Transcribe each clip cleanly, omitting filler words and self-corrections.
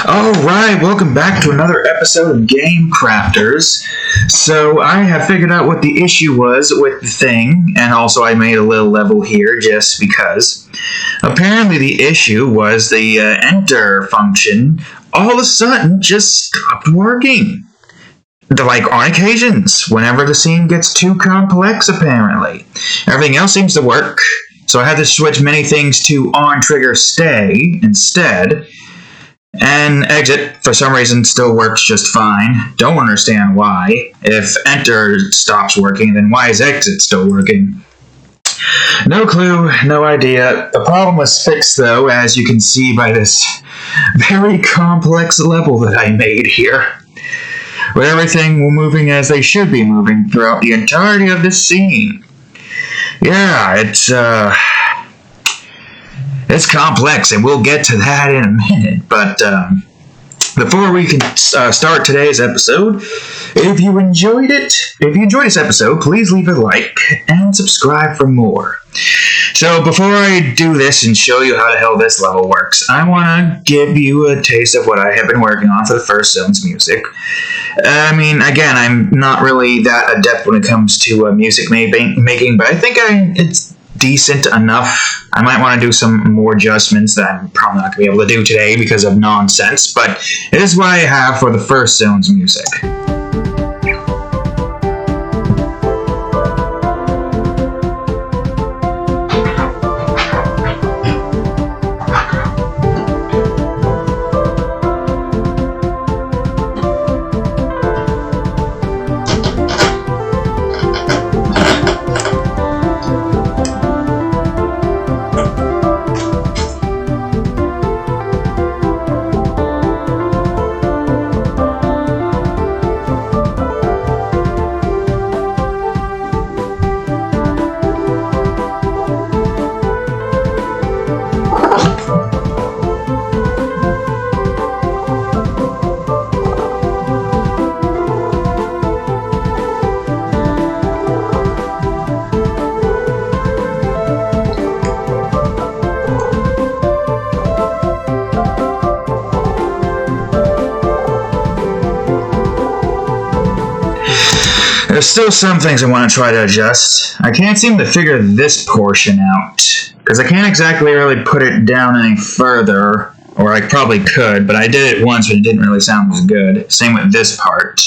Alright, welcome back to another episode of Game Crafters. So, I have figured out what the issue was with the thing, and also I made a little level here just because. Apparently the issue was the enter function all of a sudden just stopped working. Like on occasions, whenever the scene gets too complex apparently. Everything else seems to work, so I had to switch many things to on trigger stay instead. And exit, for some reason, still works just fine. Don't understand why. If enter stops working, then why is exit still working? No clue, no idea. The problem was fixed, though, as you can see by this very complex level that I made here. With everything moving as they should be moving throughout the entirety of this scene. Yeah, it's complex, and we'll get to that in a minute, but before we can start today's episode, if you enjoyed this episode, please leave a like and subscribe for more. So before I do this and show you how the hell this level works, I want to give you a taste of what I have been working on for the first zone's music. I mean, again, I'm not really that adept when it comes to music making, but I think it's decent enough. I might want to do some more adjustments that I'm probably not going to be able to do today because of nonsense, but it is what I have for the first zone's music. There's still some things I want to try to adjust. I can't seem to figure this portion out, because I can't exactly really put it down any further, or I probably could, but I did it once and it didn't really sound as good. Same with this part.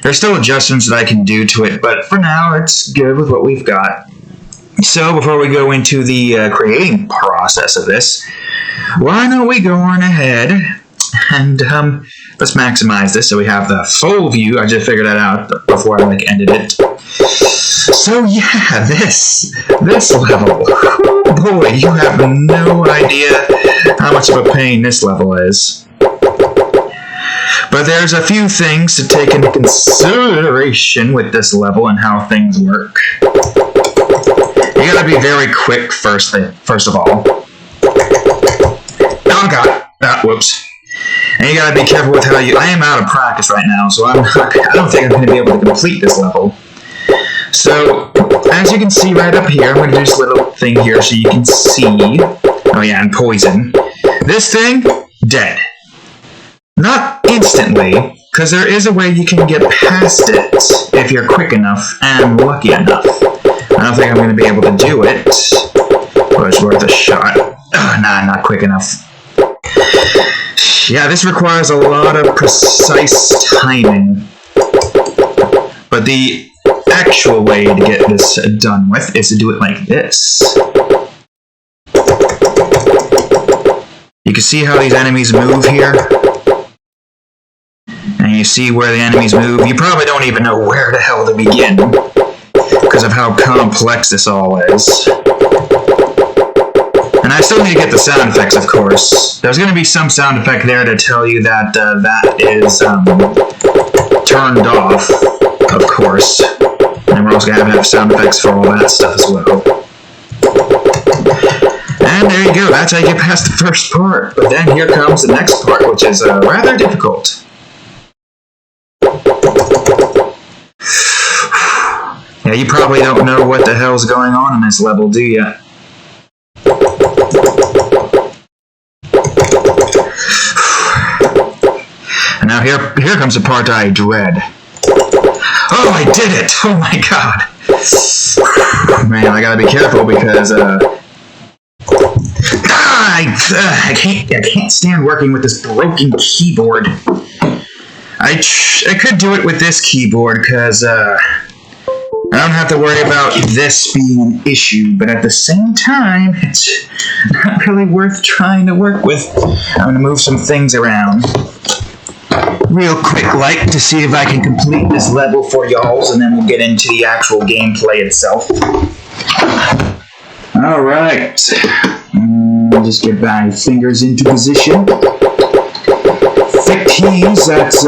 There's still adjustments that I can do to it, but for now it's good with what we've got. So before we go into the creating process of this, why don't we go on ahead and let's maximize this so we have the full view. I just figured that out before I ended it. So yeah, this level. Oh boy, you have no idea how much of a pain this level is. But there's a few things to take into consideration with this level and how things work. You gotta be very quick first of all. Oh god. Whoops. And you gotta be careful with how I am out of practice right now, so I don't think I'm going to be able to complete this level. So, as you can see right up here, I'm going to do this little thing here so you can see. Oh yeah, and poison. This thing, dead. Not instantly, because there is a way you can get past it if you're quick enough and lucky enough. I don't think I'm going to be able to do it, but it's worth a shot. Nah, not quick enough. Yeah, this requires a lot of precise timing. But the actual way to get this done with is to do it like this. You can see how these enemies move here. And you see where the enemies move. You probably don't even know where the hell to begin because of how complex this all is. And I still need to get the sound effects, of course. There's going to be some sound effect there to tell you that that is turned off, of course. And we're also going to have sound effects for all that stuff as well. And there you go, that's how you get past the first part. But then here comes the next part, which is rather difficult. Yeah, you probably don't know what the hell's going on in this level, do you? Now here comes the part I dread. Oh, I did it! Oh my god! Man, I gotta be careful because I can't stand working with this broken keyboard. I could do it with this keyboard because I don't have to worry about this being an issue, but at the same time, it's not really worth trying to work with. I'm gonna move some things around real quick, like, to see if I can complete this level for y'all, and then we'll get into the actual gameplay itself. Alright. Just get my fingers into position. Thick keys, that's,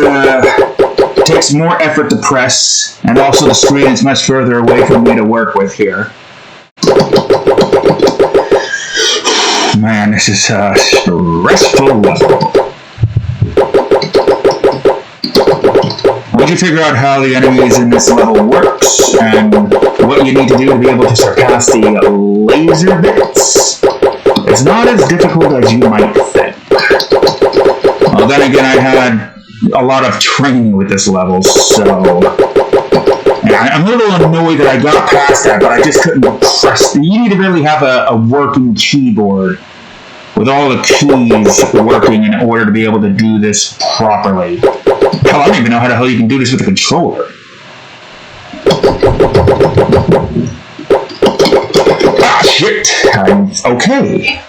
takes more effort to press, and also the screen is much further away from me to work with here. Man, this is a stressful level. Once you figure out how the enemies in this level works, and what you need to do to be able to surpass the laser bits, it's not as difficult as you might think. Well, then again, I had a lot of training with this level, so I'm a little annoyed that I got past that, but I just couldn't press. You need to really have a working keyboard with all the keys working in order to be able to do this properly. Hell, I don't even know how the hell you can do this with a controller. Ah, shit. Okay.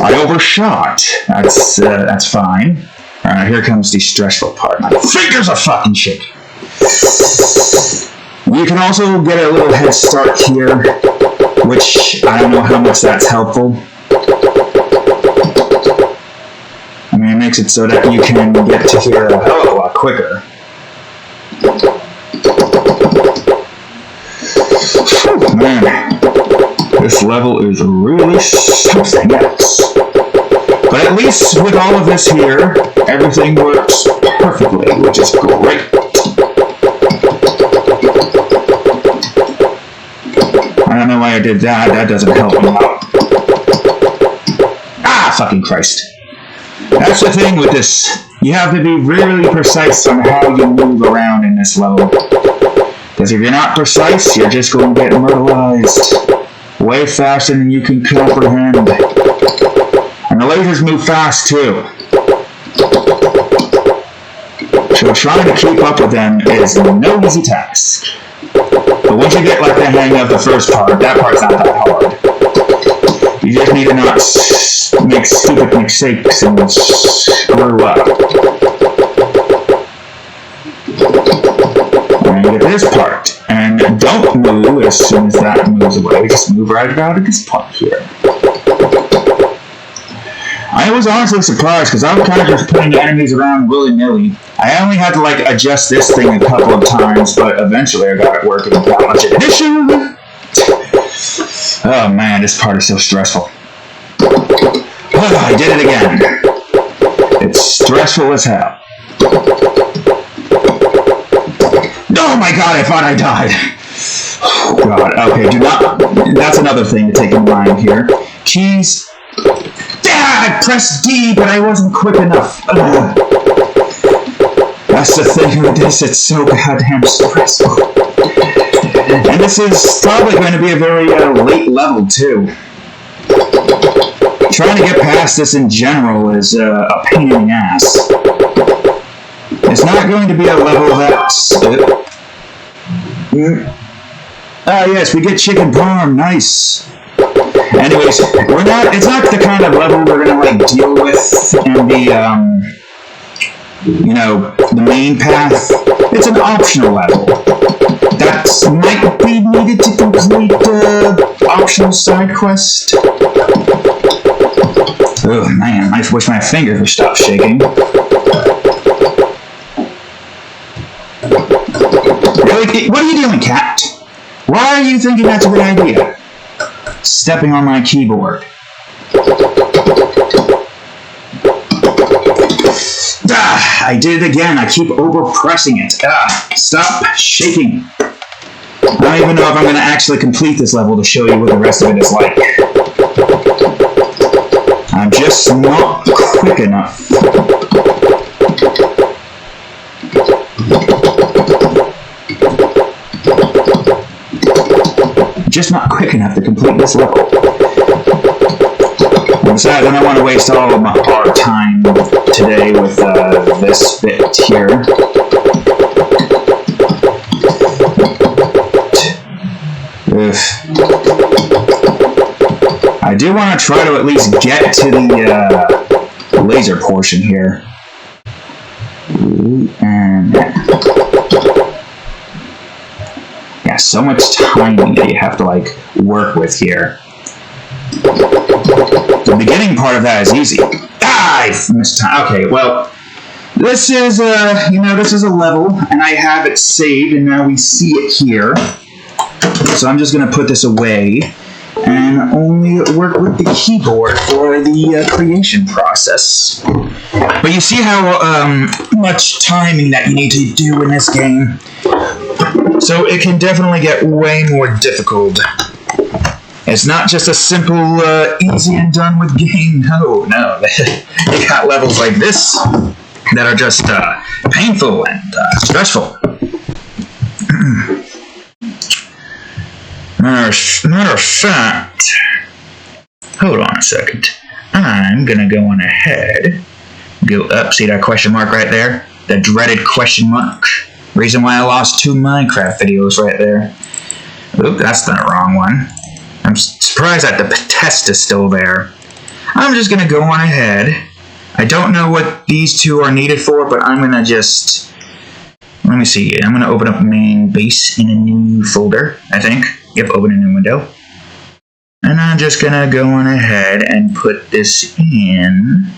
I overshot. That's fine. Alright, here comes the stressful part. My fingers are fucking shaking. You can also get a little head start here, which I don't know how much that's helpful. I mean, it makes it so that you can get to here a hell of a lot quicker. Whew, man, this level is really something else. But at least with all of this here, everything works perfectly, which is great. I don't know why I did that. That doesn't help me out. Ah, fucking Christ. That's the thing with this. You have to be really precise on how you move around in this level. Because if you're not precise, you're just going to get murderized way faster than you can comprehend. And the lasers move fast too. So trying to keep up with them is no easy task. But once you get like the hang of the first part, that part's not that hard. You just need to not make stupid mistakes and screw up. And get this part. And don't move as soon as that moves away. Just move right out of this part here. I was honestly surprised because I was kind of just putting the enemies around willy-nilly. I only had to like adjust this thing a couple of times, but eventually I got it working without much of an issue. Oh man, this part is so stressful. Oh, I did it again. It's stressful as hell. Oh my god, I thought I died. Oh god, okay, do not... That's another thing to take in mind here. Keys... I pressed D, but I wasn't quick enough. Ugh. That's the thing with this, it's so goddamn stressful. And this is probably going to be a very late level, too. Trying to get past this in general is a pain in the ass. It's not going to be a level that's... Ah, yes, we get chicken parm, nice. Anyways, it's not the kind of level we're gonna like deal with in the the main path. It's an optional level that might be needed to complete the optional side quest. Oh man, I wish my fingers would stop shaking. Really? What are you doing, cat? Why are you thinking that's a good idea? Stepping on my keyboard. Ah, I did it again. I keep over-pressing it. Ah, stop shaking. I don't even know if I'm going to actually complete this level to show you what the rest of it is like. I'm just not quick enough. Just not quick enough to complete this level. Besides, I don't want to waste all of our time today with this bit here. I do want to try to at least get to the laser portion here. And yeah, so much timing that you have to like work with here. The beginning part of that is easy. Ah, I missed time. Okay, well, this is this is a level, and I have it saved, and now we see it here. So I'm just gonna put this away and only work with the keyboard for the creation process. But you see how much timing that you need to do in this game. So it can definitely get way more difficult. It's not just a simple, easy and done with game. No. You got levels like this that are just painful and stressful. Matter of fact, hold on a second. I'm gonna go on ahead, go up, see that question mark right there? The dreaded question mark. Reason why I lost 2 Minecraft videos right there. Oop, that's the wrong one. I'm surprised that the test is still there. I'm just gonna go on ahead. I don't know what these 2 are needed for, but I'm gonna just... Let me see. I'm gonna open up main base in a new folder, I think. Yep, open a new window. And I'm just gonna go on ahead and put this in...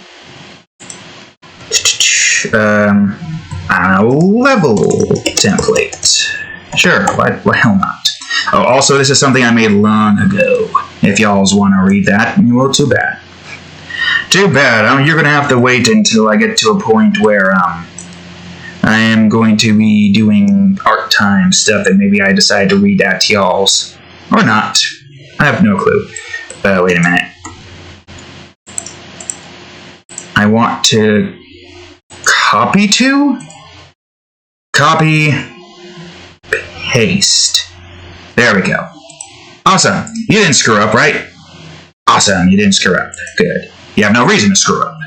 a level template. Sure, why hell not? Oh, also, this is something I made long ago. If y'all's want to read that, well, too bad. Too bad. You're gonna have to wait until I get to a point where I am going to be doing art time stuff, and maybe I decide to read that to y'all's. Or not. I have no clue. Wait a minute. I want to copy to? Copy, paste. There we go. Awesome. You didn't screw up, right? Awesome. You didn't screw up. Good. You have no reason to screw up.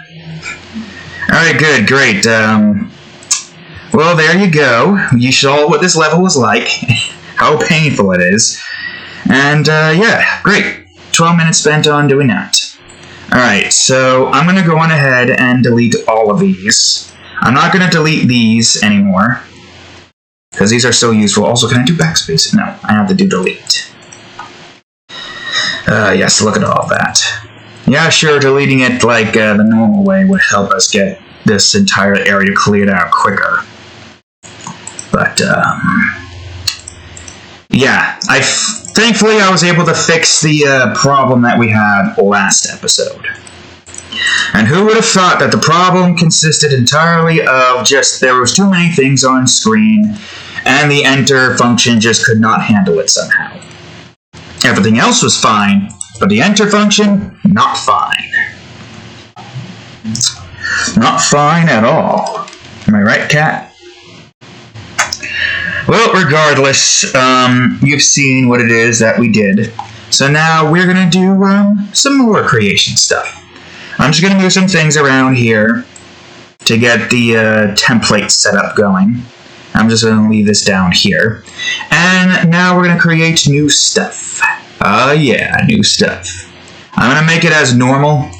Alright, good. Great. Well, there you go. You saw what this level was like. How painful it is. And, yeah. Great. 12 minutes spent on doing that. Alright, so I'm going to go on ahead and delete all of these. I'm not going to delete these anymore, because these are so useful. Also, can I do backspace? No, I have to do delete. Yes, look at all that. Yeah, sure, deleting it like the normal way would help us get this entire area cleared out quicker. But, yeah, thankfully I was able to fix the problem that we had last episode. And who would have thought that the problem consisted entirely of just there was too many things on screen, and the enter function just could not handle it somehow. Everything else was fine, but the enter function, not fine. Not fine at all. Am I right, cat? Well, regardless, you've seen what it is that we did. So now we're going to do some more creation stuff. I'm just going to move some things around here to get the template set up going. I'm just going to leave this down here. And now we're going to create new stuff. Yeah, new stuff. I'm going to make it as normal.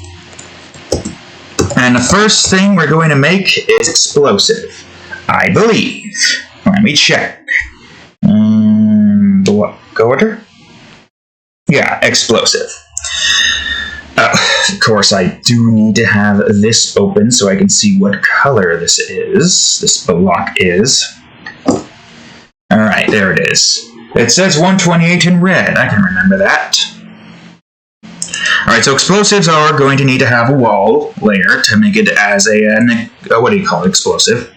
And the first thing we're going to make is explosive. I believe. Let me check. Go order? Yeah, explosive. Of course, I do need to have this open so I can see what color this is. This block is. Alright, there it is. It says 128 in red. I can remember that. Alright, so explosives are going to need to have a wall layer to make it as a what do you call it, explosive?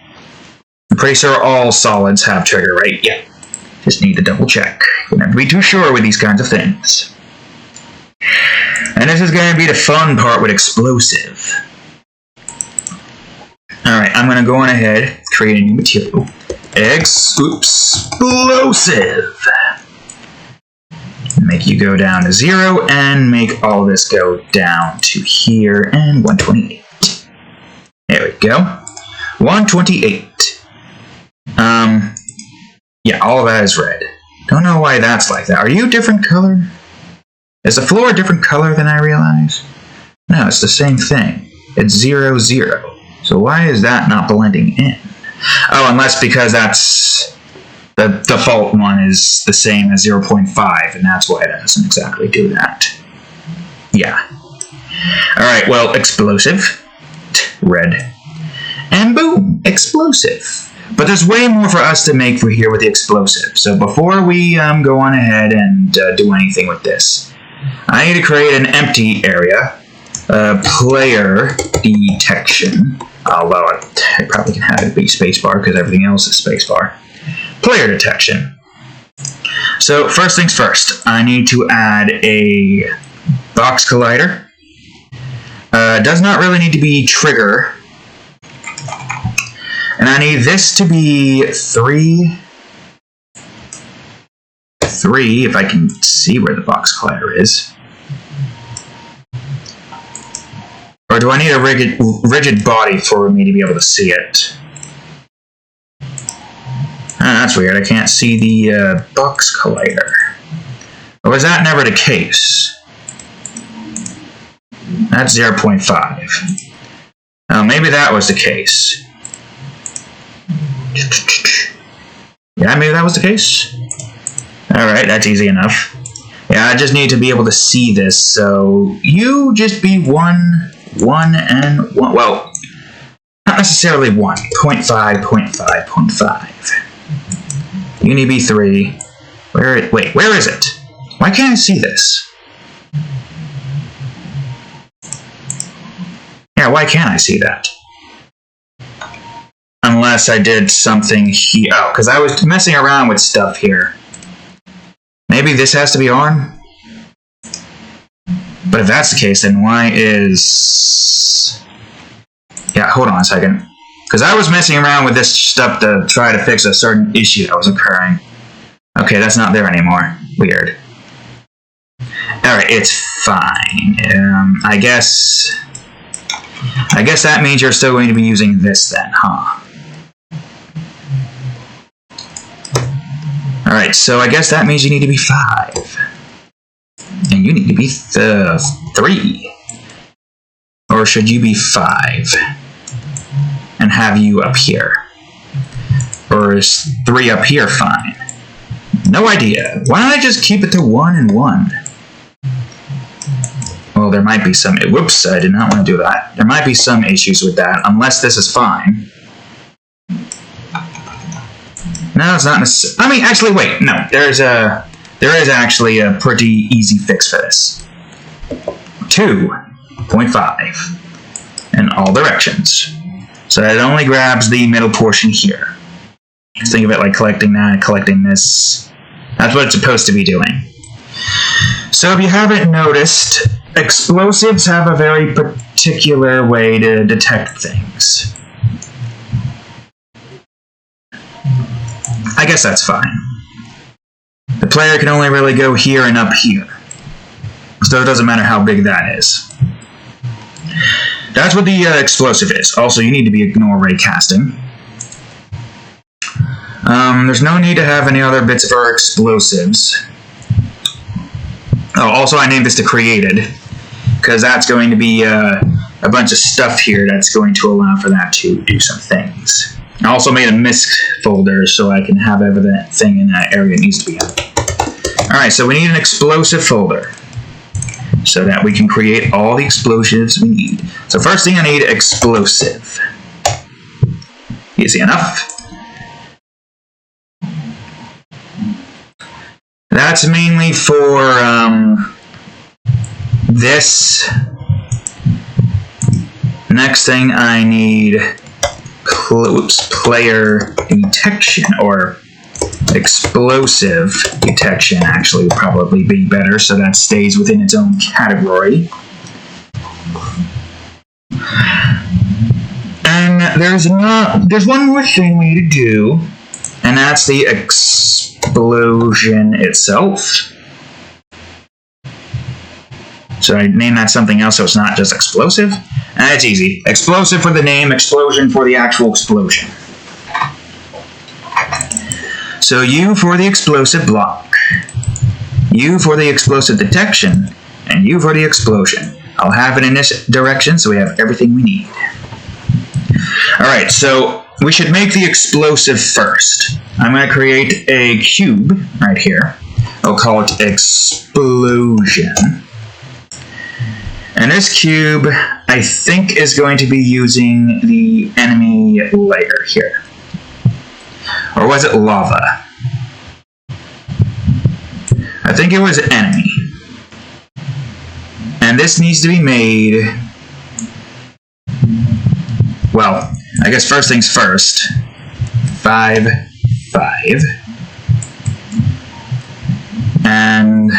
I'm pretty sure all solids have trigger, right? Yeah. Just need to double check. You don't have to be too sure with these kinds of things. And this is going to be the fun part with explosive. Alright, I'm going to go on ahead, create a new material. Explosive. Make you go down to 0 and make all this go down to here and 128. There we go. 128. Yeah, all of that is red. Don't know why that's like that. Are you a different color? Is the floor a different color than I realize? No, it's the same thing. It's 0, 0. So why is that not blending in? Oh, unless because that's the default one is the same as 0.5, and that's why it doesn't exactly do that. Yeah. Alright, well, explosive. Red. And boom, explosive. But there's way more for us to make for here with the explosive. So before we go on ahead and do anything with this, I need to create an empty area. Player detection. Although I probably can have it be spacebar because everything else is spacebar. Player detection. So first things first, I need to add a box collider. Does not really need to be trigger. And I need this to be 3, if I can see where the box collider is. Or do I need a rigid body for me to be able to see it? That's weird, I can't see the box collider. Or was that never the case? That's 0.5. Oh, maybe that was the case. Yeah, maybe that was the case. Alright, that's easy enough. Yeah, I just need to be able to see this, so you just be 1, and 1. Well, not necessarily 1. 0.5, 0.5, 0.5. You need to be 3. Wait, where is it? Why can't I see this? Yeah, why can't I see that? Unless I did something here. Oh, because I was messing around with stuff here. Maybe this has to be on? But if that's the case, then why is... Yeah, hold on a second. Because I was messing around with this stuff to try to fix a certain issue that was occurring. Okay, that's not there anymore. Weird. Alright, it's fine. I guess that means you're still going to be using this then, huh? Alright, so I guess that means you need to be 5. And you need to be 3. Or should you be 5? And have you up here? Or is 3 up here fine? No idea. Why don't I just keep it to 1 and 1? Well, there might be some... Whoops, I did not want to do that. There might be some issues with that, unless this is fine. No, it's not necessarily... I mean, actually, wait. No, there is actually a pretty easy fix for this. 2.5 in all directions. So that it only grabs the middle portion here. Just think of it like collecting that and collecting this. That's what it's supposed to be doing. So if you haven't noticed, explosives have a very particular way to detect things. I guess that's fine. The player can only really go here and up here. So it doesn't matter how big that is. That's what the explosive is. Also, you need to be ignore ray casting. There's no need to have any other bits of our explosives. Oh, also I named this to created, because that's going to be a bunch of stuff here that's going to allow for that to do some things. I also made a misc folder so I can have everything in that area it needs to be in. Alright, so we need an explosive folder so that we can create all the explosives we need. So first thing I need, explosive. Easy enough. That's mainly for this. Next thing I need player detection, or explosive detection actually would probably be better, so that stays within its own category. And there's one more thing we need to do, and that's the explosion itself. So I name that something else so it's not just explosive. And it's easy. Explosive for the name, explosion for the actual explosion. So U for the explosive block, U for the explosive detection, and U for the explosion. I'll have it in this direction so we have everything we need. Alright, so we should make the explosive first. I'm going to create a cube right here. I'll call it explosion. And this cube, I think, is going to be using the enemy layer here. Or was it lava? I think it was enemy. And this needs to be made... Well, I guess first things first. 5, 5. And...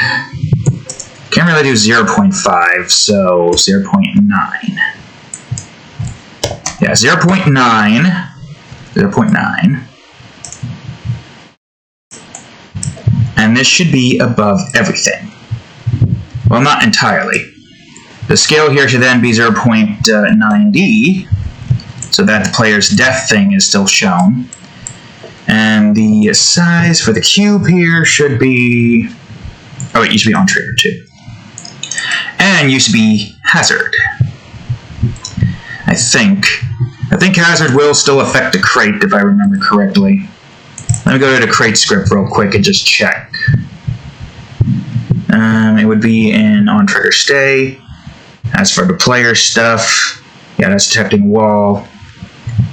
can't really do 0.5, so 0.9. Yeah, 0.9. 0.9. And this should be above everything. Well, not entirely. The scale here should then be 0.9D, so that the player's death thing is still shown. And the size for the cube here should be... oh, it used to be on trigger too. And used to be hazard. I think hazard will still affect the crate if I remember correctly. Let me go to the crate script real quick and just check. It would be in on trigger stay. As for the player stuff, yeah, that's detecting wall.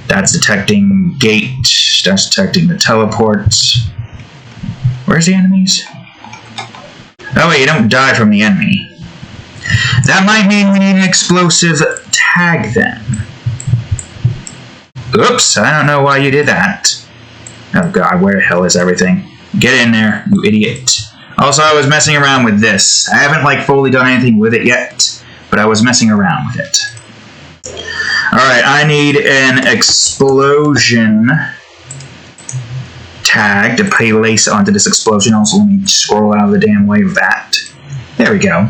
That's detecting gate. That's detecting the teleports. Where's the enemies? Oh wait, you don't die from the enemy. That might mean we need an explosive tag then. Oops, I don't know why you did that. Oh god, where the hell is everything? Get in there, you idiot. Also, I was messing around with this. I haven't like fully done anything with it yet, but I was messing around with it. Alright, I need an explosion tag to place onto this explosion. Also, let me scroll out of the damn way of that. There we go.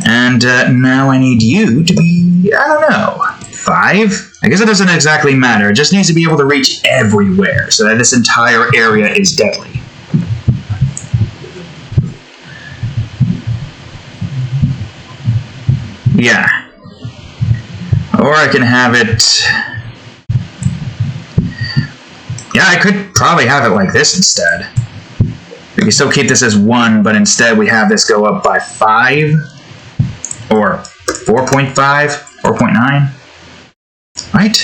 And now I need you to be, I don't know, 5? I guess it doesn't exactly matter. It just needs to be able to reach everywhere so that this entire area is deadly. Yeah. Or I can have it... yeah, I could probably have it like this instead. We can still keep this as 1, but instead we have this go up by 5. Or 4.5, 4.9. Right?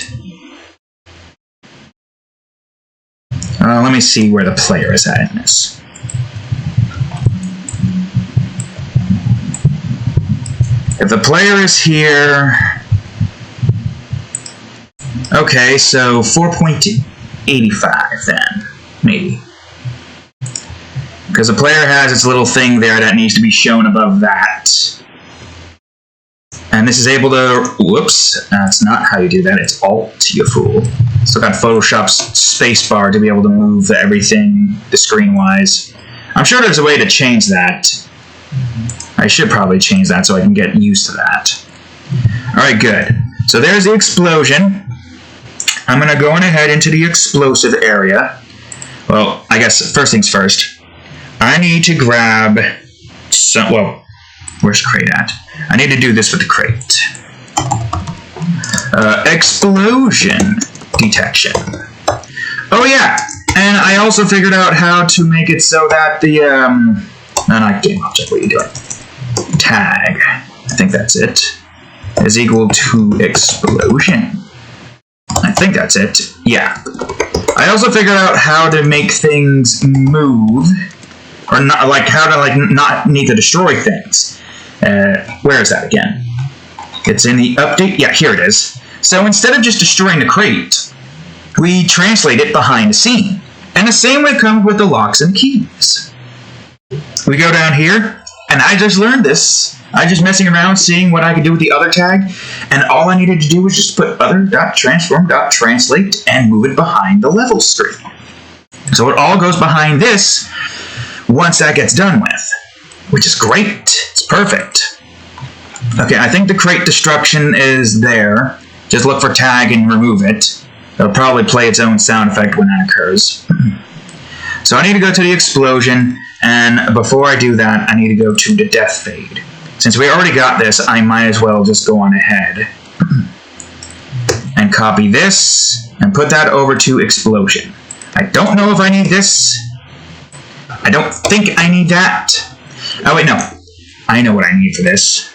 Let me see where the player is at in this. If the player is here... okay, so 4.85 then, maybe. Because the player has its little thing there that needs to be shown above that. And this is able to... whoops, that's not how you do that, it's Alt, you fool. Still got Photoshop's spacebar to be able to move everything the screen-wise. I'm sure there's a way to change that. I should probably change that so I can get used to that. Alright, good. So there's the explosion. I'm going to go on ahead into the explosive area. Well, I guess first things first. I need to grab some... well, where's the crate at? I need to do this with the crate. Explosion detection. Oh yeah, and I also figured out how to make it so that the no, not game object. What are you doing? Tag. I think that's it. Is equal to explosion. I think that's it. Yeah. I also figured out how to make things move, or not, like how to not need to destroy things. Where is that again? It's in the update. Yeah, here it is. So instead of just destroying the crate, we translate it behind the scene. And the same way comes with the locks and keys. We go down here, and I just learned this I just messing around, seeing what I could do with the other tag, and all I needed to do was just put other.transform.translate and move it behind the level screen. So it all goes behind this once that gets done with, which is great. It's perfect. Okay, I think the crate destruction is there. Just look for tag and remove it. It'll probably play its own sound effect when that occurs. So I need to go to the explosion, and before I do that, I need to go to the death fade. Since we already got this, I might as well just go on ahead and copy this and put that over to explosion. I don't know if I need this. I don't think I need that. Oh wait, no. I know what I need for this.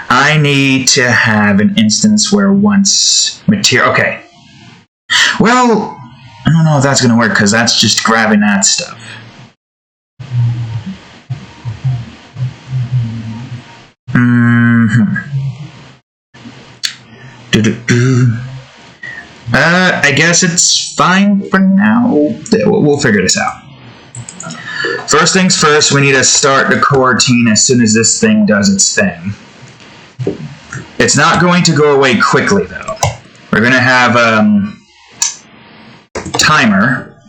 I need to have an instance where once material... Okay. Well, I don't know if that's going to work, because that's just grabbing that stuff. I guess it's fine for now. We'll figure this out. First things first, we need to start the coroutine as soon as this thing does its thing. It's not going to go away quickly, though. We're going to have timer,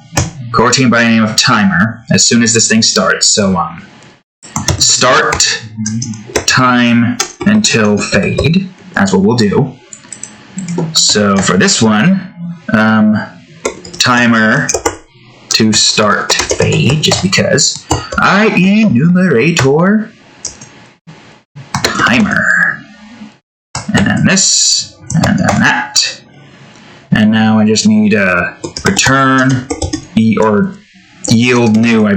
coroutine by the name of timer, as soon as this thing starts. So start time until fade. That's what we'll do. So for this one, timer to start fade, just because, i.e. numerator timer. And then this, and then that. And now I just need return or yield new.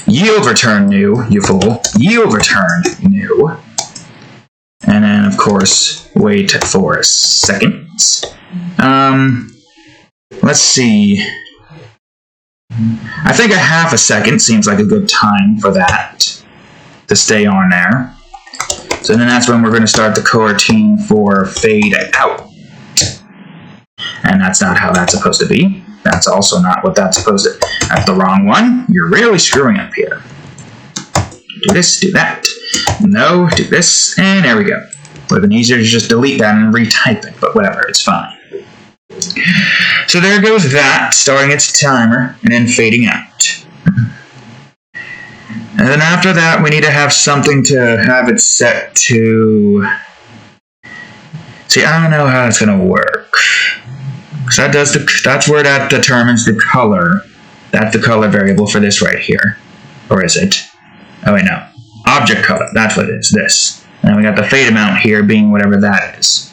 Yield return new, you fool. Yield return new. And then, of course, wait for seconds. Let's see. I think a half a second seems like a good time for that to stay on there. So then that's when we're going to start the coroutine for fade out. And that's not how that's supposed to be. That's also not what that's supposed to... That's the wrong one. You're really screwing up here. Do this, do that. No, do this, and there we go. Would have been easier to just delete that and retype it, but whatever, it's fine. So there goes that, starting its timer, and then fading out. And then after that, we need to have something to have it set to... See, I don't know how it's going to work. Because that's where that determines the color. That's the color variable for this right here. Or is it? Oh, wait, no. Object color. That's what it is. This. And then we got the fade amount here being whatever that is.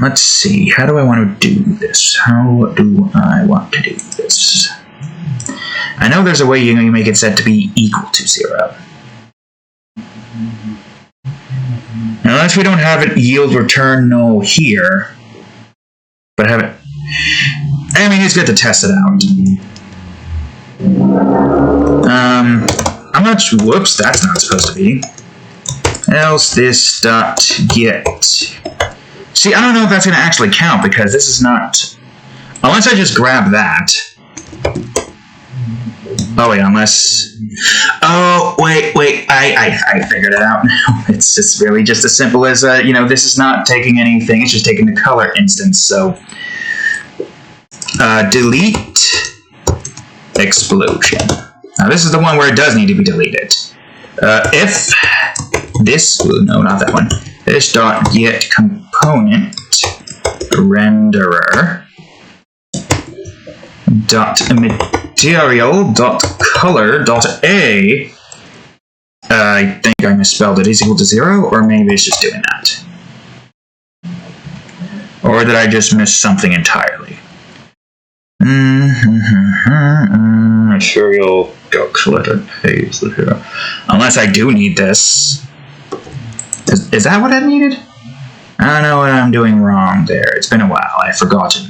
Let's see. How do I want to do this? How do I want to do this? I know there's a way you make it set to be equal to 0. Unless we don't have it yield return null here, but have it... I mean, it's good to test it out. I'm not sure... Whoops, that's not supposed to be. Else this dot get... See, I don't know if that's going to actually count, because this is not... Unless I just grab that... Oh, wait, unless... Oh, wait, I figured it out now. It's just really just as simple as, this is not taking anything, it's just taking the color instance, so... delete explosion. Now, this is the one where it does need to be deleted. If this... No, not that one. This dot get component renderer dot material dot color dot a. I think I misspelled it. Is equal to 0, or maybe it's just doing that. Or did I just miss something entirely? Material dot color paste here. Unless I do need this. Is that what I needed? I don't know what I'm doing wrong there. It's been a while. I've forgotten.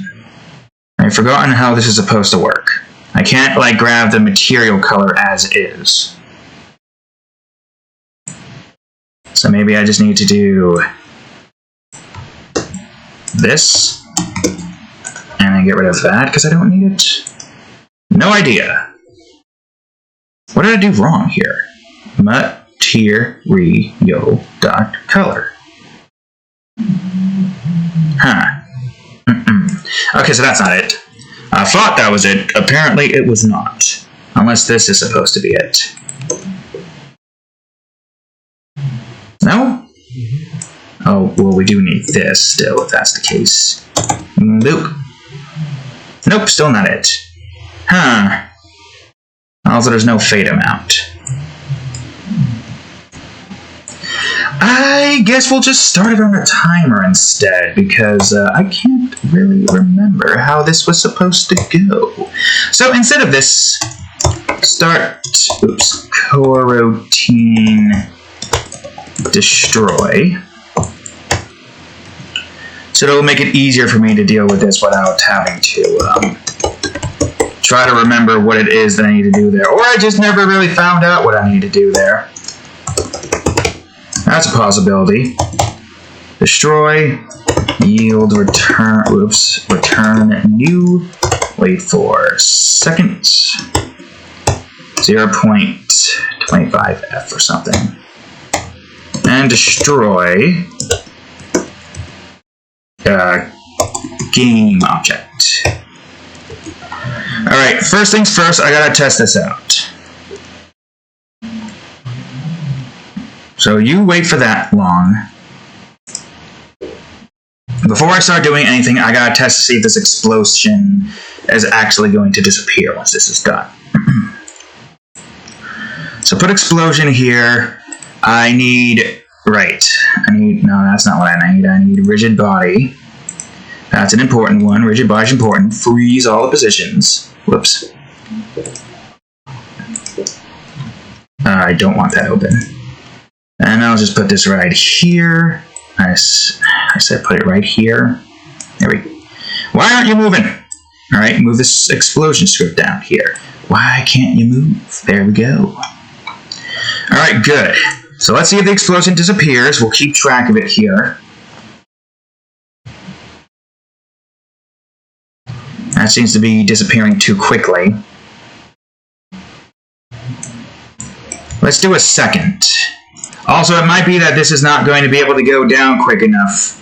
I've forgotten how this is supposed to work. I can't, grab the material color as is. So maybe I just need to do this. And I get rid of that because I don't need it. No idea. What did I do wrong here? Material.color. Huh. Okay, so that's not it. I thought that was it. Apparently it was not. Unless this is supposed to be it. No? Oh, well, we do need this still, if that's the case. Nope. Nope, still not it. Huh. Also, there's no fade amount. I guess we'll just start it on a timer instead, because I can't really remember how this was supposed to go. So instead of this, start, coroutine destroy. So it'll make it easier for me to deal with this without having to try to remember what it is that I need to do there. Or I just never really found out what I need to do there. That's a possibility. Destroy, yield, return, return new, wait for seconds, 0.25f or something. And destroy game object. Alright, first things first, I gotta test this out. So you wait for that long. Before I start doing anything, I gotta test to see if this explosion is actually going to disappear once this is done. So put explosion here. I need, no, that's not what I need. I need rigid body. That's an important one. Rigid body is important. Freeze all the positions. Whoops. I don't want that open. And I'll just put this right here. I said put it right here. There we go. Why aren't you moving? Alright, move this explosion script down here. Why can't you move? There we go. Alright, good. So let's see if the explosion disappears. We'll keep track of it here. That seems to be disappearing too quickly. Let's do a second. Also, it might be that this is not going to be able to go down quick enough.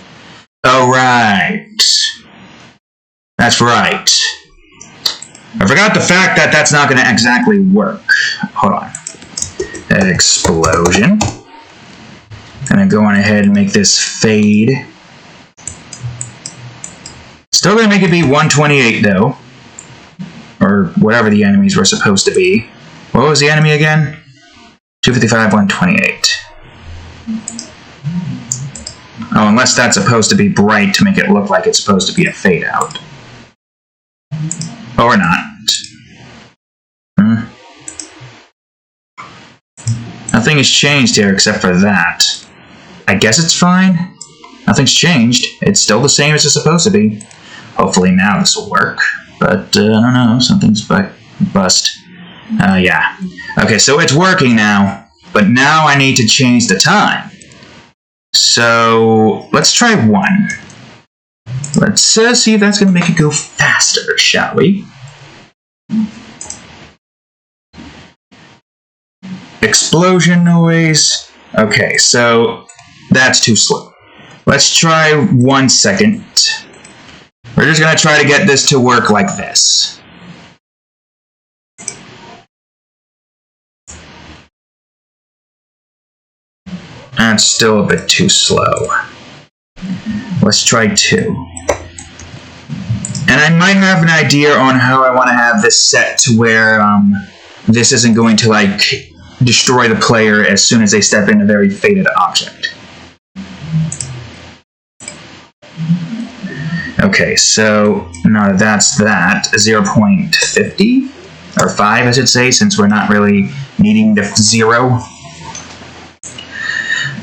Oh, right. That's right. I forgot the fact that that's not going to exactly work. Hold on. Explosion. And then go on ahead and make this fade. Still going to make it be 128, though. Or whatever the enemies were supposed to be. What was the enemy again? 255, 128. Oh, unless that's supposed to be bright to make it look like it's supposed to be a fade out. Or not. Nothing has changed here except for that. I guess it's fine. Nothing's changed. It's still the same as it's supposed to be. Hopefully now this will work. But, I don't know. Something's bust. Yeah. Okay, so it's working now. But now I need to change the time. So, let's try 1. Let's see if that's going to make it go faster, shall we? Explosion noise. Okay, so that's too slow. Let's try 1 second. We're just going to try to get this to work like this. That's still a bit too slow. Let's try 2. And I might have an idea on how I want to have this set to where this isn't going to, like, destroy the player as soon as they step in a very faded object. Okay, so no, that's that. 0.50? Or 5, I should say, since we're not really needing the 0.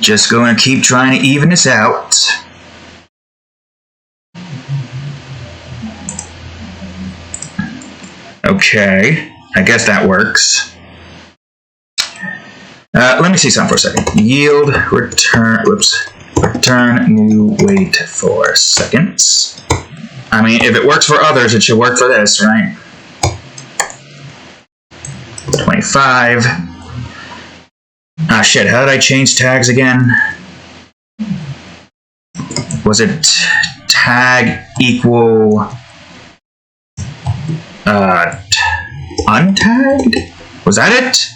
Just going to keep trying to even this out. Okay, I guess that works. Let me see something for a second. Yield, return, return new, wait for seconds. I mean, if it works for others, it should work for this, right? 25. Ah, shit, how did I change tags again? Was it tag equal untagged? Was that it?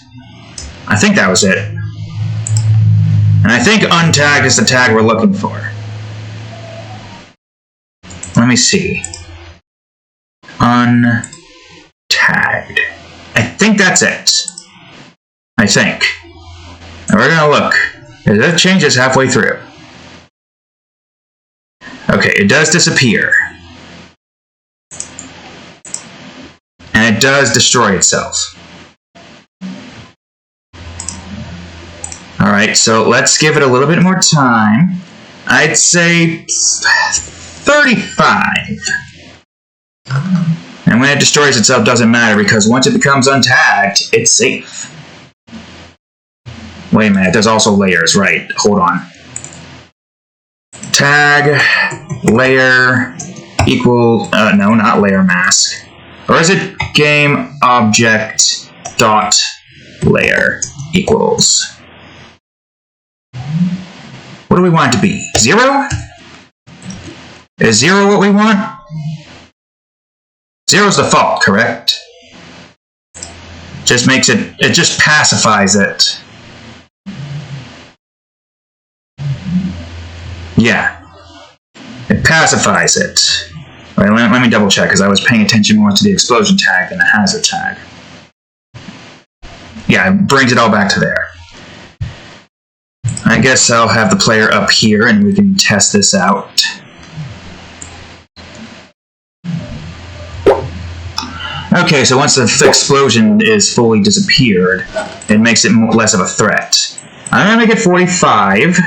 I think that was it. And I think untagged is the tag we're looking for. Let me see. Untagged. I think that's it. I think. And we're gonna look. It changes halfway through. Okay, it does disappear. And it does destroy itself. Alright, so let's give it a little bit more time. I'd say 35. And when it destroys itself, doesn't matter, because once it becomes untagged, it's safe. Wait a minute, there's also layers, right? Hold on. Tag, layer, equal, no, not layer mask. Or is it game object dot layer equals? What do we want it to be? 0? Is 0 what we want? 0 is the default, correct? Just makes it, it just pacifies it. Yeah. It pacifies it. Wait, let me double check, because I was paying attention more to the explosion tag than the hazard tag. Yeah, it brings it all back to there. I guess I'll have the player up here and we can test this out. Okay, so once the explosion is fully disappeared, it makes it less of a threat. I'm gonna make it 45.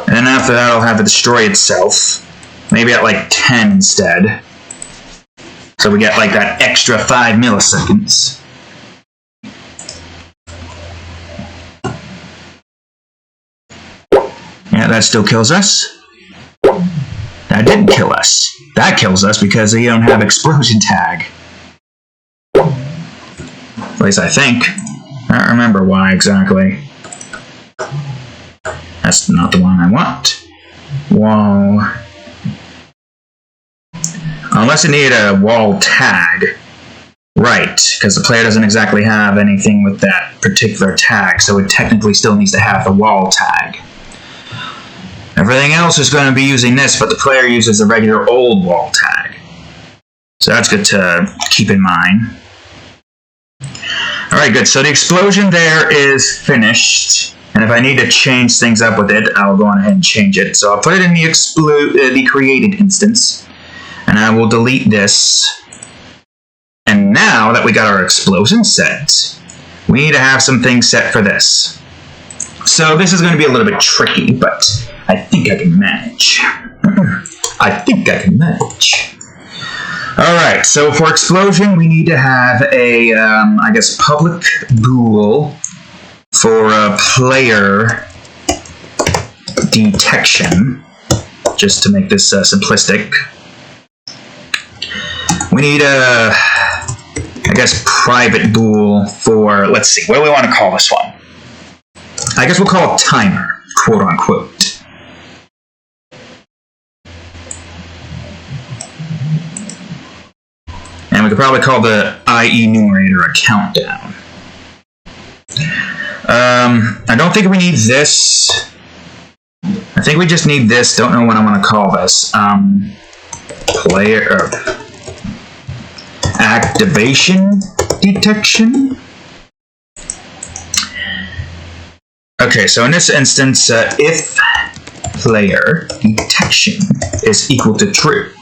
And then after that, I'll have it destroy itself. Maybe at like 10 instead. So we get like that extra 5 milliseconds. Yeah, that still kills us. That didn't kill us. That kills us because they don't have explosion tag. At least I think. I don't remember why exactly. That's not the one I want. Wall. Unless it needed a wall tag. Right, because the player doesn't exactly have anything with that particular tag, so it technically still needs to have the wall tag. Everything else is going to be using this, but the player uses the regular old wall tag. So that's good to keep in mind. Alright, good. So the explosion there is finished. And if I need to change things up with it, I'll go on ahead and change it. So I'll put it in the created instance. And I will delete this. And now that we got our explosion set, we need to have some things set for this. So this is going to be a little bit tricky, but I think I can manage. I think I can manage. Alright, so for explosion, we need to have a, I guess, public bool for player detection, just to make this simplistic. We need a, I guess, private bool for, let's see, what do we want to call this one? I guess we'll call it timer, quote unquote. And we could probably call the IE numerator a countdown. I don't think we need this. I think we just need this. Don't know what I want to call this. Player activation detection. Okay, so in this instance, if player detection is equal to true.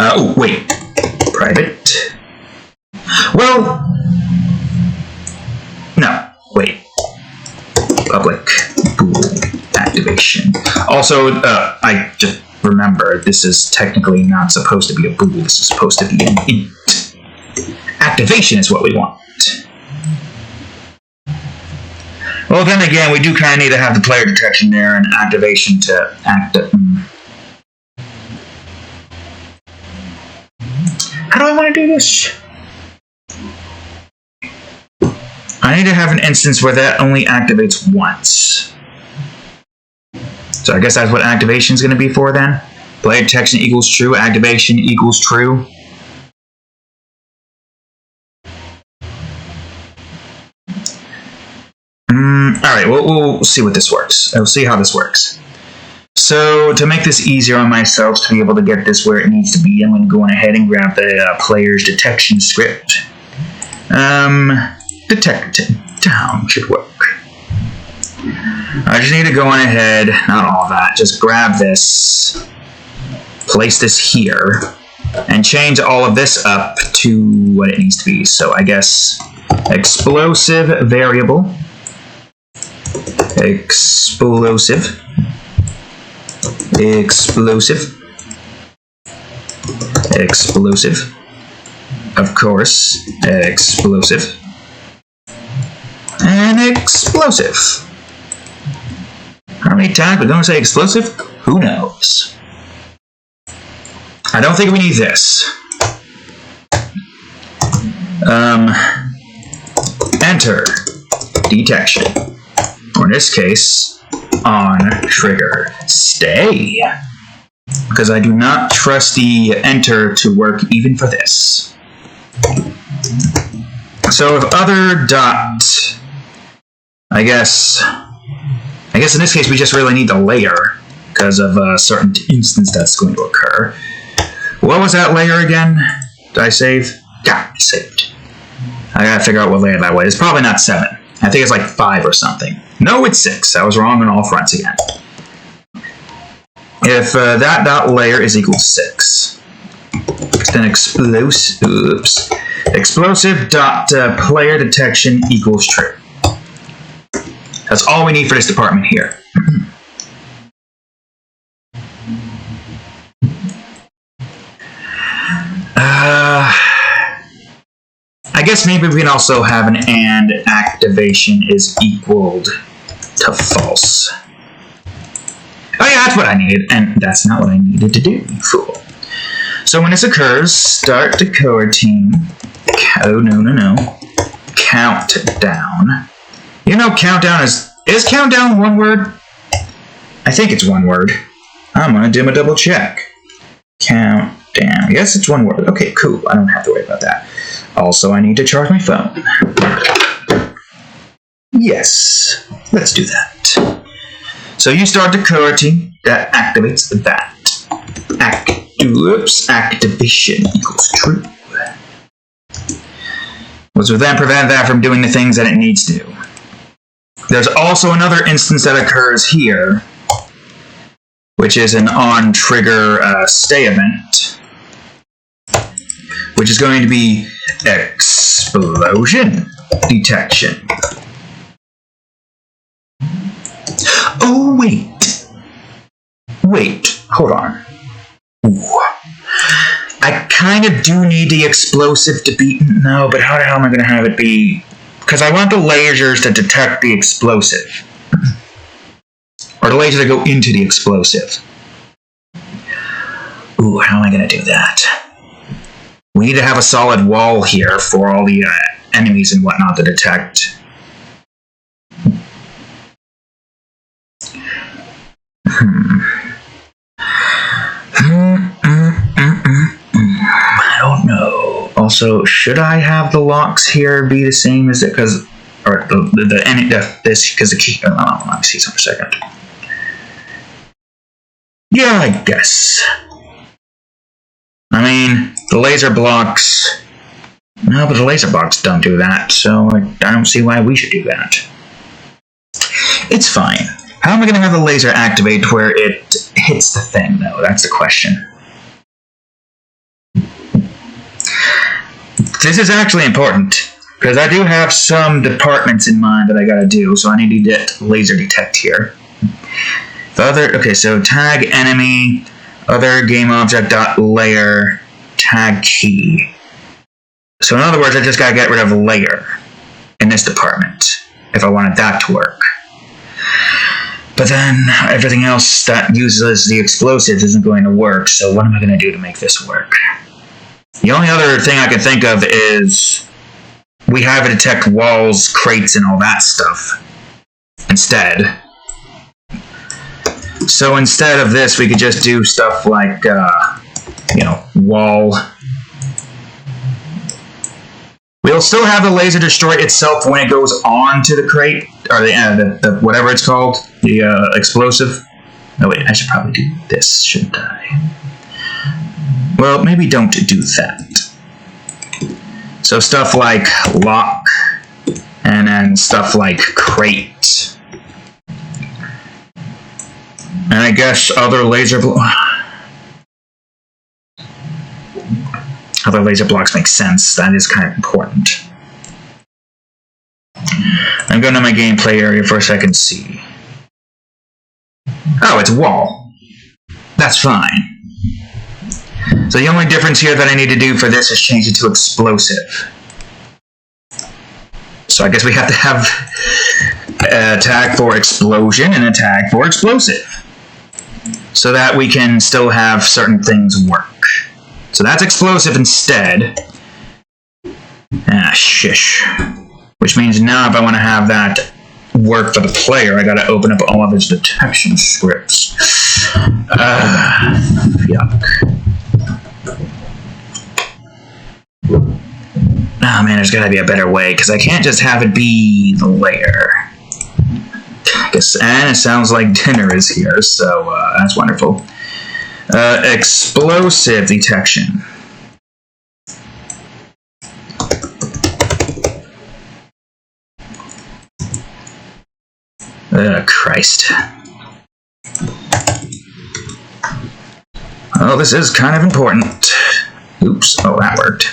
Oh, wait. Private. Well, no, wait. Public bool activation. Also, I just remember this is technically not supposed to be a bool. This is supposed to be an int. Activation is what we want. Well, then again, we do kind of need to have the player detection there and activation to active. How do I want to do this? I need to have an instance where that only activates once. So I guess that's what activation is going to be for then. Player detection equals true, activation equals true. Alright, we'll see what this works. We'll see how this works. So, to make this easier on myself to be able to get this where it needs to be, I'm going to go ahead and grab the player's detection script. Detect down should work. I just need to go on ahead, not all that, just grab this, place this here, and change all of this up to what it needs to be. So I guess explosive variable, explosive, explosive, explosive, of course, explosive, and explosive. How many times we're going to say explosive? Who knows? I don't think we need this. Enter detection. Or in this case, on trigger stay. Because I do not trust the enter to work even for this. So if other dot, I guess in this case we just really need the layer because of a certain instance that's going to occur. What was that layer again? Did I save? Yeah, I saved. I gotta figure out what layer that was. It's probably not 7. I think it's like 5 or something. No, it's 6. I was wrong on all fronts again. If that dot layer is equal to 6, then explosive dot player detection equals true. That's all we need for this department here. I guess maybe we can also have an and activation is equaled to false. Oh yeah, that's what I needed, and that's not what I needed to do, fool. So when this occurs, start decoder team. Oh, no. Countdown. You know countdown is countdown one word? I think it's one word. I'm gonna do a double check. Countdown. Yes, it's one word. Okay, cool. I don't have to worry about that. Also, I need to charge my phone. Yes, let's do that. So you start decoder team. That activates that. Activation equals true. Which will then prevent that from doing the things that it needs to do. There's also another instance that occurs here, which is an on-trigger stay event, which is going to be explosion detection. Oh, wait, hold on. Ooh. I kind of do need the explosive to be... No, but how the hell am I going to have it be... Because I want the lasers to detect the explosive. Or the laser to go into the explosive. Ooh, how am I going to do that? We need to have a solid wall here for all the enemies and whatnot to detect. I don't know. Also, should I have the locks here be the same as it? Because, or this because the key. Let me see some for a second. Yeah, I guess. I mean, the laser blocks. No, but the laser blocks don't do that, so I don't see why we should do that. It's fine. How am I going to have the laser activate where it hits the thing, though? That's the question. This is actually important, because I do have some departments in mind that I gotta do, so I need to get laser detect here. Okay, so tag enemy, other game object dot layer, tag key. So in other words, I just gotta get rid of layer in this department. if I wanted that to work. But then everything else that uses the explosives isn't going to work, so what am I going to do to make this work? The only other thing I can think of is we have to detect walls, crates, and all that stuff instead. So instead of this, we could just do stuff like, wall. We'll still have the laser destroy itself when it goes on to the crate, or the whatever it's called, the explosive. Oh wait, I should probably do this, shouldn't I? Well, maybe don't do that. So stuff like lock, and then stuff like crate. And I guess other laser blocks make sense. That is kind of important. I'm going to my gameplay area for a second. See. Oh, it's a wall. That's fine. So the only difference here that I need to do for this is change it to explosive. So I guess we have to have a tag for explosion and a tag for explosive, so that we can still have certain things work. So that's explosive instead. Ah, shish. Which means now if I want to have that work for the player, I gotta open up all of his detection scripts. Yuck. Oh man, there's gotta be a better way, because I can't just have it be the layer. I guess, and it sounds like dinner is here, so that's wonderful. Explosive detection. Christ. Oh, this is kind of important. Oops, oh, that worked.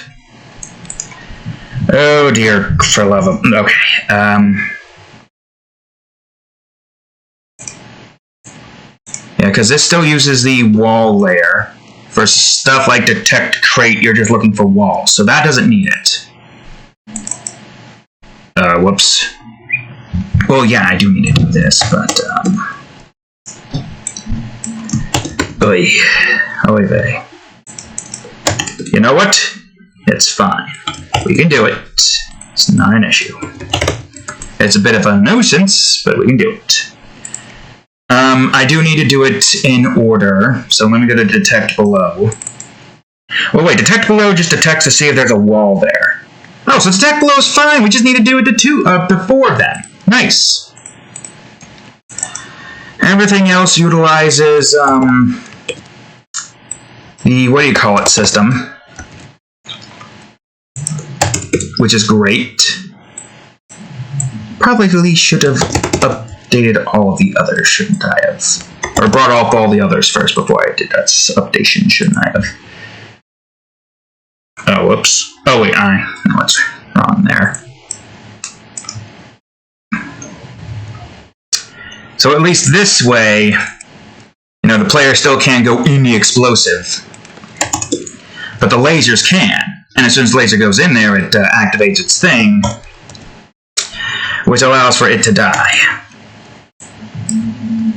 Oh dear, for love of... Okay, yeah, because this still uses the wall layer. For stuff like detect crate, you're just looking for walls, so that doesn't need it. Whoops. Well, yeah, I do need to do this, but, Oy. Oy vey. You know what? It's fine. We can do it. It's not an issue. It's a bit of a nuisance, but we can do it. I do need to do it in order, so let me go to detect below. Well, wait, detect below just detects to see if there's a wall there. Oh, so detect below is fine. We just need to do it to 4 then. Nice. Everything else utilizes the what do you call it system, which is great. Probably should have updated all of the others, shouldn't I have? Or brought up all the others first before I did that updation, shouldn't I have? Oh, whoops. Oh, wait, I know what's wrong there. So at least this way, you know, the player still can go in the explosive. But the lasers can. And as soon as the laser goes in there, it activates its thing, which allows for it to die.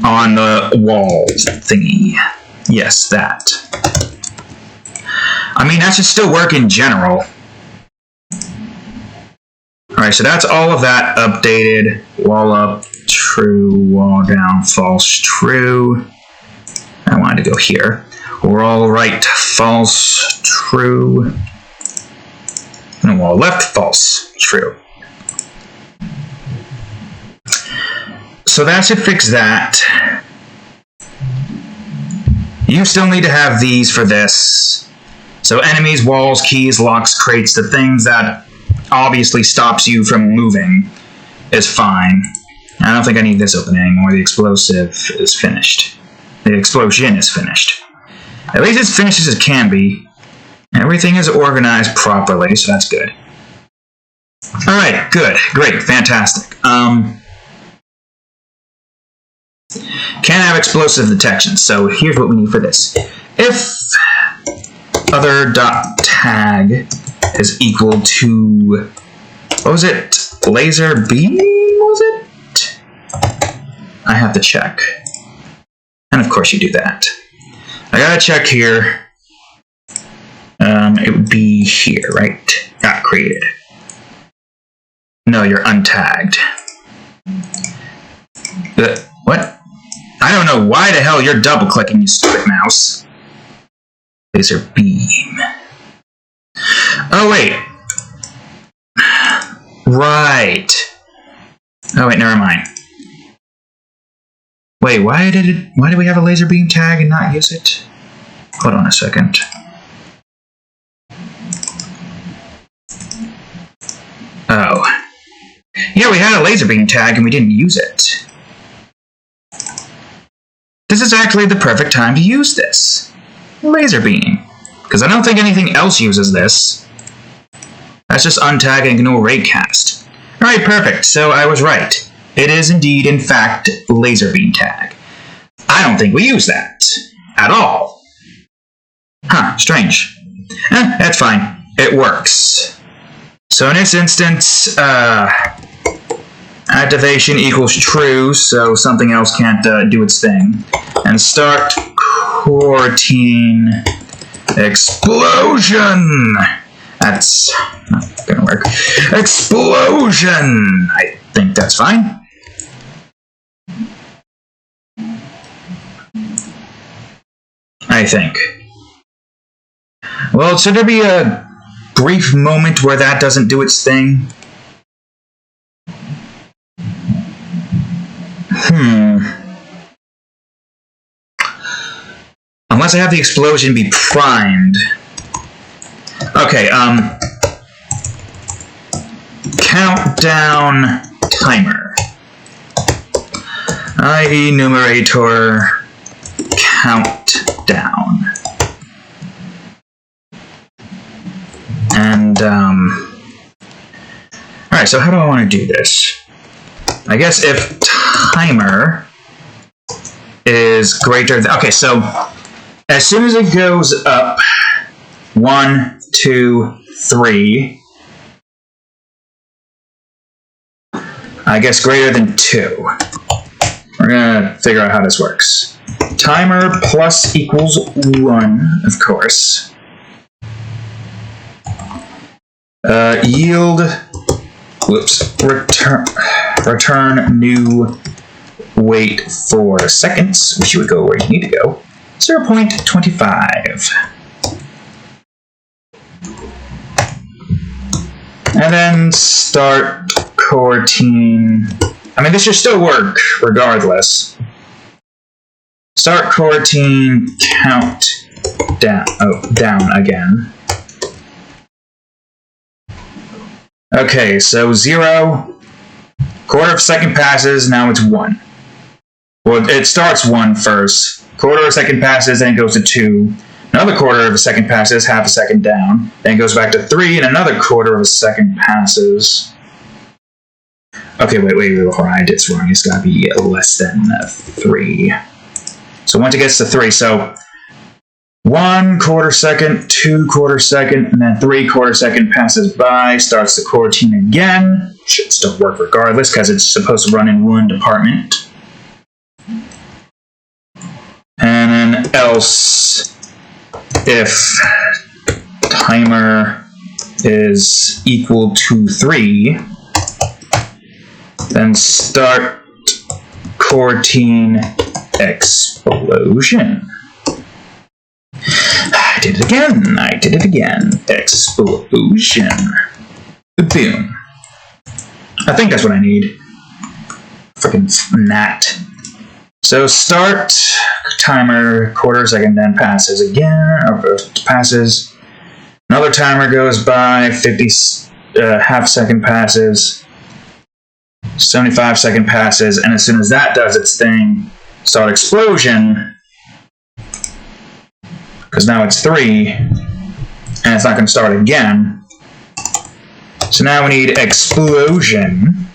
On the wall thingy. Yes, that. I mean, that should still work in general. Alright, so that's all of that updated. Wall up, true. Wall down, false, true. I wanted to go here. Wall right, false, true. And wall left, false, true. So that should fix that. You still need to have these for this. So enemies, walls, keys, locks, crates, the things that obviously stops you from moving is fine. I don't think I need this open anymore. The explosive is finished. The explosion is finished. At least as finished as it can be. Everything is organized properly, so that's good. Alright, good, great, fantastic. Can have explosive detection, so here's what we need for this. If other.tag is equal to What was it? Laser beam, was it? I have to check. And of course you do that. I gotta check here. It would be here, right? Not created. No, you're untagged. What? I don't know why the hell you're double-clicking, you stupid mouse. Laser beam. Oh, wait. Right. Oh, wait, never mind. Wait, why did we have a laser beam tag and not use it? Hold on a second. Oh. Yeah, we had a laser beam tag and we didn't use it. This is actually the perfect time to use this. Laser beam. Because I don't think anything else uses this. That's just untag and ignore raycast. Alright, perfect. So I was right. It is indeed, in fact, laser beam tag. I don't think we use that. At all. Huh, strange. That's fine. It works. So in this instance, activation equals true, so something else can't do its thing. And start coroutine explosion! That's not gonna work. Explosion! I think that's fine. I think. Well, should there be a brief moment where that doesn't do its thing? Unless I have the explosion be primed. Okay, countdown timer. I.e. numerator countdown. And, alright, so how do I want to do this? I guess if timer is greater than... Okay, so as soon as it goes up 1, 2, 3, I guess greater than 2. We're gonna figure out how this works. Timer plus equals 1, of course. Yield, return new wait for seconds, which you would go where you need to go, 0.25. And then start coroutine. I mean, this should still work regardless. Start coroutine count down. Oh, down again. Okay, so 0, quarter of a second passes, now it's 1. Well, it starts 1 first, quarter of a second passes, then it goes to 2, another quarter of a second passes, half a second down, then it goes back to 3, and another quarter of a second passes. Okay, wait, right, it's wrong, it's gotta be less than 3. So once it gets to 3, so 1 quarter second, 2 quarter second, and then 3 quarter second passes by, starts the coroutine again. Should still work regardless, because it's supposed to run in one department. And then else, if timer is equal to 3, then start coroutine explosion. I did it again. Explosion. Boom. I think that's what I need. Freaking gnat. So start timer, quarter second, then passes again, or passes. Another timer goes by, 50 half second passes, 75 second passes, and as soon as that does its thing, start explosion. Because now it's 3, and it's not going to start again. So now we need explosion.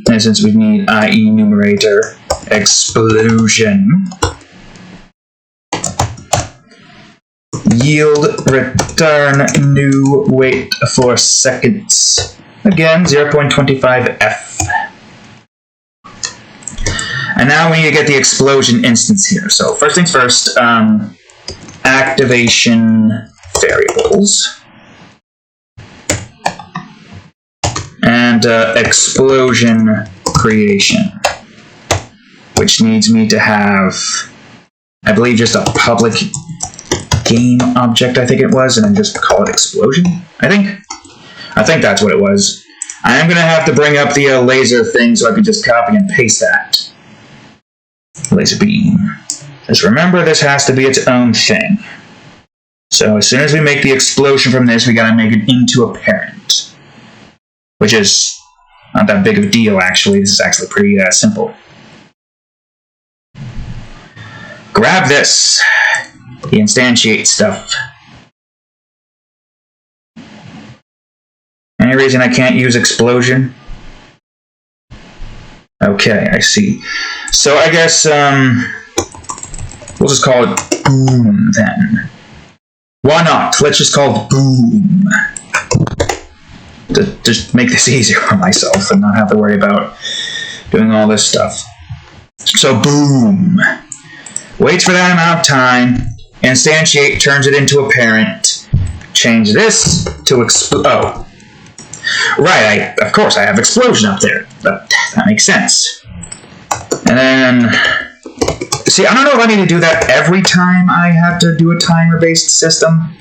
And since we need IE numerator, explosion. Yield, return new wait for seconds. Again, 0.25f. And now we need to get the explosion instance here. So first things first, activation variables. And explosion creation, which needs me to have, I believe, just a public game object, I think it was, and then just call it explosion, I think that's what it was. I am going to have to bring up the laser thing so I can just copy and paste that. Laser beam. Just remember, this has to be its own thing. So as soon as we make the explosion from this, we got to make it into a parent. Which is not that big of a deal, actually. This is actually pretty simple. Grab this. The instantiate stuff. Any reason I can't use explosion? Okay, I see. So I guess we'll just call it boom then. Why not? Let's just call it boom. To just make this easier for myself and not have to worry about doing all this stuff. So boom. Waits for that amount of time. Instantiate turns it into a parent. Change this to oh. Right, of course I have explosion up there. But that makes sense. And then, see, I don't know if I need to do that every time I have to do a timer-based system.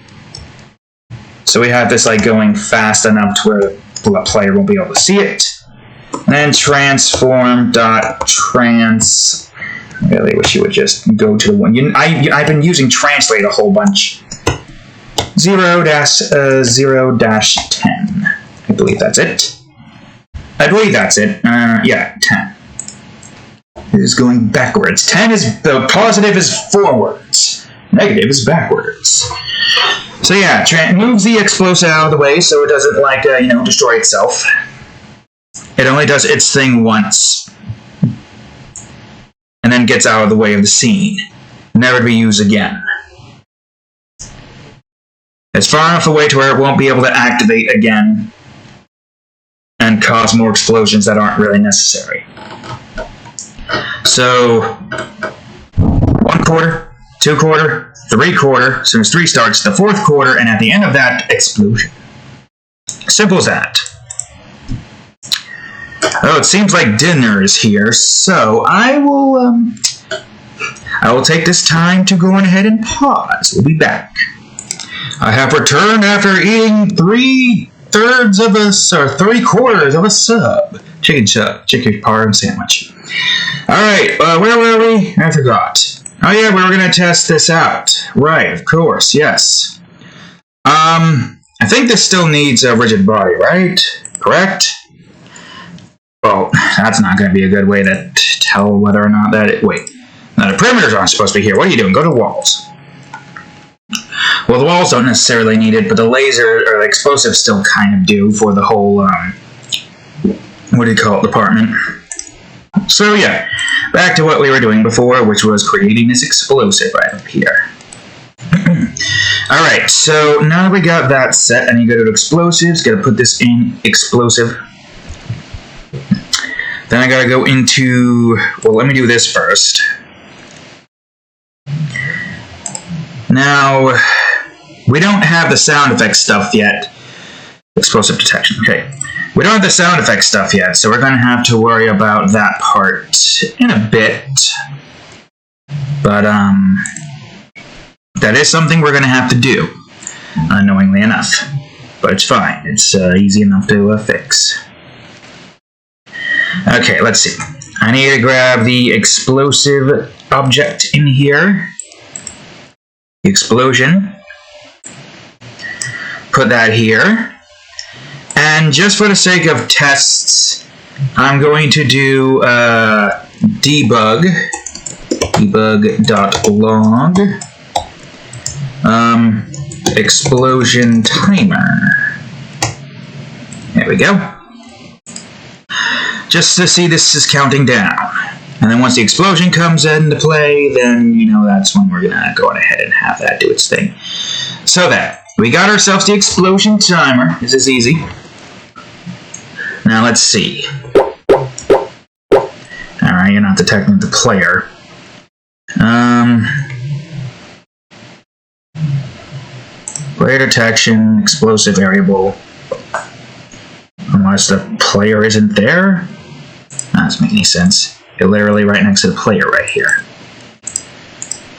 So we have this like going fast enough to where the player won't be able to see it. And then transform.trans. I really wish you would just go to the one. I've been using translate a whole bunch. 0-0-10. I believe that's it. Yeah, 10. It is going backwards. 10 is the positive is forwards. Negative is backwards. So yeah, moves the explosive out of the way so it doesn't like destroy itself. It only does its thing once, and then gets out of the way of the scene, never to be used again. It's far enough away to where it won't be able to activate again and cause more explosions that aren't really necessary. So 1 quarter, 2 quarter, 3 quarter, as soon as 3 starts, the 4th quarter, and at the end of that, explosion. Simple as that. Oh, it seems like dinner is here, so I will take this time to go on ahead and pause. We'll be back. I have returned after eating 3/3 of a, or 3/4 of a sub. Chicken parm sandwich. Alright, where were we? I forgot. Oh yeah, we were going to test this out. Right, of course, yes. I think this still needs a rigid body, right? Correct? Well, that's not going to be a good way to tell whether or not that wait. Now the perimeters aren't supposed to be here. What are you doing? Go to walls. Well, the walls don't necessarily need it, but the laser or the explosives still kind of do for the whole, what do you call it, department. So yeah, back to what we were doing before, which was creating this explosive right up here. Alright, so now that we got that set, I need to go to explosives, gotta put this in explosive. Then I gotta go into, well, let me do this first. Now, we don't have the sound effect stuff yet. Explosive detection, okay. We don't have the sound effect stuff yet, so we're going to have to worry about that part in a bit. But, that is something we're going to have to do, unknowingly enough. But it's fine. It's easy enough to fix. Okay, let's see. I need to grab the explosive object in here. The explosion. Put that here. And just for the sake of tests, I'm going to do debug.log explosion timer. There we go. Just to see this is counting down. And then once the explosion comes into play, then, that's when we're going to go ahead and have that do its thing. So that, we got ourselves the explosion timer. This is easy. Now let's see. Alright, you're not detecting the player. Player detection, explosive variable. Unless the player isn't there? That doesn't make any sense. You're literally right next to the player right here.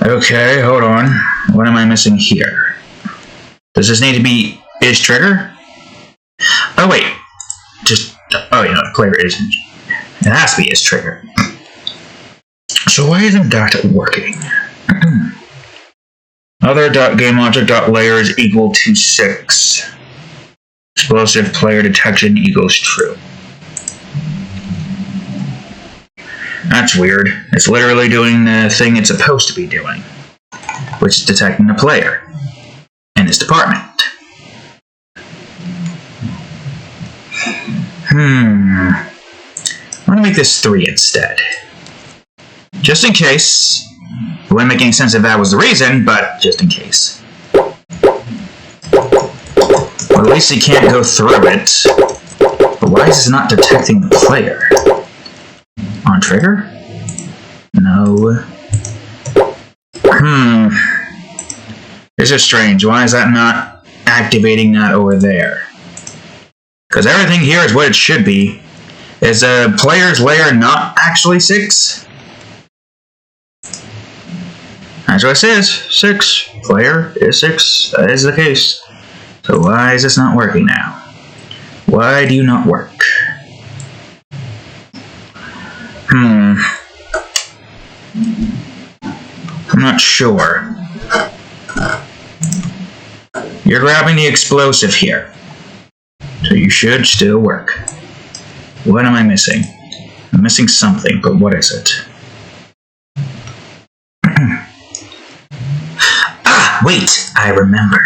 Okay, hold on. What am I missing here? Does this need to be is trigger? Oh wait. Oh yeah, the player isn't. It has to be is trigger. So why isn't that working? Other.gameObject.layer is equal to 6. Explosive player detection equals true. That's weird. It's literally doing the thing it's supposed to be doing, which is detecting the player in this department. I'm going to make this 3 instead. Just in case. It wouldn't make any sense if that was the reason, but just in case. Well, at least he can't go through it. But why is it not detecting the player? On trigger? No. This is strange. Why is that not activating that over there? Because everything here is what it should be. Is a player's layer not actually 6? That's what it says. 6. Player is 6. That is the case. So why is this not working now? Why do you not work? I'm not sure. You're grabbing the explosive here. So you should still work. What am I missing? I'm missing something, but what is it? Wait, I remember.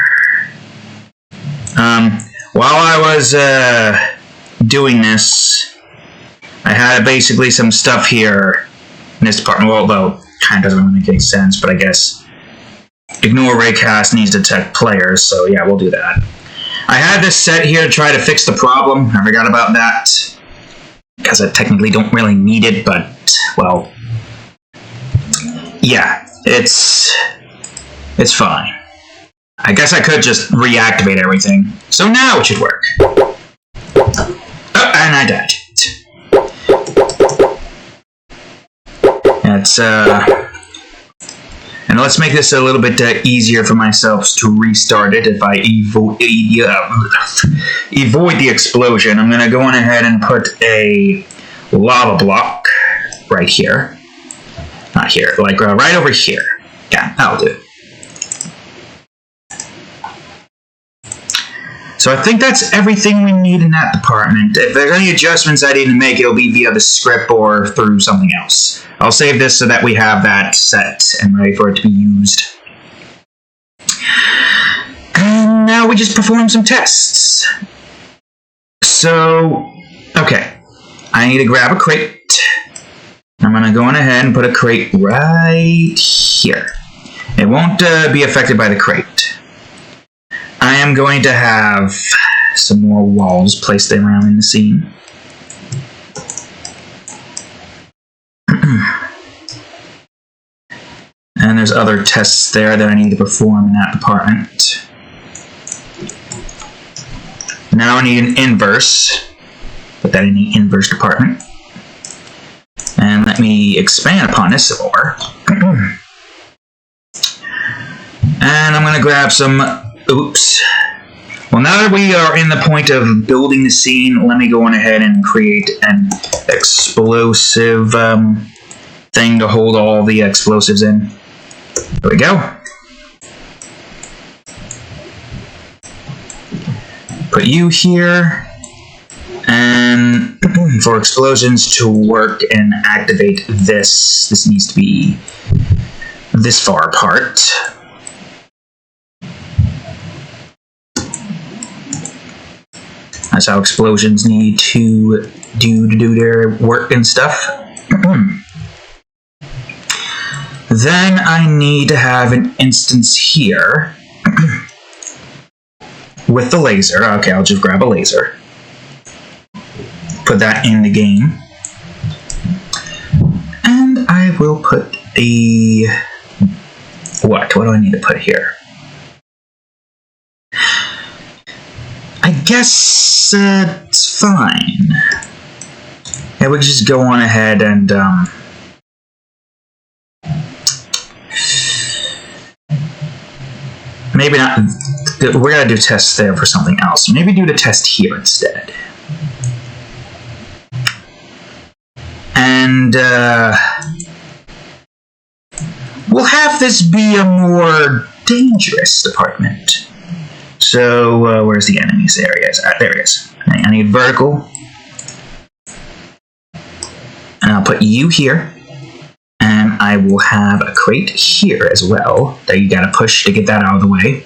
While I was doing this, I had basically some stuff here in this department. Well, although kind of doesn't really make any sense, but I guess ignore raycast needs to detect players, so yeah, we'll do that. I had this set here to try to fix the problem. I forgot about that because I technically don't really need it, but well, yeah, it's fine. I guess I could just reactivate everything. So now it should work. Oh, and I died. That's, and let's make this a little bit easier for myself to restart it if I avoid the explosion. I'm going to go on ahead and put a lava block right here. Not here, like right over here. Yeah, that'll do. So I think that's everything we need in that department. If there are any adjustments I need to make, it'll be via the script or through something else. I'll save this so that we have that set and ready for it to be used. And now we just perform some tests. So, okay. I need to grab a crate. I'm going to go on ahead and put a crate right here. It won't be affected by the crate. I am going to have some more walls placed around in the scene. And there's other tests there that I need to perform in that department. Now I need an inverse. Put that in the inverse department. And let me expand upon this some more. And I'm going to grab some... Oops. Well, now that we are in the point of building the scene, let me go on ahead and create an explosive thing to hold all the explosives in. There we go. Put you here. And for explosions to work and activate this, this needs to be this far apart. That's how explosions need to do their work and stuff. Then I need to have an instance here with the laser. Okay, I'll just grab a laser. put that in the game. And I will put a... What do I need to put here? I guess it's fine. Yeah, we just go on ahead and maybe not. We're gonna do tests there for something else. Maybe do the test here instead. And we'll have this be a more dangerous department. So, where's the enemies area? There it is. I need vertical. And I'll put you here. And I will have a crate here as well that you gotta push to get that out of the way.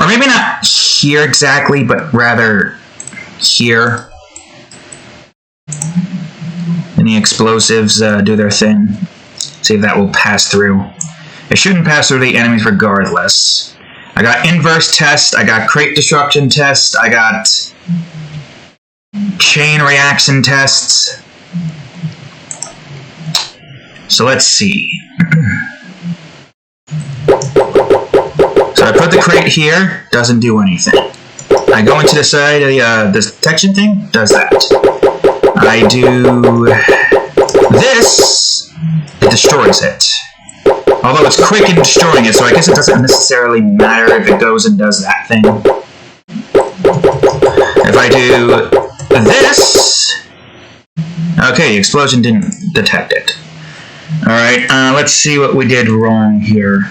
Or maybe not here exactly, but rather here. And the explosives do their thing. See if that will pass through. It shouldn't pass through the enemies regardless. I got inverse test, I got crate destruction test, I got chain reaction tests. So let's see. So I put the crate here, doesn't do anything. I go into the side of the detection thing, does that. I do this, it destroys it. Although it's quick in destroying it, so I guess it doesn't necessarily matter if it goes and does that thing. If I do this... Okay, the explosion didn't detect it. Alright, let's see what we did wrong here.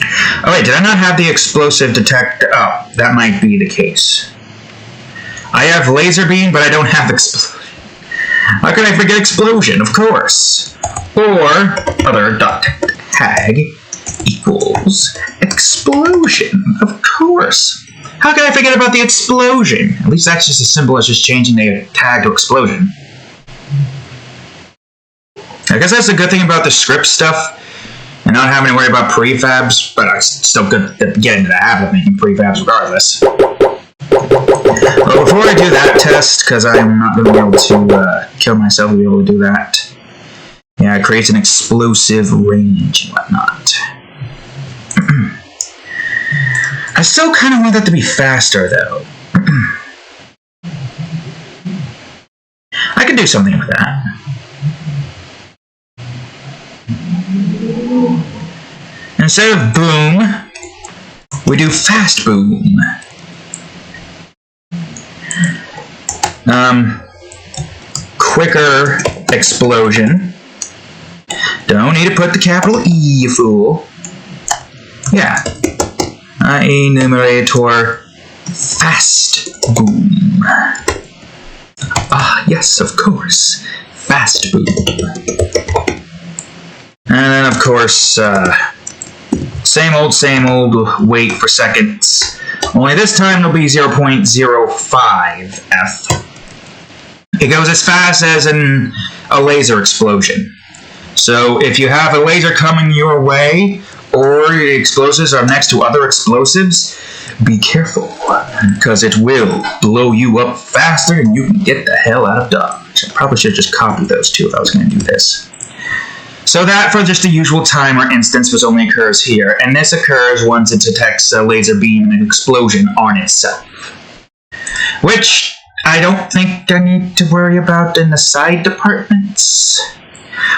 Oh wait, did I not have the explosive detector? Oh, that might be the case. I have laser beam, but I don't have explosion. How can I forget explosion? Of course. Or other dot tag equals explosion. Of course. How can I forget about the explosion? At least that's just as simple as just changing the tag to explosion. I guess that's the good thing about the script stuff and not having to worry about prefabs, but it's still good to get into the habit of making prefabs regardless. Well, before I do that test, because I'm not going to be able to kill myself to be able to do that. Yeah, it creates an explosive range and whatnot. I still kind of want that to be faster, though. I could do something with that. Instead of boom, we do fast boom. Quicker explosion. Don't need to put the capital E, you fool. Yeah. Enumerator fast boom. Ah, yes, of course. Fast boom. And then, of course, same old, wait for seconds. Only this time it'll be 0.05 F. It goes as fast as a laser explosion. So if you have a laser coming your way, or the explosives are next to other explosives, be careful, because it will blow you up faster than you can get the hell out of Dodge. I probably should have just copied those two if I was going to do this. So that, for just the usual timer instance, which only occurs here, and this occurs once it detects a laser beam and an explosion on itself. Which I don't think I need to worry about in the side departments.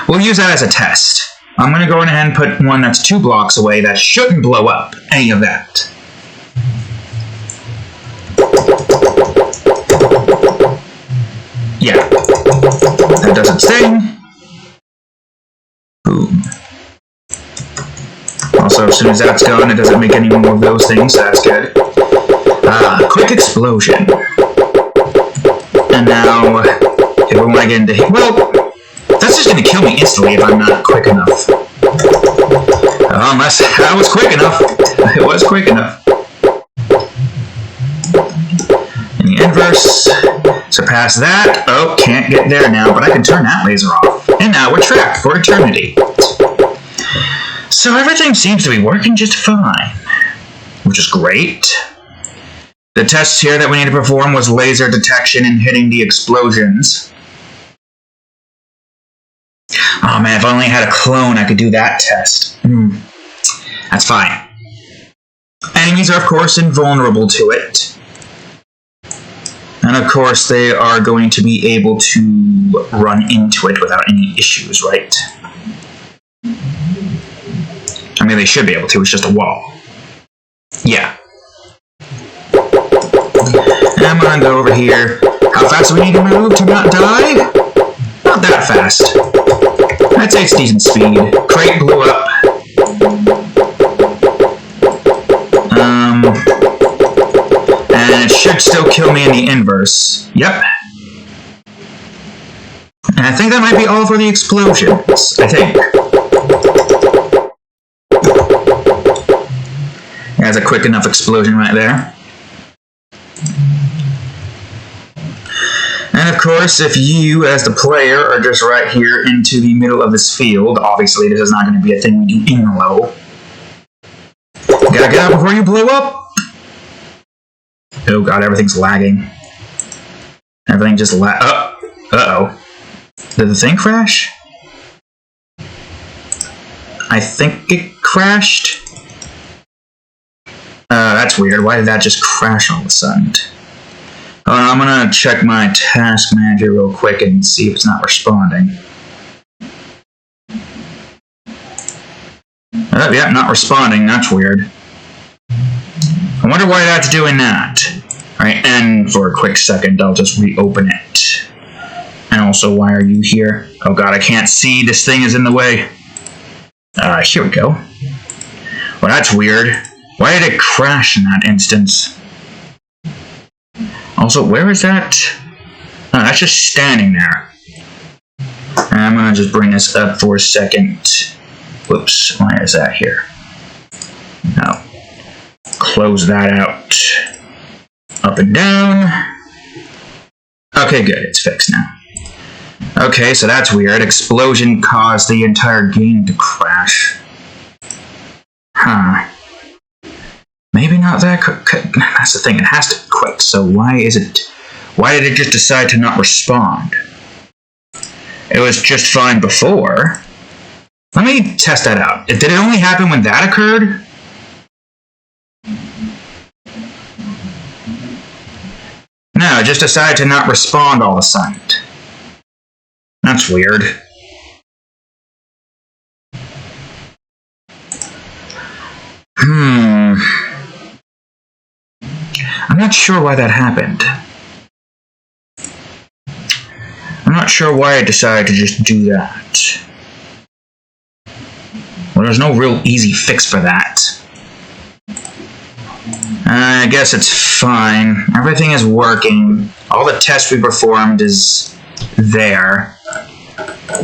We'll use that as a test. I'm going to go ahead and put one that's 2 blocks away that shouldn't blow up any of that. Yeah. That does its thing. Boom. Also, as soon as that's gone, it doesn't make any more of those things, so that's good. Quick explosion. And now, if we want to get into hit, well, that's just going to kill me instantly if I'm not quick enough. Unless I was quick enough. It was quick enough. And the inverse, surpass that. Oh, can't get there now, but I can turn that laser off. And now we're trapped for eternity. So everything seems to be working just fine, which is great. The test here that we need to perform was laser detection and hitting the explosions. Oh man, if I only had a clone, I could do that test. That's fine. Enemies are, of course, invulnerable to it. And, of course, they are going to be able to run into it without any issues, right? I mean, they should be able to. It's just a wall. Yeah. And I'm going to go over here. How fast do we need to move to not die? Not that fast. I'd say it's decent speed. Crate blew up. And it should still kill me in the inverse. Yep. And I think that might be all for the explosions. I think. That's a quick enough explosion right there. And of course, if you, as the player, are just right here into the middle of this field, obviously this is not going to be a thing we do in low. You gotta get out before you blow up! Oh god, everything's lagging. Everything just uh-oh. Did the thing crash? I think it crashed. That's weird. Why did that just crash all of a sudden? I'm gonna check my task manager real quick and see if it's not responding. Yeah, not responding. That's weird. I wonder why that's doing that. Alright, and for a quick second, I'll just reopen it. And also, why are you here? Oh god, I can't see. This thing is in the way. Here we go. Well, that's weird. Why did it crash in that instance? Also, where is that? Oh, that's just standing there. I'm gonna just bring this up for a second. Whoops, why is that here? No. Close that out. Up and down. Okay, good, it's fixed now. Okay, so that's weird. Explosion caused the entire game to crash. Huh. Maybe not that quick. That's the thing, it has to be quick, so why did it just decide to not respond? It was just fine before. Let me test that out. Did it only happen when that occurred? No, it just decided to not respond all of a sudden. That's weird. I'm not sure why that happened. I'm not sure why I decided to just do that. Well, there's no real easy fix for that. I guess it's fine. Everything is working. All the tests we performed is there.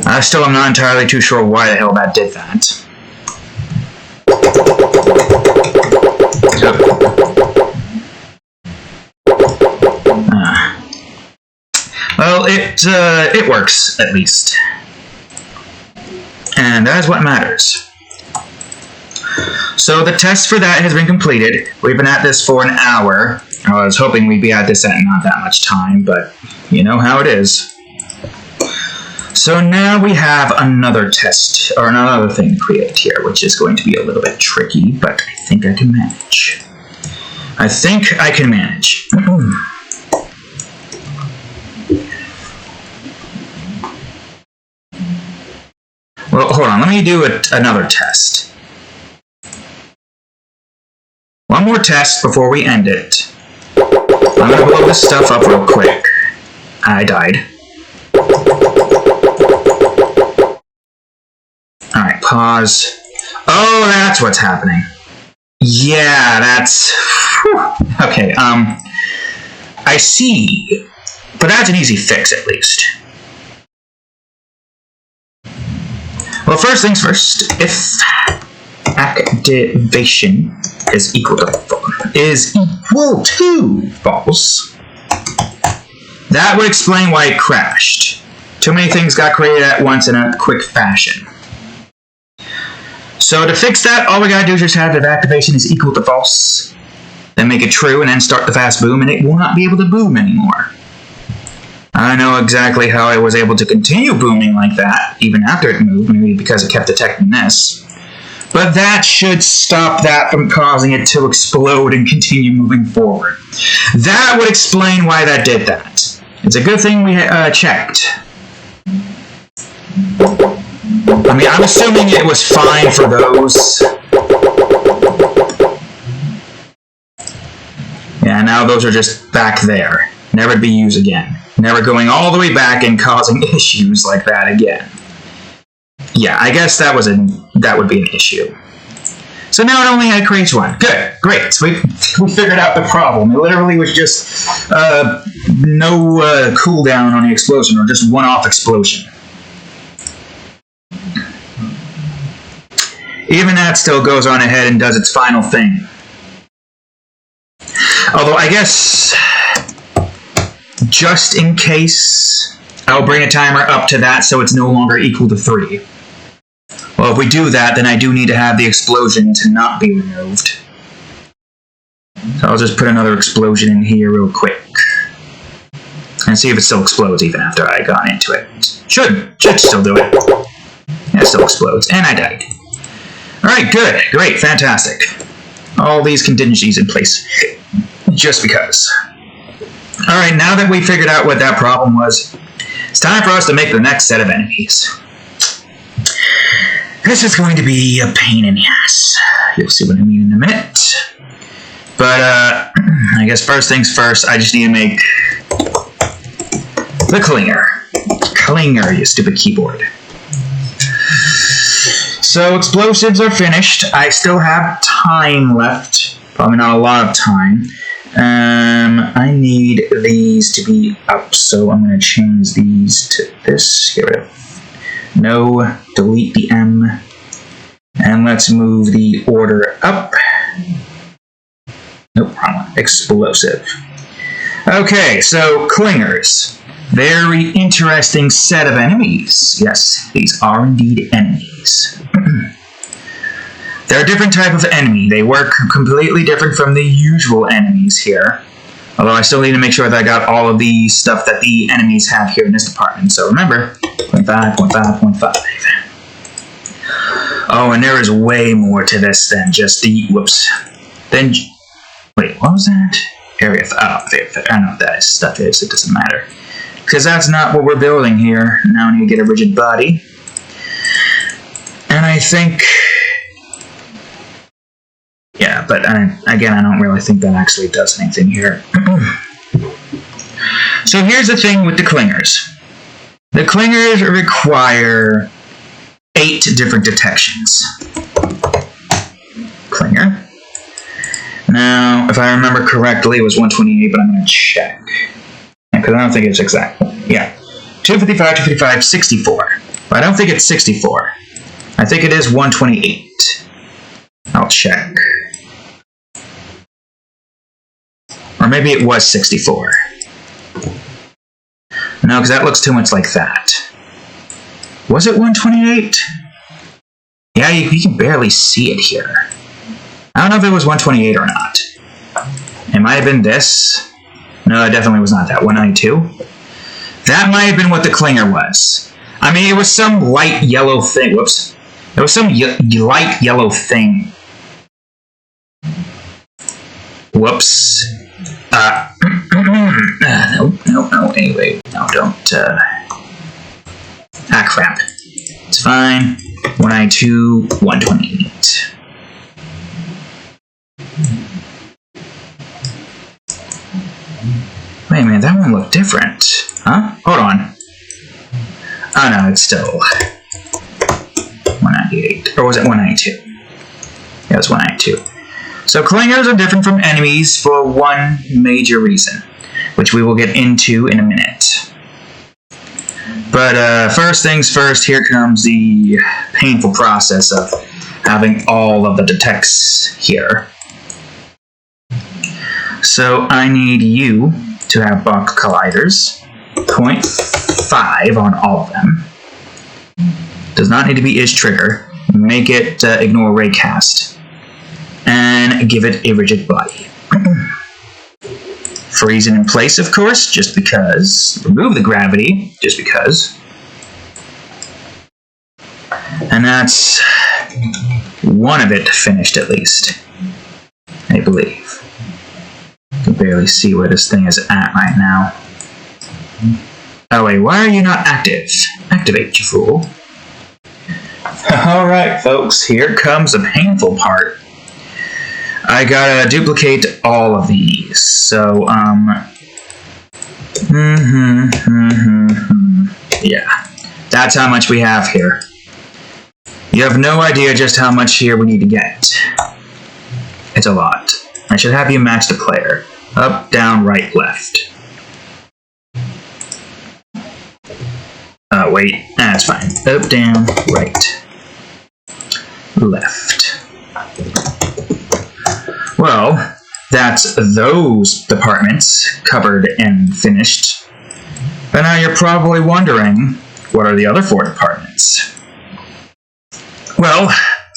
I still am not entirely too sure why the hell that did that. Well, it works, at least. And that is what matters. So the test for that has been completed. We've been at this for an hour. I was hoping we'd be at this at not that much time, but you know how it is. So now we have another test, or another thing to create here, which is going to be a little bit tricky, but I think I can manage. I think I can manage. Well, hold on, let me do another test. One more test before we end it. I'm gonna blow this stuff up real quick. I died. Alright, pause. Oh, that's what's happening. Yeah, that's... Whew. Okay, I see. But that's an easy fix, at least. Well, first things first, if activation is equal to false, that would explain why it crashed. Too many things got created at once in a quick fashion. So to fix that, all we gotta do is just have if activation is equal to false. then make it true, and then start the fast boom, and it will not be able to boom anymore. I don't know exactly how I was able to continue booming like that, even after it moved, maybe because it kept detecting this. But that should stop that from causing it to explode and continue moving forward. That would explain why that did that. It's a good thing we checked. I mean, I'm assuming it was fine for those. Yeah, now those are just back there. Never to be used again. Never going all the way back and causing issues like that again. Yeah, I guess that would be an issue. So now it only creates one. Good, great. So we figured out the problem. It literally was just no cooldown on the explosion, or just one-off explosion. Even that still goes on ahead and does its final thing. Although I guess, just in case, I'll bring a timer up to that so it's no longer equal to 3. Well, if we do that, then I do need to have the explosion to not be removed. So I'll just put another explosion in here real quick. And see if it still explodes even after I got into it. Should still do it. Yeah, it still explodes. And I died. Alright, good. Great. Fantastic. All these contingencies in place. Just because. Alright, now that we figured out what that problem was, it's time for us to make the next set of enemies. This is going to be a pain in the ass. You'll see what I mean in a minute. But, I guess first things first, I just need to make the clinger. Clinger, you stupid keyboard. So, explosives are finished. I still have time left. Probably not a lot of time. I need these to be up, so I'm going to change these to this. Get rid of no, delete the M, and let's move the order up. Nope, wrong one. Explosive. Okay, so clingers. Very interesting set of enemies. Yes, these are indeed enemies. They're a different type of enemy. They work completely different from the usual enemies here. Although I still need to make sure that I got all of the stuff that the enemies have here in this department. So remember, 0.5, 0.5, 0.5. Oh, and there is way more to this than just the, whoops. Then, wait, what was that? Area, oh, I know what that stuff is, it doesn't matter. Because that's not what we're building here. Now I need to get a rigid body. And I think, yeah, but again, I don't really think that actually does anything here. So here's the thing with the clingers. The clingers require 8 different detections. Clinger. Now, if I remember correctly, it was 128, but I'm going to check. Because I don't think it's exact. Yeah. 255, 255, 64. But I don't think it's 64. I think it is 128. I'll check. Or maybe it was 64. No, because that looks too much like that. Was it 128? Yeah, you can barely see it here. I don't know if it was 128 or not. It might have been this. No, it definitely was not that. 192? That might have been what the clinger was. I mean, it was some light yellow thing. Whoops. It was some light yellow thing. Whoops. No, anyway. No, don't, Ah, crap. It's fine. 192, 128. Wait a minute, that one looked different. Huh? Hold on. Oh no, it's still 198. Or was it 192? Yeah, it was 192. So clingers are different from enemies for one major reason, which we will get into in a minute. But first things first, here comes the painful process of having all of the detects here. So I need you to have buck colliders, 0.5 on all of them. Does not need to be is trigger. Make it ignore raycast. And give it a rigid body. Freeze it in place, of course, just because. Remove the gravity, just because. And that's one of it finished, at least. I believe. I can barely see where this thing is at right now. Oh wait, why are you not active? Activate, you fool. Alright, folks, here comes the painful part. I gotta duplicate all of these. So, yeah. That's how much we have here. You have no idea just how much here we need to get. It's a lot. I should have you match the player. Up, down, right, left. Oh, wait. That's fine. Up, down, right. Left. Well, that's those departments covered and finished. But now you're probably wondering, what are the other 4 departments? Well,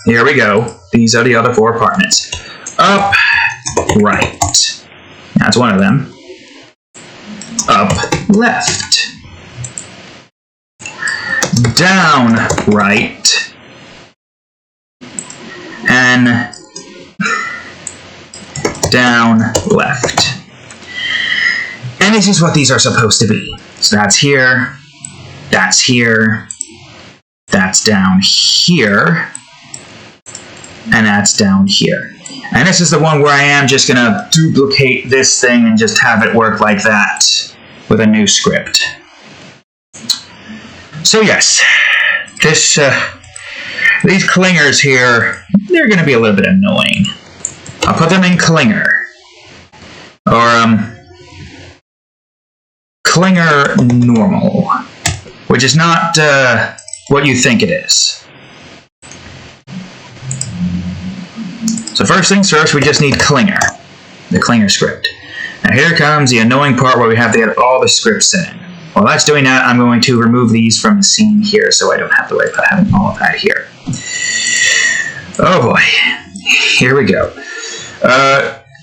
here we go. These are the other 4 departments. Up, right. That's one of them. Up, left. Down, right. And down, left. And this is what these are supposed to be. So that's here, that's here, that's down here, and that's down here. And this is the one where I am just going to duplicate this thing and just have it work like that with a new script. So yes, these clingers here, they're going to be a little bit annoying. I'll put them in clinger. Or, clinger normal. Which is not, what you think it is. So first things first, we just need clinger. The clinger script. Now here comes the annoying part where we have to get all the scripts set in. While that's doing that, I'm going to remove these from the scene here so I don't have to worry about having all of that here. Oh boy. Here we go.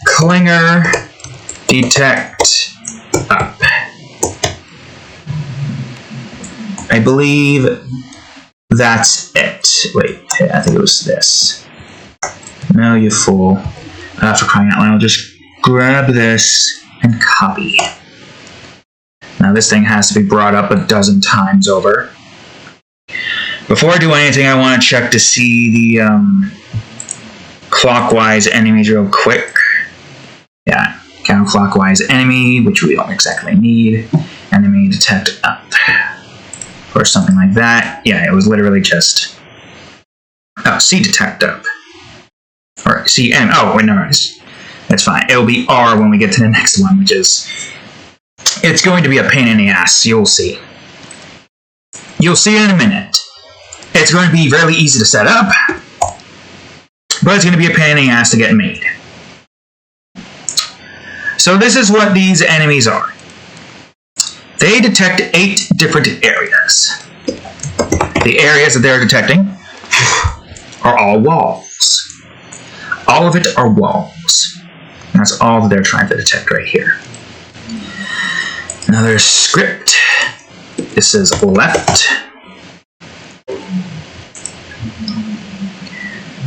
Clinger, detect, up. I believe that's it. Wait, I think it was this. No, you fool. For crying out loud, I'll just grab this and copy. Now this thing has to be brought up a dozen times over. Before I do anything, I want to check to see the clockwise enemies real quick. Yeah, counterclockwise enemy, which we don't exactly need. Enemy detect up. Or something like that. Yeah, it was literally just... Oh, C detect up. Or C M. Oh, wait, no, it's fine. It'll be R when we get to the next one, which is... It's going to be a pain in the ass, you'll see. You'll see it in a minute. It's going to be very easy to set up, but it's going to be a pain in the ass to get made. So this is what these enemies are. They detect 8 different areas. The areas that they're detecting are all walls. All of it are walls. That's all that they're trying to detect right here. Another script. This is left.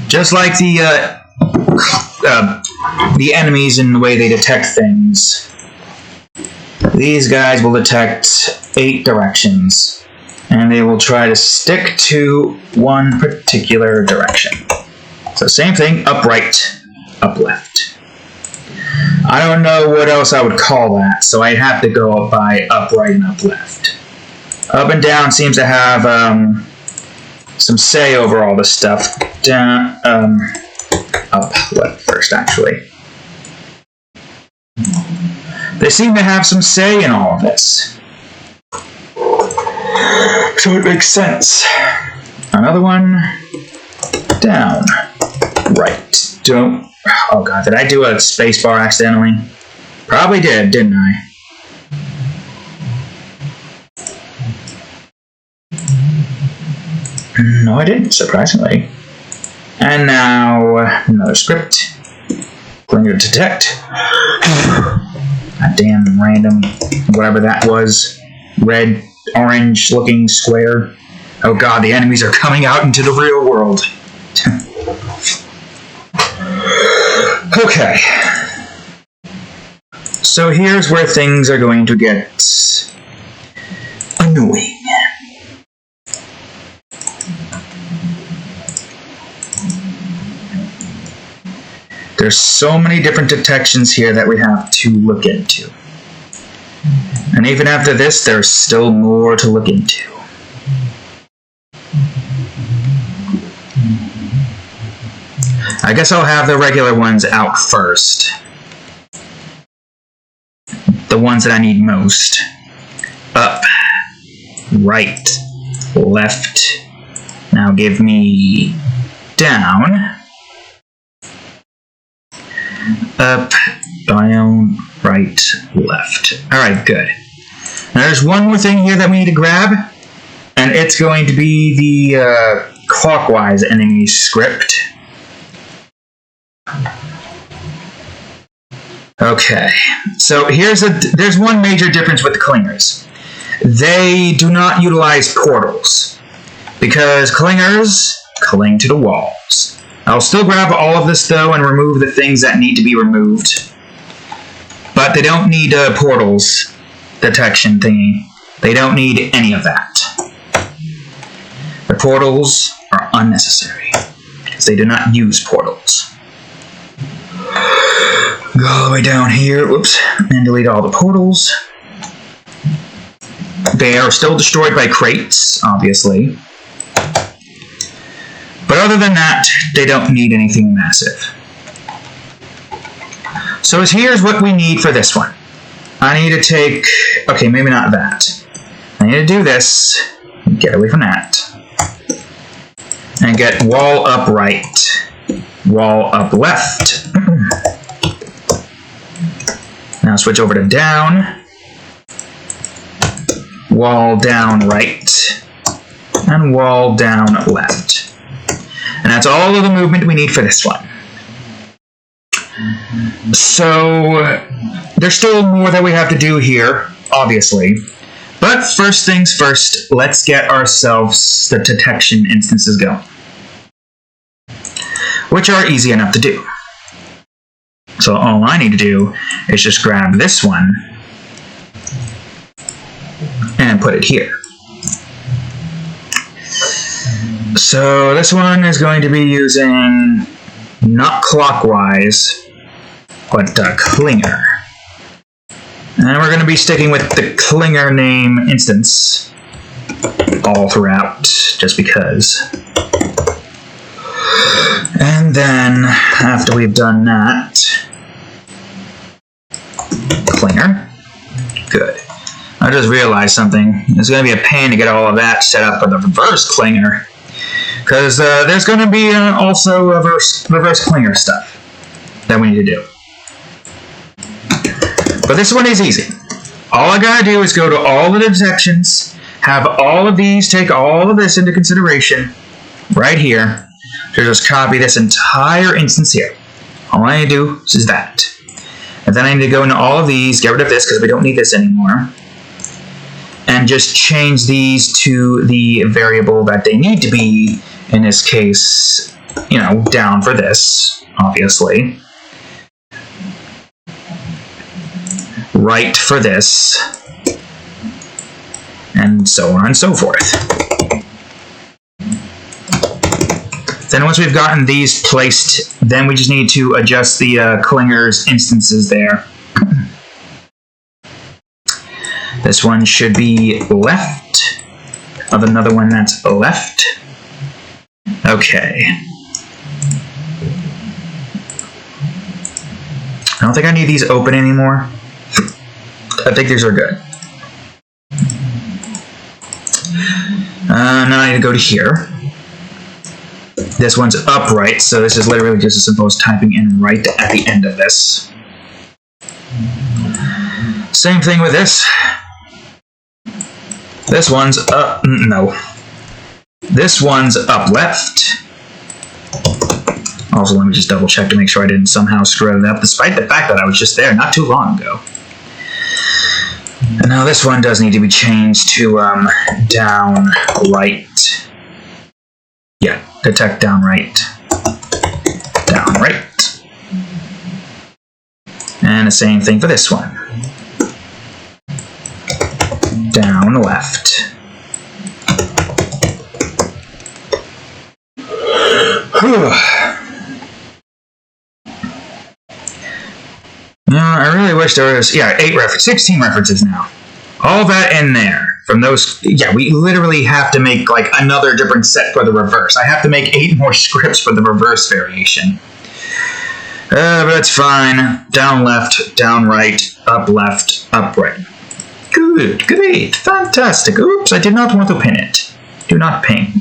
Just like the enemies in the way they detect things, these guys will detect 8 directions, and they will try to stick to one particular direction. So same thing, up right, up left. I don't know what else I would call that, so I'd have to go up by up right and up left. Up and down seems to have some say over all this stuff. Down, up left first, actually. They seem to have some say in all of this. So it makes sense. Another one. Down. Right. Don't. Oh god, did I do a spacebar accidentally? Probably did, didn't I? No, I didn't, surprisingly. And now, another script. Clinger detect. That damn random, whatever that was, red, orange looking square. Oh god, the enemies are coming out into the real world. Okay. So here's where things are going to get annoying. There's so many different detections here that we have to look into. And even after this, there's still more to look into. I guess I'll have the regular ones out first. The ones that I need most. Up, right, left. Now give me down. Up, down, right, left. Alright, good. Now there's one more thing here that we need to grab, and it's going to be the clockwise enemy script. Okay, so there's one major difference with the clingers. They do not utilize portals, because clingers cling to the walls. I'll still grab all of this though and remove the things that need to be removed. But they don't need portals detection thingy. They don't need any of that. The portals are unnecessary because they do not use portals. Go all the way down here, whoops, and delete all the portals. They are still destroyed by crates, obviously. But other than that, they don't need anything massive. So here's what we need for this one. I need to take, okay, maybe not that. I need to do this, get away from that, and get wall up right, wall up left. Now switch over to down, wall down right, and wall down left. And that's all of the movement we need for this one. So, there's still more that we have to do here, obviously. But first things first, let's get ourselves the detection instances going. Which are easy enough to do. So all I need to do is just grab this one and put it here. So this one is going to be using not clockwise, but clinger. And we're going to be sticking with the clinger name instance all throughout, just because. And then, after we've done that, clinger. Good. I just realized something. It's going to be a pain to get all of that set up for the reverse clinger. Because there's going to be also reverse clinger stuff that we need to do. But this one is easy. All I gotta do is go to all the detections, have all of these, take all of this into consideration, right here, to just copy this entire instance here. All I need to do is that. And then I need to go into all of these, get rid of this because we don't need this anymore, and just change these to the variable that they need to be, in this case, you know, down for this, obviously. Right for this, and so on and so forth. Then once we've gotten these placed, then we just need to adjust the clinger's instances there. This one should be left of another one that's left. Okay. I don't think I need these open anymore. I think these are good. Now I need to go to here. This one's upright, so this is literally just as simple as typing in right at the end of this. Same thing with this. This one's up, no. This one's up left. Also, let me just double check to make sure I didn't somehow screw it up, despite the fact that I was just there not too long ago. And now this one does need to be changed to down right. Yeah, detect down right. Down right. And the same thing for this one. Down left. I really wish there was, 16 references now. All that in there. From those, we literally have to make like another different set for the reverse. I have to make 8 more scripts for the reverse variation. But that's fine. Down left, down right, up right. Good, great, fantastic. Oops, I did not want to pin it. Do not pin.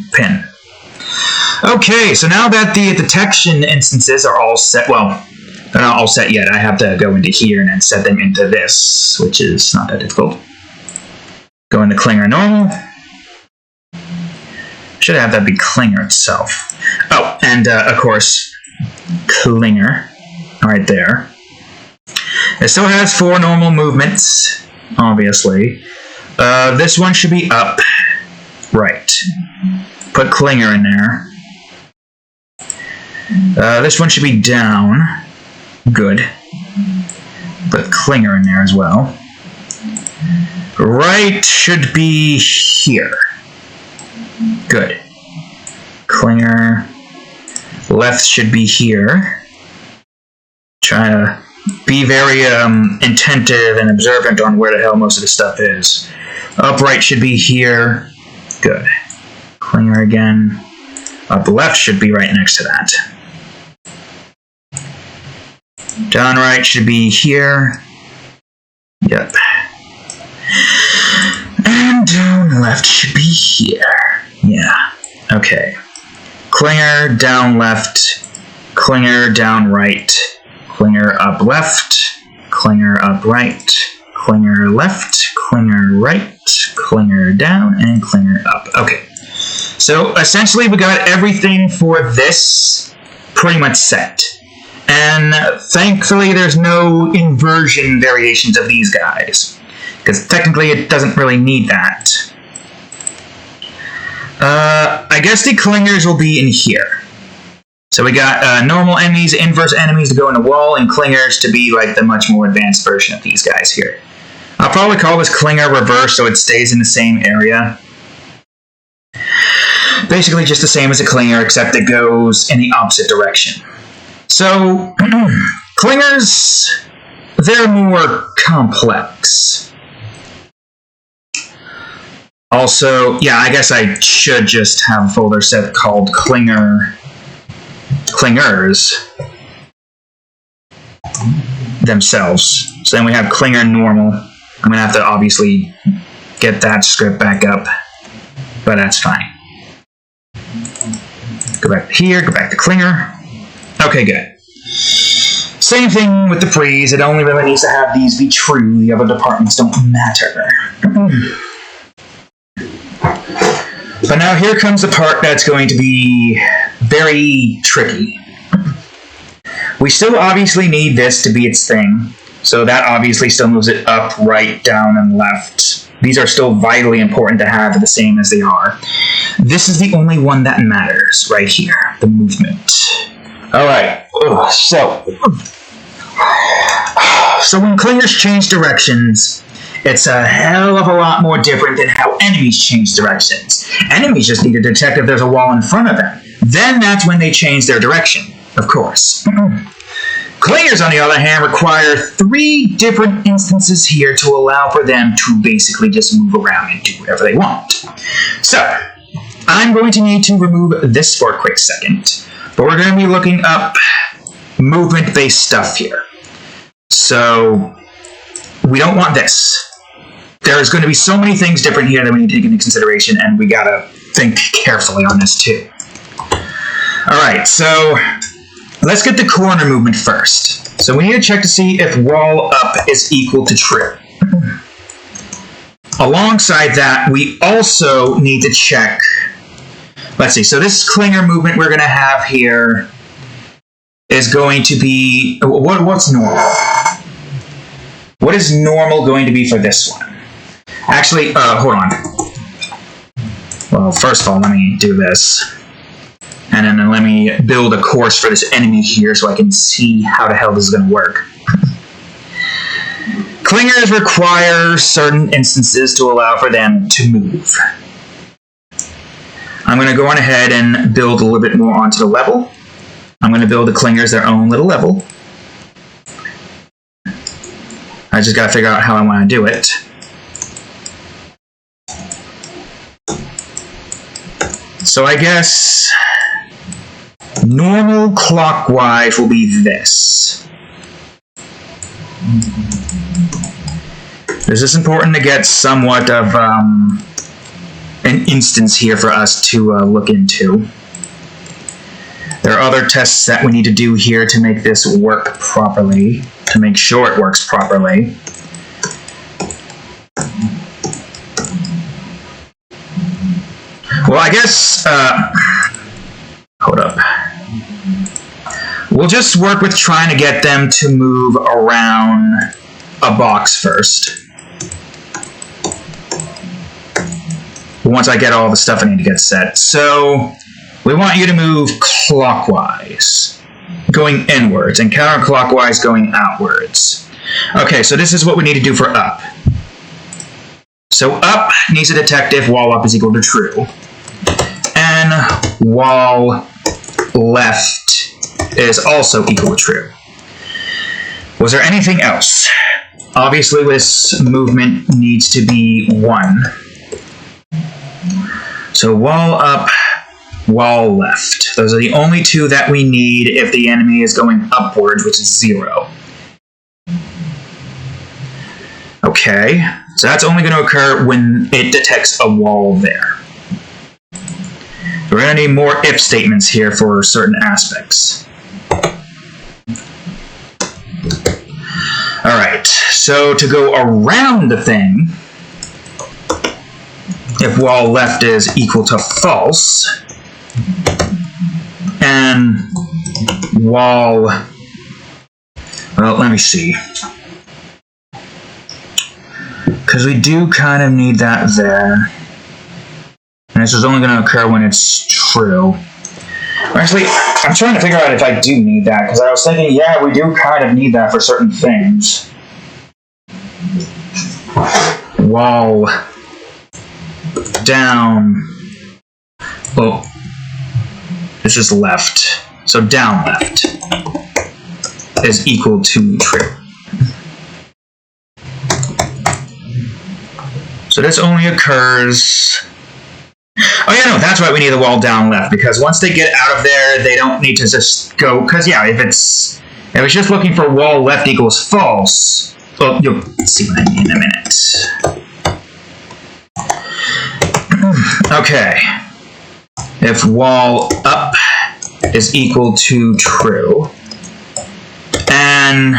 Okay, so now that the detection instances are all set, well, they're not all set yet. I have to go into here and then set them into this, which is not that difficult. Go into Clinger normal. Should have that be Clinger itself. Oh, and of course, Clinger, right there. It still has 4 normal movements, obviously. This one should be up, right. Put Clinger in there. This one should be down. Good. Put Clinger in there as well. Right should be here. Good. Clinger. Left should be here. Try to be very attentive and observant on where the hell most of the stuff is. Upright should be here. Good. Clinger again. Up left should be right next to that. Down right should be here. Yep. And down left should be here. Yeah. Okay. Clinger down left. Clinger down right. Clinger up left. Clinger up right. Clinger left. Clinger right. Clinger down. And Clinger up. Okay. So essentially we got everything for this pretty much set. And thankfully there's no inversion variations of these guys. Because technically it doesn't really need that. I guess the Clingers will be in here. So we got normal enemies, inverse enemies to go in the wall, and Clingers to be like the much more advanced version of these guys here. I'll probably call this Clinger reverse so it stays in the same area. Basically just the same as a Clinger, except it goes in the opposite direction. So, Clingers, they're more complex. Also, yeah, I guess I should just have a folder set called Clingers themselves. So then we have Clinger normal. I'm going to have to obviously get that script back up, but that's fine. Go back to here, go back to Clinger. Okay, good. Same thing with the freeze. It only really needs to have these be true. The other departments don't matter. But now here comes the part that's going to be very tricky. We still obviously need this to be its thing. So that obviously still moves it up, right, down, and left. These are still vitally important to have the same as they are. This is the only one that matters right here. The movement. Alright, so when Clingers change directions, it's a hell of a lot more different than how enemies change directions. Enemies just need to detect if there's a wall in front of them. Then that's when they change their direction, of course. Clingers, on the other hand, require 3 different instances here to allow for them to basically just move around and do whatever they want. So, I'm going to need to remove this for a quick second. But we're going to be looking up movement-based stuff here. So, we don't want this. There's going to be so many things different here that we need to take into consideration, and we got to think carefully on this too. Alright, so let's get the corner movement first. So we need to check to see if wall up is equal to true. Alongside that, we also need to check. Let's see, so this Clinger movement we're going to have here is going to be... What's normal? What is normal going to be for this one? Actually, hold on. Well, first of all, let me do this. And then let me build a course for this enemy here so I can see how the hell this is going to work. Clingers require certain instances to allow for them to move. I'm going to go on ahead and build a little bit more onto the level. I'm going to build the clingers their own little level. I just got to figure out how I want to do it. So I guess normal clockwise will be this. This is important to get somewhat of an instance here for us to look into. There are other tests that we need to do here to make this work properly, to make sure it works properly. Well, I guess, hold up. We'll just work with trying to get them to move around a box first. Once I get all the stuff I need to get set. So, we want you to move clockwise, going inwards, and counterclockwise, going outwards. Okay, so this is what we need to do for up. So up needs to detect if wall up is equal to true. And wall left is also equal to true. Was there anything else? Obviously, this movement needs to be 1. So wall up, wall left. Those are the only two that we need if the enemy is going upwards, which is 0. Okay, so that's only going to occur when it detects a wall there. We're going to need more if statements here for certain aspects. Alright, so to go around the thing, if wall left is equal to false, and wall, well, let me see. Because we do kind of need that there. And this is only going to occur when it's true. Actually, I'm trying to figure out if I do need that, because I was thinking, yeah, we do kind of need that for certain things. Wall down. Oh, this is left. So down left is equal to true. So this only occurs... Oh yeah, no, that's why we need the wall down left, because once they get out of there, they don't need to just go... Because yeah, if it's just looking for wall left equals false, well, you'll see what I mean in a minute. Okay. If wall up is equal to true, and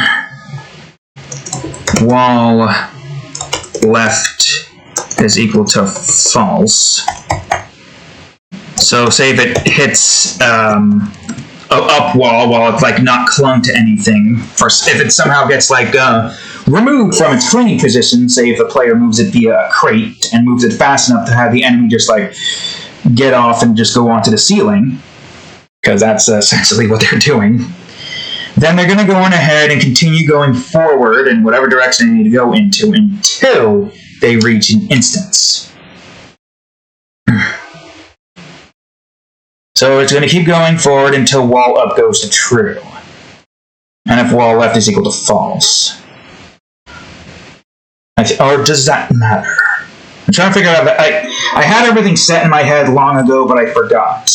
wall left is equal to false. So say if it hits up wall while it's like not clung to anything, if it somehow gets like removed from its clinging position, say if a player moves it via a crate and moves it fast enough to have the enemy just like get off and just go onto the ceiling, because that's essentially what they're doing, then they're going to go on ahead and continue going forward in whatever direction they need to go into until they reach an instance. So it's going to keep going forward until wall up goes to true. And if wall left is equal to false. Or does that matter? I'm trying to figure out... I had everything set in my head long ago, but I forgot.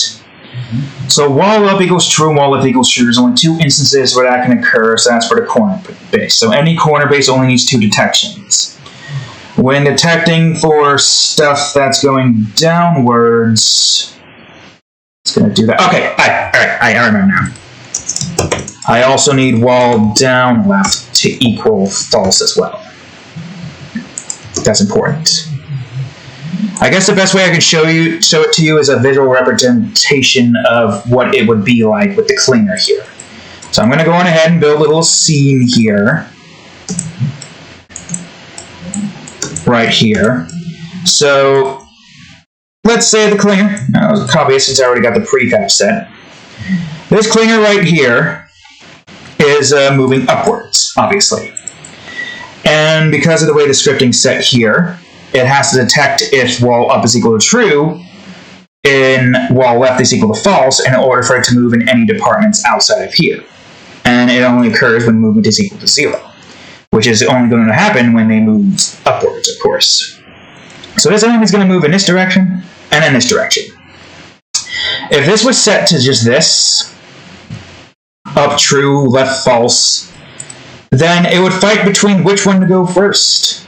So wall up equals true, wall left equals true. There's only 2 instances where that can occur, so that's for the corner base. So any corner base only needs 2 detections. When detecting for stuff that's going downwards... It's going to do that. Okay, I remember now. I also need wall down left to equal false as well. That's important. I guess the best way I can show it to you is a visual representation of what it would be like with the clinger here. So I'm going to go on ahead and build a little scene here. Right here. So let's say the clinger, I'll copy it since I already got the prefab set. This clinger right here is moving upwards, obviously. And because of the way the scripting's set here, it has to detect if wall up is equal to true and wall left is equal to false in order for it to move in any departments outside of here. And it only occurs when movement is equal to 0, which is only going to happen when they move upwards, of course. So this element is going to move in this direction and in this direction. If this was set to just this, up true, left false, then it would fight between which one to go first.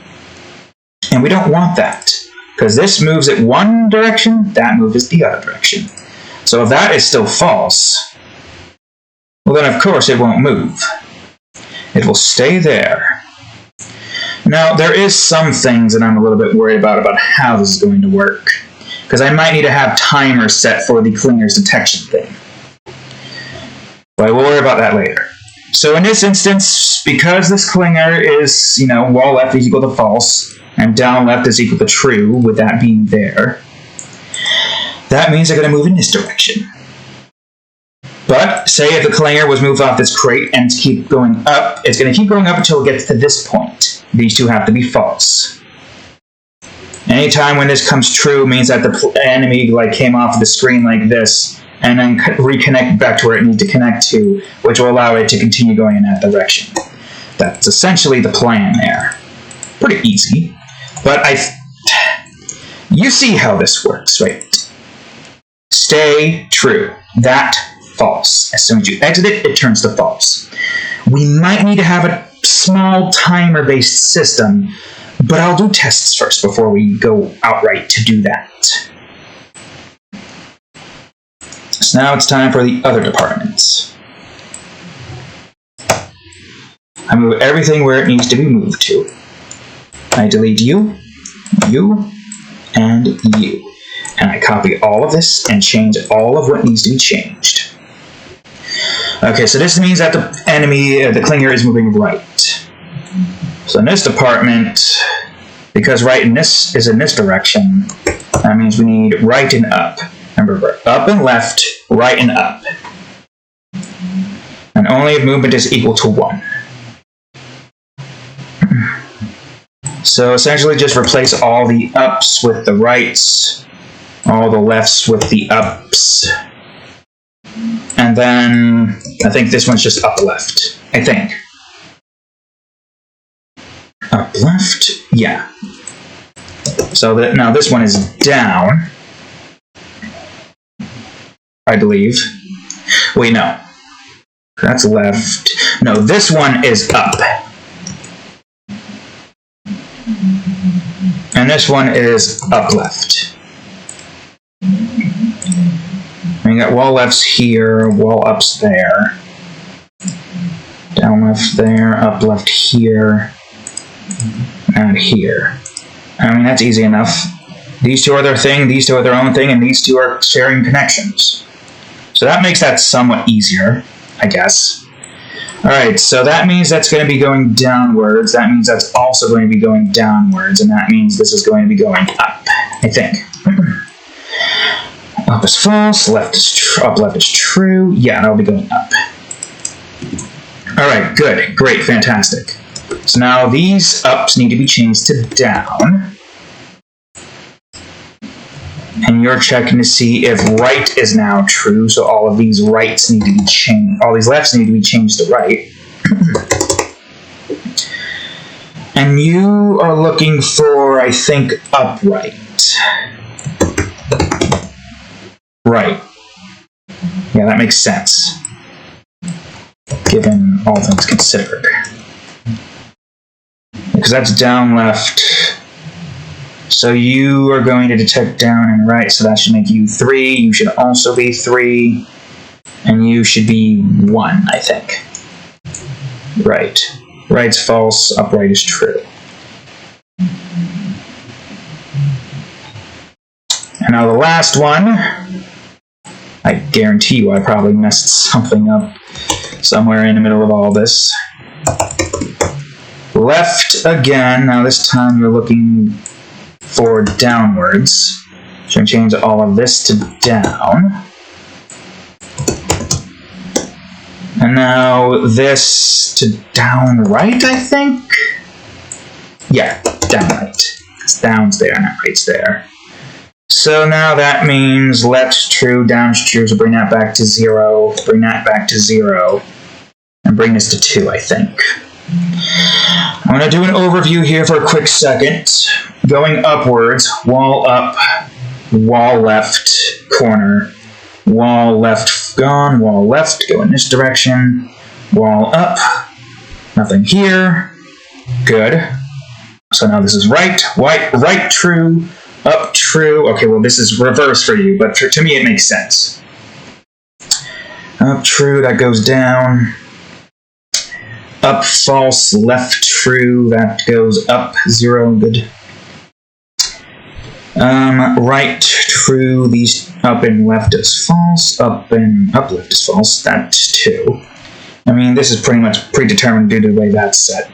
And we don't want that, because this moves it one direction, that moves the other direction. So if that is still false, well then of course it won't move. It will stay there. Now, there is some things that I'm a little bit worried about how this is going to work, because I might need to have timers set for the clinger's detection thing. But we'll worry about that later. So in this instance, because this clinger is, wall left is equal to false, and down left is equal to true, with that being there, that means they're going to move in this direction. But, say if the clinger was moved off this crate and keep going up, it's going to keep going up until it gets to this point. These two have to be false. Anytime when this comes true means that the enemy came off the screen like this, and then reconnect back to where it needs to connect to, which will allow it to continue going in that direction. That's essentially the plan there. Pretty easy. But you see how this works, right? Stay true. That false. As soon as you exit it, it turns to false. We might need to have a small timer-based system, but I'll do tests first before we go outright to do that. So now it's time for the other departments. I move everything where it needs to be moved to. I delete you, and you. And I copy all of this and change all of what needs to be changed. Okay, so this means that the enemy, the clinger, is moving right. So in this department, because right in this is in this direction, that means we need right and up. Remember, up and left, right and up. And only if movement is equal to 1. So essentially just replace all the ups with the rights, all the lefts with the ups. And then I think this one's just up left. I think. Up left? Yeah. So that now this one is down, I believe. Wait, no. That's left. No, this one is up. And this one is up left. And you got wall lefts here, wall ups there. Down left there, up left here, and here. I mean, that's easy enough. These two are their thing, these two are their own thing, and these two are sharing connections. So that makes that somewhat easier, I guess. Alright, so that means that's going to be going downwards. That means that's also going to be going downwards, and that means this is going to be going up, I think. Up is false, left is up, left is true. Yeah, that'll be going up. Alright, good, great, fantastic. So now these ups need to be changed to down. And you're checking to see if right is now true, so all of these rights need to be changed. All these lefts need to be changed to right. And you are looking for, I think, upright. Right. Yeah, that makes sense, given all things considered. Because that's down left. So you are going to detect down and right, so that should make you 3. You should also be 3. And you should be 1, I think. Right. Right's false, upright is true. And now the last one, I guarantee you I probably messed something up. somewhere in the middle of all this. Left again. Now this time you're looking for downwards. So I'm going to change all of this to down. And now this to down right, I think? Yeah, down right. It's down's there, not right's there. So now that means left's true, down's true, so bring that back to 0, bring that back to 0, and bring this to 2, I think. I'm going to do an overview here for a quick second. Going upwards, wall up, wall left, corner, wall left gone, wall left, go in this direction, wall up, nothing here, good. So now this is right, right true, up true. Okay, well this is reverse for you, but to me it makes sense. Up true, that goes down. Up false, left true, that goes up 0, good. Right true, these up and left is false, up left is false, that's 2. I mean, this is pretty much predetermined due to the way that's set.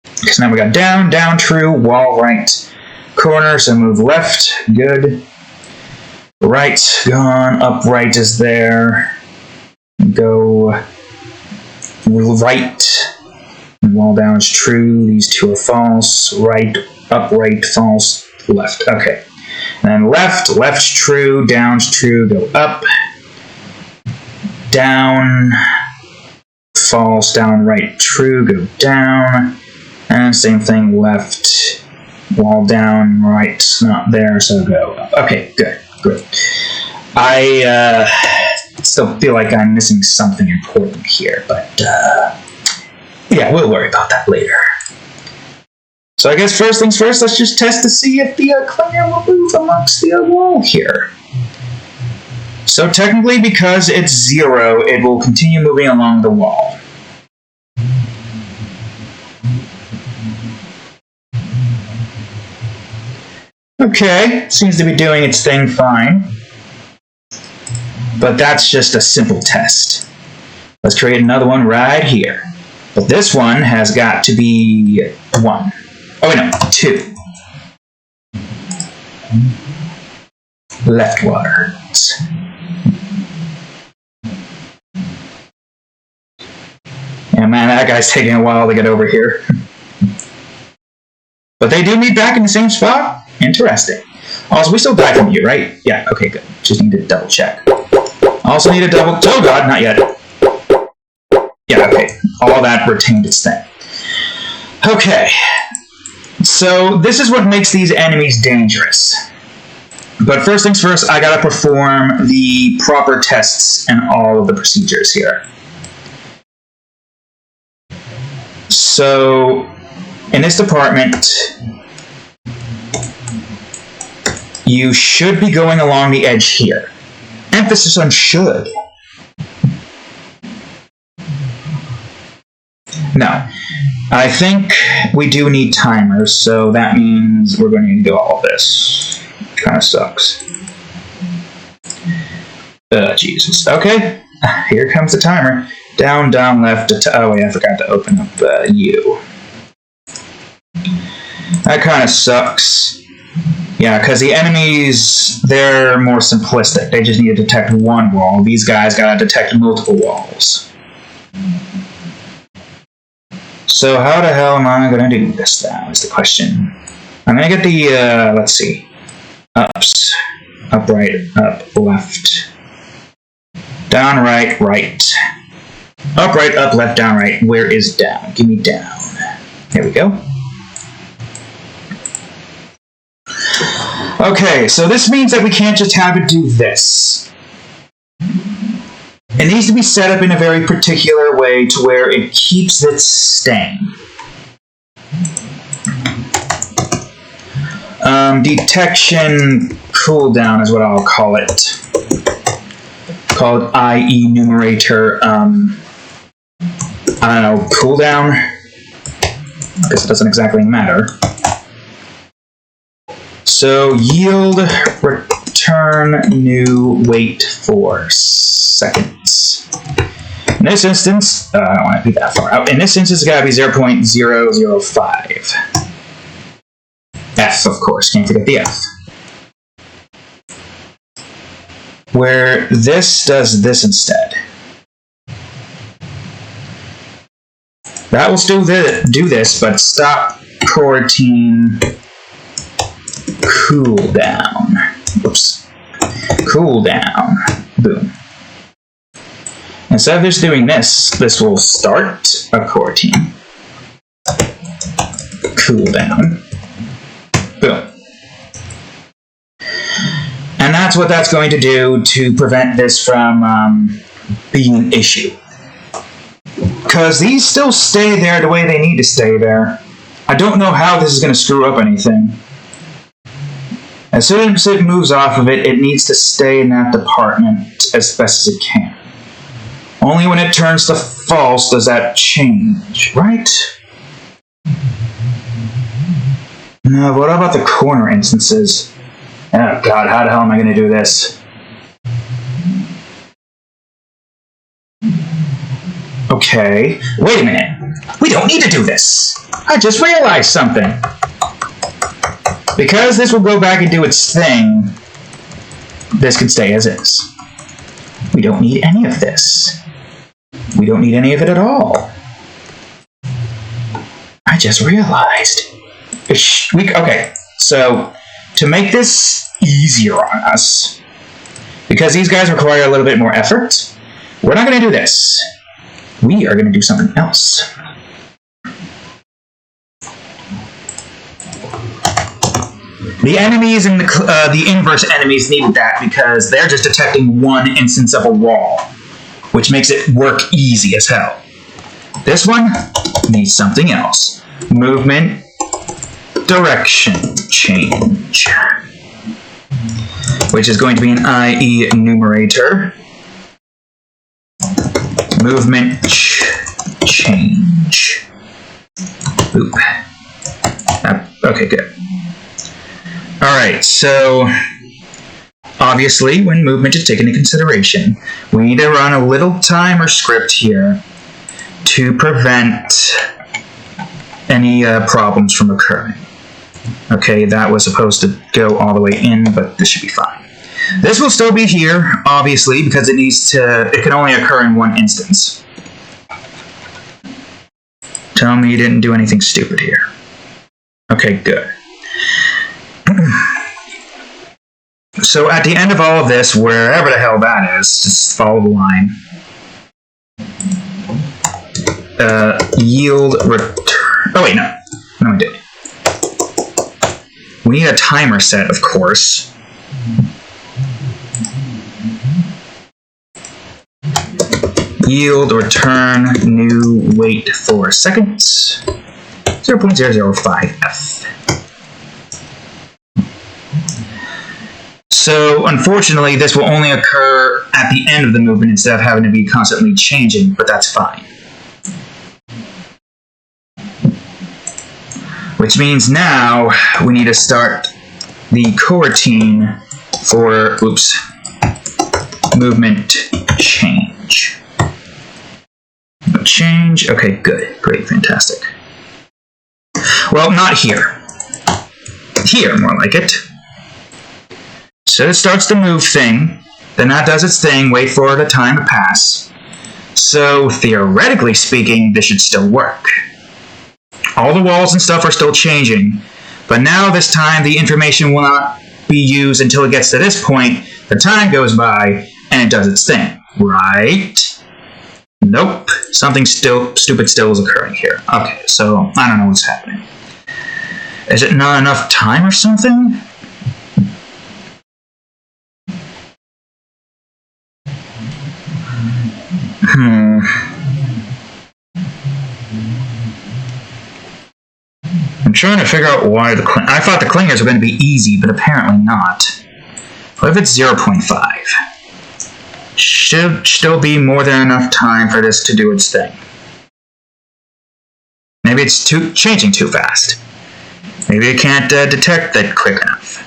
Because now we got down, down true, wall right, corner, so move left, good. Right, gone, up right is there. Go right, wall down is true, these 2 are false, right, up right, false, left, okay. And then left, left's true, down's true, go up, down, false, down, right, true, go down, and same thing, left, wall down, right's not there, so go up. Okay, good, good. I still feel like I'm missing something important here, but yeah, we'll worry about that later. So I guess first things first, let's just test to see if the clinger will move amongst the wall here. So technically, because it's 0, it will continue moving along the wall. Okay, seems to be doing its thing fine. But that's just a simple test. Let's create another one right here. But this one has got to be 1. Oh, wait, no, 2. Leftwards. Yeah, man, that guy's taking a while to get over here. But they do meet back in the same spot? Interesting. Also, we still die from you, right? Yeah, okay, good. Just need to double check. Also need a double... Oh, God, not yet. Yeah, okay. All that retained its thing. Okay. So, this is what makes these enemies dangerous. But first things first, I gotta perform the proper tests and all of the procedures here. So, in this department, you should be going along the edge here. Emphasis on should. No. I think we do need timers, so that means we're going to need to do all of this. Kind of sucks. Jesus. Okay. Here comes the timer. Down, down, left. Oh, wait, I forgot to open up U. That kind of sucks. Yeah, because the enemies, they're more simplistic. They just need to detect one wall. These guys gotta detect multiple walls. So how the hell am I gonna do this now, is the question. I'm gonna get the, let's see. Ups. Up, right, up, left. Down, right, right. Up, right, up, left, down, right. Where is down? Give me down. There we go. Okay, so this means that we can't just have it do this. It needs to be set up in a very particular way to where it keeps its stain. Detection cooldown is what I'll call it. Called IE numerator, I don't know, cooldown? I guess it doesn't exactly matter. So yield return new wait for seconds. In this instance, I don't want to be that far out. In this instance, it's got to be 0.005. F, of course. Can't forget the F. Where this does this instead. That will still do this, but stop coroutine cooldown. Oops. Cooldown. Boom. Instead of just doing this, this will start a coroutine. Cooldown. Boom. And that's what that's going to do to prevent this from being an issue. Because these still stay there the way they need to stay there. I don't know how this is going to screw up anything. As soon as it moves off of it, it needs to stay in that department as best as it can. Only when it turns to false does that change, right? No, what about the corner instances? Oh god, how the hell am I going to do this? Okay, wait a minute. We don't need to do this. I just realized something. Because this will go back and do its thing, this can stay as is. We don't need any of this. We don't need any of it at all. I just realized. Okay, so to make this easier on us, because these guys require a little bit more effort, we're not going to do this. We are going to do something else. The enemies and the inverse enemies need that because they're just detecting one instance of a wall, which makes it work easy as hell. This one needs something else. Movement direction change, which is going to be an IE numerator. Movement change. Oop. Okay, good. Alright, so obviously when movement is taken into consideration, we need to run a little timer script here to prevent any problems from occurring. Okay, that was supposed to go all the way in, but this should be fine. This will still be here, obviously, because it can only occur in one instance. Tell me you didn't do anything stupid here. Okay, good. So at the end of all of this, wherever the hell that is, just follow the line. Yield return. Oh wait, no. No, I didn't. We need a timer set, of course. Yield return new wait for seconds. 0.005F. So, unfortunately, this will only occur at the end of the movement instead of having to be constantly changing, but that's fine. Which means now we need to start the coroutine for, movement change. Change, okay, good, great, fantastic. Well, not here. Here, more like it. So it starts the move thing, then that does its thing, wait for the time to pass. So, theoretically speaking, this should still work. All the walls and stuff are still changing, but now this time the information will not be used until it gets to this point, the time goes by, and it does its thing. Right? Nope. Something stupid still is occurring here. Okay, so I don't know what's happening. Is it not enough time or something? I'm trying to figure out why I thought the clingers were going to be easy, but apparently not. What if it's 0.5? Should still be more than enough time for this to do its thing. Maybe it's changing too fast. Maybe it can't detect that quick enough.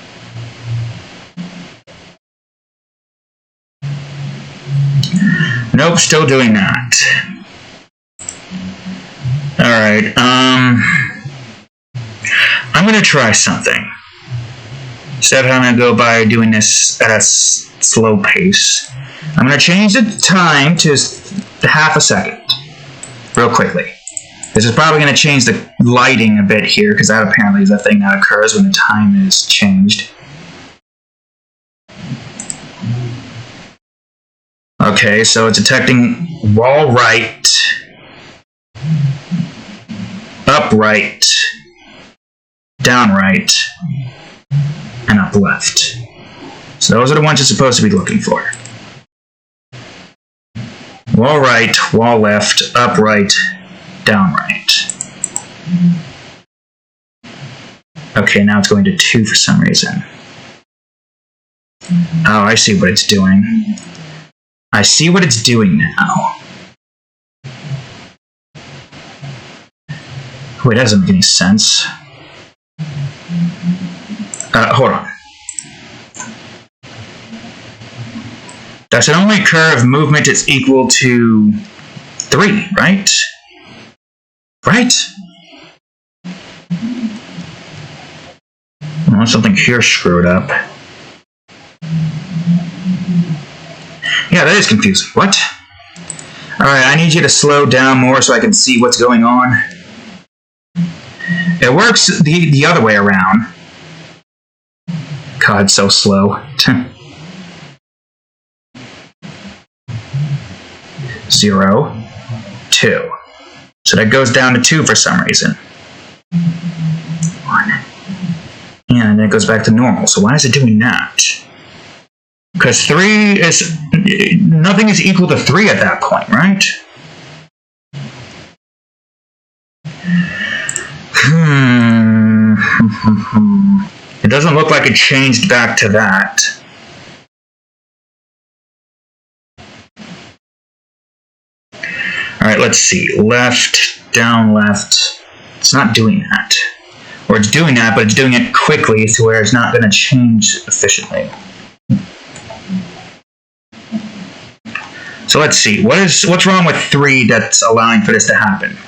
Nope, still doing that. Alright, I'm gonna try something. Instead of having to go by doing this at a slow pace, I'm gonna change the time to half a second. Real quickly. This is probably gonna change the lighting a bit here, because that apparently is a thing that occurs when the time is changed. Okay, so it's detecting wall right, upright, down right, and up left. So those are the ones you're supposed to be looking for. Wall right, wall left, upright, down right. Okay, now it's going to 2 for some reason. Oh, I see what it's doing. I see what it's doing now. Wait, that doesn't make any sense. Hold on. That should only occur if movement is equal to 3, right? Right? Oh, something here screwed up. Yeah, that is confusing. What? Alright, I need you to slow down more so I can see what's going on. It works the other way around. God, so slow. 0, 2. So that goes down to 2 for some reason. 1. Yeah, and then it goes back to normal. So why is it doing that? Because 3 is... nothing is equal to 3 at that point, right? It doesn't look like it changed back to that. Alright, let's see. Left, down, left. It's not doing that. Or it's doing that, but it's doing it quickly to where it's not going to change efficiently. So let's see. What's wrong with 3 that's allowing for this to happen?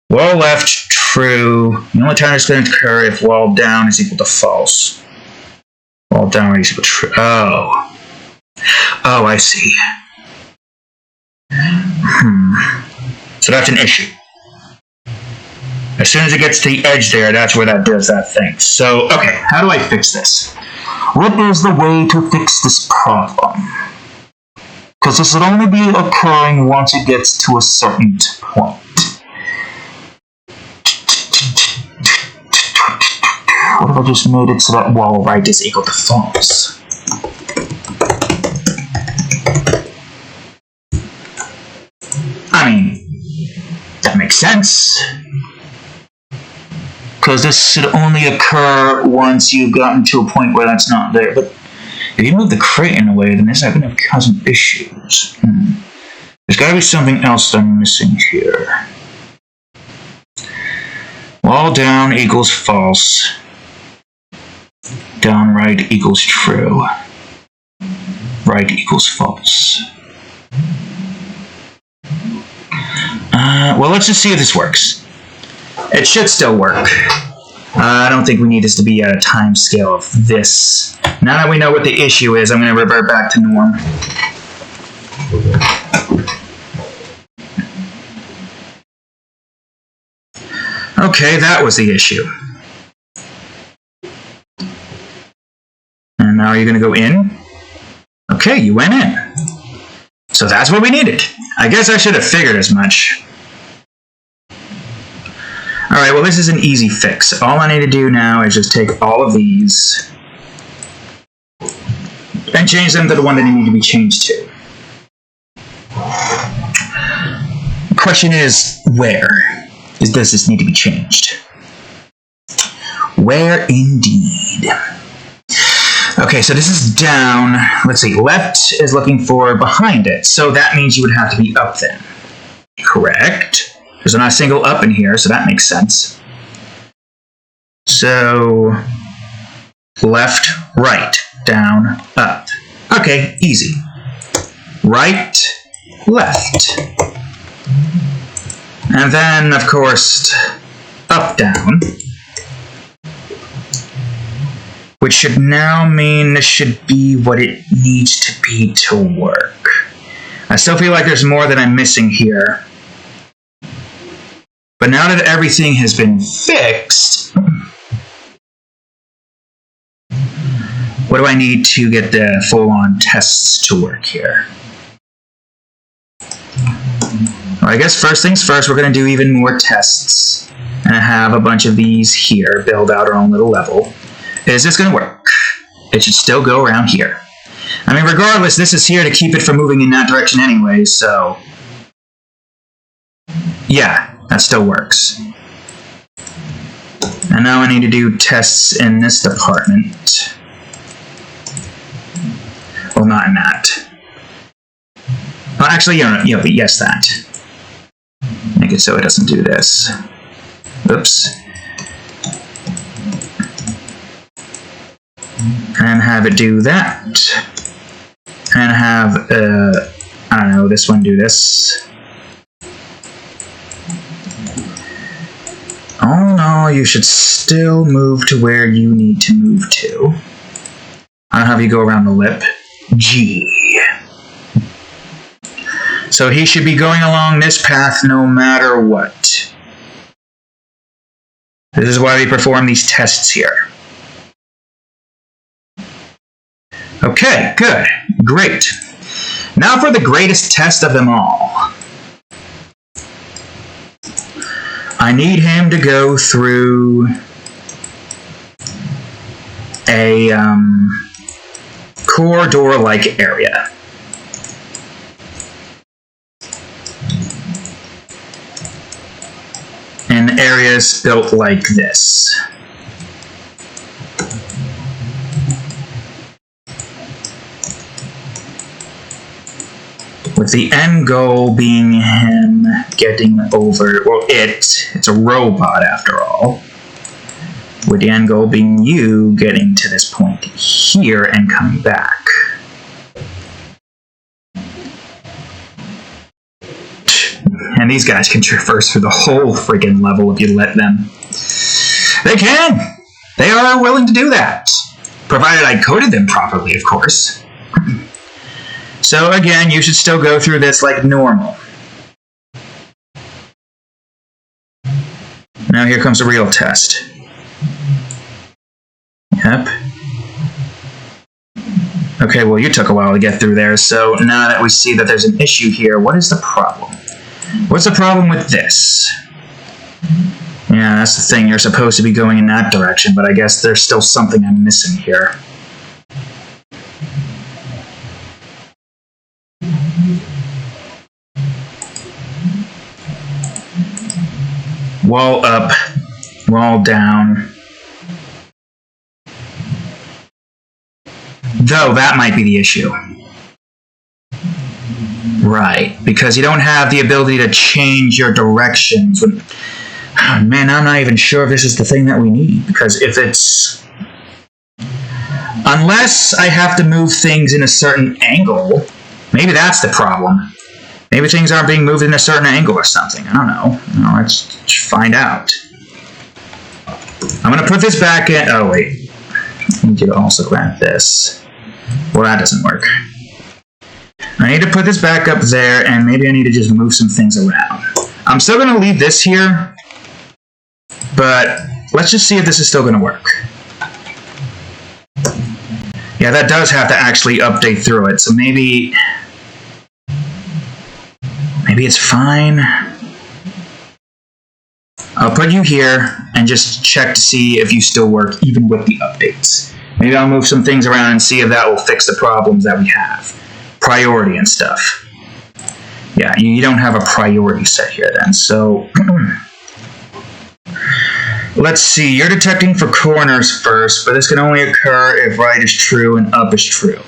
Wall left, true. The only time it's going to occur if wall down is equal to false. Wall down is equal to true. Oh. Oh, I see. So that's an issue. As soon as it gets to the edge there, that's where that does that thing. So, okay, how do I fix this? What is the way to fix this problem? Because this would only be occurring once it gets to a certain point. What if I just made it so that wall right is equal to false? I mean, that makes sense. Because this should only occur once you've gotten to a point where that's not there. But if you move the crate in a way, then this is going to cause some issues. There's got to be something else that I'm missing here. Wall down equals false. Down right equals true. Right equals false. Well, let's just see if this works. It should still work. I don't think we need this to be at a time scale of this. Now that we know what the issue is, I'm going to revert back to norm. Okay, that was the issue. And now you're going to go in. Okay, you went in. So that's what we needed. I guess I should have figured as much. Alright, well this is an easy fix. All I need to do now is just take all of these and change them to the one that they need to be changed to. The question is, where does this need to be changed? Where indeed? Okay, so this is down. Let's see, left is looking for behind it, so that means you would have to be up then. Correct. There's not a single up in here, so that makes sense. So, left, right, down, up. Okay, easy. right, left. And then, of course, up, down. Which should now mean this should be what it needs to be to work. I still feel like there's more that I'm missing here. But now that everything has been fixed, what do I need to get the full-on tests to work here? Well, I guess first things first, we're going to do even more tests. And have a bunch of these here, build out our own little level. Is this going to work? It should still go around here. I mean, regardless, this is here to keep it from moving in that direction anyway, so... yeah, that still works. And now I need to do tests in this department. Well, not in that. Well, actually, yes, that. Make it so it doesn't do this. Oops. And have it do that. And have, I don't know, this one do this. Oh no, you should still move to where you need to move to. I'll have you go around the lip. G. So he should be going along this path no matter what. This is why we perform these tests here. Okay, good. Great. Now for the greatest test of them all. I need him to go through a corridor-like area. In areas built like this. With the end goal being him getting over, well, it's a robot after all. With the end goal being you getting to this point here and coming back. And these guys can traverse through the whole friggin' level if you let them. They can! They are willing to do that. Provided I coded them properly, of course. So again, you should still go through this like normal. Now here comes the real test. Yep. Okay, well you took a while to get through there, so now that we see that there's an issue here, what is the problem? What's the problem with this? Yeah, that's the thing, you're supposed to be going in that direction, but I guess there's still something I'm missing here. Wall up, wall down. Though, that might be the issue. Right, because you don't have the ability to change your directions. Oh, man, I'm not even sure if this is the thing that we need, because if it's... Unless I have to move things in a certain angle, maybe that's the problem. Maybe things aren't being moved in a certain angle or something. I don't know. No, let's find out. I'm going to put this back in... Oh, wait. I need you to also grant this. Well, that doesn't work. I need to put this back up there, and maybe I need to just move some things around. I'm still going to leave this here, but let's just see if this is still going to work. Yeah, that does have to actually update through it, so maybe it's fine. I'll put you here and just check to see if you still work even with the updates. Maybe I'll move some things around and see if that will fix the problems that we have. Priority and stuff. Yeah, you don't have a priority set here then, so... Let's see, you're detecting for corners first, but this can only occur if right is true and up is true.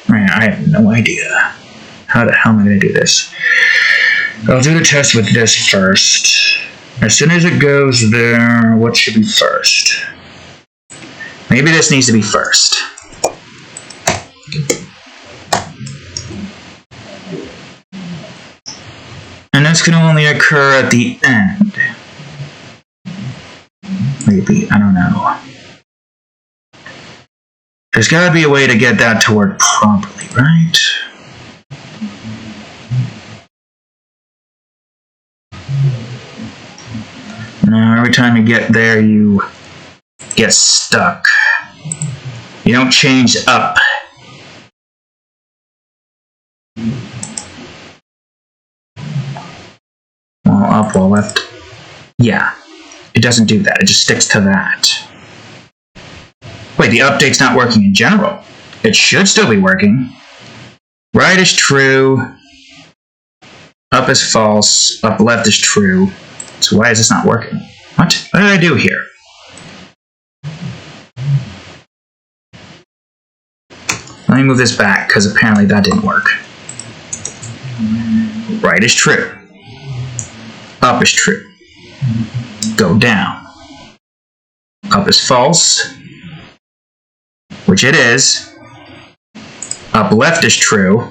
Man, I have no idea. How the hell am I going to do this? I'll do the test with this first. As soon as it goes there, what should be first? Maybe this needs to be first. And this can only occur at the end. Maybe, I don't know. There's gotta be a way to get that to work properly, right? Now, every time you get there, you get stuck. You don't change up. Well, up, well, left. Yeah, it doesn't do that. It just sticks to that. Wait, the update's not working in general. It should still be working. Right is true. Up is false. Up left is true. So why is this not working? What? What did I do here? Let me move this back, because apparently that didn't work. Right is true. Up is true. Go down. Up is false, which it is. Up left is true.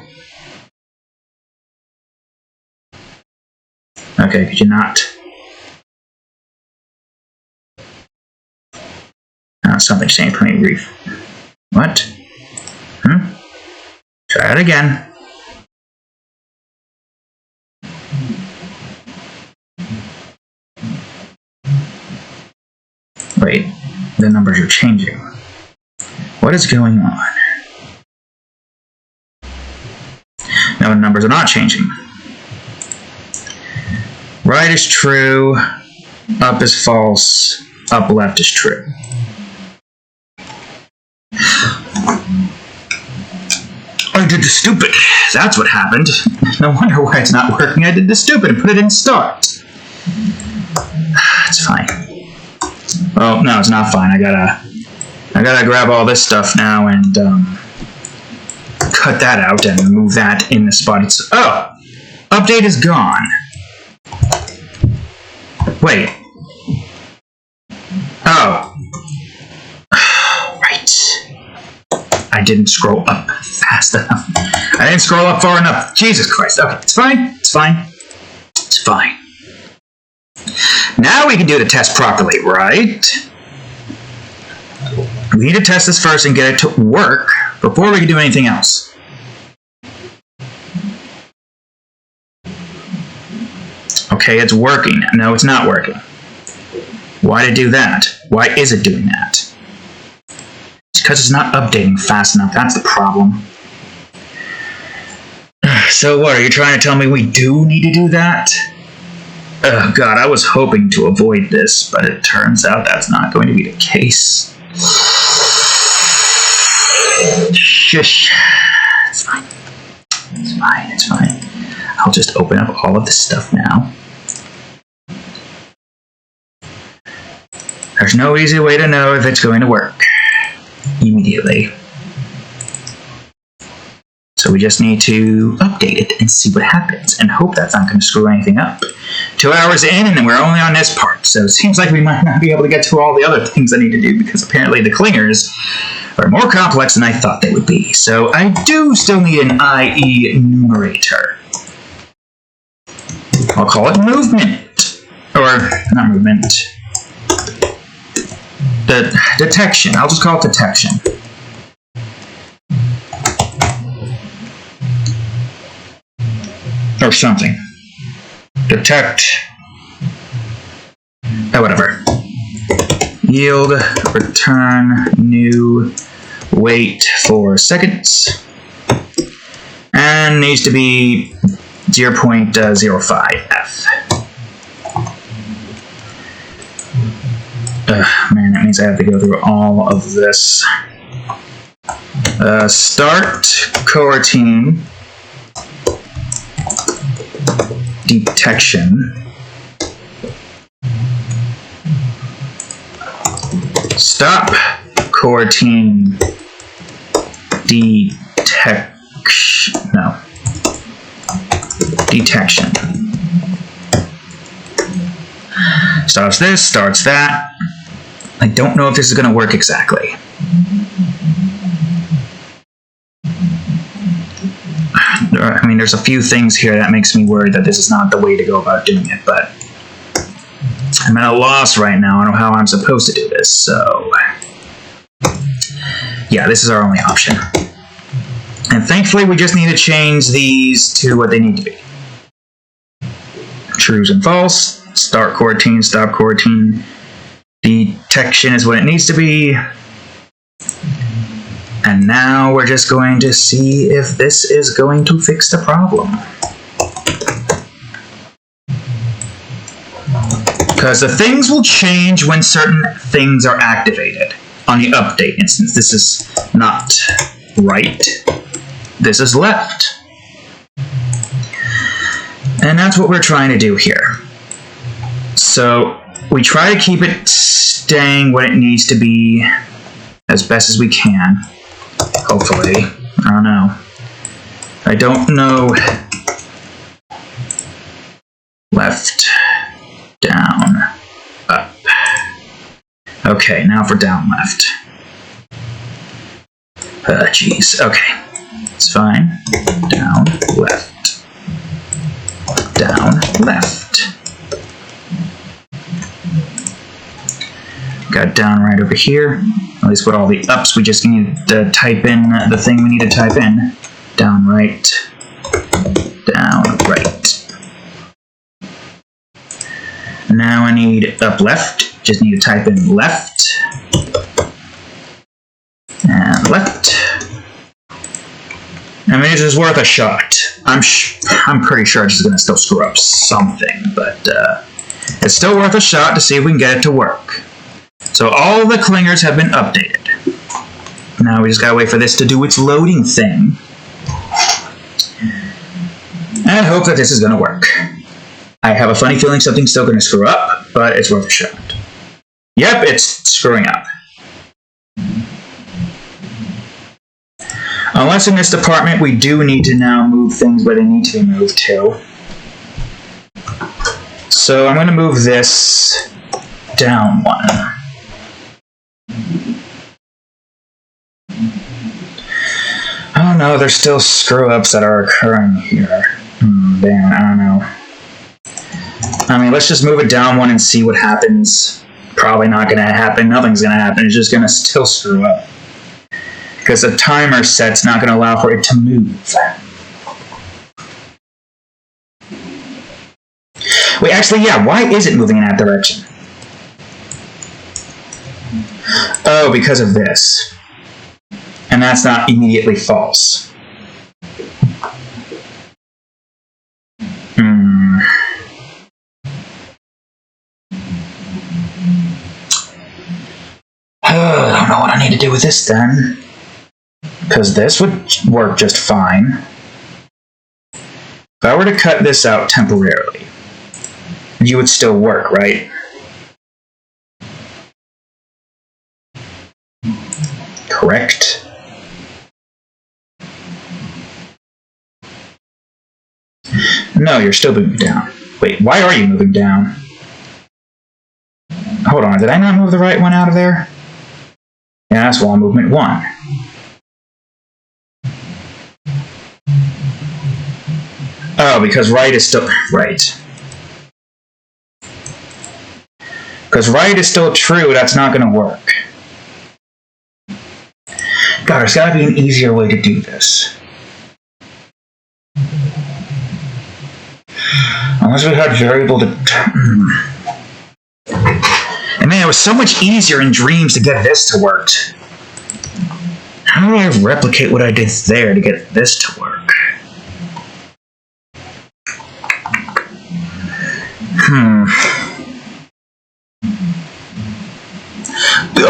Okay, could you not? Something saying plenty of grief. What? Try it again. Wait, the numbers are changing. What is going on? No, the numbers are not changing. Right is true, up is false, up left is true. I did the stupid. That's what happened. No wonder why it's not working. I did the stupid and put it in start. It's fine. Oh, no, it's not fine. I gotta grab all this stuff now and cut that out and move that in the spot. Oh! Update is gone. Wait. Oh. Right. I didn't scroll up fast enough. I didn't scroll up far enough. Jesus Christ. Okay, it's fine. It's fine. It's fine. Now we can do the test properly, right? We need to test this first and get it to work before we can do anything else. Okay, it's working. No, it's not working. Why did it do that? Why is it doing that? It's because it's not updating fast enough. That's the problem. So what, are you trying to tell me we do need to do that? Oh god, I was hoping to avoid this, but it turns out that's not going to be the case. Shush. It's fine. It's fine, it's fine. I'll just open up all of this stuff now. There's no easy way to know if it's going to work immediately. So we just need to update it and see what happens and hope that's not going to screw anything up. 2 hours in and we're only on this part, so it seems like we might not be able to get to all the other things I need to do because apparently the clingers are more complex than I thought they would be. So I do still need an IE numerator. I'll call it movement. Or, not movement. The detection. I'll just call it detection. Or something. Detect. Oh, whatever. Yield, return, new, wait for seconds. And needs to be 0.05F. Man, that means I have to go through all of this. Start coroutine detection. Stop coroutine detection. No. Detection. Starts this, starts that. I don't know if this is going to work exactly. I mean, there's a few things here that makes me worried that this is not the way to go about doing it, but I'm at a loss right now. I don't know how I'm supposed to do this, so yeah, this is our only option. And thankfully, we just need to change these to what they need to be. Trues and false. Start coroutine, stop coroutine. Detection is what it needs to be. And now we're just going to see if this is going to fix the problem. Because the things will change when certain things are activated. On the update instance, this is not right. This is left. And that's what we're trying to do here. So we try to keep it staying what it needs to be as best as we can. Hopefully. I don't know. I don't know. Left, down, up. Okay, now for down, left. Jeez. Okay. It's fine. Down, left. Down, left. Got down right over here. At least with all the ups, we just need to type in the thing we need to type in. Down, right. Down, right. Now I need up, left. Just need to type in left. And left. I mean, this is worth a shot. I'm pretty sure it's going to still screw up something, but it's still worth a shot to see if we can get it to work. So all the clingers have been updated. Now we just gotta wait for this to do its loading thing. And hope that this is gonna work. I have a funny feeling something's still gonna screw up, but it's worth a shot. Yep, it's screwing up. Unless in this department we do need to now move things where they need to be moved to. So I'm gonna move this down one. Oh no, there's still screw-ups that are occurring here. Damn, I don't know. I mean, let's just move it down one and see what happens. Probably not gonna happen, nothing's gonna happen, it's just gonna still screw up. Because the timer set's not gonna allow for it to move. Wait, actually, yeah, why is it moving in that direction? Oh, because of this. And that's not immediately false. I don't know what I need to do with this then. Because this would work just fine. If I were to cut this out temporarily, you would still work, right? Correct? No, you're still moving down. Wait, why are you moving down? Hold on, did I not move the right one out of there? Yeah, that's wall movement 1. Oh, because right is still... Right. Because right is still true, that's not going to work. God, there's got to be an easier way to do this. Unless we had variable to... And man, it was so much easier in Dreams to get this to work. How do I replicate what I did there to get this to work?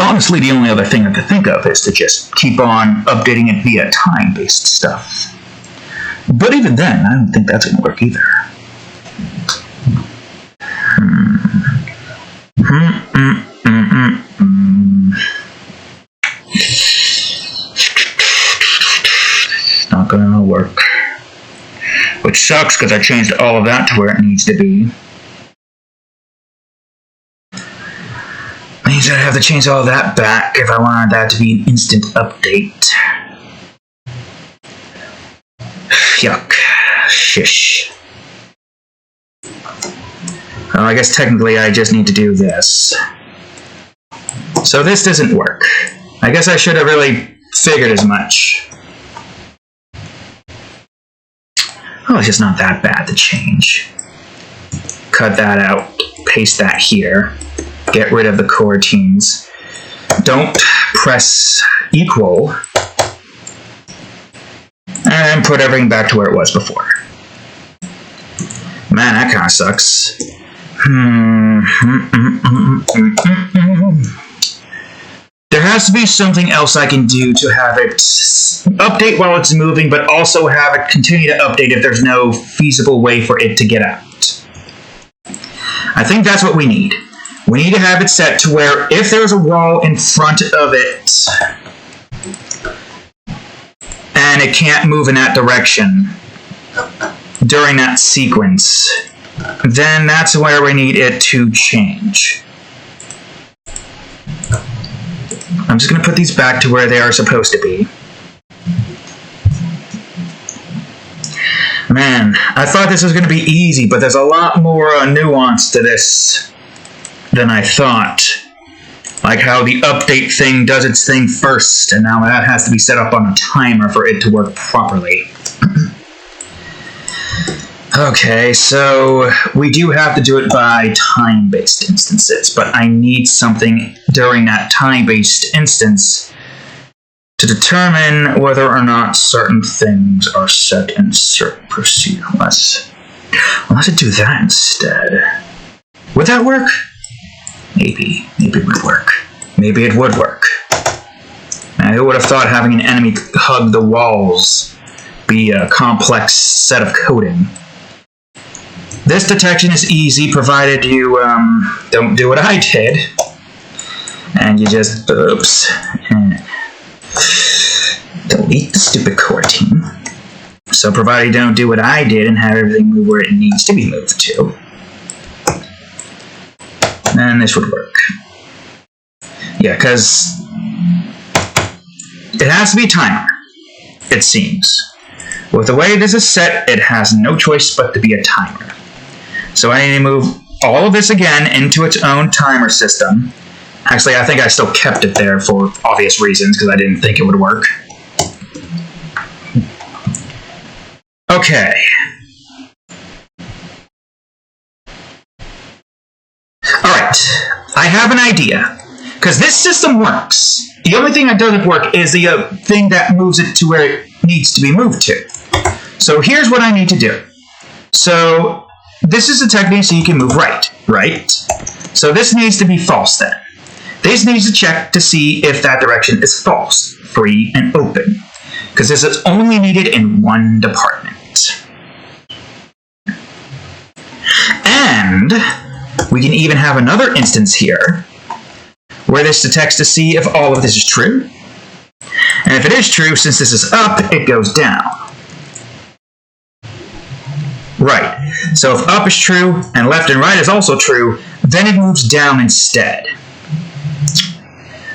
Honestly, the only other thing I could think of is to just keep on updating it via time-based stuff. But even then, I don't think that's going to work either. Not going to work. Which sucks because I changed all of that to where it needs to be. gonna have to change all that back if I wanted that to be an instant update. Yuck. Shish. Well, I guess technically I just need to do this. So this doesn't work. I guess I should have really figured as much. Oh, it's just not that bad to change. Cut that out, paste that here, get rid of the coroutines. Don't press equal, and put everything back to where it was before. Man, that kind of sucks. There has to be something else I can do to have it update while it's moving, but also have it continue to update if there's no feasible way for it to get out. I think that's what we need. We need to have it set to where if there's a wall in front of it, and it can't move in that direction during that sequence, then that's where we need it to change. I'm just going to put these back to where they are supposed to be. Man, I thought this was going to be easy, but there's a lot more nuance to this than I thought. Like how the update thing does its thing first, and now that has to be set up on a timer for it to work properly. Okay, so we do have to do it by time-based instances, but I need something during that time-based instance to determine whether or not certain things are set in certain procedure. Let's do that instead. Would that work? Maybe it would work. Maybe it would work. Now, who would have thought having an enemy hug the walls be a complex set of coding? This detection is easy, provided you don't do what I did. And you just, oops. Delete the stupid coroutine. So provided you don't do what I did and have everything move where it needs to be moved to, then this would work. Yeah, because it has to be a timer, it seems. With the way this is set, it has no choice but to be a timer. So I need to move all of this again into its own timer system. Actually, I think I still kept it there for obvious reasons, because I didn't think it would work. Okay. Alright, I have an idea. Because this system works. The only thing that doesn't work is the thing that moves it to where it needs to be moved to. So here's what I need to do. So this is a technique so you can move right? So this needs to be false then. This needs to check to see if that direction is false, free, and open. Because this is only needed in one department. And we can even have another instance here where this detects to see if all of this is true. And if it is true, since this is up, it goes down. Right. So if up is true and left and right is also true, then it moves down instead.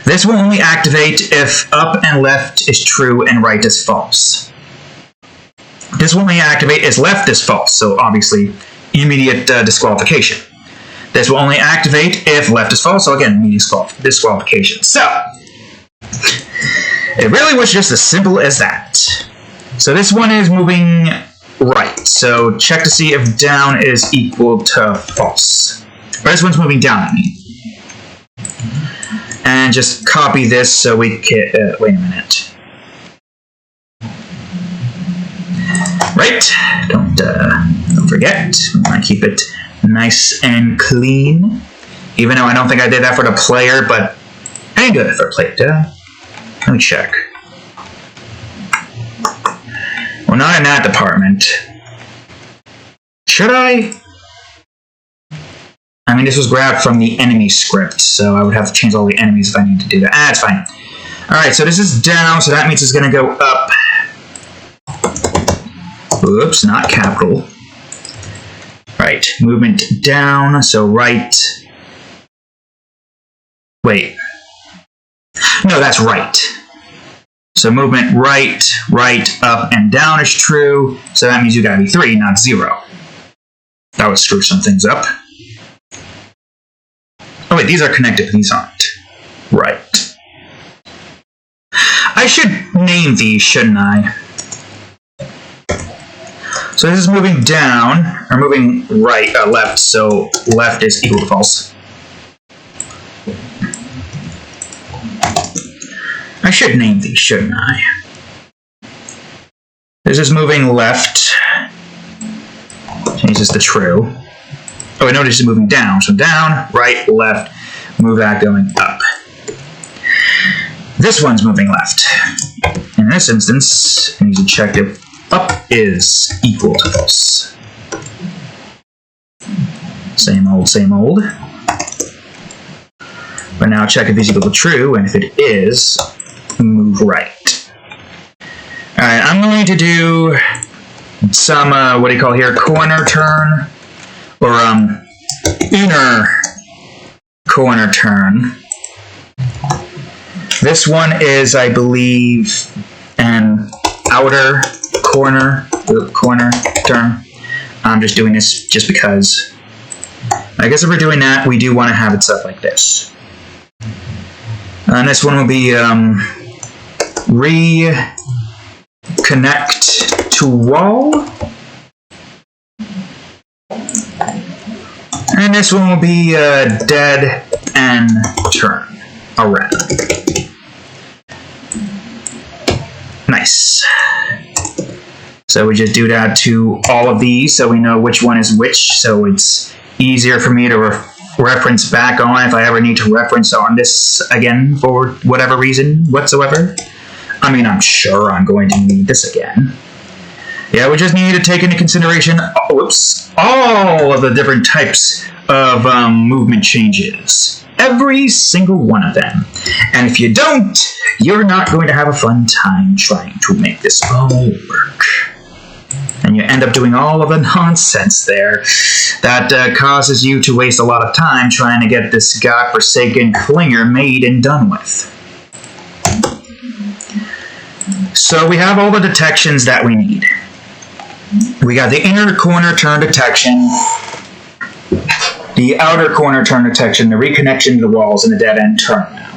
This will only activate if up and left is true and right is false. This will only activate if left is false, so obviously immediate disqualification. This will only activate if left is false, so again, immediate disqualification. So, it really was just as simple as that. So this one is moving right, so check to see if down is equal to false. Or this one's moving down, I mean. And just copy this so we can, wait a minute. Right, don't forget, we want to keep it nice and clean. Even though I don't think I did that for the player, but I didn't do that for the player, did I? Let me check. Well, not in that department. Should I? I mean, this was grabbed from the enemy script, so I would have to change all the enemies if I need to do that. Ah, it's fine. Alright, so this is down, so that means it's going to go up. Oops, not capital. Right, movement down, so right. Wait. No, that's right. So movement right, up, and down is true. So that means you gotta be 3, not 0. That would screw some things up. Oh wait, these are connected, these aren't. Right. I should name these, shouldn't I? So this is moving down, or moving right, left, so left is equal to false. I should name these, shouldn't I? This is moving left. Change this to true. Oh, I notice it's moving down. So down, right, left, move that going up. This one's moving left. In this instance, I need to check if up is equal to false. Same old, same old. But now check if it's equal to true, and if it is, move right. Alright, I'm going to do some, what do you call here, corner turn, or inner corner turn. This one is, I believe, an outer corner turn. I'm just doing this just because. I guess if we're doing that, we do want to have it set like this. And this one will be reconnect to wall. And this one will be dead end turn around. Nice. So we just do that to all of these so we know which one is which, so it's easier for me to reference back on if I ever need to reference on this again for whatever reason whatsoever. I mean, I'm sure I'm going to need this again. Yeah, we just need to take into consideration, all of the different types of movement changes. Every single one of them. And if you don't, you're not going to have a fun time trying to make this all work. And you end up doing all of the nonsense there that causes you to waste a lot of time trying to get this godforsaken clinger made and done with. So we have all the detections that we need. We got the inner corner turn detection, the outer corner turn detection, the reconnection to the walls, and the dead end turn now.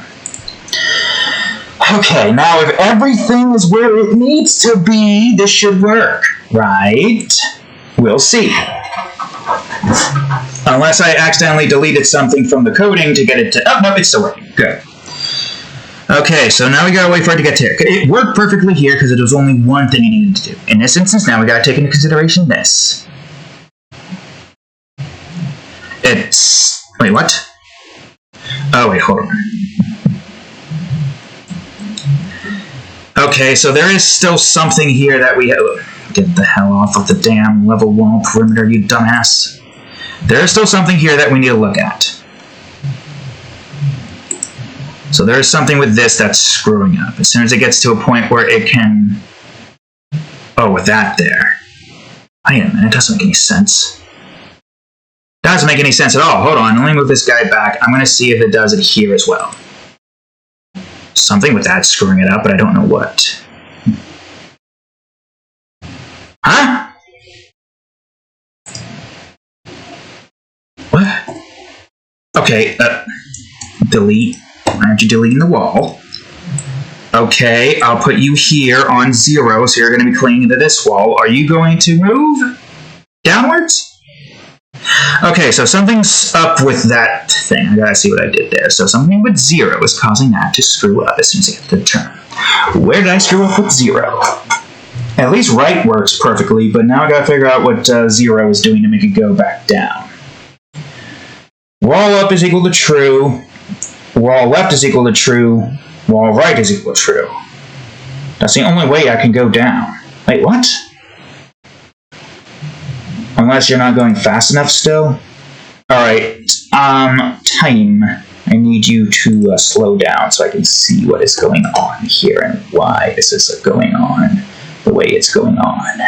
Okay, now if everything is where it needs to be, this should work, right? We'll see. Unless I accidentally deleted something from the coding to get it to... Oh, no, it's still working. Good. Okay, so now we gotta wait for it to get to here. It worked perfectly here because it was only one thing it needed to do. In this instance, now we gotta take into consideration this. It's... Wait, what? Oh, wait, hold on. Okay, so there is still something here that we have... Get the hell off of the damn level wall perimeter, you dumbass. There is still something here that we need to look at. So there is something with this that's screwing up. As soon as it gets to a point where it can... Oh, with that there. Wait a minute, it doesn't make any sense. That doesn't make any sense at all. Hold on, let me move this guy back. I'm going to see if it does it here as well. Something with that screwing it up, but I don't know what. Huh? What? Okay, delete. Why aren't you deleting the wall? Okay, I'll put you here on 0, so you're going to be clinging to this wall. Are you going to move downwards? Okay, so something's up with that thing. I gotta see what I did there. So something with 0 is causing that to screw up as soon as I get to the turn. Where did I screw up with 0? At least right works perfectly, but now I gotta figure out what 0 is doing to make it go back down. Wall up is equal to true. Wall left is equal to true. Wall right is equal to true. That's the only way I can go down. Wait, what? Unless you're not going fast enough still? Alright, time. I need you to slow down so I can see what is going on here and why this is going on the way it's going on.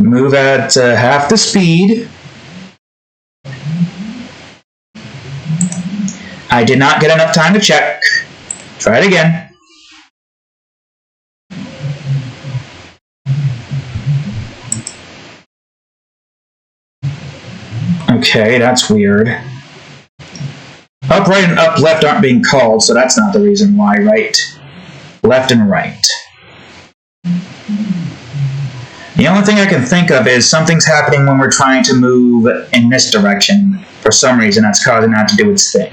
Move at half the speed. I did not get enough time to check. Try it again. Okay, that's weird. Up, right, and up, left aren't being called, so that's not the reason why, right? Left and right. The only thing I can think of is something's happening when we're trying to move in this direction. For some reason, that's causing that to do its thing.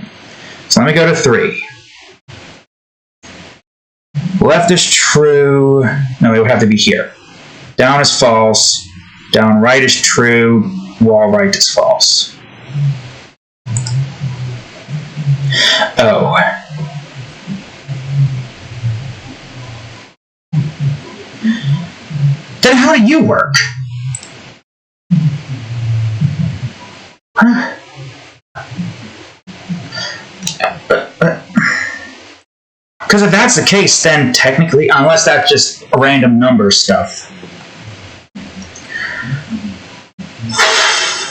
So let me go to 3. Left is true. No, it would have to be here. Down is false. Down right is true. Wall right is false. Oh. Then how do you work? Huh? Because if that's the case, then technically, unless that's just random number stuff.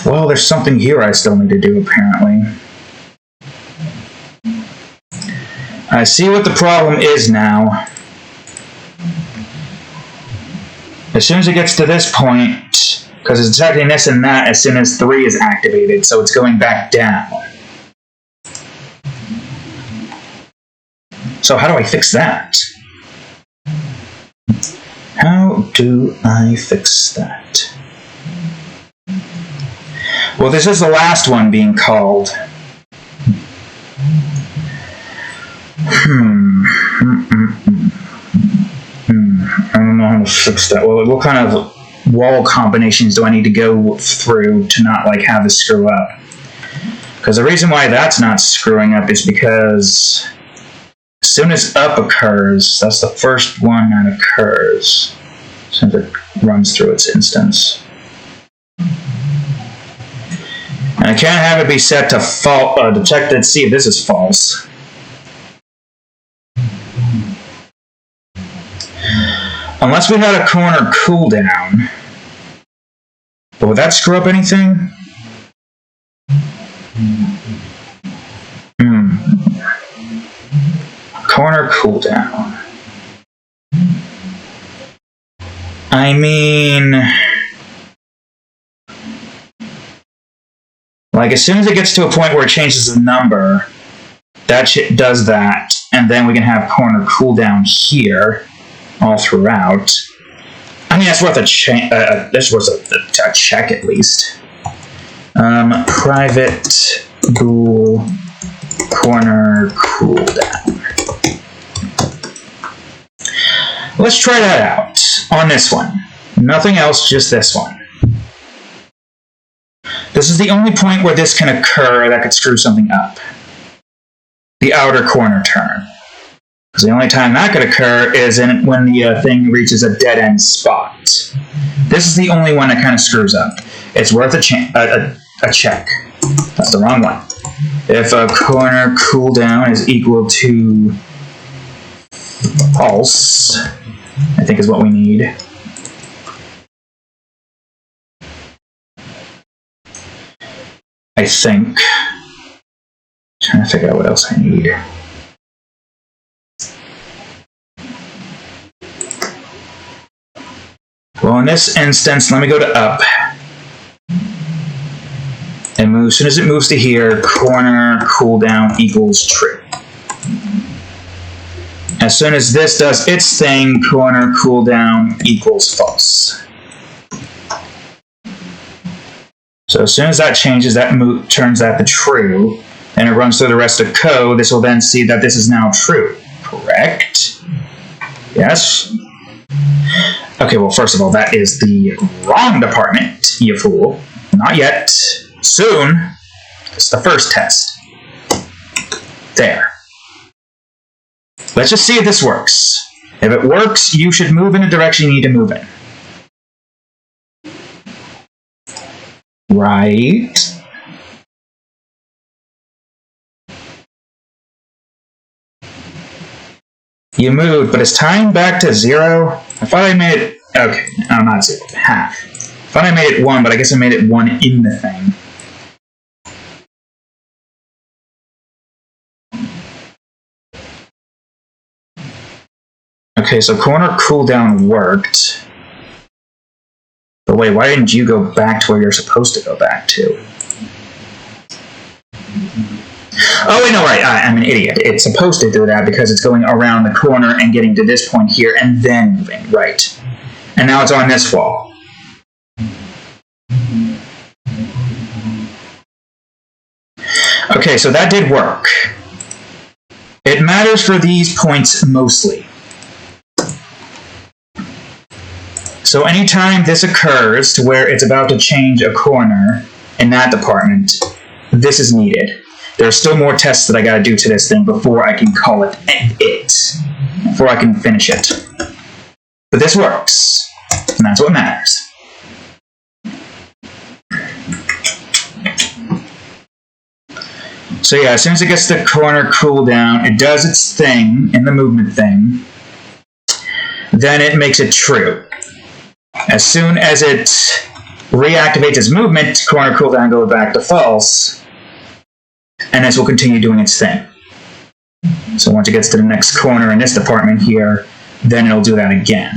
Well, there's something here I still need to do, apparently. I see what the problem is now. As soon as it gets to this point, because it's detecting this and that as soon as 3 is activated, so it's going back down. So how do I fix that? How do I fix that? Well, this is the last one being called. I don't know how to fix that. Well, what kind of wall combinations do I need to go through to not like have this screw up? Because the reason why that's not screwing up is because as soon as up occurs, that's the first one that occurs since it runs through its instance. And I can't have it be set to to check to see if this is false. Unless we had a corner cooldown. But would that screw up anything? Corner cooldown. I mean, like as soon as it gets to a point where it changes the number, that shit does that, and then we can have corner cooldown here all throughout. I mean, that's worth a check. That's worth a check at least. Private bool corner cooldown. Let's try that out on this one. Nothing else, just this one. This is the only point where this can occur that could screw something up. The outer corner turn. Because the only time that could occur is when the thing reaches a dead-end spot. This is the only one that kind of screws up. It's worth a check. That's the wrong one. If a corner cooldown is equal to false, I think is what we need. I think. Trying to figure out what else I need. Well, in this instance, let me go to up. And move. As soon as it moves to here, corner cooldown equals true. As soon as this does its thing, corner cooldown equals false. So as soon as that changes, that turns that to true, and it runs through the rest of code. This will then see that this is now true. Correct? Yes? Okay, well, first of all, that is the wrong department, you fool. Not yet. Soon. It's the first test. There. Let's just see if this works. If it works, you should move in the direction you need to move in. Right. You moved, but it's time back to 0. I thought I made it... Okay, no, not 0. Half. I thought I made it 1, but I guess I made it 1 in the thing. Okay, so corner cooldown worked. But wait, why didn't you go back to where you're supposed to go back to? Oh, wait, no, right. I'm an idiot. It's supposed to do that because it's going around the corner and getting to this point here and then moving. Right. And now it's on this wall. Okay, so that did work. It matters for these points mostly. So anytime this occurs to where it's about to change a corner in that department, this is needed. There are still more tests that I gotta do to this thing before I can call it before I can finish it. But this works, and that's what matters. So yeah, as soon as it gets the corner cooldown, it does its thing in the movement thing. Then it makes it true. As soon as it reactivates its movement, corner cooldown goes back to false. And this will continue doing its thing. So once it gets to the next corner in this department here, then it'll do that again.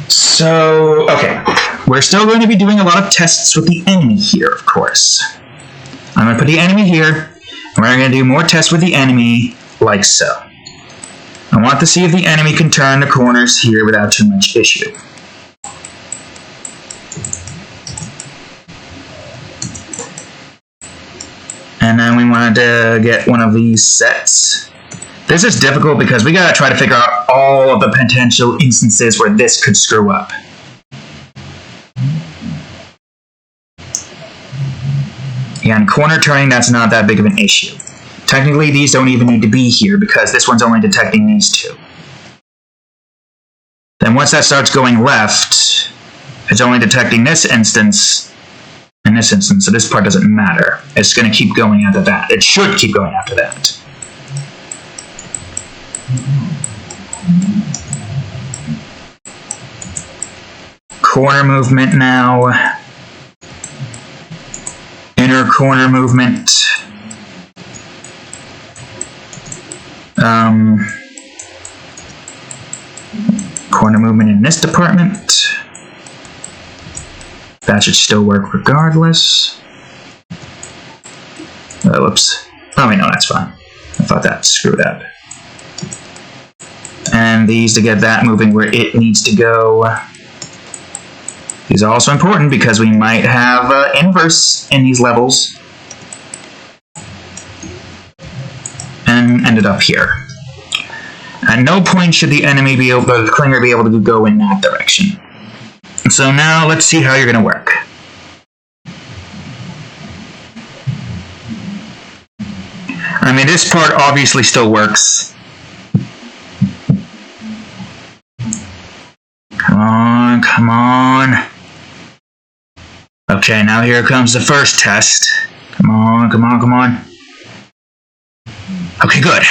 So, okay. We're still going to be doing a lot of tests with the enemy here, of course. I'm going to put the enemy here, and we're going to do more tests with the enemy, like so. I want to see if the enemy can turn the corners here without too much issue. And then we wanted to get one of these sets. This is difficult because we gotta try to figure out all of the potential instances where this could screw up. Yeah, and corner turning, that's not that big of an issue. Technically, these don't even need to be here because this one's only detecting these two. Then once that starts going left, it's only detecting this instance and this instance, so this part doesn't matter. It's going to keep going after that. It should keep going after that. Corner movement now. Inner corner movement. Corner movement in this department. That should still work regardless. Oh, whoops. Oh, wait, no, that's fine. I thought that screwed up. And these to get that moving where it needs to go. These are also important because we might have inverse in these levels. And ended up here. At no point should the enemy be able, the clinger be able to go in that direction. So now let's see how you're going to work. I mean, this part obviously still works. Come on, come on. Okay, now here comes the first test. Come on, come on, come on. Okay, good.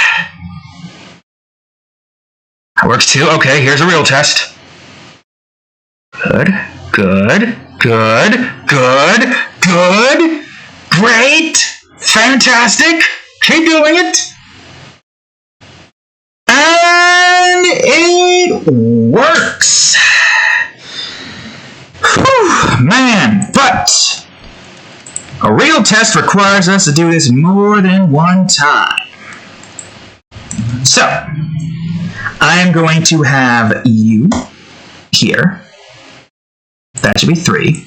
That works too. Okay, here's a real test. Good, good, good, good, good, great, fantastic, keep doing it, and it works. Whew, man, but a real test requires us to do this more than one time. So, I'm going to have you here. That should be 3.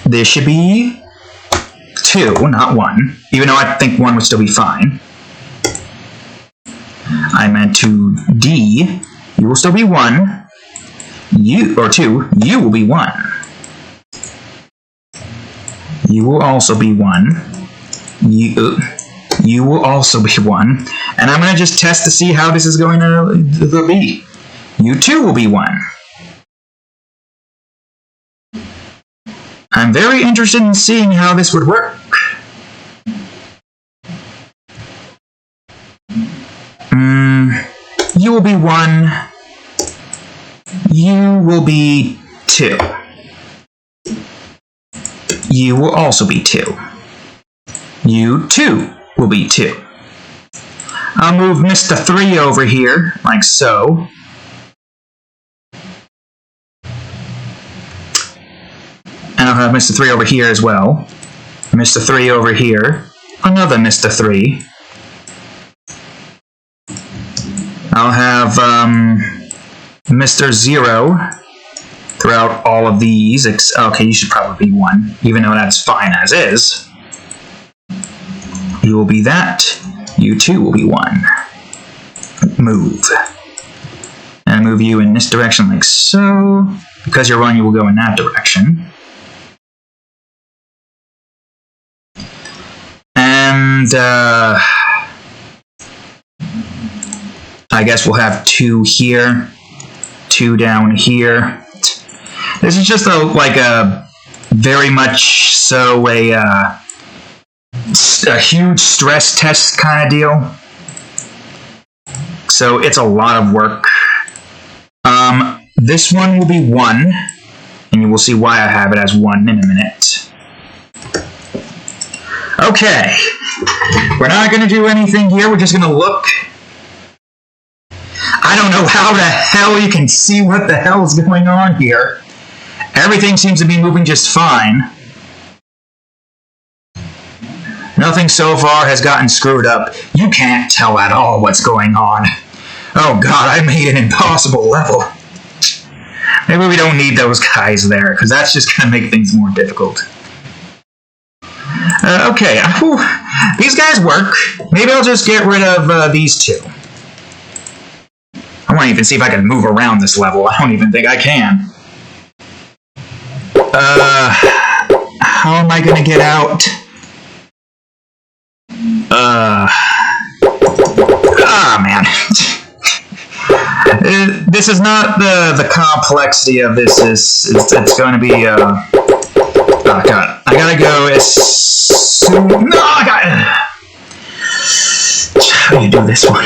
This should be 2, not 1. Even though I think 1 would still be fine. I meant to D. You will still be 1. You, or 2. You will be 1. You will also be 1. You will also be 1. And I'm going to just test to see how this is going to be. You too will be 1. I'm very interested in seeing how this would work. You will be 1. You will be 2. You will also be 2. You too will be 2. I'll move Mr. 3 over here, like so. And I'll have Mr. 3 over here as well. Mr. 3 over here. Another Mr. 3. I'll have Mr. 0 throughout all of these. Okay, you should probably be 1, even though that's fine as is. You will be that. You too will be 1. Move. And move you in this direction like so. Because you're 1, you will go in that direction. And I guess we'll have 2 here, 2 down here. This is just a very much so a huge stress test kind of deal. So it's a lot of work. This one will be 1, and you will see why I have it as 1 in a minute. Okay, we're not going to do anything here. We're just going to look. I don't know how the hell you can see what the hell is going on here. Everything seems to be moving just fine. Nothing so far has gotten screwed up. You can't tell at all what's going on. Oh god, I made an impossible level. Maybe we don't need those guys there, because that's just going to make things more difficult. Okay, these guys work. Maybe I'll just get rid of these 2. I want to even see if I can move around this level. I don't even think I can. How am I going to get out? Man. This is not the complexity of this. It's going to be, oh, God. I gotta go as soon... No, I got... How do you do this one?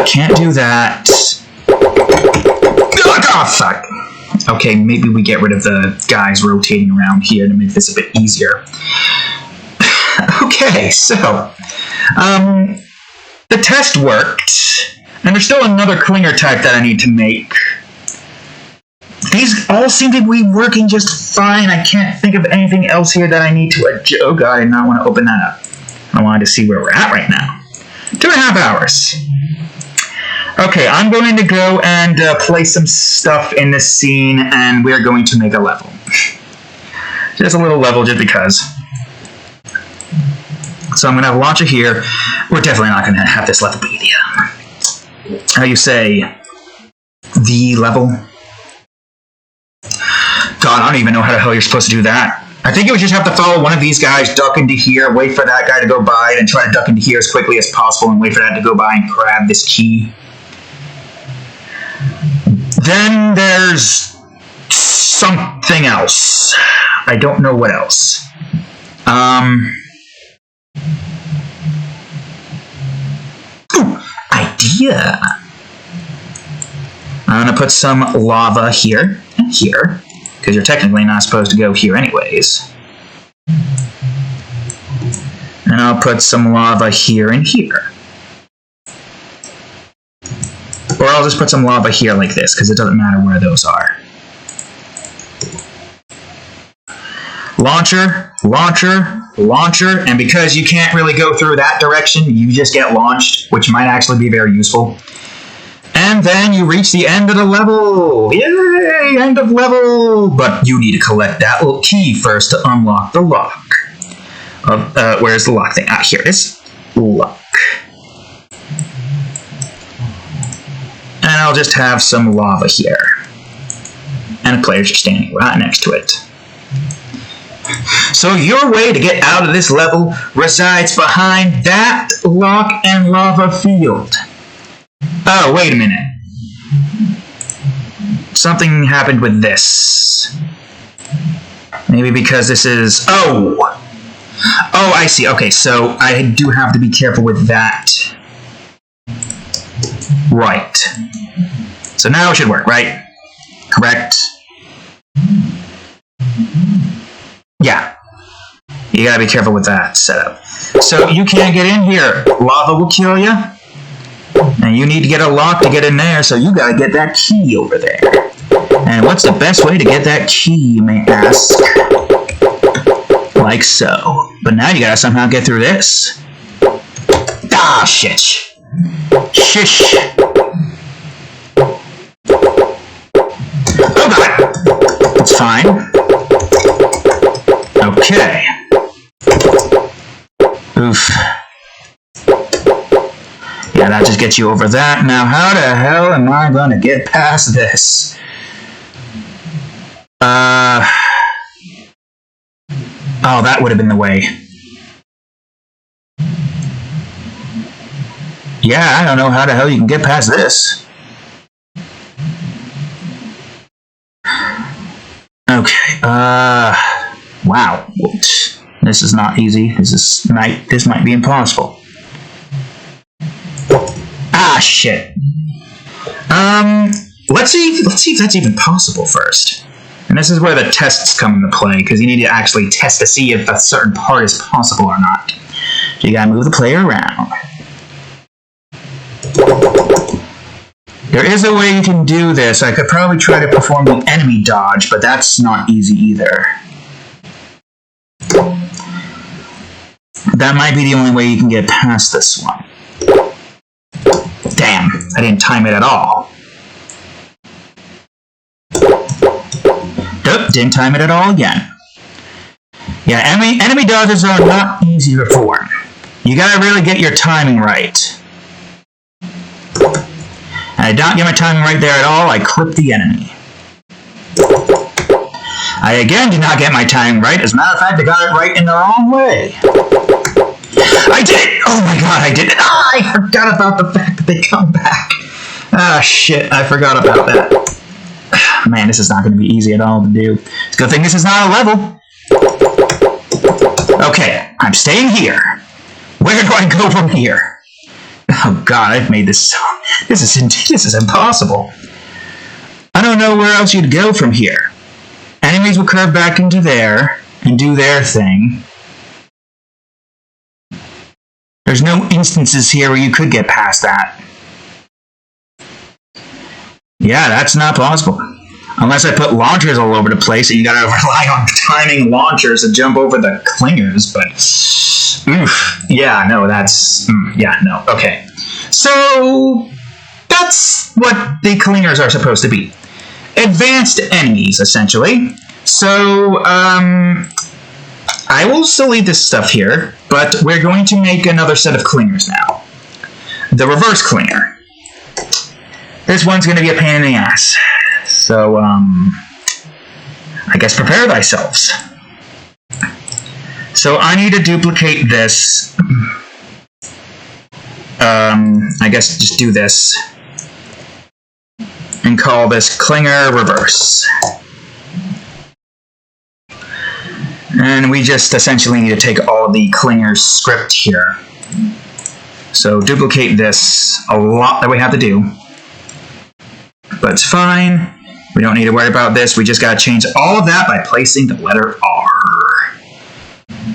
Can't do that. Oh, fuck. Okay, maybe we get rid of the guys rotating around here to make this a bit easier. Okay, so... the test worked. And there's still another clinger type that I need to make. These all seem to be working just fine. I can't think of anything else here that I need to adjust. Oh god, I did not want to open that up. I wanted to see where we're at right now. 2.5 hours. Okay, I'm going to go and play some stuff in this scene, and we're going to make a level. Just a little level, just because. So I'm going to have a launcher here. We're definitely not going to have this level be the, how you say, the level. God, I don't even know how the hell you're supposed to do that. I think you would just have to follow one of these guys, duck into here, wait for that guy to go by, and try to duck into here as quickly as possible and wait for that to go by and grab this key. Then there's something else. I don't know what else. Ooh, idea. I'm going to put some lava here and here, because you're technically not supposed to go here anyways. And I'll put some lava here and here. Or I'll just put some lava here like this, because it doesn't matter where those are. Launcher, launcher, launcher, and because you can't really go through that direction, you just get launched, which might actually be very useful. And then you reach the end of the level! Yay! End of level! But you need to collect that little key first to unlock the lock. Where's the lock thing? Ah, here it is. Lock. And I'll just have some lava here. And the players are standing right next to it. So your way to get out of this level resides behind that lock and lava field. Oh, wait a minute. Something happened with this. Maybe because this is... Oh! Oh, I see. Okay, so I do have to be careful with that. Right. So now it should work, right? Correct? Yeah. You gotta be careful with that setup. So you can't get in here. Lava will kill you. And you need to get a lock to get in there, so you gotta get that key over there. And what's the best way to get that key, you may ask? Like so. But now you gotta somehow get through this. Ah, shit. Shish. Oh god. It's fine. Okay. Oof. Yeah, that just gets you over that. Now, how the hell am I gonna get past this? Oh, that would have been the way. Yeah, I don't know how the hell you can get past this. Okay, wow. This is not easy. This might be impossible. Ah, shit. Let's see if that's even possible first. And this is where the tests come into play, because you need to actually test to see if a certain part is possible or not. So you gotta move the player around. There is a way you can do this. I could probably try to perform the enemy dodge, but that's not easy either. That might be the only way you can get past this one. Damn, I didn't time it at all. Nope, didn't time it at all again. Yeah, enemy dodges are not easy to perform. You gotta really get your timing right. And I don't get my timing right there at all, I clip the enemy. I again did not get my timing right. As a matter of fact, I got it right in the wrong way. I did it! Oh my god, I did it! Ah, I forgot about the fact that they come back. Ah, shit, I forgot about that. Man, this is not going to be easy at all to do. It's a good thing this is not a level. Okay, I'm staying here. Where do I go from here? Oh god, I've made this so... This is impossible. I don't know where else you'd go from here. Enemies will curve back into there and do their thing. There's no instances here where you could get past that. Yeah, that's not possible. Unless I put launchers all over the place and you gotta rely on timing launchers to jump over the clingers, but... Oof. Yeah, no, that's... yeah, no. Okay. So... That's what the clingers are supposed to be. Advanced enemies, essentially. So, I will still leave this stuff here, but we're going to make another set of clingers now. The reverse clinger. This one's going to be a pain in the ass. So, I guess prepare thyselves. So I need to duplicate this. I guess just do this. And call this clinger reverse. And we just essentially need to take all of the clinger script here. So duplicate this, a lot that we have to do. But it's fine. We don't need to worry about this. We just got to change all of that by placing the letter R.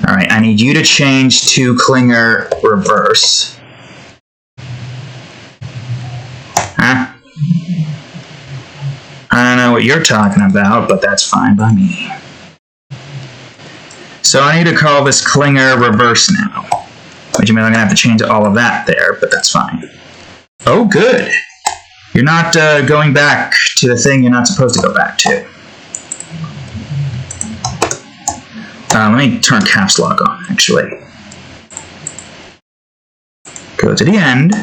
Alright, I need you to change to clinger reverse. Huh? I don't know what you're talking about, but that's fine by me. So I need to call this clinger reverse now. Which means I'm going to have to change all of that there, but that's fine. Oh, good. You're not going back to the thing you're not supposed to go back to. Let me turn caps lock on, actually. Go to the end.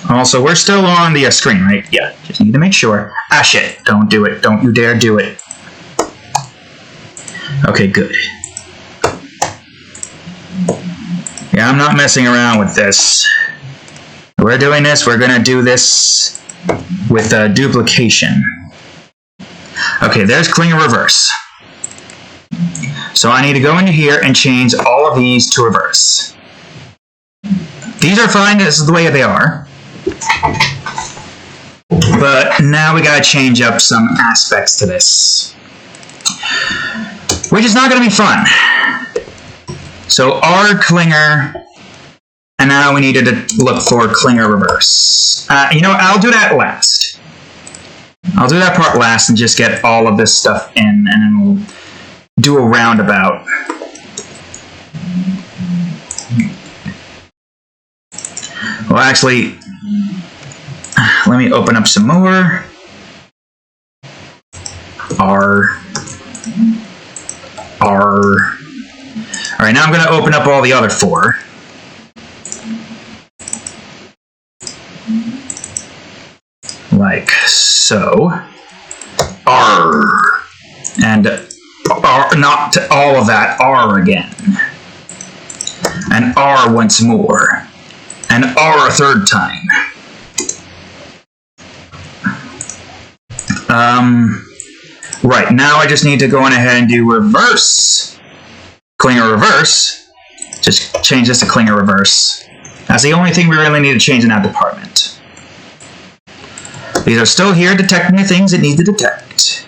Also, we're still on the screen, right? Yeah, just need to make sure. Ah, shit. Don't do it. Don't you dare do it. Okay, good. Yeah, I'm not messing around with this. We're doing this. We're going to do this with duplication. Okay, there's clinger reverse. So I need to go into here and change all of these to reverse. These are fine. This is the way they are. But now we gotta change up some aspects to this, which is not gonna be fun. So R Clinger, and now we needed to look for Clinger reverse. You know what, I'll do that last. I'll do that part last and just get all of this stuff in, and then we'll do a roundabout. Well, actually, let me open up some more. R. Alright, now I'm going to open up all the other 4. Like so. R. And R, not all of that, R again. And R once more. And R a third time. Right, now I just need to go on ahead and do reverse. Clinger reverse. Just change this to Clinger reverse. That's the only thing we really need to change in that department. These are still here detecting the things it needs to detect.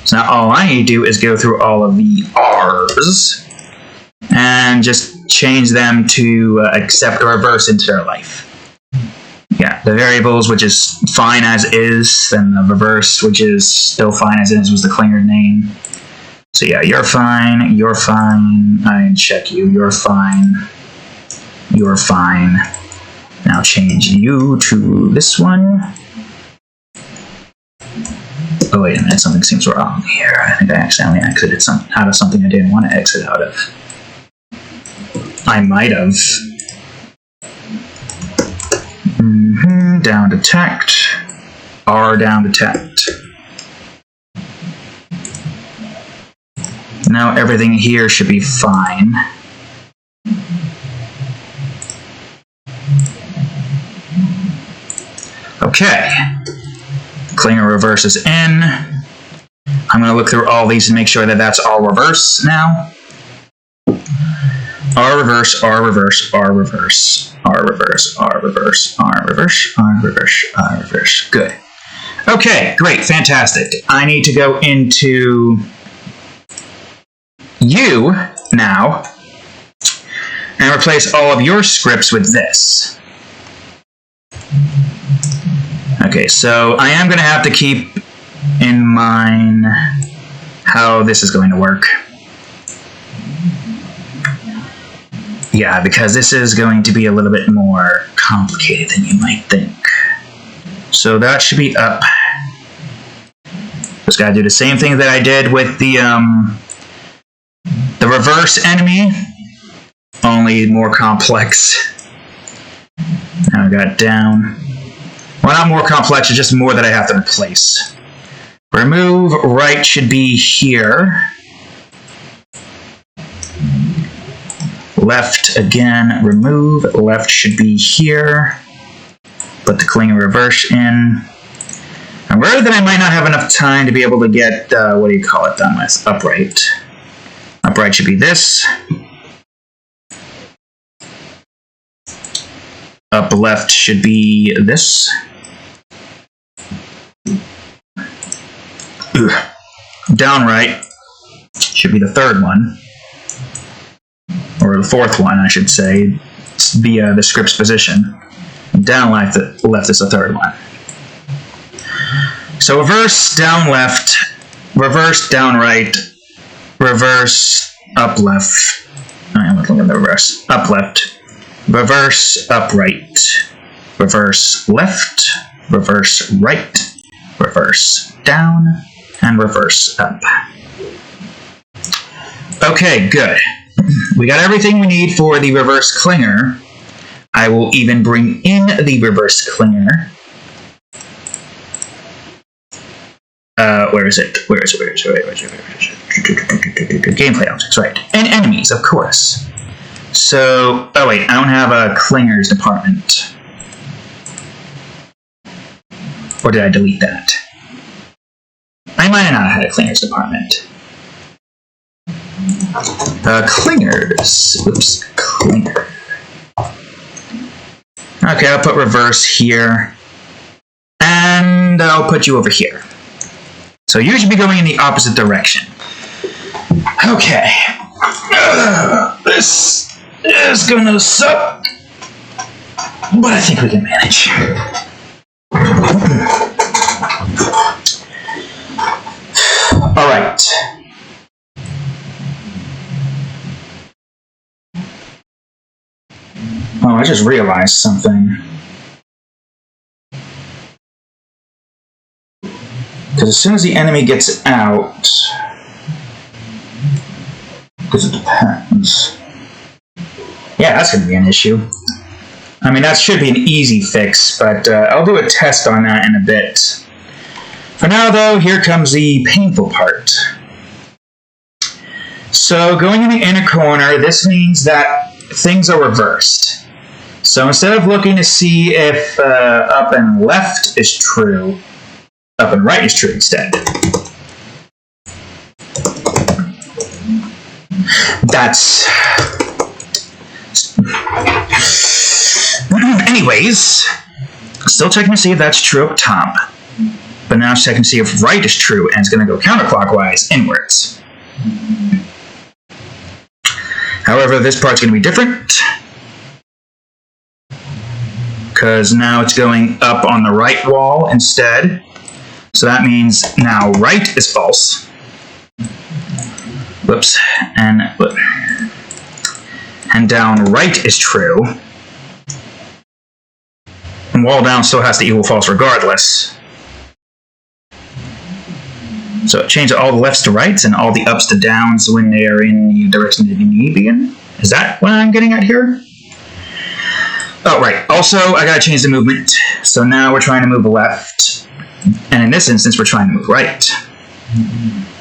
So now all I need to do is go through all of the R's and just change them to accept or reverse into their life. Yeah, the variables, which is fine as is, then the reverse, which is still fine as is, was the Clinger name. So yeah, you're fine, I didn't check you, you're fine. Now change you to this one. Oh wait a minute, something seems wrong here. I think I accidentally exited out of something I didn't want to exit out of. I might have. Down detect. R down detect. Now everything here should be fine. Okay. Clinger reverse is in. I'm going to look through all these and make sure that that's all reverse now. R reverse, R reverse, R reverse, R reverse, R reverse, R reverse, R reverse, R reverse. Good. Okay, great, fantastic. I need to go into you now and replace all of your scripts with this. Okay, so I am going to have to keep in mind how this is going to work. Yeah, because this is going to be a little bit more complicated than you might think. So that should be up. Just gotta do the same thing that I did with the reverse enemy, only more complex. Now I got down. Well, not more complex, it's just more that I have to replace. Remove right should be here. Left again, remove. Left should be here. Put the Clinger reverse in. I'm worried that I might not have enough time to be able to get, what do you call it, done with upright. Upright should be this. Up left should be this. Down right should be the third one. Or the fourth one, I should say, via the script's position. Down left is the third one. So reverse, down left, reverse, down right, reverse, up left. I'm looking at the reverse. Up left, reverse, up right, reverse left, reverse right, reverse down, and reverse up. Okay, good. We got everything we need for the reverse Clinger. I will even bring in the reverse Clinger. Where is it? Where is it? Gameplay objects, right. And enemies, of course. So, oh wait, I don't have a Clingers department. Or did I delete that? I might have not had a Clingers department. Clingers. Oops, Clinger. Okay, I'll put reverse here. And I'll put you over here. So you should be going in the opposite direction. Okay. This is gonna suck, but I think we can manage. All right. Oh, I just realized something. Because as soon as the enemy gets out, because it depends. Yeah, that's going to be an issue. I mean, that should be an easy fix, but I'll do a test on that in a bit. For now, though, here comes the painful part. So, going in the inner corner, this means that things are reversed. So, instead of looking to see if up and left is true, up and right is true instead. That's... Anyways, still checking to see if that's true up top. But now it's checking to see if right is true, and it's going to go counterclockwise inwards. However, this part's going to be different, because now it's going up on the right wall instead. So that means now right is false. Whoops. And down right is true. And wall down still has to equal false regardless. So it changes all the lefts to rights and all the ups to downs when they are in the direction that you need to be in. Is that what I'm getting at here? Oh, right. Also, I gotta change the movement. So now we're trying to move left. And in this instance, we're trying to move right.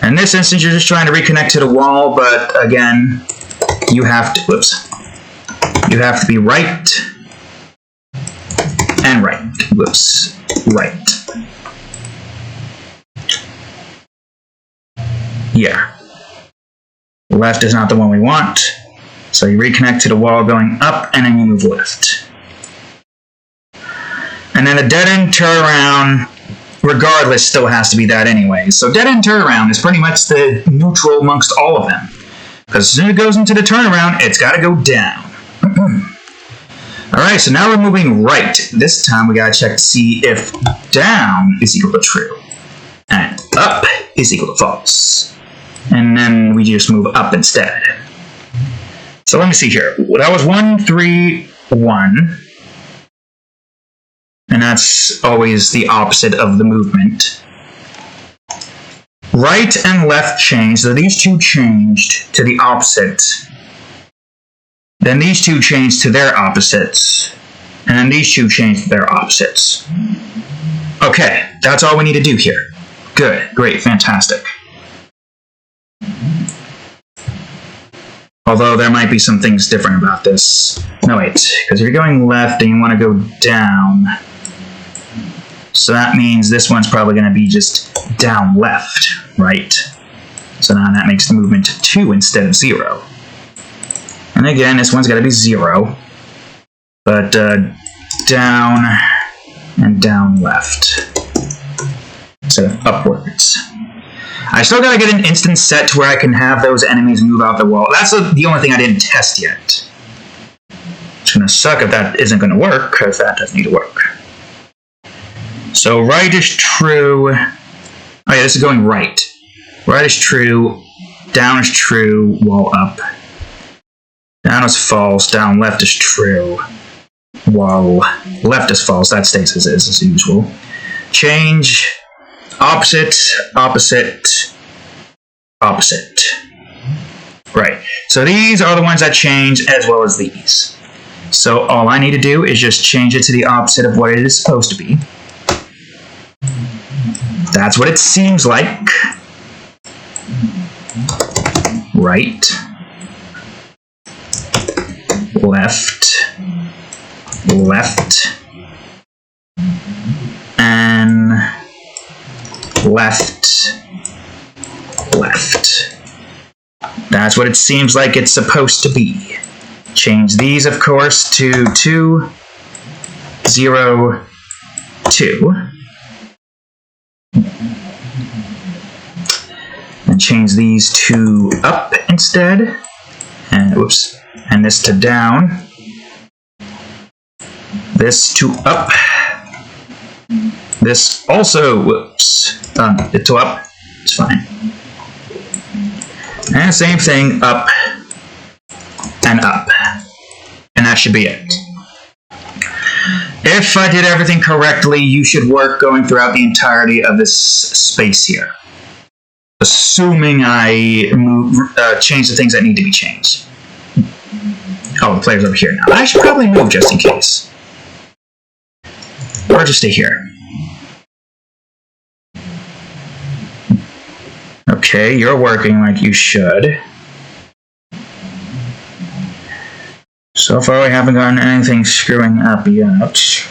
In this instance, you're just trying to reconnect to the wall, but again, you have to, you have to be right and right. Right. Yeah. Left is not the one we want, so you reconnect to the wall going up, and then you move left. And then a dead-end turnaround, regardless, still has to be that anyway. So dead-end turnaround is pretty much the neutral amongst all of them. Because as soon as it goes into the turnaround, it's got to go down. Alright, so now we're moving right. This time we got to check to see if down is equal to true. And up is equal to false. And then we just move up instead. So let me see here. That was 1, 3, 1. And that's always the opposite of the movement. Right and left changed, so these two changed to the opposite. Then these two changed to their opposites. And then these two changed to their opposites. Okay, that's all we need to do here. Good, great, fantastic. Although there might be some things different about this. No, wait, because if you're going left and you want to go down, so that means this one's probably going to be just down left, right? So now that makes the movement 2 instead of 0. And again, this one's got to be 0. But down and down left instead of upwards. I still got to get an instance set to where I can have those enemies move out the wall. That's the only thing I didn't test yet. It's going to suck if that isn't going to work, because that doesn't need to work. So right is true. Oh yeah, this is going right. Right is true. Down is true. Wall up. Down is false. Down left is true. Wall left is false. That stays as is, as usual. Change. Opposite. Opposite. Opposite. Right. So these are the ones that change as well as these. So all I need to do is just change it to the opposite of what it is supposed to be. That's what it seems like. Right. Left. Left. And left. Left. That's what it seems like it's supposed to be. Change these, of course, to 2, 0, 2. And change these to up instead. And whoops. And this to down. This to up. This also, whoops. To up. It's fine. And same thing, up and up. And that should be it. If I did everything correctly, you should work going throughout the entirety of this space here. Assuming I change the things that need to be changed. Oh, the player's over here now. I should probably move just in case. Or just stay here. Okay, you're working like you should. So far, we haven't gotten anything screwing up yet.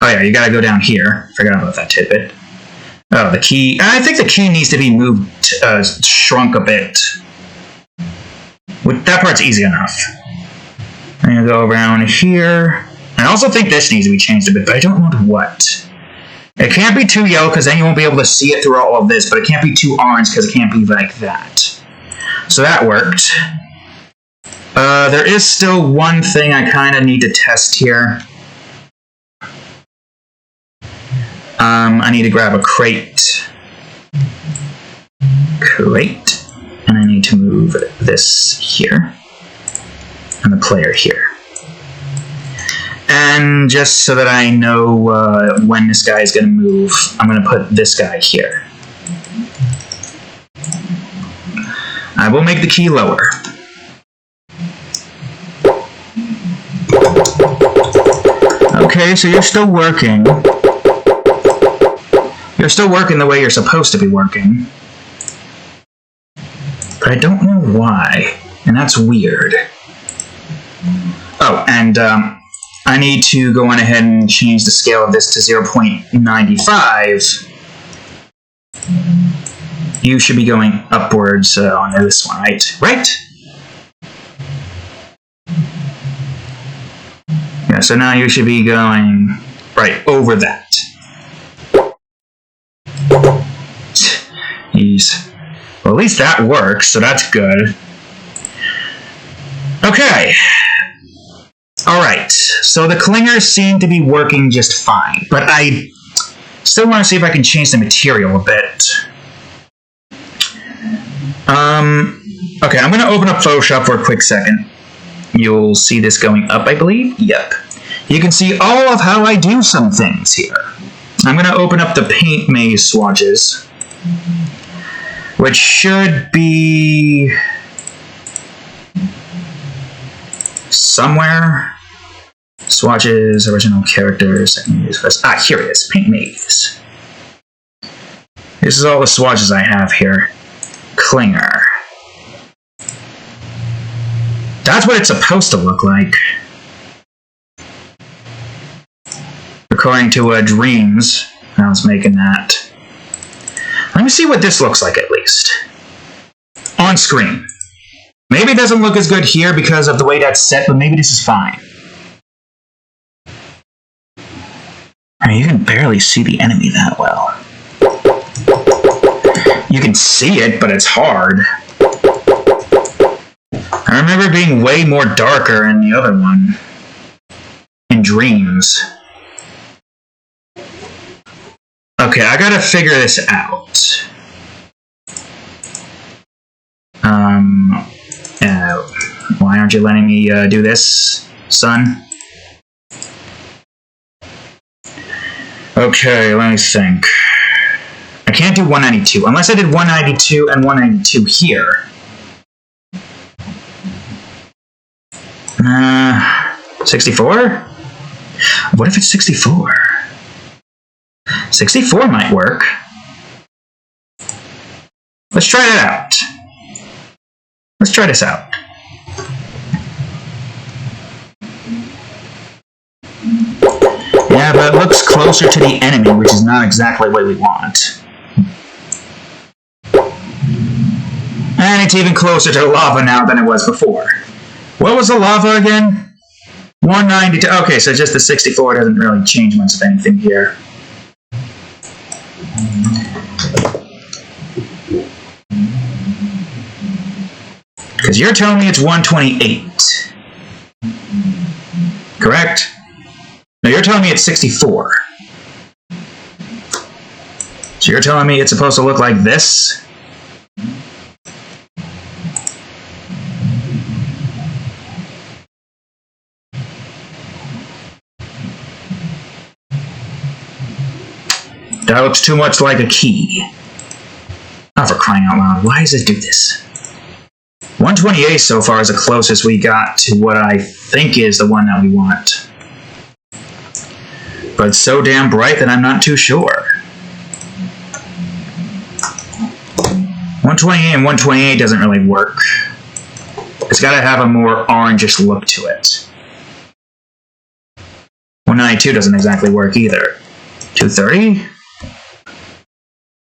Oh yeah, you gotta go down here. Forgot about that tidbit. Oh, the key. I think the key needs to be moved, shrunk a bit. That part's easy enough. I'm gonna go around here. I also think this needs to be changed a bit, but I don't know what. It can't be too yellow, because then you won't be able to see it through all of this, but it can't be too orange, because it can't be like that. So that worked. There is still one thing I kind of need to test here. I need to grab a crate. And I need to move this here. And the player here. And just so that I know when this guy is going to move, I'm going to put this guy here. I will make the key lower. Okay, so you're still working. You're still working the way you're supposed to be working. But I don't know why. And that's weird. Oh, and I need to go on ahead and change the scale of this to 0.95. You should be going upwards on this one, right? Right? Yeah, so now you should be going right over that. Jeez. Well, at least that works, so that's good. Okay. Alright, so the clingers seem to be working just fine, but I still want to see if I can change the material a bit. Okay, I'm going to open up Photoshop for a quick second. You'll see this going up, I believe? Yep. You can see all of how I do some things here. I'm going to open up the paint maze swatches, which should be somewhere. Swatches, original characters, and here it is, paint maze. This is all the swatches I have here. Clinger. That's what it's supposed to look like. According to Dreams, I was making that. Let me see what this looks like at least. On screen. Maybe it doesn't look as good here because of the way that's set, but maybe this is fine. I mean, you can barely see the enemy that well. You can see it, but it's hard. I remember it being way more darker in the other one. In Dreams. Okay, I gotta figure this out. Why aren't you letting me do this, son? Okay, let me think. I can't do 192, unless I did 192 and 192 here. 64? What if it's 64? 64 might work. Let's try it out. Let's try this out. Yeah, but it looks closer to the enemy, which is not exactly what we want. And it's even closer to lava now than it was before. What was the lava again? 192. Okay, so just the 64 doesn't really change much of anything here. Because you're telling me it's 128. Correct? No, you're telling me it's 64. So you're telling me it's supposed to look like this? That looks too much like a key. Oh, for crying out loud, why does it do this? 128 so far is the closest we got to what I think is the one that we want. But it's so damn bright that I'm not too sure. 128 and 128 doesn't really work. It's got to have a more orangish look to it. 192 doesn't exactly work either. 230?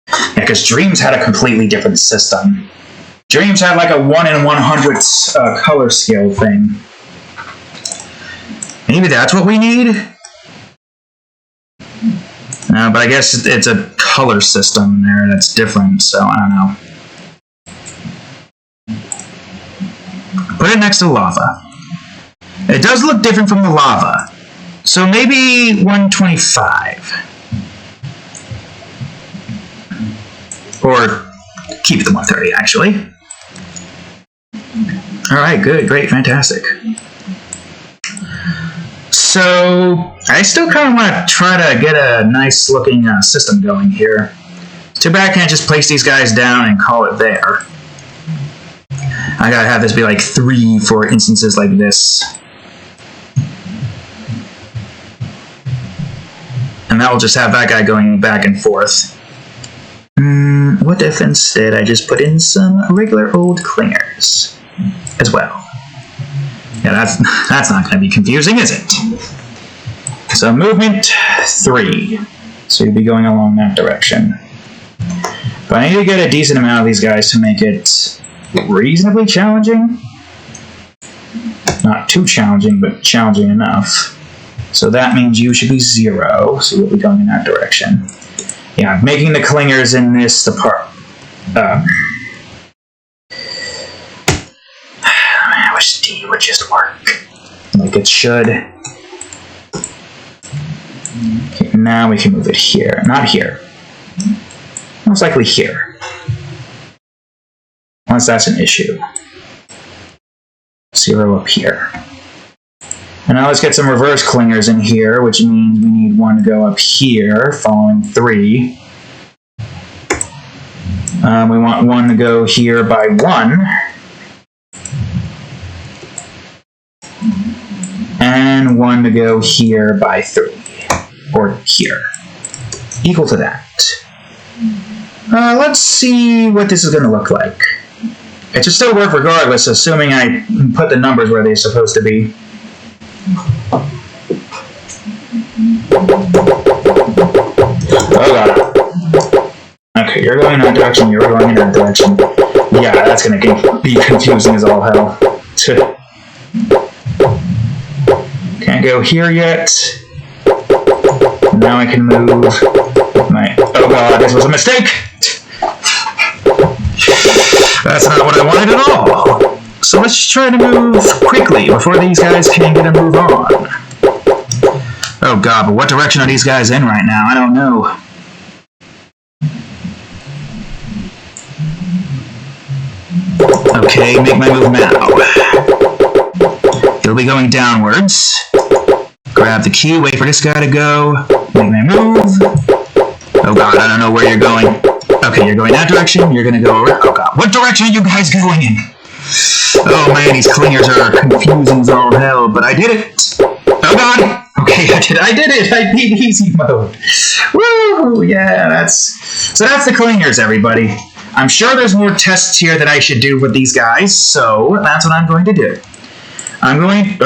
Yeah, because Dreams had a completely different system. Dreams had like a 1 in 100 color scale thing. Maybe that's what we need? But I guess it's a color system there that's different, so I don't know. Put it next to lava. It does look different from the lava. So maybe 125. Or keep it to 130, actually. Alright, good, great, fantastic. So, I still kind of want to try to get a nice looking system going here. Too bad I can't just place these guys down and call it there. I gotta have this be like 3 for instances like this. And that will just have that guy going back and forth. What if instead I just put in some regular old clingers as well? Yeah, that's not going to be confusing, is it? So movement 3. So you'll be going along that direction. But I need to get a decent amount of these guys to make it reasonably challenging. Not too challenging, but challenging enough. So that means you should be 0, so you'll be going in that direction. Yeah, making the clingers in this part. I wish D would just work like it should. Okay, now we can move it here. Not here. Most likely here. Unless that's an issue. 0 up here. And now let's get some reverse clingers in here, which means we need 1 to go up here, following 3. We want 1 to go here by 1. And 1 to go here by 3. Or here. Equal to that. Let's see what this is going to look like. It should still work regardless, assuming I put the numbers where they're supposed to be. Oh god. Okay, you're going in that direction, you're going in that direction. Yeah, that's gonna be confusing as all hell. Can't go here yet. Now I can move my... Oh god, this was a mistake! That's not what I wanted at all. So let's try to move quickly before these guys can get a move on. Oh god, but what direction are these guys in right now? I don't know. Okay, make my move now. He'll be going downwards. Grab the key, wait for this guy to go. Make my move. Oh god, I don't know where you're going. Okay, you're going that direction, you're gonna go around. Oh god, what direction are you guys going in? Oh man, these clingers are confusing as all hell, but I did it! Oh god! Okay, I did it! I beat easy mode! Woo! Yeah, that's the clingers, everybody. I'm sure there's more tests here that I should do with these guys, so that's what I'm going to do. I'm going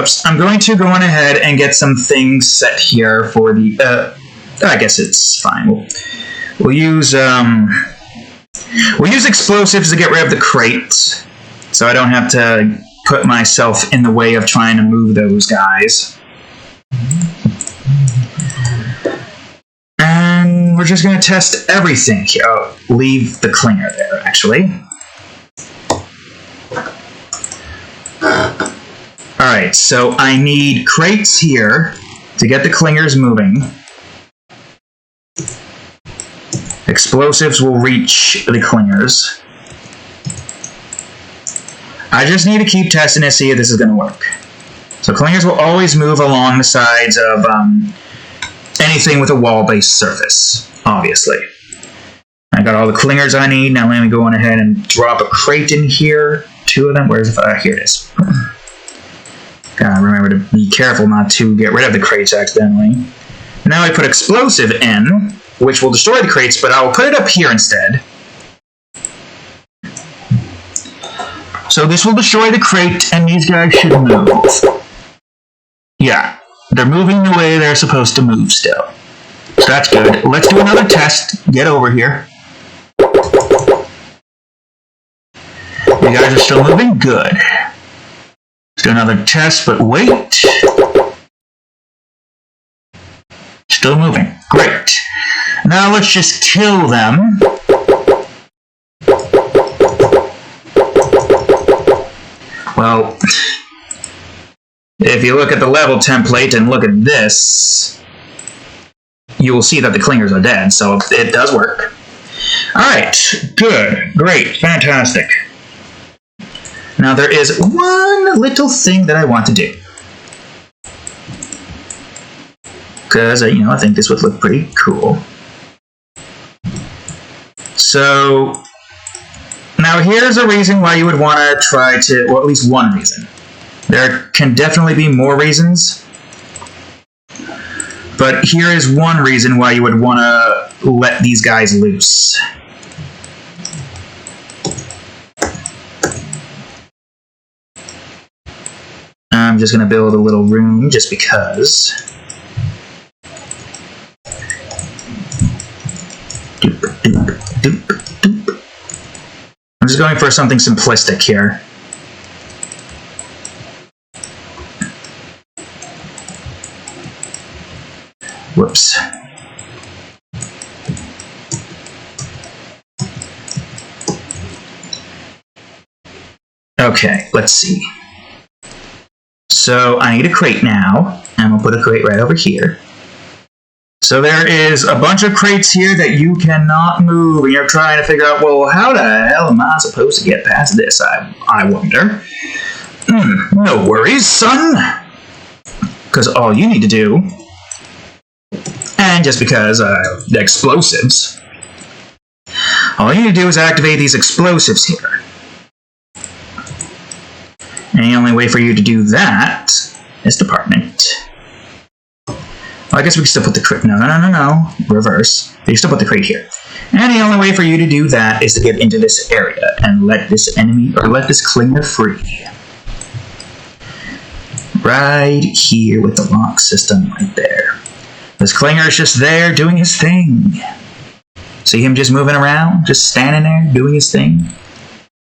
to go on ahead and get some things set here for the, I guess it's fine. We'll use explosives to get rid of the crates, so I don't have to put myself in the way of trying to move those guys. And we're just going to test everything here. Oh, leave the clinger there, actually. Alright, so I need crates here to get the clingers moving. Explosives will reach the clingers. I just need to keep testing to see if this is going to work. So clingers will always move along the sides of anything with a wall-based surface, obviously. I got all the clingers I need. Now let me go on ahead and drop a crate in here. 2 of them. Where's the... here it is. Gotta remember to be careful not to get rid of the crates accidentally. Now I put explosive in, which will destroy the crates, but I will put it up here instead. So this will destroy the crate, and these guys should move. Yeah, they're moving the way they're supposed to move still. So that's good. Let's do another test. Get over here. You guys are still moving? Good. Let's do another test, but wait. Still moving. Great. Now let's just kill them. Well, if you look at the level template and look at this, you will see that the clingers are dead, so it does work. Alright, good, great, fantastic. Now there is one little thing that I want to do. Because, I think this would look pretty cool. So, now here's a reason why you would want to try to, well, at least one reason. There can definitely be more reasons. But here is one reason why you would want to let these guys loose. I'm just going to build a little room just because. I'm just going for something simplistic here. Whoops. Okay, let's see. So I need a crate now, and we'll put a crate right over here. So there is a bunch of crates here that you cannot move, and you're trying to figure out, well, how the hell am I supposed to get past this, I wonder. No worries, son. Because all you need to do, and just because the explosives, all you need to do is activate these explosives here. And the only way for you to do that is department. Well, I guess we can still put the crate. No. Reverse. You can still put the crate here. And the only way for you to do that is to get into this area and let this enemy, or let this clinger free. Right here with the lock system right there. This clinger is just there doing his thing. See him just moving around, just standing there doing his thing?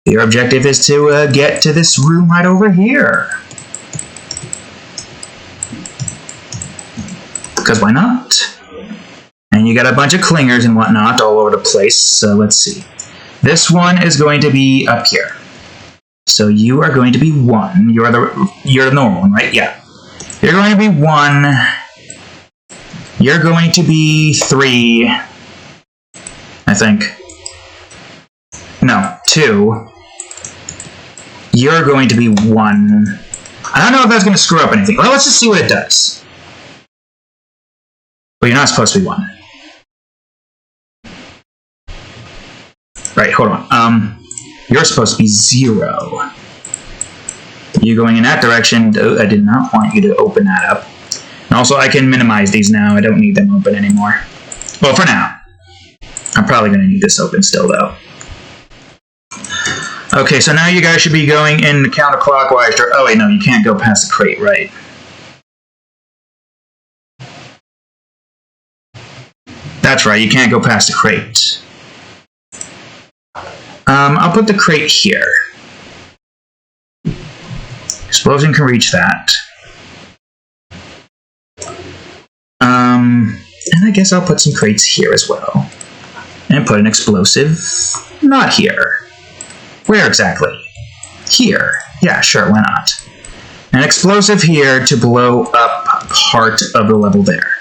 Your objective is to get to this room right over here. Because why not? And you got a bunch of clingers and whatnot all over the place, so let's see. This one is going to be up here. So you are going to be 1. You're the normal one, right? Yeah. You're going to be 1. You're going to be 3. I think. No, 2. You're going to be 1. I don't know if that's going to screw up anything. Well, let's just see what it does. But you're not supposed to be 1. Right, hold on. You're supposed to be 0. You going in that direction. I did not want you to open that up. And also, I can minimize these now. I don't need them open anymore. Well, for now. I'm probably going to need this open still, though. Okay, so now you guys should be going in the counterclockwise. Oh, wait, no, you can't go past the crate, right? That's right, you can't go past the crate. I'll put the crate here. Explosion can reach that. And I guess I'll put some crates here as well. And put an explosive not here. Where exactly? Here. Yeah, sure, why not? an explosive here to blow up part of the level there.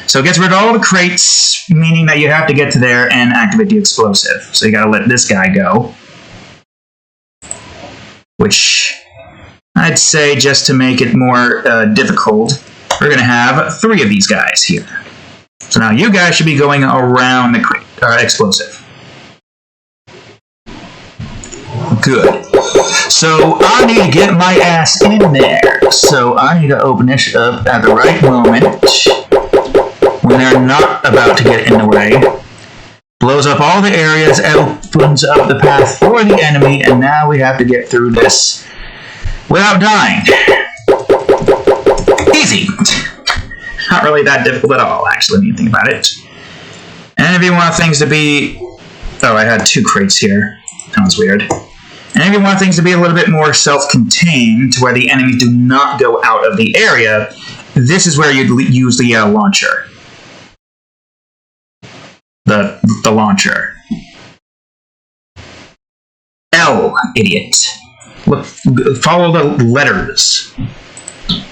So it gets rid of all the crates, meaning that you have to get to there and activate the explosive. So you gotta let this guy go. Which, I'd say, just to make it more difficult, we're gonna have 3 of these guys here. So now you guys should be going around the crate, explosive. Good. So I need to get my ass in there. So I need to open this up at the right moment, when they're not about to get in the way. Blows up all the areas, opens up the path for the enemy, and now we have to get through this without dying. Easy. Not really that difficult at all, actually, when you think about it. And if you want things to be... Oh, I had 2 crates here. That was weird. And if you want things to be a little bit more self-contained, to where the enemies do not go out of the area, this is where you'd use the launcher. The launcher. L, idiot. Look, follow the letters.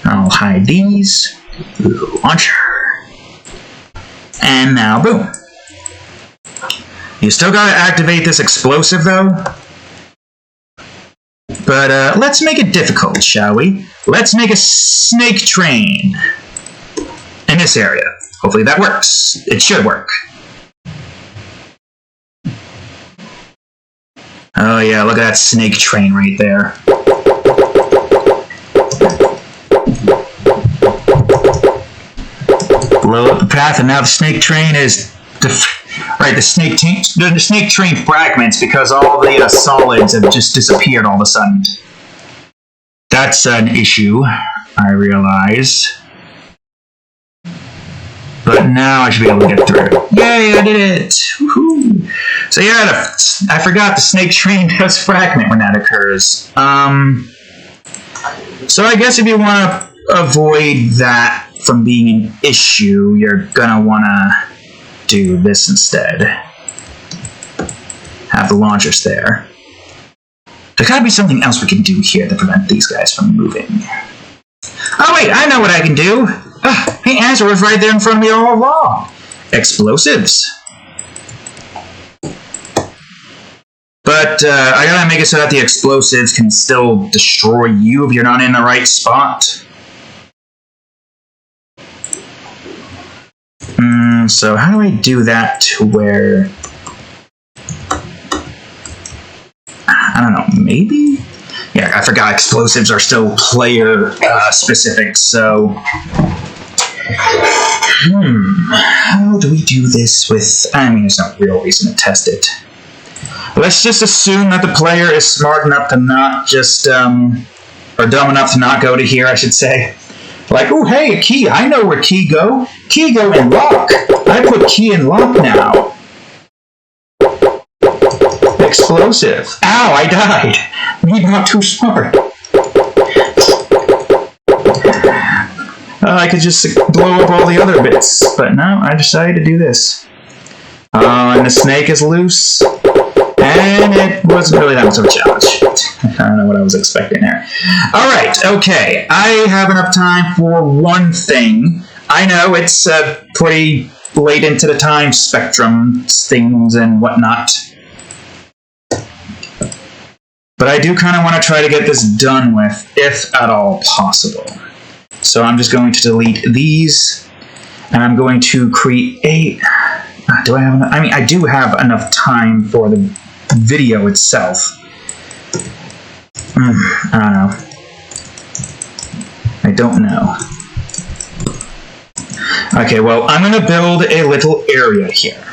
I'll hide these. Launcher. And now, boom. You still gotta activate this explosive, though. But let's make it difficult, shall we? Let's make a snake train in this area. Hopefully that works. It should work. Oh yeah, look at that snake train right there. Blow up the path, and now the snake train is... Right, the snake train fragments because all the solids have just disappeared all of a sudden. That's an issue, I realize. But now I should be able to get through. Yay, I did it! Woohoo! So yeah, I forgot the snake train does fragment when that occurs. So I guess if you want to avoid that from being an issue, you're gonna want to do this instead. Have the launchers there. There gotta be something else we can do here to prevent these guys from moving. Oh wait, I know what I can do! The answer was right there in front of me all along. Explosives. But I gotta make it so that the explosives can still destroy you if you're not in the right spot. So how do I do that to where... I don't know, maybe? Yeah, I forgot explosives are still player specific, so... How do we do this with... I mean, there's no real reason to test it. Let's just assume that the player is smart enough to not just, or dumb enough to not go to here, I should say. Like, oh, hey, a key. I know where key go. Key go in lock. I put key in lock now. Explosive. Ow, I died. Maybe not too smart. I could just blow up all the other bits. But no, I decided to do this. And the snake is loose. And it wasn't really that much of a challenge. I don't know what I was expecting there. Alright, okay. I have enough time for one thing. I know it's pretty late into the time spectrum, things and whatnot. But I do kind of want to try to get this done with, if at all possible. So I'm just going to delete these. And I'm going to create... Do I have enough? I mean, I do have enough time for the video itself. I don't know. I don't know. Okay, well, I'm going to build a little area here.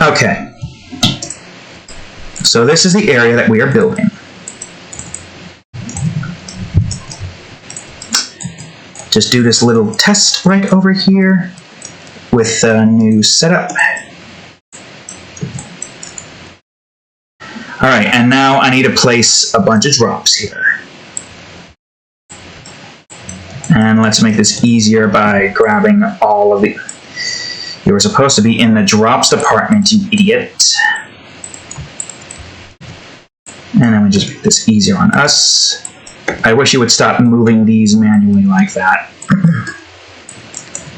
Okay. So this is the area that we are building. Just do this little test right over here with a new setup. Alright, and now I need to place a bunch of drops here. And let's make this easier by grabbing all of the... You were supposed to be in the drops department, you idiot. And then we just make this easier on us. I wish you would stop moving these manually like that.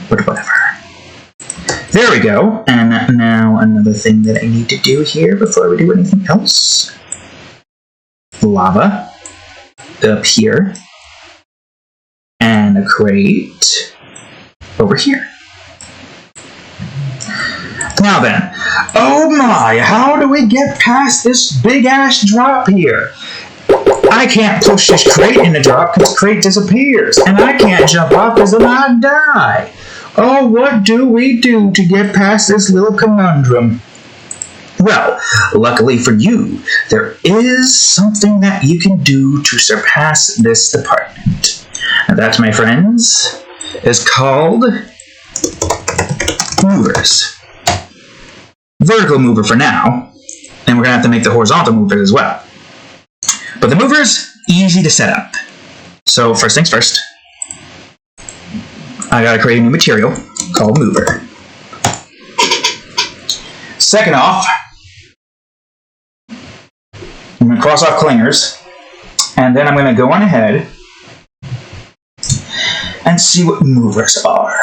But whatever. There we go. And now another thing that I need to do here before we do anything else. Lava. Up here. And a crate over here. Now then, oh my, how do we get past this big-ass drop here? I can't push this crate in the drop because the crate disappears, and I can't jump off because then I die. Oh, what do we do to get past this little conundrum? Well, luckily for you, there is something that you can do to surpass this department. And that, my friends, is called movers. Vertical mover for now, and we're going to have to make the horizontal movers as well. But the movers, easy to set up. So first things first, I got to create a new material called mover. Second off, I'm going to cross off clingers, and then I'm going to go on ahead and see what movers are.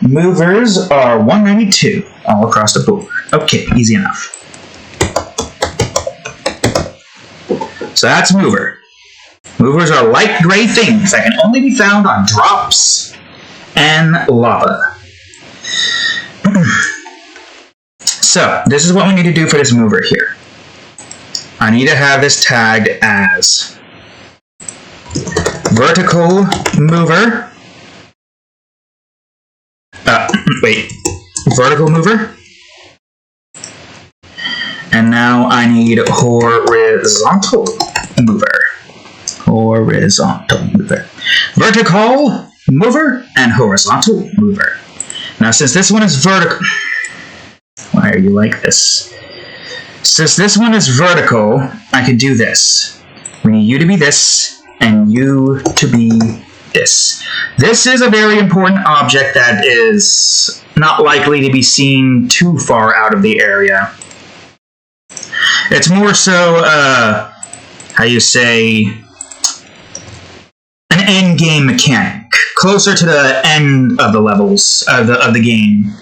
Movers are 192 all across the board. Okay, easy enough. So that's mover. Movers are light gray things that can only be found on drops and lava. So, this is what we need to do for this mover here. I need to have this tagged as vertical mover. Vertical mover. And now I need horizontal mover. Horizontal mover. Vertical mover and horizontal mover. Now since this one is vertical... Why are you like this? Since this one is vertical, I can do this. We need you to be this, and you to be this. This is a very important object that is not likely to be seen too far out of the area. It's more so, how you say, an end game mechanic. Closer to the end of the levels of the game.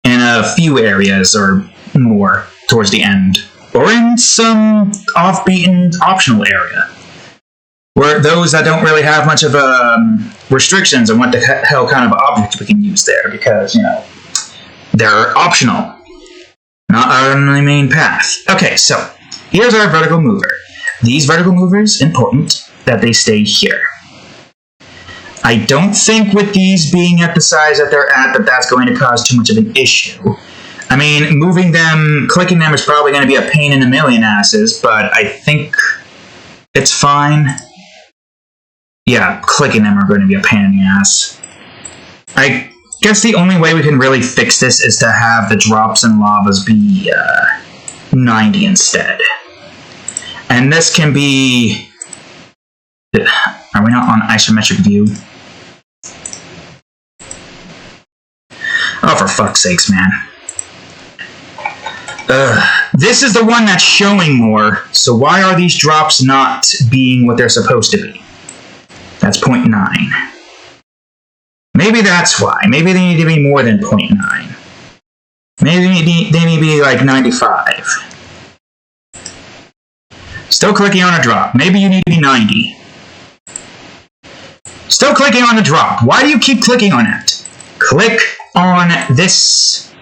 In a few areas or more towards the end. Or in some off-beaten optional area. Where those that don't really have much of restrictions on what the hell kind of objects we can use there. Because, you know, they're optional. Not on the main path. Okay, so here's our vertical mover. These vertical movers, important that they stay here. I don't think with these being at the size that they're at that that's going to cause too much of an issue. I mean, moving them, clicking them is probably going to be a pain in a million asses, but I think it's fine. Yeah, clicking them are going to be a pain in the ass. I guess the only way we can really fix this is to have the drops and lavas be 90 instead. And this can be... Are we not on isometric view? Oh, for fuck's sakes, man. This is the one that's showing more, so why are these drops not being what they're supposed to be? That's 0.9. Maybe that's why. Maybe they need to be more than 0.9. Maybe they need to be like 95. Still clicking on a drop. Maybe you need to be 90. Still clicking on the drop. Why do you keep clicking on it? Click on this.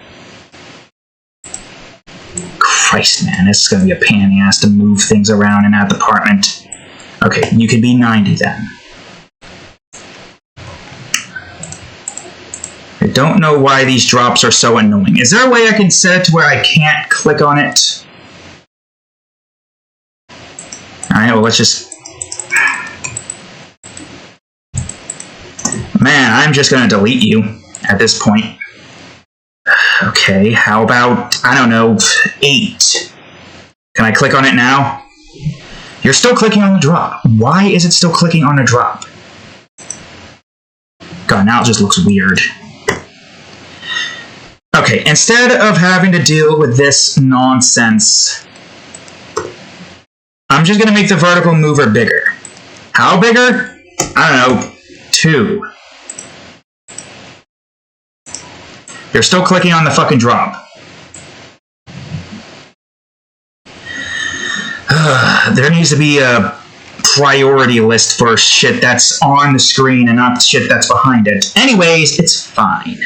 Christ, man, this is going to be a pain in the ass to move things around in that department. Okay, you could be 90 then. I don't know why these drops are so annoying. Is there a way I can set it to where I can't click on it? Alright, well, let's just... Man, I'm just going to delete you at this point. Okay, how about, I don't know, 8? Can I click on it now? You're still clicking on the drop. Why is it still clicking on a drop? God, now it just looks weird. Okay, instead of having to deal with this nonsense, I'm just going to make the vertical mover bigger. How bigger? I don't know. 2. You're still clicking on the fucking drop. There needs to be a priority list for shit that's on the screen and not shit that's behind it. Anyways, it's fine.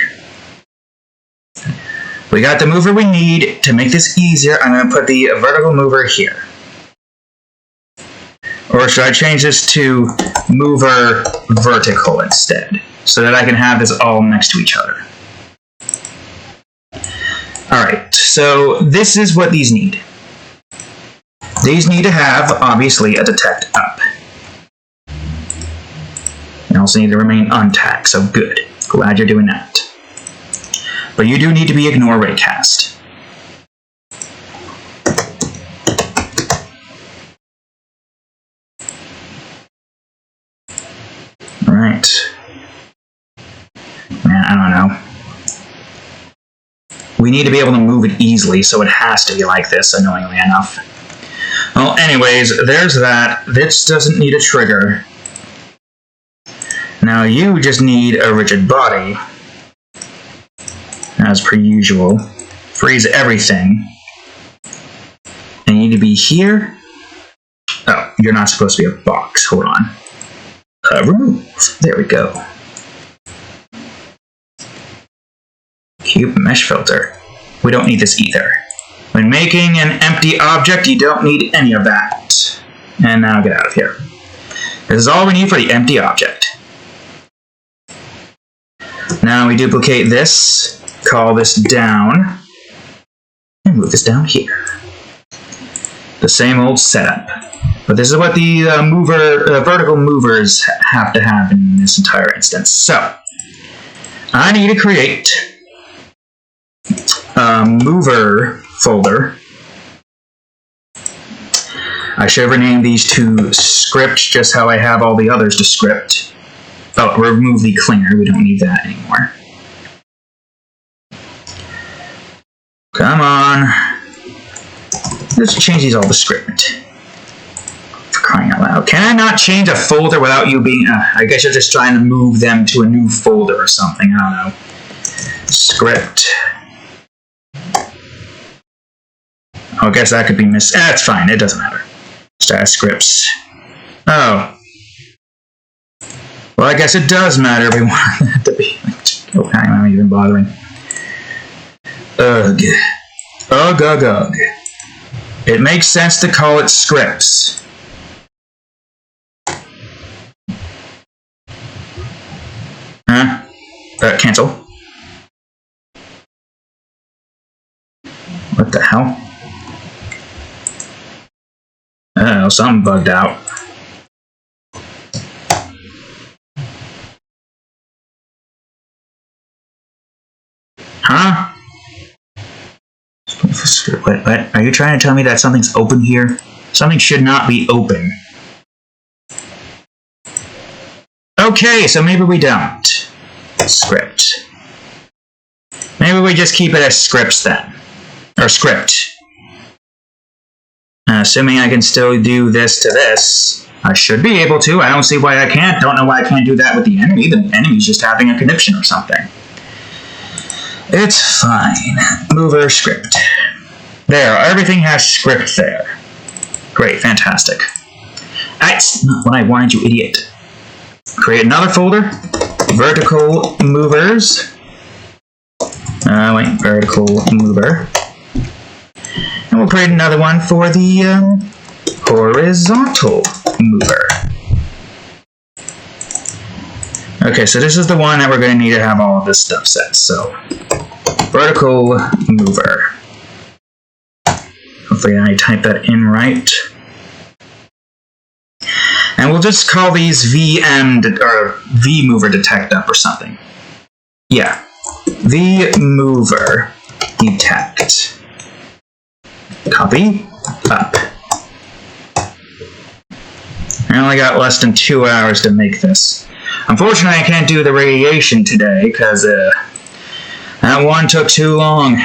We got the mover we need. To make this easier, I'm going to put the vertical mover here. Or should I change this to mover vertical instead, so that I can have this all next to each other? Alright, so this is what these need. These need to have, obviously, a detect up. They also need to remain untagged, so good. Glad you're doing that. But you do need to be ignore raycast. Right. Man, I don't know. We need to be able to move it easily, so it has to be like this, annoyingly enough. Well, anyways, there's that. This doesn't need a trigger. Now you just need a rigid body. As per usual. Freeze everything. And you need to be here. Oh, you're not supposed to be a box. Hold on. Remove. There we go. Cube mesh filter. We don't need this either. When making an empty object, you don't need any of that. And now get out of here. This is all we need for the empty object. Now we duplicate this, call this down, and move this down here. The same old setup. But this is what the vertical movers have to have in this entire instance. So, I need to create a mover folder. I should rename these to script, just how I have all the others to script. Oh, remove the clinger. We don't need that anymore. Come on. Let's change these all to script. For crying out loud. Can I not change a folder without you being... I guess you're just trying to move them to a new folder or something. I don't know. Script. Oh, I guess that could be it's fine. It doesn't matter. Status scripts. Oh. Well, I guess it does matter if we want that to be... Oh, hang on, I'm not even bothering. Ugh. Ugh, ugh, ugh. It makes sense to call it scripts. Huh? Cancel. What the hell? Oh, something bugged out. Huh? What? Are you trying to tell me that something's open here? Something should not be open. Okay, so maybe we don't. Script. Maybe we just keep it as scripts then. Or script. Assuming I can still do this to this, I should be able to. I don't see why I can't. Don't know why I can't do that with the enemy. The enemy's just having a conniption or something. It's fine. Mover script. There, everything has script there. Great, fantastic. That's not what I wanted, you idiot. Create another folder. Vertical movers. Vertical mover. And we'll create another one for the horizontal mover. Okay, so this is the one that we're going to need to have all of this stuff set. So, vertical mover. Hopefully I type that in right. And we'll just call these or V-mover detect up or something. Yeah. V-mover detect. Copy. Up. I only got less than 2 hours to make this. Unfortunately, I can't do the radiation today, because that one took too long.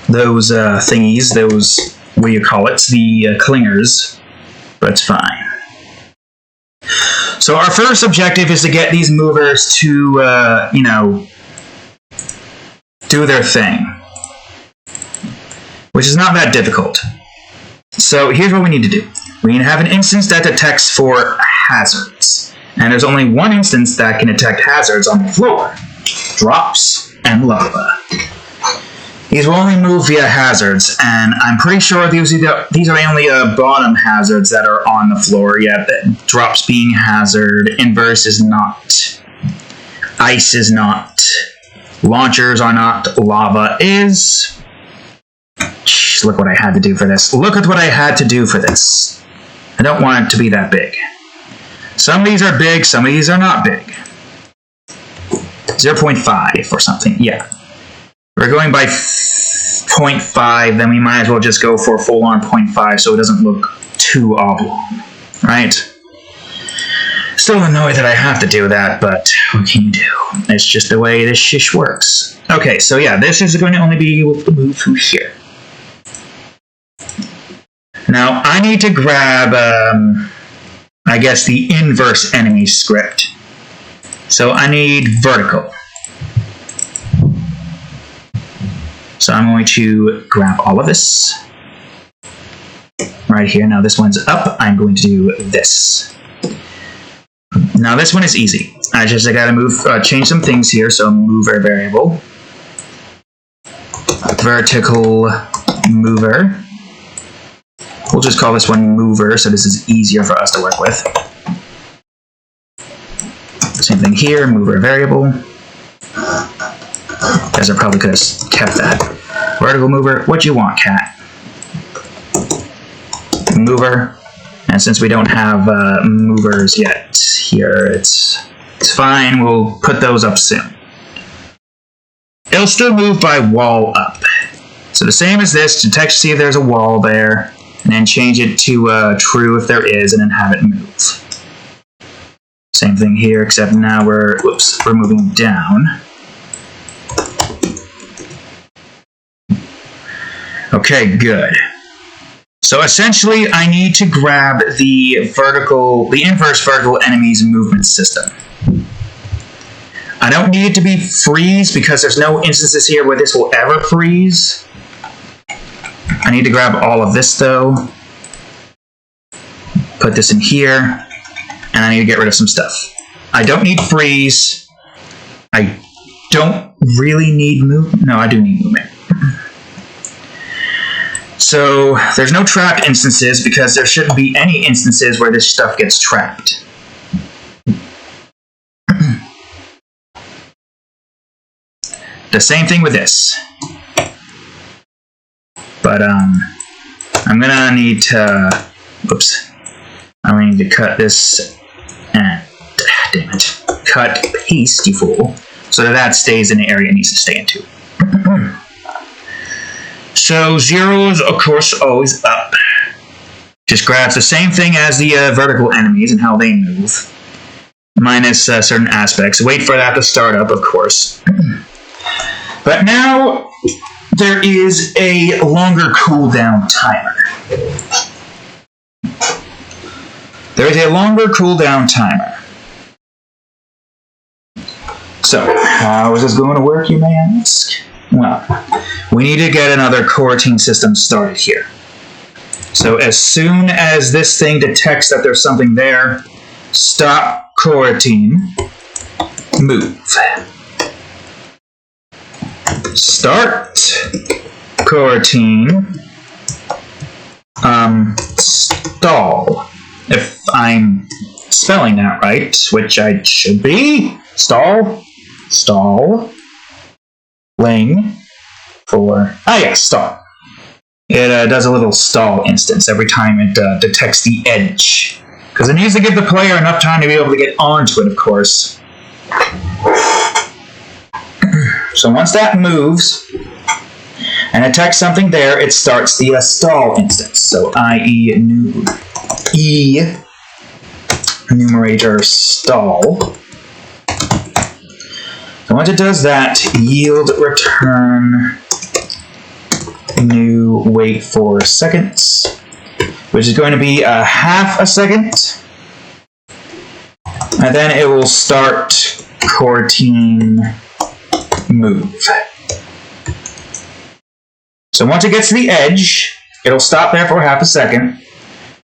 Those thingies, those what do you call it? The clingers, but it's fine. So our first objective is to get these movers to, do their thing, which is not that difficult. So here's what we need to do. We need to have an instance that detects for hazards. And there's only one instance that can detect hazards on the floor. Drops and lava. These will only move via hazards, and I'm pretty sure these are the only bottom hazards that are on the floor. Yeah, drops being hazard, inverse is not, ice is not, launchers are not, lava is. Look what I had to do for this. Look at what I had to do for this. I don't want it to be that big. Some of these are big, some of these are not big. 0.5 or something, yeah. We're going by 0.5, then we might as well just go for full-on 0.5 so it doesn't look too oblong, right? Still annoyed that I have to do that, but what can you do? It's just the way this shish works. Okay, so yeah, this is going to only be able to move through here. Now, I need to grab, I guess, the inverse enemy script. So I need vertical. So I'm going to grab all of this right here. Now this one's up. I'm going to do this. Now this one is easy. I gotta move, change some things here. So mover variable, vertical mover. We'll just call this one mover, so this is easier for us to work with. Same thing here, mover variable. Guess I probably could have kept that. Vertical mover, what you want, cat? Mover. And since we don't have movers yet here, it's fine. We'll put those up soon. It'll still move by wall up. So the same as this, detect to see if there's a wall there, and then change it to true if there is, and then have it move. Same thing here, except now we're moving down. Okay, good. So essentially, I need to grab the inverse vertical enemy's movement system. I don't need it to be freeze because there's no instances here where this will ever freeze. I need to grab all of this though. Put this in here. And I need to get rid of some stuff. I don't need freeze. I don't really need movement. No, I do need movement. So there's no trapped instances because there shouldn't be any instances where this stuff gets trapped. The same thing with this. But I'm gonna need to, I'm gonna need to cut this and, damn it, cut paste, you fool, so that stays in the area it needs to stay into. So 0 is, of course, always up. Just grabs the same thing as the vertical enemies and how they move, minus certain aspects. Wait for that to start up, of course. But now there is a longer cooldown timer. There is a longer cooldown timer. So, how is this going to work, you may ask? Well, we need to get another coroutine system started here. So as soon as this thing detects that there's something there, stop coroutine, move. Start coroutine, stall. If I'm spelling that right, which I should be. Stall. Ling for, stall. It does a little stall instance every time it detects the edge. Because it needs to give the player enough time to be able to get onto it, of course. So once that moves and detects something there, it starts the stall instance. So i.e. enumerator stall. So once it does that, yield return new wait for seconds, which is going to be a half a second. And then it will start core team move. So once it gets to the edge, it'll stop there for half a second.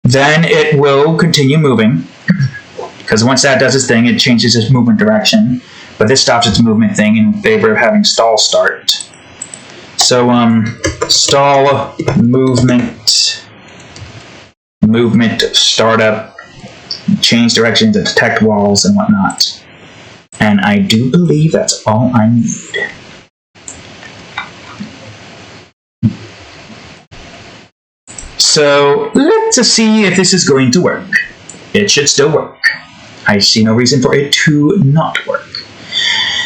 Then it will continue moving. Because once that does its thing, it changes its movement direction. But this stops its movement thing in favor of having stall start. So, stall, movement, startup, change direction to detect walls and whatnot. And I do believe that's all I need. So, let's see if this is going to work. It should still work. I see no reason for it to not work.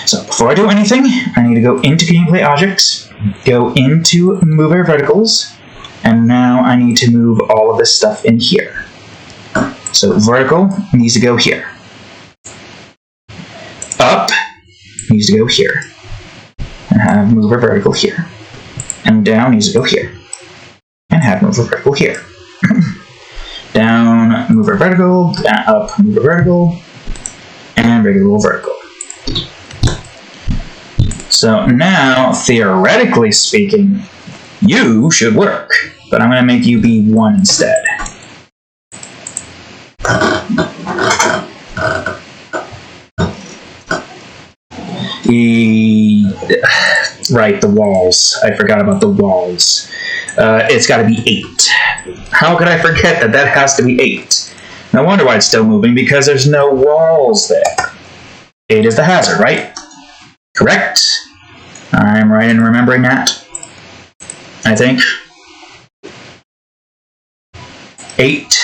So, before I do anything, I need to go into gameplay objects, go into mover verticals, and now I need to move all of this stuff in here. So, vertical needs to go here. Up needs to go here. And have mover vertical here. And down needs to go here. And have mover vertical here. Down, mover vertical, up, mover vertical, and regular vertical. So now, theoretically speaking, you should work, but I'm going to make you be 1 instead. Right, the walls. I forgot about the walls. It's got to be 8. How could I forget that that has to be 8? No wonder why it's still moving, because there's no walls there. 8 is the hazard, right? Correct? I'm right in remembering that. I think. 8.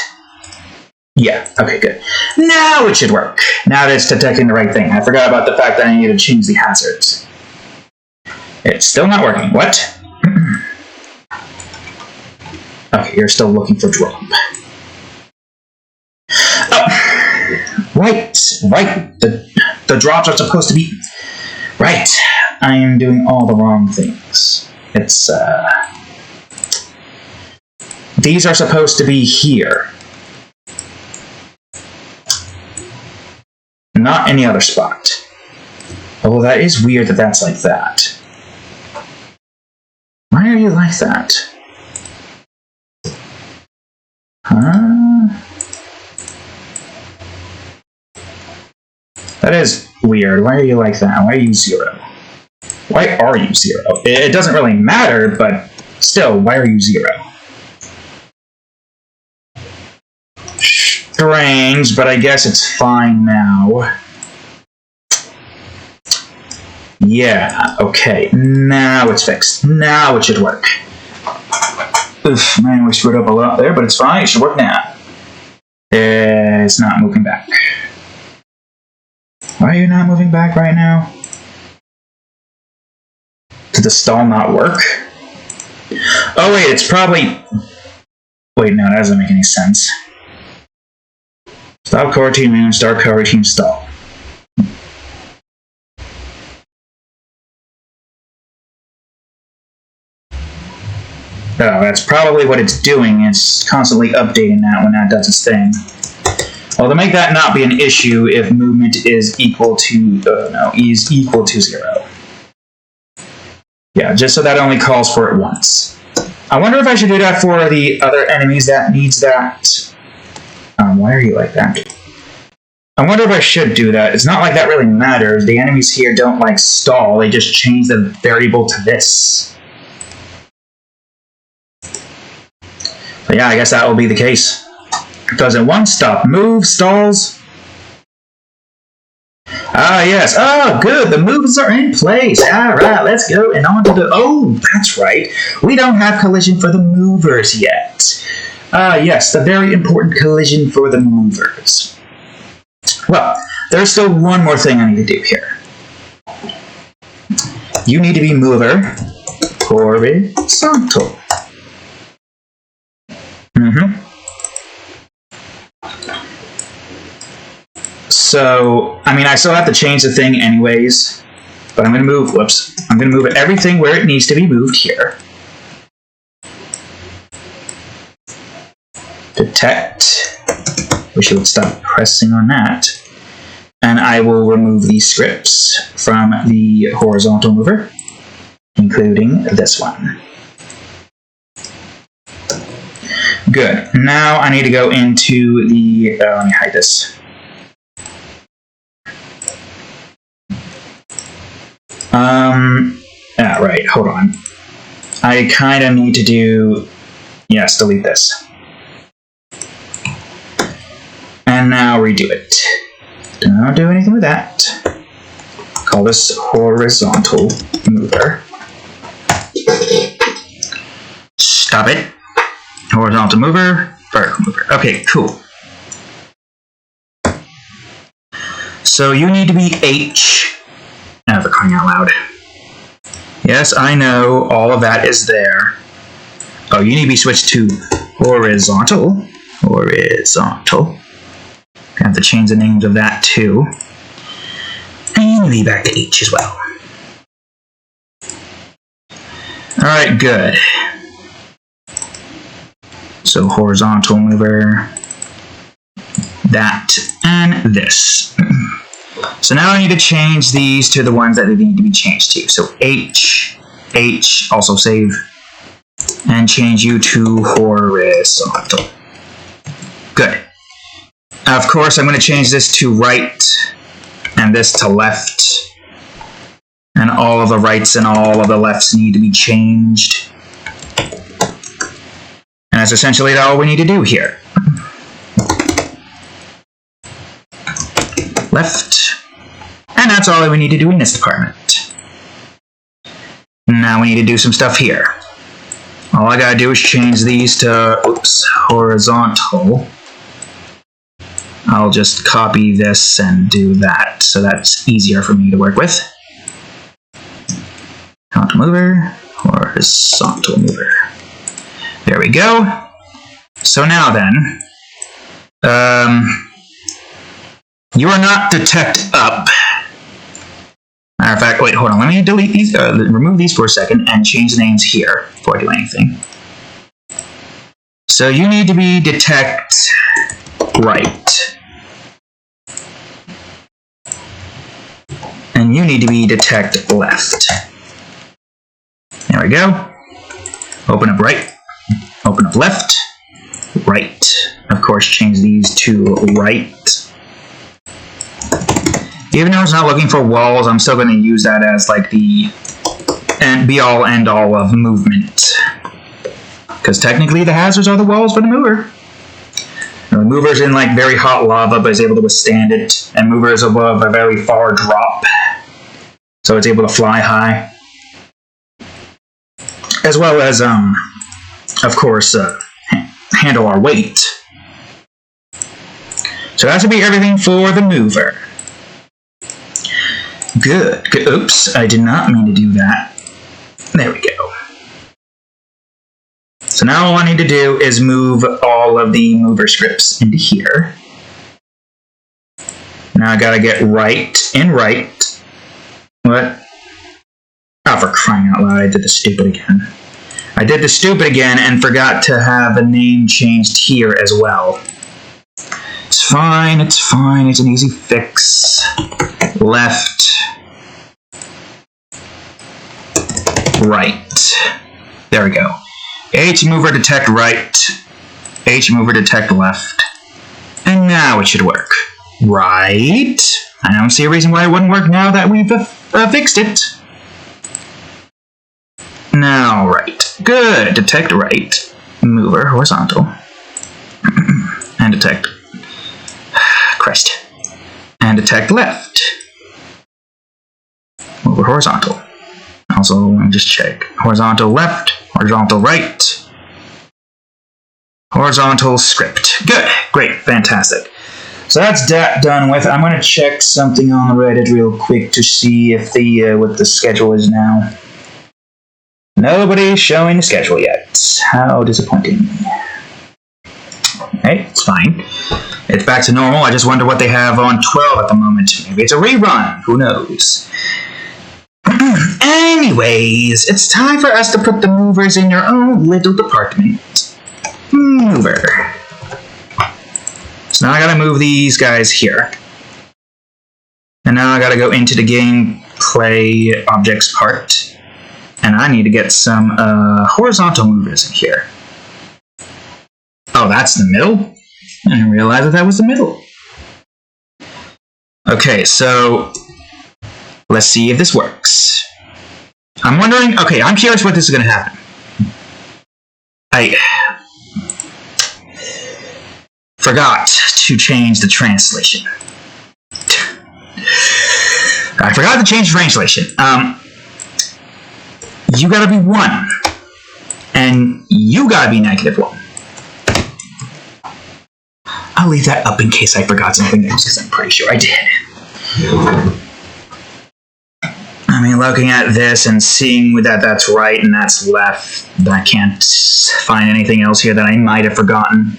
Yeah, okay, good. Now it should work. Now that it's detecting the right thing. I forgot about the fact that I need to change the hazards. It's still not working. What? Okay, you're still looking for drop. Oh, right. The drops are supposed to be... Right. I am doing all the wrong things. It's, These are supposed to be here. Not any other spot. Although that is weird that that's like that. Why are you like that? Huh? That is weird. Why are you like that? Why are you 0? Why are you 0? It doesn't really matter, but still, why are you 0? Strange, but I guess it's fine now. Yeah, okay. Now it's fixed. Now it should work. Oof, man, we screwed up a lot there, but it's fine. It should work now. It's not moving back. Why are you not moving back right now? Did the stall not work? Oh wait, it's probably... Wait, no, that doesn't make any sense. Stop core team and start core team stall. Oh, that's probably what it's doing. It's constantly updating that when that does its thing. Well, to make that not be an issue, if movement is equal to is equal to 0. Yeah, just so that only calls for it once. I wonder if I should do that for the other enemies that needs that. Why are you like that? I wonder if I should do that. It's not like that really matters. The enemies here don't like stall. They just change the variable to this. But yeah, I guess that will be the case. Because in one stop, move, stalls. Ah, yes. Oh, good. The moves are in place. All right, let's go. And on to the... Oh, that's right. We don't have collision for the movers yet. Ah, yes, the very important collision for the movers. Well, there's still one more thing I need to do here. You need to be mover horizontal. So, I mean, I still have to change the thing anyways, but I'm going to move, I'm going to move everything where it needs to be moved here. detect. Wish you would stop pressing on that. And I will remove these scripts from the horizontal mover, including this one. Good. Now I need to go into the, let me hide this. Right, hold on. I kind of need to do, yes, delete this. And now redo it. Don't do anything with that. Call this horizontal mover. Stop it. Horizontal mover, vertical mover. Okay, cool. So you need to be H. For crying out loud. Yes, I know, all of that is there. Oh, you need to be switched to horizontal. Horizontal. I have to change the names of that too. And you need to be back to H as well. Alright, good. So horizontal mover, that, and this. So now I need to change these to the ones that they need to be changed to. So H, also save, and change you to horizontal. Good. Of course, I'm going to change this to right, and this to left. And all of the rights and all of the lefts need to be changed. And that's essentially all we need to do here. Left. And that's all we need to do in this department. Now we need to do some stuff here. All I gotta do is change these to, horizontal. I'll just copy this and do that, so that's easier for me to work with. Horizontal mover, horizontal mover. There we go. So now then, you are not detect up. Matter of fact, wait, hold on. Let me delete these, remove these for a second and change the names here before I do anything. So you need to be detect right. And you need to be detect left. There we go. Open up right. Open up left. Right. Of course, change these to right. Even though it's not looking for walls, I'm still going to use that as like the be-all, end-all of movement. Because technically the hazards are the walls for the mover. The mover's in like very hot lava, but is able to withstand it. And mover is above a very far drop, so it's able to fly high. As well as, of course, handle our weight. So that should be everything for the mover. Good. Good. Oops, I did not mean to do that. There we go. So now all I need to do is move all of the mover scripts into here. Now I gotta get right and right. What? Oh, for crying out loud, I did the stupid again. I did the stupid again and forgot to have the name changed here as well. It's fine, it's fine, it's an easy fix. Left. Right. There we go. H mover detect right. H mover detect left. And now it should work. Right. I don't see a reason why it wouldn't work now that we've fixed it. Now right. Good. Detect right. Mover horizontal. And detect. Christ. And detect left. Mover horizontal. Also, let me just check. Horizontal left. Horizontal right. Horizontal script. Good. Great. Fantastic. So that's that done with. I'm going to check something on the Reddit real quick to see if the what the schedule is now. Nobody's showing the schedule yet. How disappointing. Okay, it's fine. It's back to normal. I just wonder what they have on 12 at the moment. Maybe it's a rerun. Who knows? Anyways, it's time for us to put the movers in their own little department. Mover. So now I gotta move these guys here. And now I gotta go into the gameplay objects part. And I need to get some horizontal movers in here. Oh, that's the middle? I didn't realize that was the middle. Okay, so let's see if this works. I'm wondering, okay, I'm curious what this is going to happen. I forgot to change the translation. I forgot to change the translation. You gotta be 1. And you gotta be -1. I'll leave that up in case I forgot something else, because I'm pretty sure I did. I mean, looking at this and seeing that that's right and that's left, I can't find anything else here that I might have forgotten.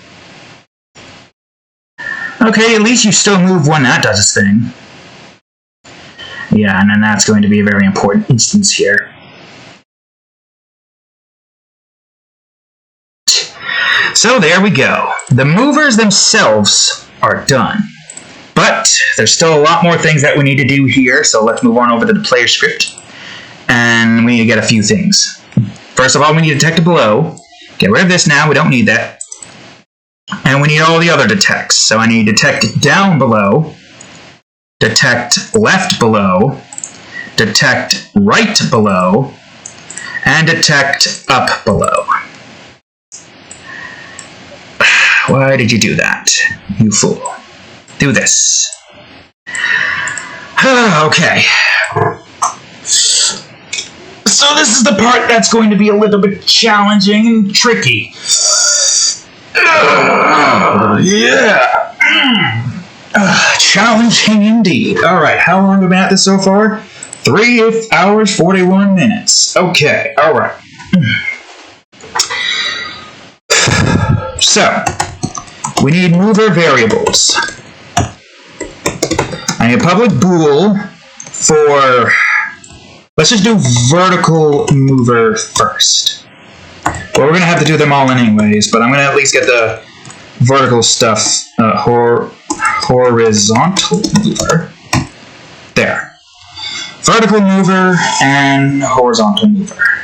Okay, at least you still move when that does its thing. Yeah, and then that's going to be a very important instance here. So there we go. The movers themselves are done. But there's still a lot more things that we need to do here, so let's move on over to the player script. And we need to get a few things. First of all, we need to detect a below. Get rid of this now, we don't need that. And we need all the other detects. So I need detect down below, detect left below, detect right below, and detect up below. Why did you do that, you fool? Do this. Okay. So this is the part that's going to be a little bit challenging and tricky. Yeah. Challenging indeed. Alright, how long have we been at this so far? 3 hours, 41 minutes. Okay, alright. So, we need mover variables. I need a public bool for, let's just do vertical mover first. Well, we're going to have to do them all anyways, but I'm going to at least get the vertical stuff, horizontal mover. There. Vertical mover and horizontal mover.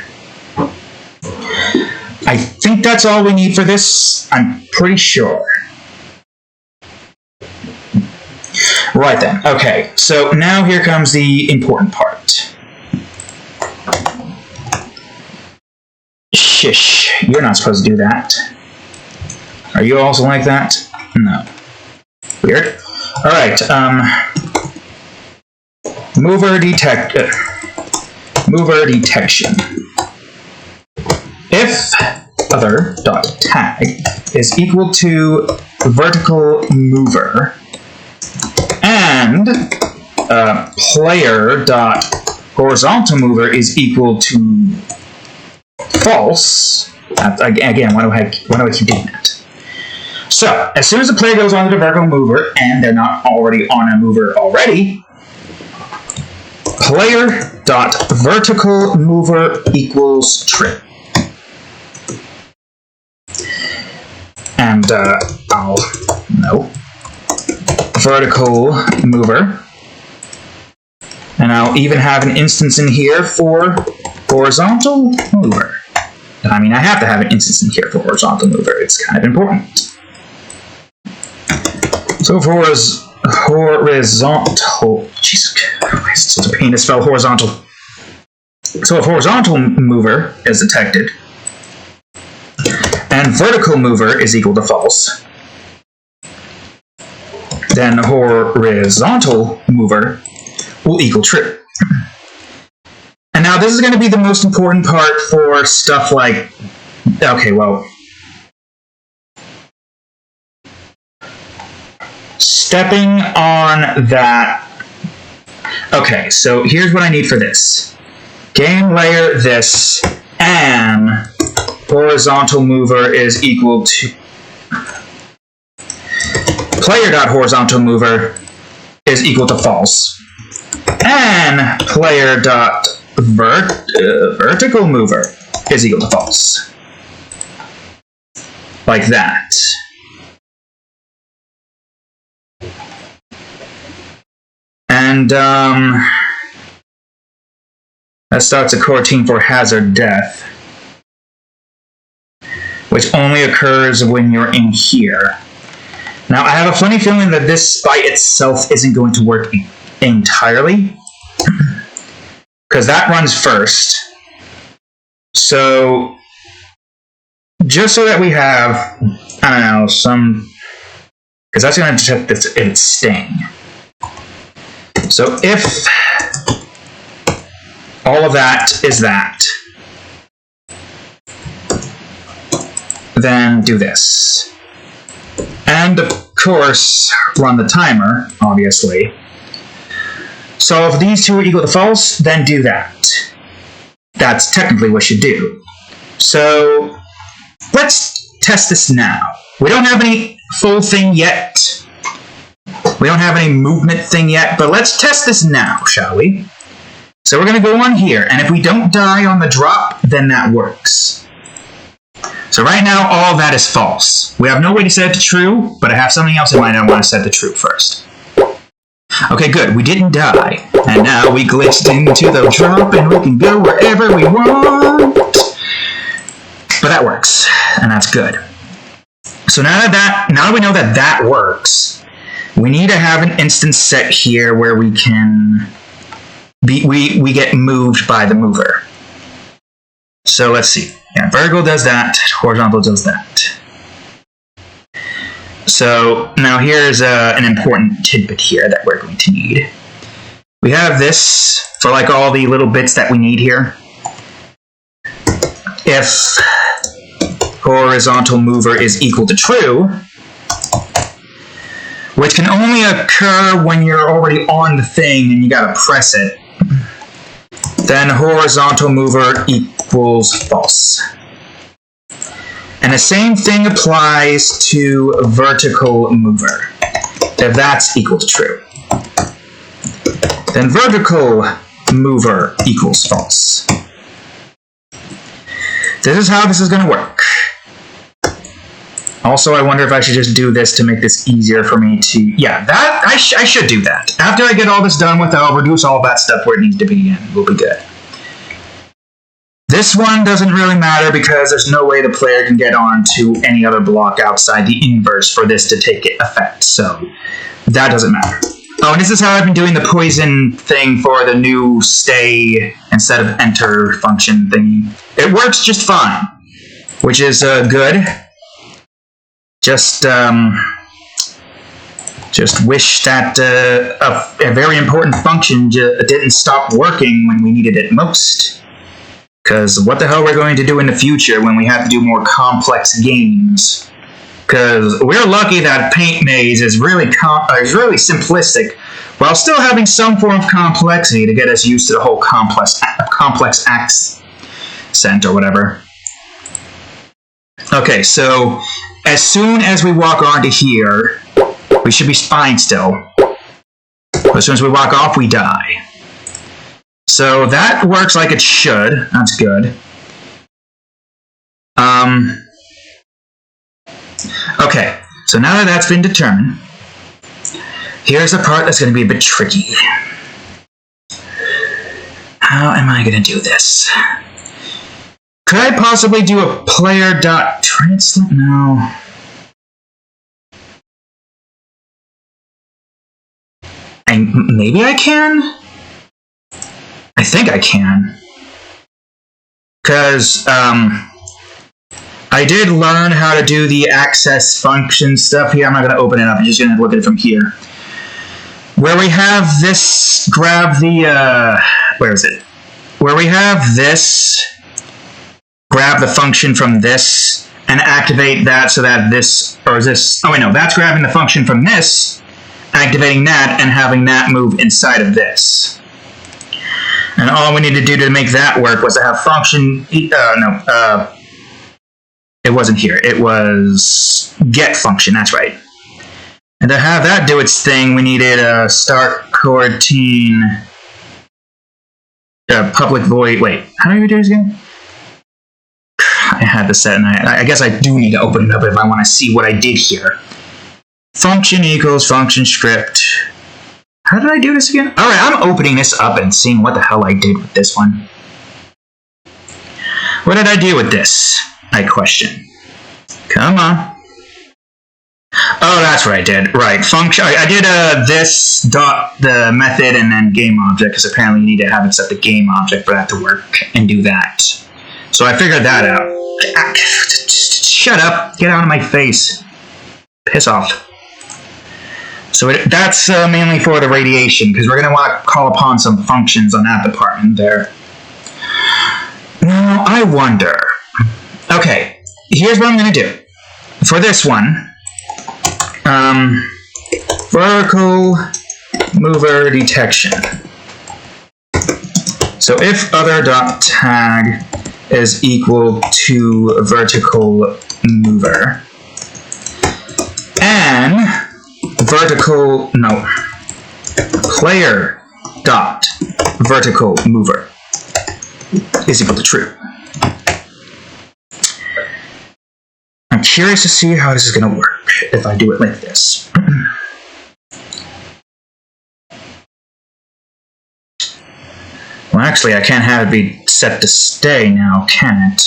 I think that's all we need for this. I'm pretty sure. Right then. Okay, so now here comes the important part. Shish, you're not supposed to do that. Are you also like that? No. Weird. Alright, mover detection. If other.tag is equal to vertical mover and player.horizontal mover is equal to false. Again, why do I keep doing that? So, as soon as the player goes onto the vertical mover and they're not already on a mover already, player.vertical mover equals true. And vertical mover. And I'll even have an instance in here for horizontal mover. I mean, I have to have an instance in here for horizontal mover. It's kind of important. So for horizontal, Jesus Christ, it's such a pain to spell horizontal. So if horizontal mover is detected, and vertical mover is equal to false, then horizontal mover will equal true. And now this is going to be the most important part for stuff like, okay, well, stepping on that. Okay, so here's what I need for this. Game layer this, and horizontal mover is equal to player.horizontal mover is equal to false, and player.vertical mover is equal to false. Like that. And that starts a coroutine for hazard death, which only occurs when you're in here. Now, I have a funny feeling that this by itself isn't going to work entirely, because that runs first. So, just so that we have, I don't know, some, because that's going to detect its sting. So if all of that is that, then do this. And of course, run the timer, obviously. So if these two are equal to false, then do that. That's technically what you do. So let's test this now. We don't have any full thing yet. We don't have any movement thing yet, but let's test this now, shall we? So we're going to go on here, and if we don't die on the drop, then that works. So right now, all of that is false. We have no way to set it to true, but I have something else in mind I want to set to true first. Okay, good. We didn't die. And now we glitched into the drop, and we can go wherever we want. But that works, and that's good. So now that we know that that works, we need to have an instance set here where we can we get moved by the mover. So let's see. Yeah, vertical does that, horizontal does that. So now here's an important tidbit here that we're going to need. We have this for like all the little bits that we need here. If horizontal mover is equal to true, which can only occur when you're already on the thing and you gotta press it, then horizontal mover equals false. And the same thing applies to vertical mover, if that's equal to true. Then vertical mover equals false. This is how this is going to work. Also, I wonder if I should just do this to make this easier for me to... Yeah, that I should do that. After I get all this done with, I'll reduce all that stuff where it needs to be, and we'll be good. This one doesn't really matter because there's no way the player can get onto any other block outside the inverse for this to take effect, so that doesn't matter. Oh, and this is how I've been doing the poison thing for the new stay instead of enter function thingy. It works just fine, which is good. Just wish that a very important function didn't stop working when we needed it most. Because what the hell we're going to do in the future when we have to do more complex games? Because we're lucky that Paint Maze is really simplistic, while still having some form of complexity to get us used to the whole complex accent or whatever. Okay, so as soon as we walk onto here, we should be fine still. But as soon as we walk off, we die. So that works like it should. That's good. Okay, so now that that's been determined, here's the part that's going to be a bit tricky. How am I going to do this? Could I possibly do a player.translate? No. Maybe I can? I think I can. Because, I did learn how to do the access function stuff here. I'm not going to open it up. I'm just going to look at it from here. Where we have this, grab the, where is it? Where we have this, grab the function from this, and activate that so that this, or is this, oh wait, no, that's grabbing the function from this, activating that, and having that move inside of this. And all we need to do to make that work was to have function, it wasn't here, it was get function, that's right. And to have that do its thing, we needed a start coroutine, public void, wait, how do we do this again? I had this set, and I guess I do need to open it up if I want to see what I did here. Function equals function script. How did I do this again? Alright, I'm opening this up and seeing what the hell I did with this one. What did I do with this? I question. Come on. Oh, that's what I did. Right, function. I did this dot the method and then game object, because apparently you need to have it set the game object for that to work and do that. So I figured that out. Shut up. Get out of my face. Piss off. So that's mainly for the radiation, because we're going to want to call upon some functions on that department there. Now, I wonder. Okay, here's what I'm going to do. For this one, vertical mover detection. So if other.tag is equal to vertical mover, and player dot vertical mover is equal to true. I'm curious to see how this is going to work if I do it like this. Well, actually, I can't have it be set to stay now, can it?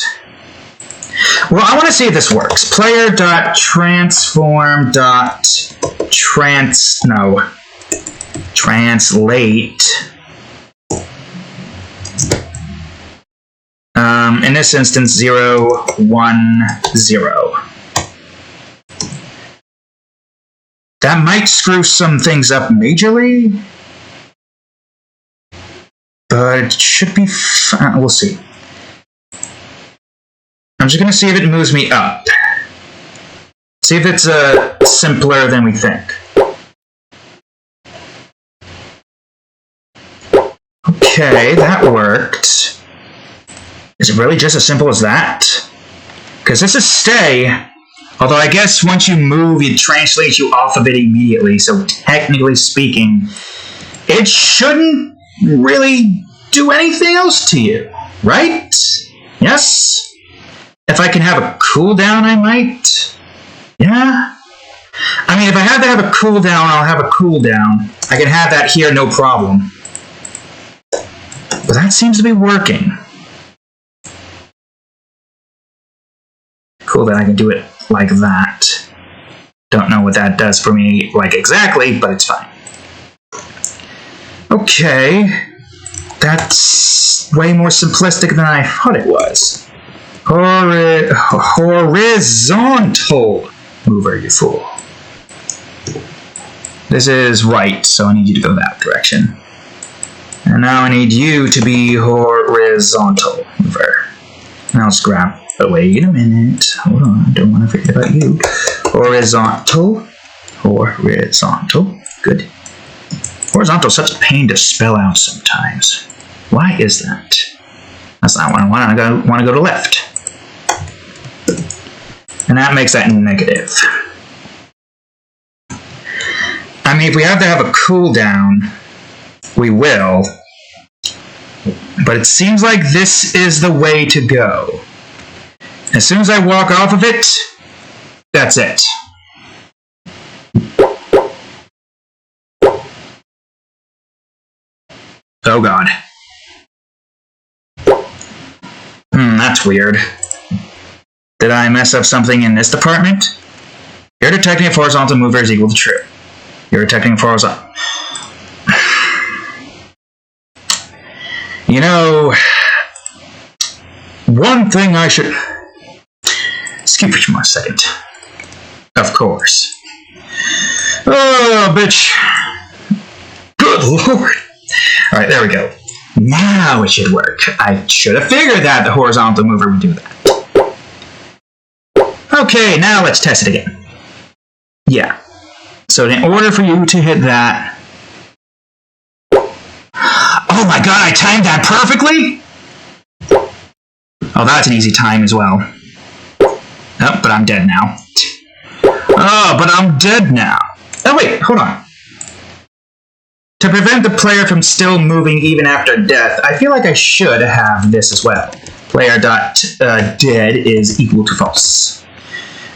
Well, I want to see if this works. Translate. In this instance, 0, 1, 0. That might screw some things up majorly, but it should be fine. We'll see. I'm just going to see if it moves me up. See if it's simpler than we think. Okay, that worked. Is it really just as simple as that? Because this is stay, although I guess once you move, it translates you off of it immediately, so technically speaking, it shouldn't really do anything else to you, right? Yes? If I can have a cooldown, I might. Yeah? I mean, if I have to have a cooldown, I'll have a cooldown. I can have that here, no problem. But that seems to be working. Cool that I can do it like that. Don't know what that does for me, like exactly, but it's fine. Okay. That's way more simplistic than I thought it was. Horizontal mover, you fool. This is right, so I need you to go that direction. And now I need you to be horizontal mover. Now let's grab. Oh, wait a minute. Hold on, I don't want to forget about you. Horizontal. Horizontal. Good. Horizontal is such a pain to spell out sometimes. Why is that? That's not what I want. I want to go to left. And that makes that negative. I mean, if we have to have a cooldown, we will. But it seems like this is the way to go. As soon as I walk off of it, that's it. Oh god. That's weird. Did I mess up something in this department? You're detecting a horizontal mover is equal to true. You're detecting a horizontal. You know, one thing I should... Skip it for a second. Of course. Oh, bitch. Good lord. Alright, there we go. Now it should work. I should have figured that the horizontal mover would do that. Okay, now let's test it again. Yeah. So in order for you to hit that... Oh my god, I timed that perfectly? Oh, that's an easy time as well. Oh, but I'm dead now. Oh, but I'm dead now. Oh, wait, hold on. To prevent the player from still moving even after death, I feel like I should have this as well. Player.dead is equal to false.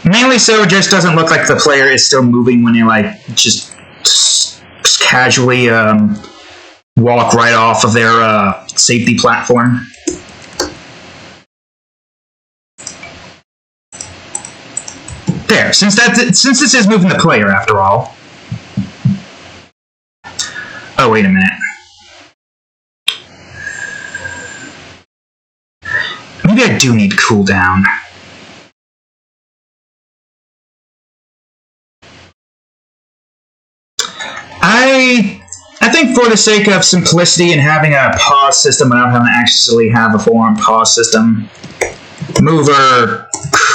Mainly so it just doesn't look like the player is still moving when you're, like, just casually walk right off of their safety platform. There, since this is moving the player after all. Oh, wait a minute. Maybe I do need cooldown. I think for the sake of simplicity and having a pause system without having to actually have a full-on pause system, mover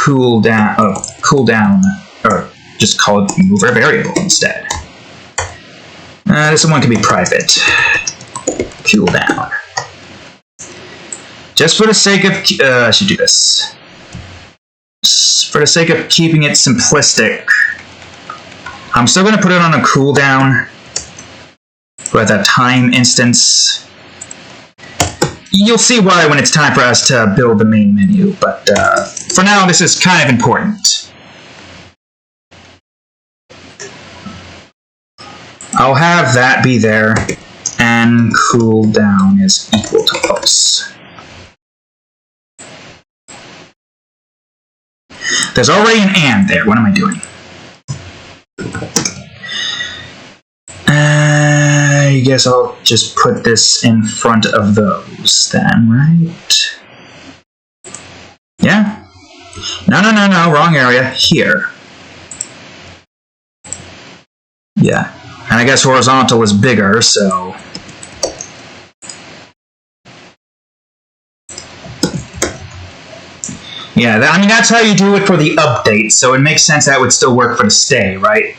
cooldown, or just call it mover variable instead. This one can be private. Cooldown. Just for the sake of, I should do this. For the sake of keeping it simplistic, I'm still going to put it on a cooldown with a time instance. You'll see why when it's time for us to build the main menu, but for now this is kind of important. I'll have that be there, and cooldown is equal to false. There's already an and there. What am I doing? I guess I'll just put this in front of those then, right? Yeah? No, wrong area. Here. Yeah. And I guess horizontal is bigger, so... Yeah, I mean, that's how you do it for the update, so it makes sense that would still work for the stay, right?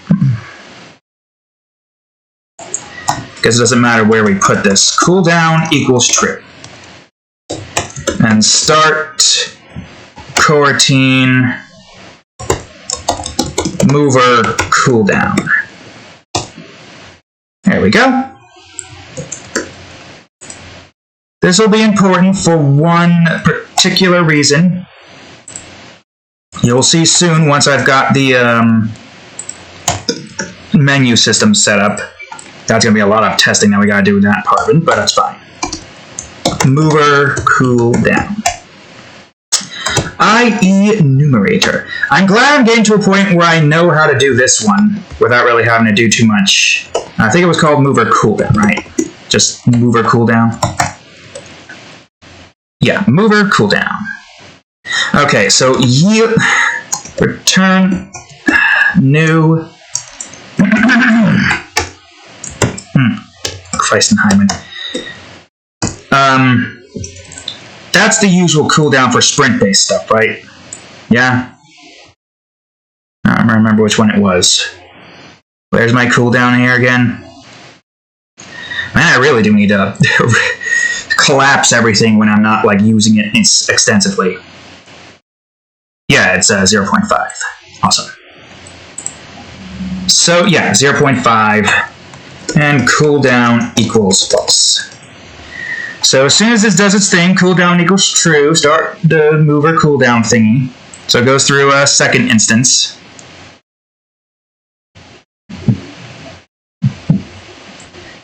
Because it doesn't matter where we put this. Cooldown equals true. And start coroutine mover cooldown. There we go. This will be important for one particular reason. You'll see soon once I've got the menu system set up. That's going to be a lot of testing that we got to do with that part, but that's fine. Mover cooldown. IE numerator. I'm glad I'm getting to a point where I know how to do this one without really having to do too much. I think it was called mover cooldown, right? Just mover cooldown. Yeah, mover cooldown. Okay, so yield return new Christenheimen. That's the usual cooldown for sprint-based stuff, right? Yeah? I don't remember which one it was. Where's my cooldown here again? Man, I really do need to collapse everything when I'm not, like, using it extensively. Yeah, it's 0.5. Awesome. So, yeah, 0.5. And cooldown equals false. So as soon as this does its thing, cooldown equals true, start the mover cooldown thingy. So it goes through a second instance.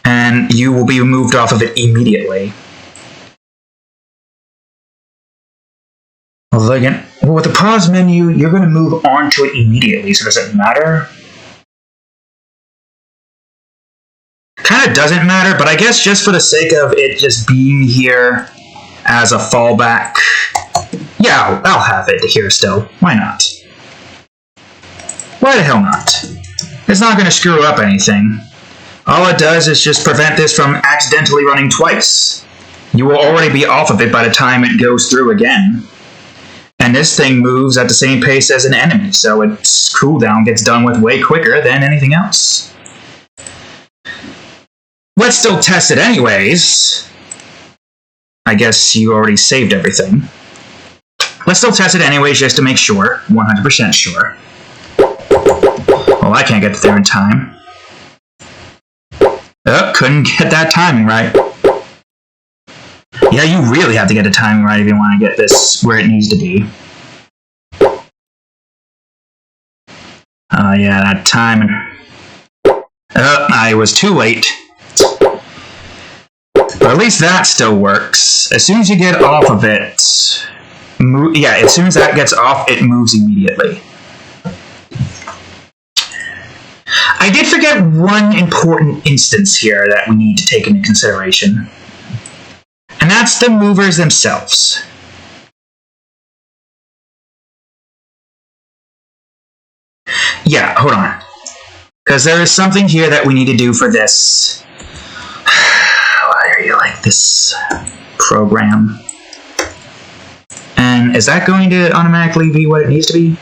And you will be moved off of it immediately. Well, again, with the pause menu, you're going to move on to it immediately, so does it matter? Kind of doesn't matter, but I guess just for the sake of it just being here as a fallback, yeah, I'll have it here still. Why not? Why the hell not? It's not going to screw up anything. All it does is just prevent this from accidentally running twice. You will already be off of it by the time it goes through again. And this thing moves at the same pace as an enemy, so its cooldown gets done with way quicker than anything else. Let's still test it anyways. I guess you already saved everything. Let's still test it anyways just to make sure. 100% sure. Well, I can't get there in time. Oh, couldn't get that timing right. Yeah, you really have to get the timing right if you want to get this where it needs to be. Yeah, that timing. I was too late. But at least that still works. As soon as you get off of it, as soon as that gets off, it moves immediately. I did forget one important instance here that we need to take into consideration. And that's the movers themselves. Yeah, hold on. Because there is something here that we need to do for this. Why are you like this program? And is that going to automatically be what it needs to be?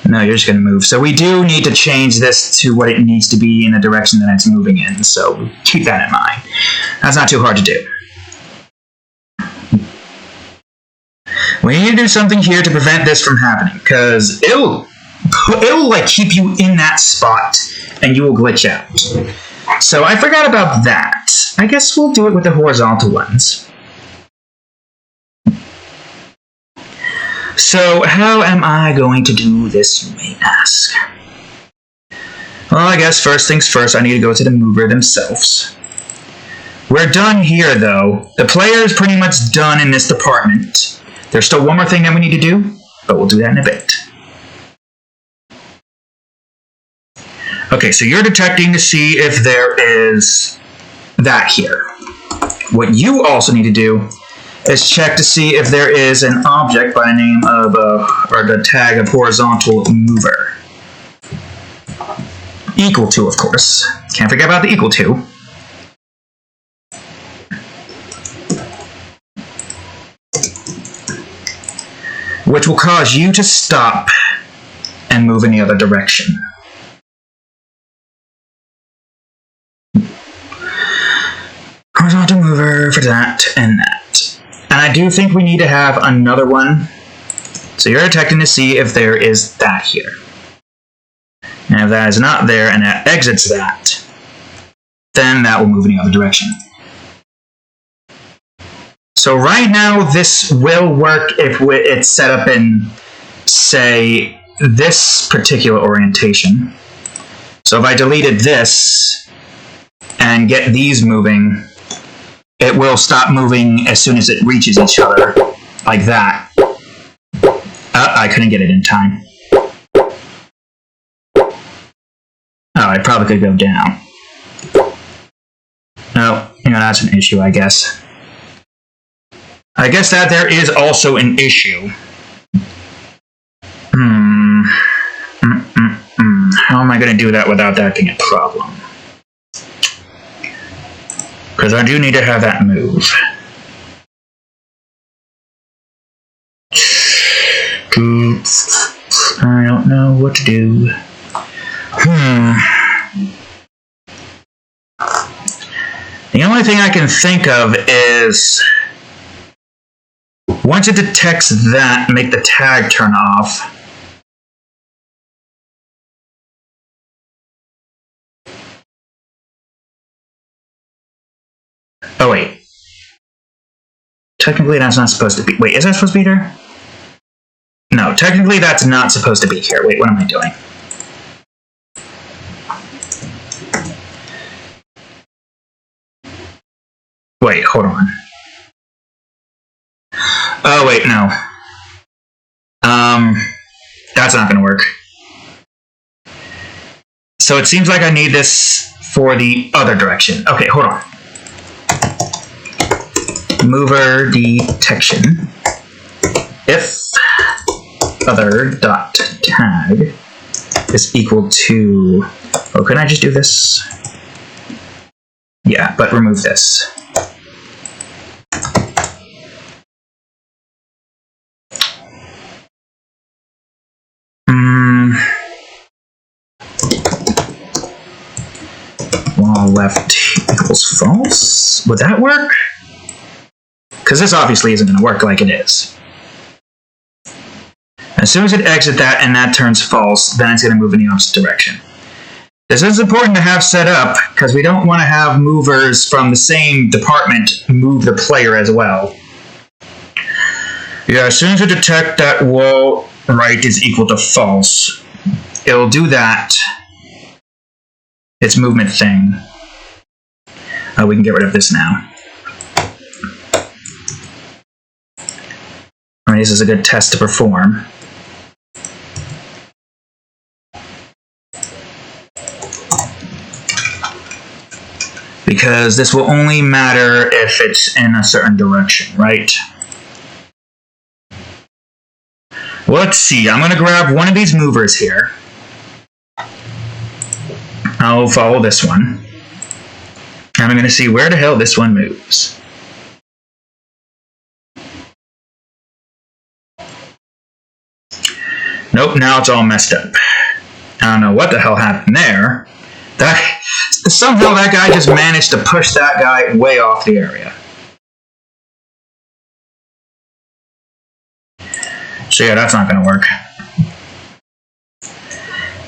No, you're just going to move. So we do need to change this to what it needs to be in the direction that it's moving in. So keep that in mind. That's not too hard to do. We need to do something here to prevent this from happening, because it'll like keep you in that spot and you will glitch out. So I forgot about that. I guess we'll do it with the horizontal ones. So how am I going to do this, you may ask? Well, I guess first things first, I need to go to the mover themselves. We're done here, though. The player is pretty much done in this department. There's still one more thing that we need to do, but we'll do that in a bit. Okay, so you're detecting to see if there is that here. What you also need to do is check to see if there is an object by the name of, or the tag of horizontal mover. Equal to, of course. Can't forget about the equal to. Which will cause you to stop and move in the other direction. Horizontal mover for that and that. And I do think we need to have another one. So you're detecting to see if there is that here. And if that is not there and that exits that, then that will move in the other direction. So right now, this will work if it's set up in, say, this particular orientation. So if I deleted this and get these moving, it will stop moving as soon as it reaches each other, like that. I couldn't get it in time. Oh, I probably could go down. No, that's an issue, I guess. I guess that there is also an issue. How am I going to do that without that being a problem? Because I do need to have that move. I don't know what to do. The only thing I can think of is, once it detects that, make the tag turn off. Oh, wait. Technically, that's not supposed to be... Wait, is that supposed to be there? No, technically, that's not supposed to be here. Wait, what am I doing? Wait, hold on. Oh, wait, no. That's not gonna work. So it seems like I need this for the other direction. Okay, hold on. Mover detection. If other dot tag is equal to... Oh, couldn't I just do this? Yeah, but remove this. While left equals false. Would that work? Because this obviously isn't going to work like it is. As soon as it exits that and that turns false, then it's going to move in the opposite direction. This is important to have set up because we don't want to have movers from the same department move the player as well. Yeah, as soon as you detect that wall right is equal to false, it'll do that. Its movement thing. We can get rid of this now. I mean, this is a good test to perform. Because this will only matter if it's in a certain direction, right? Well, let's see. I'm going to grab one of these movers here. I'll follow this one. And I'm going to see where the hell this one moves. Nope, now it's all messed up. I don't know what the hell happened there. Somehow that guy just managed to push that guy way off the area. So yeah, that's not going to work.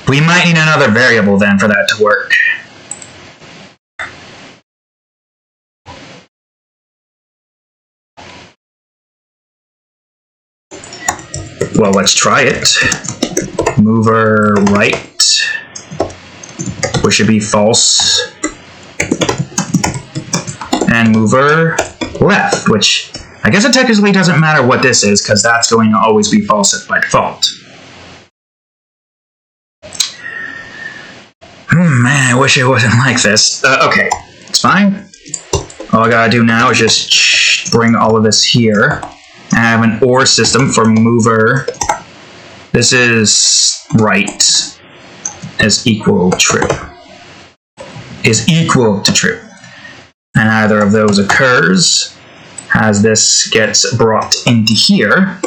We might need another variable then for that to work. Well, let's try it. Mover right, which should be false. And mover left, which I guess it technically doesn't matter what this is, because that's going to always be false by default. Man, I wish it wasn't like this. Okay, it's fine. All I gotta do now is just bring all of this here. I have an OR system for mover. This is right is equal true. Is equal to true. And either of those occurs as this gets brought into here.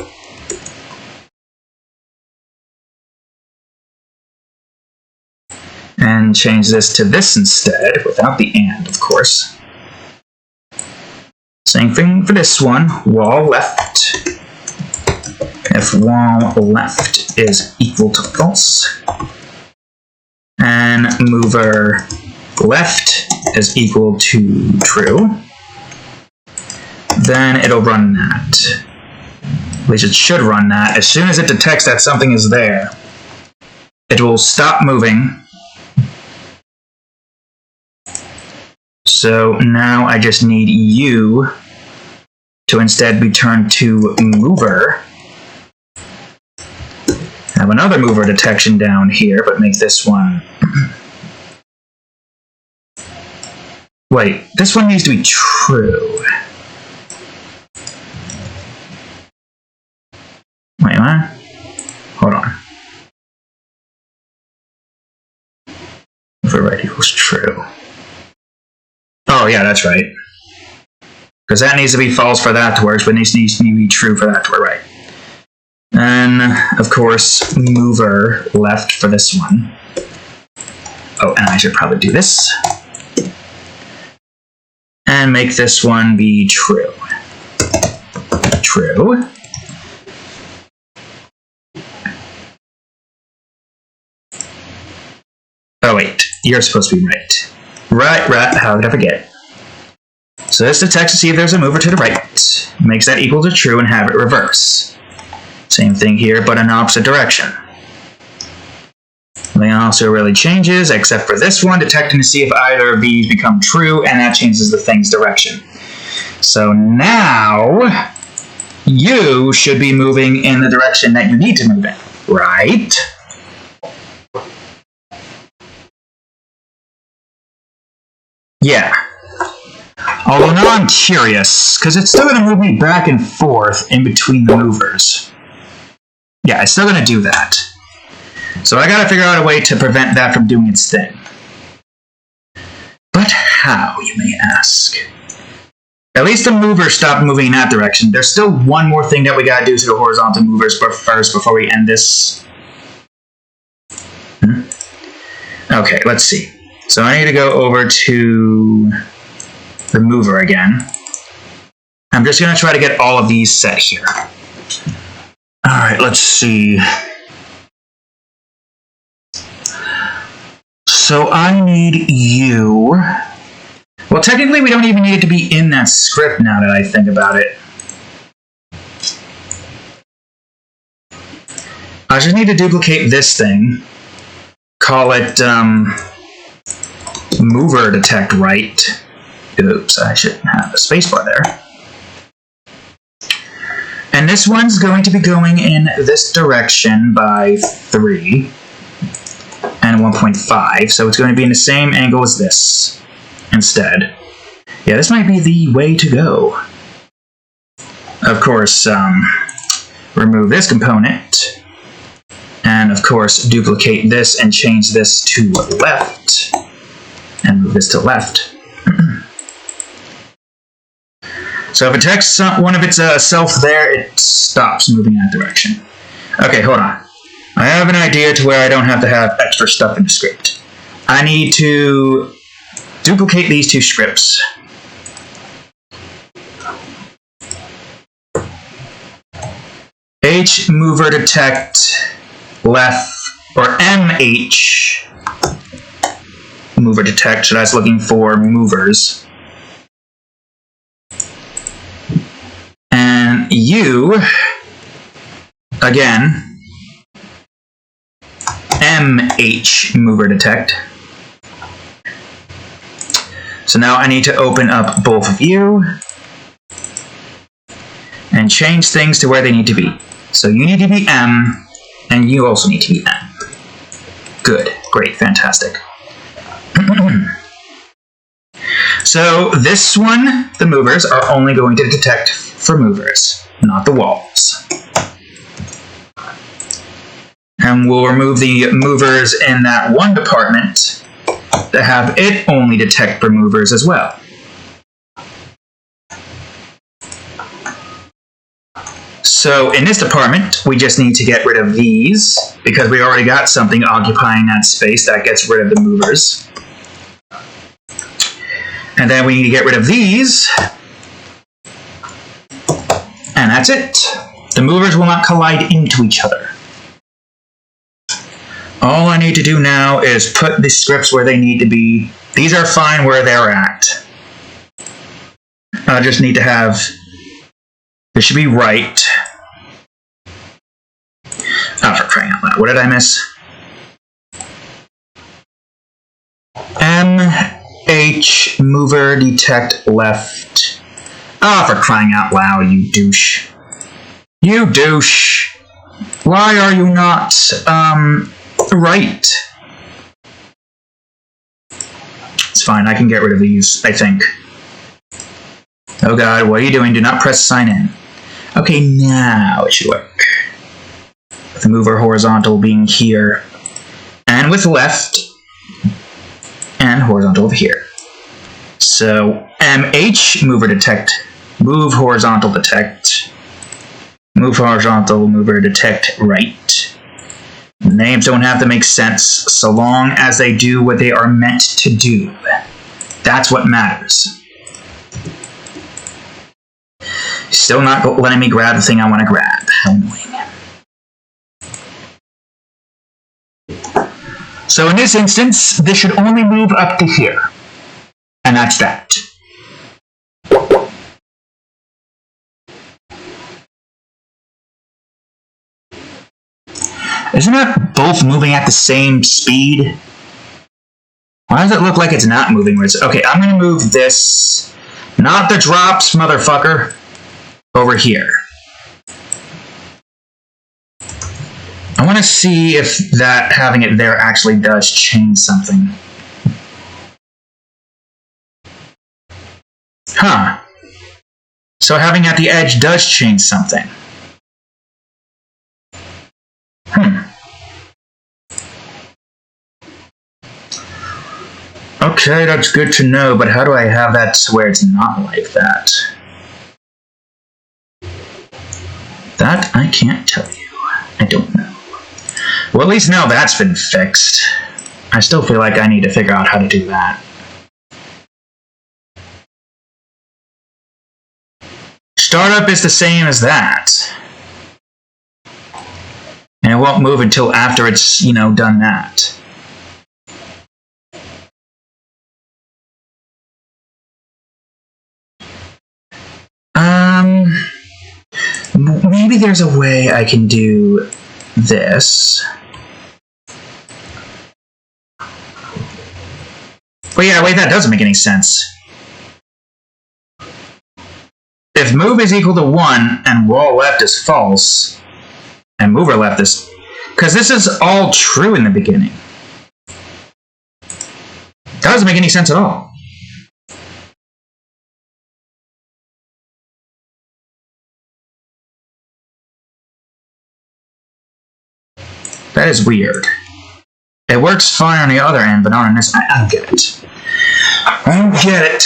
And change this to this instead, without the and, of course. Same thing for this one, wall left. If wall left is equal to false, and mover left is equal to true, then it'll run that. At least it should run that. As soon as it detects that something is there, it will stop moving. So now I just need you to instead be turned to mover. Have another mover detection down here, but make this one... Wait, this one needs to be true. Wait, what? Hold on. Mover right equals true. Oh, yeah, that's right. Because that needs to be false for that to work, but it needs to be true for that to work, right? And, of course, mover left for this one. Oh, and I should probably do this. And make this one be true. True. Oh, wait. You're supposed to be right. Right. How did I forget? So this detects to see if there's a mover to the right. Makes that equal to true and have it reverse. Same thing here, but in opposite direction. Nothing also really changes, except for this one, detecting to see if either of these become true, and that changes the thing's direction. So now, you should be moving in the direction that you need to move in, right? Yeah. Although now I'm curious, because it's still going to move me back and forth in between the movers. Yeah, it's still going to do that. So I got to figure out a way to prevent that from doing its thing. But how, you may ask? At least the movers stopped moving in that direction. There's still one more thing that we got to do to the horizontal movers first before we end this. Okay, let's see. So I need to go over to the mover again. I'm just going to try to get all of these set here. Alright, let's see. So I need you. Well, technically we don't even need it to be in that script now that I think about it. I just need to duplicate this thing call it mover detect right. Oops, I shouldn't have a spacebar there. And this one's going to be going in this direction by 3 and 1.5, so it's going to be in the same angle as this instead. Yeah, this might be the way to go. Of course, remove this component, and of course duplicate this and change this to left, and move this to left. So if it detects one of its self there, it stops moving that direction. Okay, hold on. I have an idea to where I don't have to have extra stuff in the script. I need to duplicate these two scripts. H mover detect left, or MH mover detect, so that's looking for movers. And U, again, MH mover detect. So now I need to open up both of you and change things to where they need to be. So you need to be M, and you also need to be M. Good, great, fantastic. So this one, the movers, are only going to detect for movers, not the walls. And we'll remove the movers in that one department to have it only detect for movers as well. So in this department, we just need to get rid of these, because we already got something occupying that space that gets rid of the movers. And then we need to get rid of these. And that's it. The movers will not collide into each other. All I need to do now is put the scripts where they need to be. These are fine where they're at. I just need to have... This should be right. Oh, for crying out loud. What did I miss? MH mover detect left. Oh, for crying out loud, you douche. You douche. Why are you not, right? It's fine, I can get rid of these, I think. Oh god, what are you doing? Do not press sign in. Okay, now it should work. With the mover horizontal being here. And with left. And horizontal over here. So, MH mover detect. Move horizontal detect. Move horizontal mover detect right. Names don't have to make sense so long as they do what they are meant to do. That's what matters. Still not letting me grab the thing I want to grab. How annoying. So in this instance, this should only move up to here. And that's that. Isn't it both moving at the same speed? Why does it look like it's not moving? Okay, I'm going to move this, not the drops, motherfucker, over here. I want to see if that having it there actually does change something. Huh. So having at the edge does change something. Okay, that's good to know, but how do I have that to where it's not like that? That I can't tell you. I don't know. Well, at least now that's been fixed. I still feel like I need to figure out how to do that. Startup is the same as that. And it won't move until after it's, done that. Maybe there's a way I can do this. But yeah, wait, that doesn't make any sense. If move is equal to 1 and wall left is false, and mover left is... Because this is all true in the beginning. Doesn't make any sense at all. That is weird. It works fine on the other end, but not on this. I don't get it. I don't get it.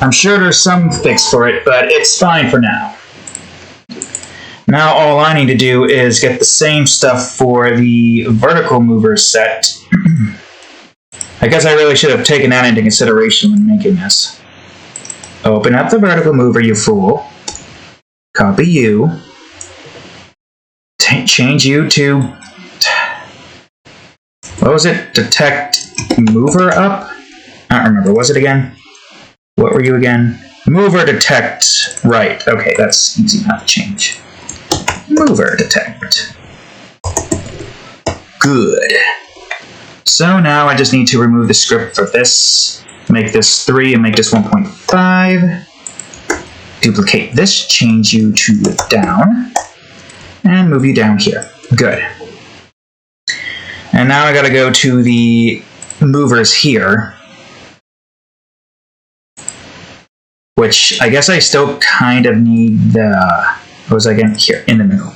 I'm sure there's some fix for it, but it's fine for now. Now all I need to do is get the same stuff for the vertical mover set. I guess I really should have taken that into consideration when making this. Open up the vertical mover, you fool. Copy you. Change you to... What was it? Detect mover up? I don't remember. Was it again? What were you again? Mover detect right. Okay, that's easy enough to change. Mover detect. Good. So now I just need to remove the script for this, make this 3 and make this 1.5. Duplicate this, change you to down, and move you down here. Good. And now I gotta go to the movers here, which I guess I still kind of need the, what was I getting here, in the middle.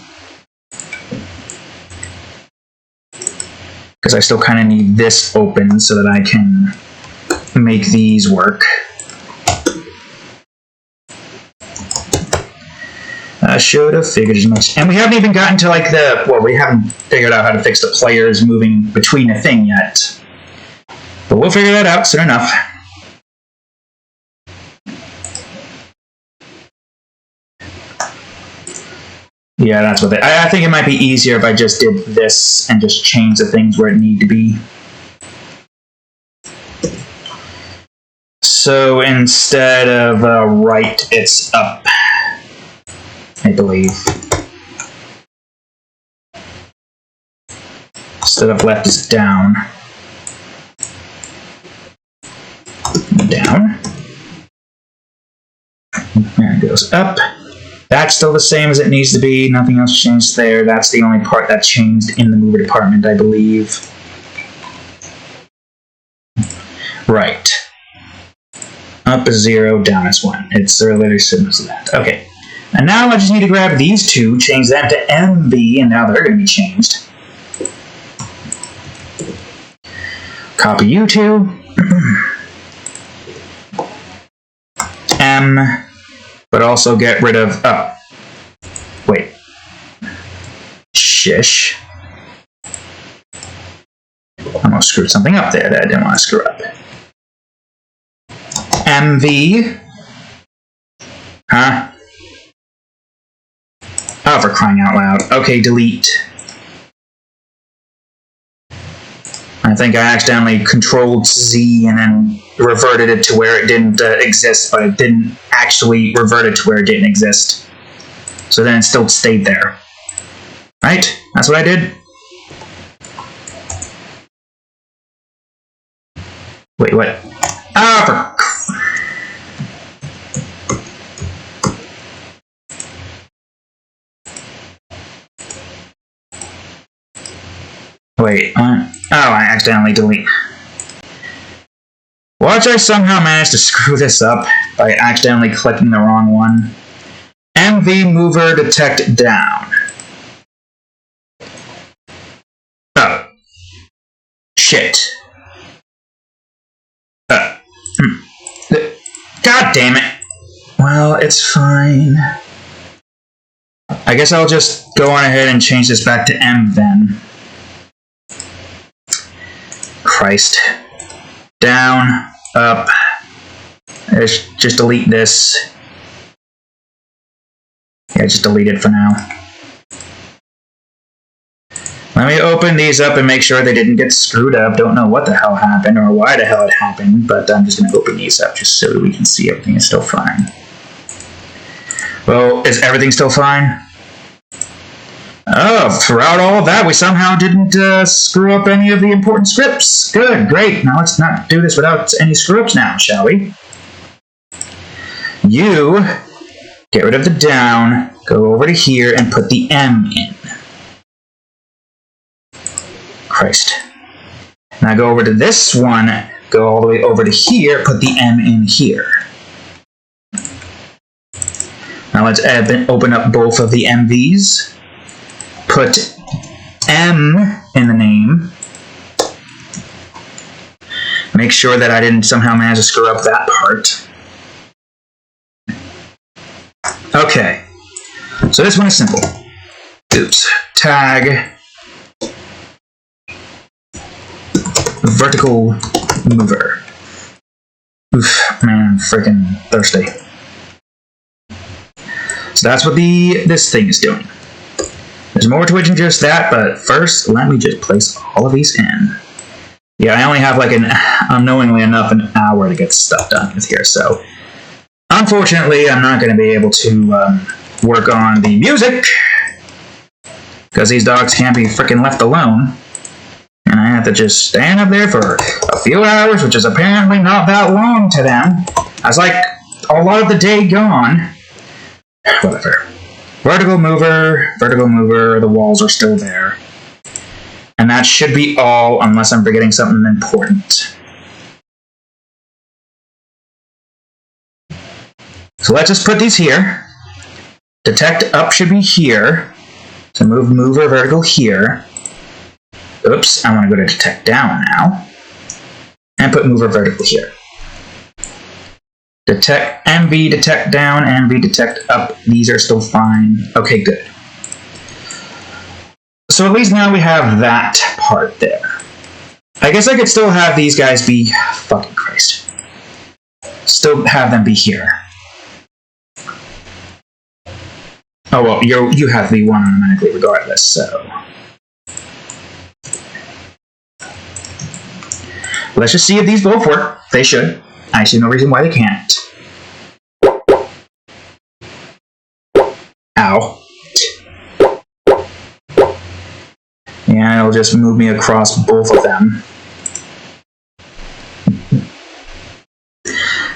Because I still kind of need this open so that I can make these work. I should have figured as much. And we haven't even gotten to like the, well, we haven't figured out how to fix the players moving between the thing yet. But we'll figure that out soon enough. Yeah, that's what I think it might be easier if I just did this and just change the things where it need to be. So instead of right, it's up, I believe. Instead of left, it's down. Down. And it goes up. That's still the same as it needs to be. Nothing else changed there. That's the only part that changed in the mover department, I believe. Right. Up is 0, down is 1. It's literally simple as that. Okay. And now I just need to grab these two, change them to MV, and now they're going to be changed. Copy you two. M. But also get rid of, oh, wait, shish. I almost screwed something up there that I didn't want to screw up. MV, huh? Oh, for crying out loud. Okay, delete. I think I accidentally controlled Z and then reverted it to where it didn't exist, but it didn't actually revert it to where it didn't exist. So then it still stayed there. Right? That's what I did? Wait, what? Ah, wait, oh, I accidentally delete. Watch, I somehow managed to screw this up by accidentally clicking the wrong one. MV mover detect down. Oh. Shit. God damn it. Well, it's fine. I guess I'll just go on ahead and change this back to M then. Christ. Down, up. Just delete this. Yeah, just delete it for now. Let me open these up and make sure they didn't get screwed up. Don't know what the hell happened or why the hell it happened, but I'm just going to open these up just so that we can see everything is still fine. Well, is everything still fine? Oh, throughout all of that, we somehow didn't screw up any of the important scripts. Good, great. Now let's not do this without any screw-ups now, shall we? You get rid of the down, go over to here, and put the M in. Christ. Now go over to this one, go all the way over to here, put the M in here. Now let's open up both of the MVs. Put M in the name. Make sure that I didn't somehow manage to screw up that part. Okay. So this one is simple. Oops. Tag vertical mover. Oof, man, I'm freaking thirsty. So that's what this thing is doing. There's more to it than just that, but first, let me just place all of these in. Yeah, I only have like unknowingly enough an hour to get stuff done with here, so unfortunately, I'm not going to be able to work on the music because these dogs can't be freaking left alone. And I have to just stand up there for a few hours, which is apparently not that long to them. I was like, a lot of the day gone. Whatever. Vertical mover, the walls are still there. And that should be all, unless I'm forgetting something important. So let's just put these here. Detect up should be here. So move mover vertical here. Oops, I want to go to detect down now. And put mover vertical here. Detect MV, detect down, MV, detect up. These are still fine. Okay, good. So at least now we have that part there. I guess I could still have these guys be... Fucking Christ. Still have them be here. Oh, well, you have to be one automatically regardless, so... Let's just see if these both work. They should. I see no reason why they can't. Ow. Yeah, it'll just move me across both of them.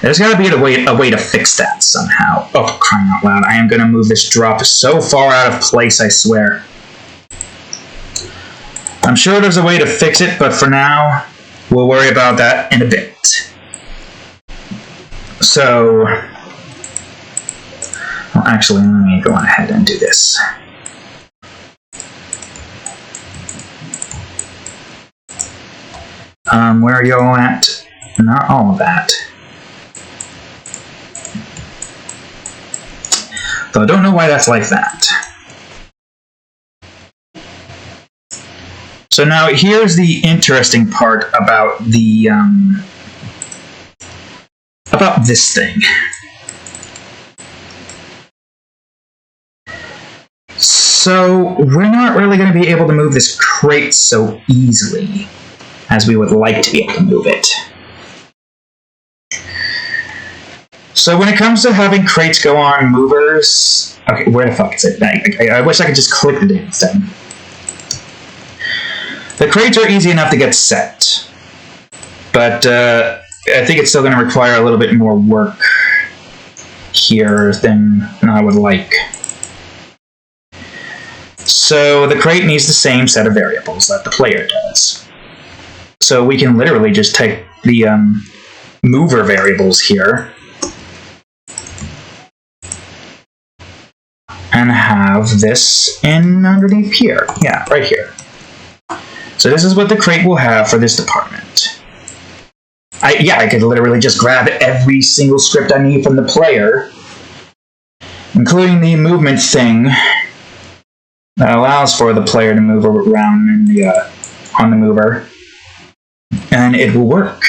There's got to be a way to fix that somehow. Oh, crying out loud. I am going to move this drop so far out of place, I swear. I'm sure there's a way to fix it, but for now, we'll worry about that in a bit. So, well, actually, let me go on ahead and do this. Where are you all at? Not all of that. Though I don't know why that's like that. So now here's the interesting part about the about this thing. So we're not really going to be able to move this crate so easily as we would like to be able to move it. So when it comes to having crates go on movers... Okay, where the fuck is it? I wish I could just click the damn thing. The crates are easy enough to get set. But I think it's still going to require a little bit more work here than I would like. So the crate needs the same set of variables that the player does. So we can literally just take the mover variables here and have this in underneath here. Yeah, right here. So this is what the crate will have for this department. I could literally just grab every single script I need from the player, including the movement thing that allows for the player to move around in the, on the mover, and it will work.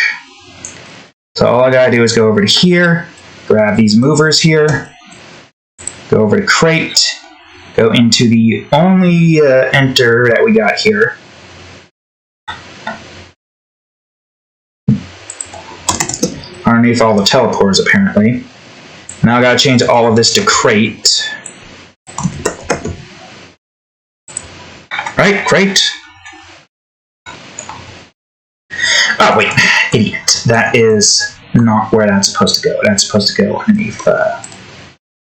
So all I gotta do is go over to here, grab these movers here, go over to crate, go into the only enter that we got here, underneath all the teleporters apparently. Now I gotta change all of this to crate. Right, crate. Oh, wait, idiot. That is not where that's supposed to go. That's supposed to go underneath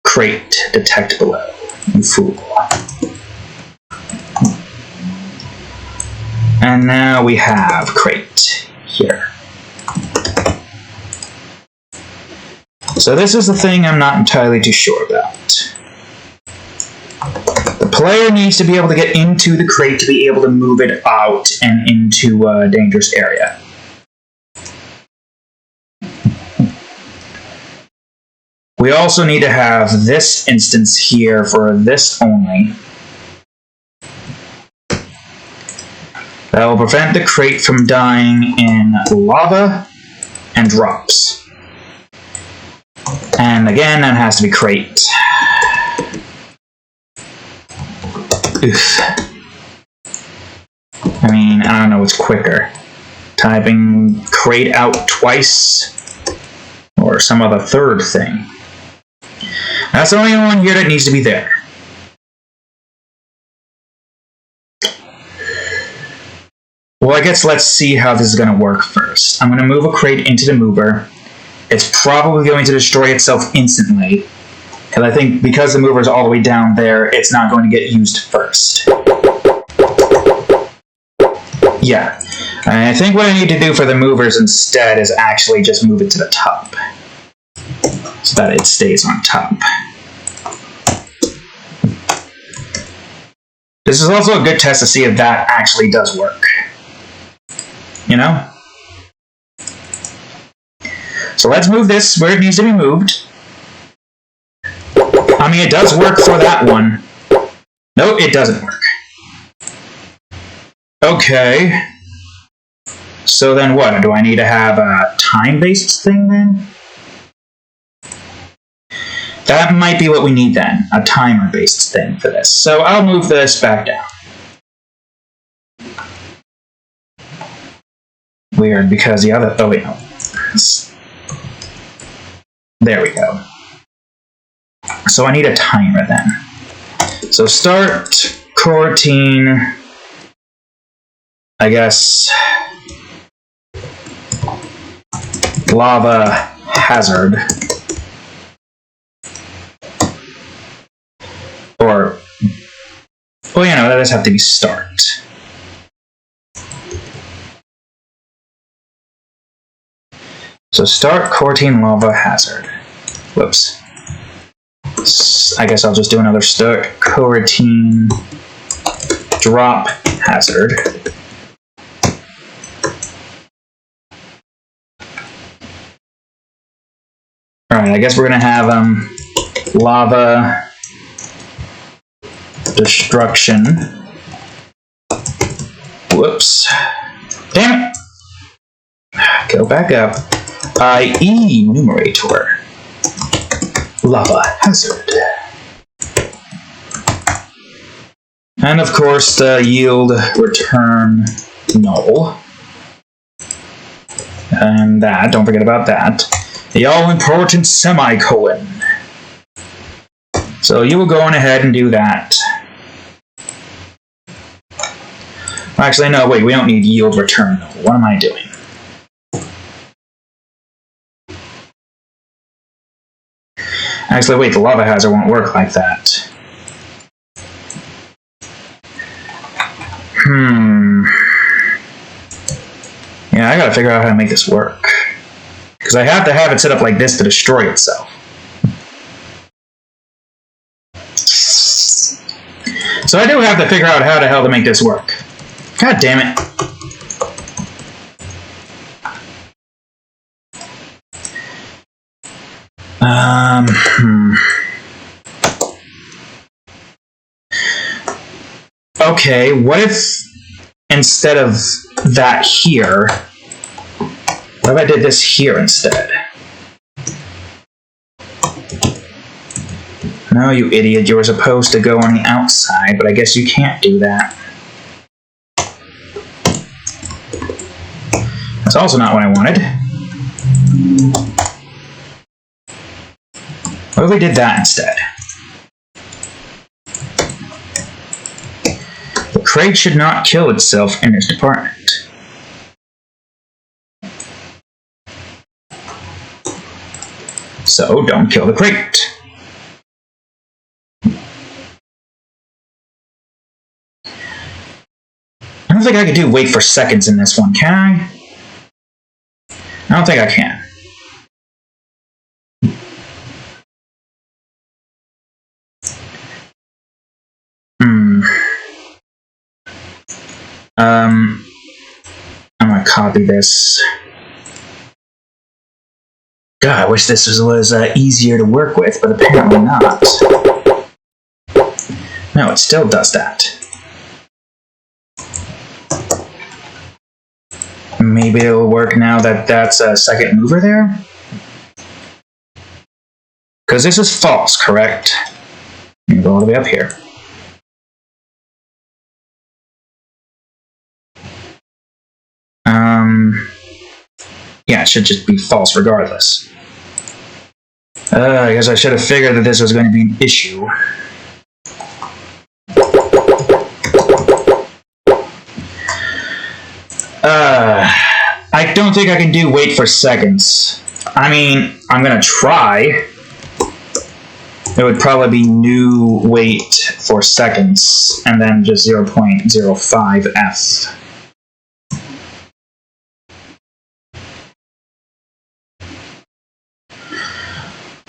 crate, detect below. You fool. And now we have crate here. So this is the thing I'm not entirely too sure about. The player needs to be able to get into the crate to be able to move it out and into a dangerous area. We also need to have this instance here for this only. That will prevent the crate from dying in lava and drops. And again, that has to be crate. Oof. I mean, I don't know what's quicker. Typing crate out twice or some other third thing. That's the only one here that needs to be there. Well, I guess let's see how this is going to work first. I'm going to move a crate into the mover. It's probably going to destroy itself instantly. Because I think because the mover is all the way down there, it's not going to get used first. Yeah. And I think what I need to do for the movers instead is actually just move it to the top. So that it stays on top. This is also a good test to see if that actually does work. You know? So let's move this where it needs to be moved. I mean, it does work for that one. No, it doesn't work. Okay. So then what? Do I need to have a time-based thing then? That might be what we need then. A timer-based thing for this. So I'll move this back down. Weird, because the other... Oh, wait, no. There we go. So I need a timer then. So start coroutine, I guess, lava hazard, or, well, you know, that does have to be start. So start coroutine lava hazard. Whoops. I guess I'll just do another start coroutine drop hazard. Alright, I guess we're gonna have lava destruction. Whoops. Damn it! Go back up. IE numerator. Lava hazard. And of course the yield return null. And that, don't forget about that. The all-important semicolon. So you will go on ahead and do that. Actually, no, wait, we don't need yield return null. What am I doing? Actually, wait, the lava hazard won't work like that. Yeah, I gotta figure out how to make this work. Because I have to have it set up like this to destroy itself. So I do have to figure out how the hell to make this work. God damn it. Okay, what if instead of that here, what if I did this here instead? No, you idiot, you were supposed to go on the outside, but I guess you can't do that. That's also not what I wanted. What if we did that instead? The crate should not kill itself in this department. So don't kill the crate. I don't think I can do wait for seconds in this one, can I? I don't think I can. I'm gonna copy this. God, I wish this was easier to work with, but apparently not. No, it still does that. Maybe it'll work now that that's a second mover there? Because this is false, correct? Let me go all the way up here. Yeah, it should just be false regardless. I guess I should have figured that this was going to be an issue. I don't think I can do wait for seconds. I mean, I'm gonna try. It would probably be new wait for seconds, and then just 0.05f.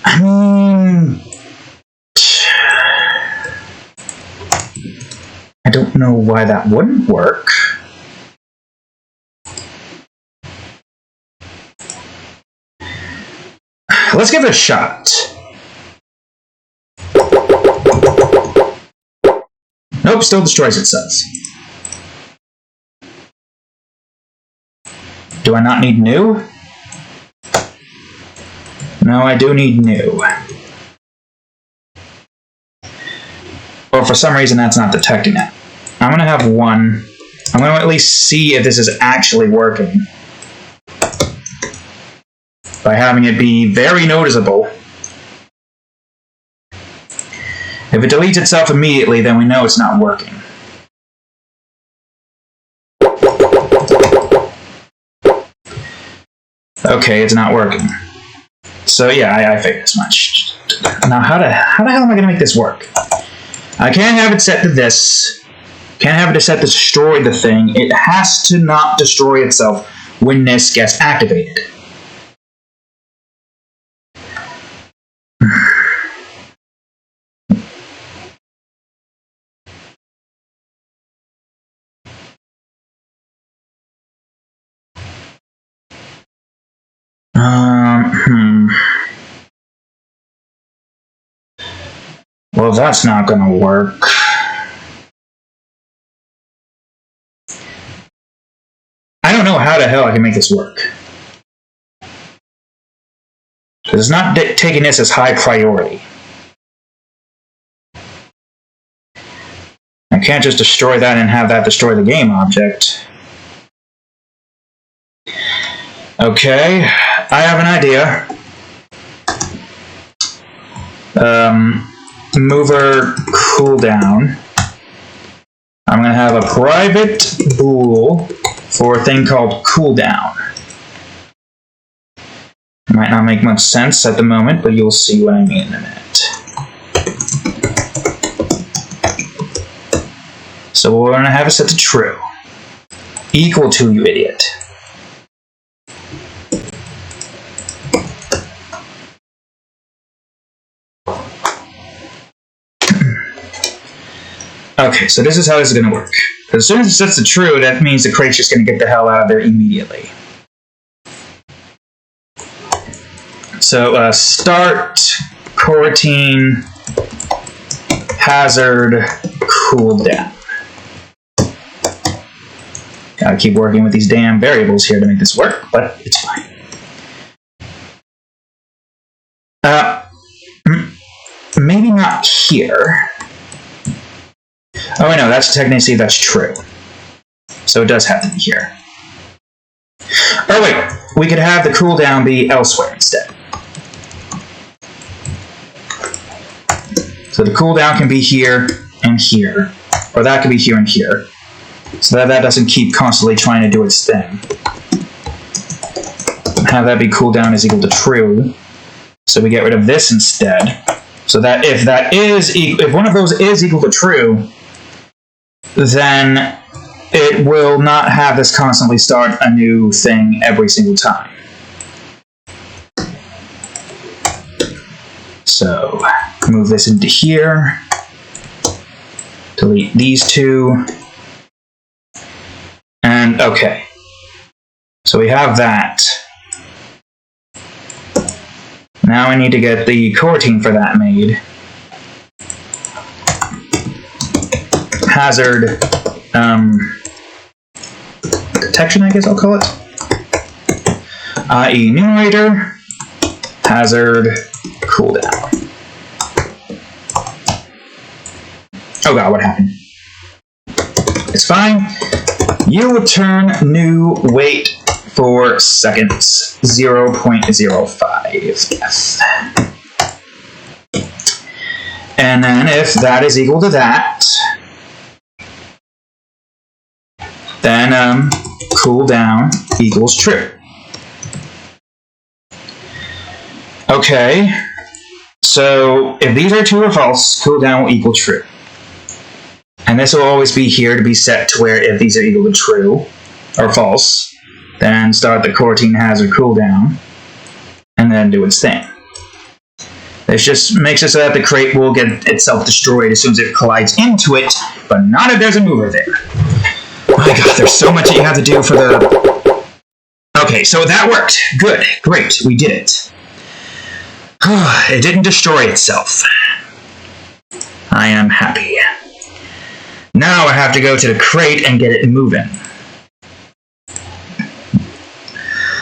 I mean, I don't know why that wouldn't work. Let's give it a shot. Nope, still destroys itself. Do I not need new? No, I do need new. Or for some reason that's not detecting it. I'm going to have one. I'm going to at least see if this is actually working. By having it be very noticeable. If it deletes itself immediately, then we know it's not working. Okay, it's not working. So yeah, I figured as much. Now how the hell am I going to make this work? I can't have it set to this. Can't have it set to destroy the thing. It has to not destroy itself when this gets activated. Well, that's not going to work. I don't know how the hell I can make this work. Because it's not taking this as high priority. I can't just destroy that and have that destroy the game object. Okay, I have an idea. Mover cooldown. I'm going to have a private bool for a thing called cooldown. Might not make much sense at the moment, but you'll see what I mean in a minute. So we're going to have it set to true. Equal to, you idiot. Okay, so this is how this is going to work. Because as soon as it sets to true, that means the crate's just going to get the hell out of there immediately. So, start, coroutine, hazard, cooldown. Gotta keep working with these damn variables here to make this work, but it's fine. Maybe not here. Oh, I know, that's technically that's true. So it does have to be here. Oh wait, we could have the cooldown be elsewhere instead. So the cooldown can be here and here, or that can be here and here. so that doesn't keep constantly trying to do its thing. Have that be cooldown is equal to true. So we get rid of this instead. So that if one of those is equal to true, then it will not have this constantly start a new thing every single time. So move this into here. Delete these two. And okay. So we have that. Now I need to get the coroutine for that made. Hazard detection, I guess I'll call it. I.e. numerator, hazard cooldown. Oh god, what happened? It's fine. You return new wait for seconds, 0.05F. And then if that is equal to that, then cooldown equals true. Okay, so if these are true or false, cooldown will equal true. And this will always be here to be set to where if these are equal to true or false, then start the coroutine hazard cooldown, and then do its thing. This just makes it so that the crate will get itself destroyed as soon as it collides into it, but not if there's a mover there. Oh my god, there's so much that you have to do for the... Okay, so that worked. Good, great, we did it. It didn't destroy itself. I am happy. Now I have to go to the crate and get it moving.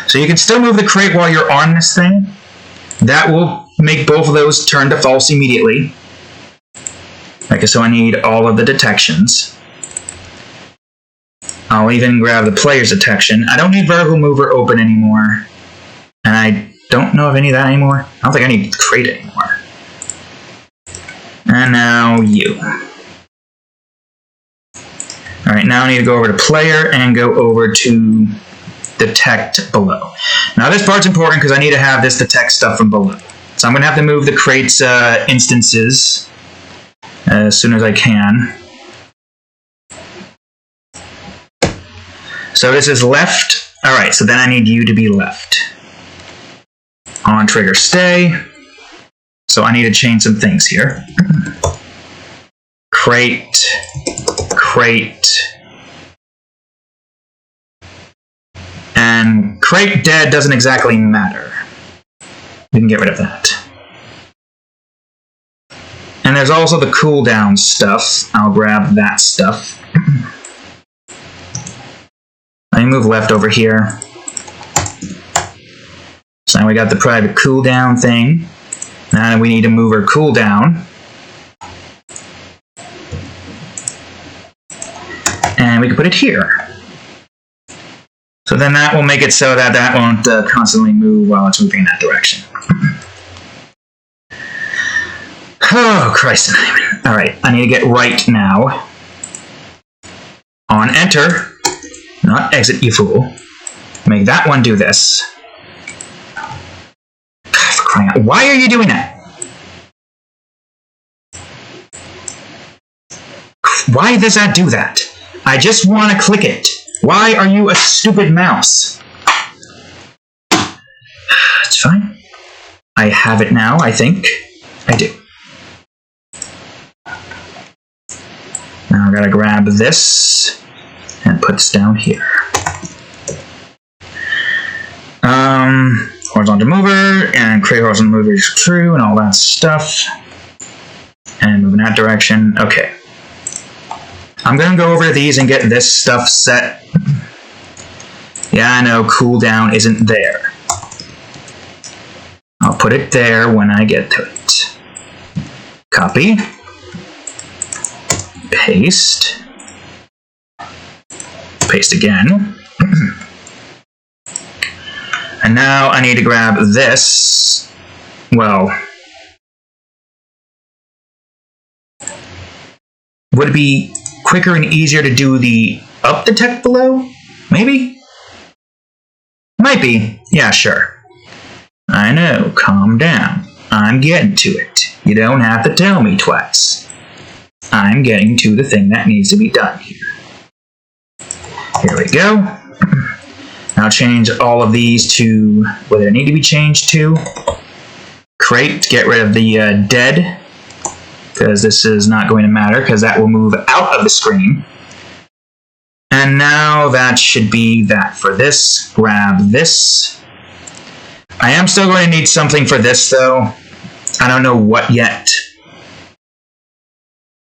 So you can still move the crate while you're on this thing. That will make both of those turn to false immediately. Okay, so I need all of the detections. I'll even grab the player's detection. I don't need vertical mover open anymore. And I don't know of any of that anymore. I don't think I need the crate anymore. And now you. Alright, now I need to go over to player and go over to detect below. Now this part's important because I need to have this detect stuff from below. So I'm going to have to move the crate's instances as soon as I can. So this is left. Alright, so then I need you to be left. On trigger stay. So I need to change some things here. Crate. And crate dead doesn't exactly matter. We can get rid of that. And there's also the cooldown stuff. I'll grab that stuff. Let me move left over here. So now we got the private cooldown thing. Now we need to move our cooldown. And we can put it here. So then that will make it so that that won't constantly move while it's moving in that direction. Oh, Christ. Alright, I need to get right now. On enter. Not exit, you fool. Make that one do this. God, for crying out. Why are you doing that? Why does that do that? I just want to click it. Why are you a stupid mouse? It's fine. I have it now, I think. I do. Now I gotta grab this and put this down here. Horizontal mover and create horizontal mover is true and all that stuff. And move in that direction. Okay. I'm gonna go over these and get this stuff set. Yeah, I know cooldown isn't there. I'll put it there when I get to it. Copy. Paste. Paste again. And now I need to grab this. Well, would it be quicker and easier to do the up the text below? Maybe? Might be. Yeah, sure. I know, calm down. I'm getting to it. You don't have to tell me twice. I'm getting to the thing that needs to be done here. Here we go. Now change all of these to where they need to be changed to. Crate, get rid of the dead, because this is not going to matter, because that will move out of the screen. And now that should be that for this. Grab this. I am still going to need something for this, though. I don't know what yet.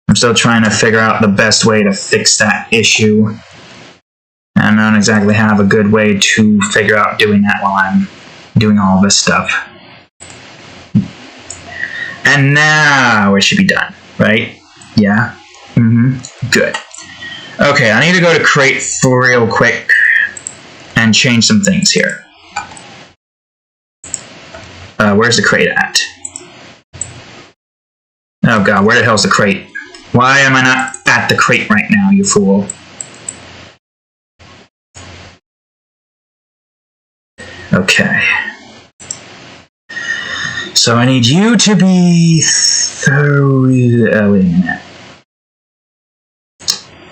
I'm still trying to figure out the best way to fix that issue. And I don't exactly have a good way to figure out doing that while I'm doing all this stuff. And now it should be done, right? Yeah? Good. Okay, I need to go to Crate for real quick and change some things here. Where's the crate at? Oh god, where the hell's the crate? Why am I not at the crate right now, you fool? Okay. So I need you to be... wait a minute.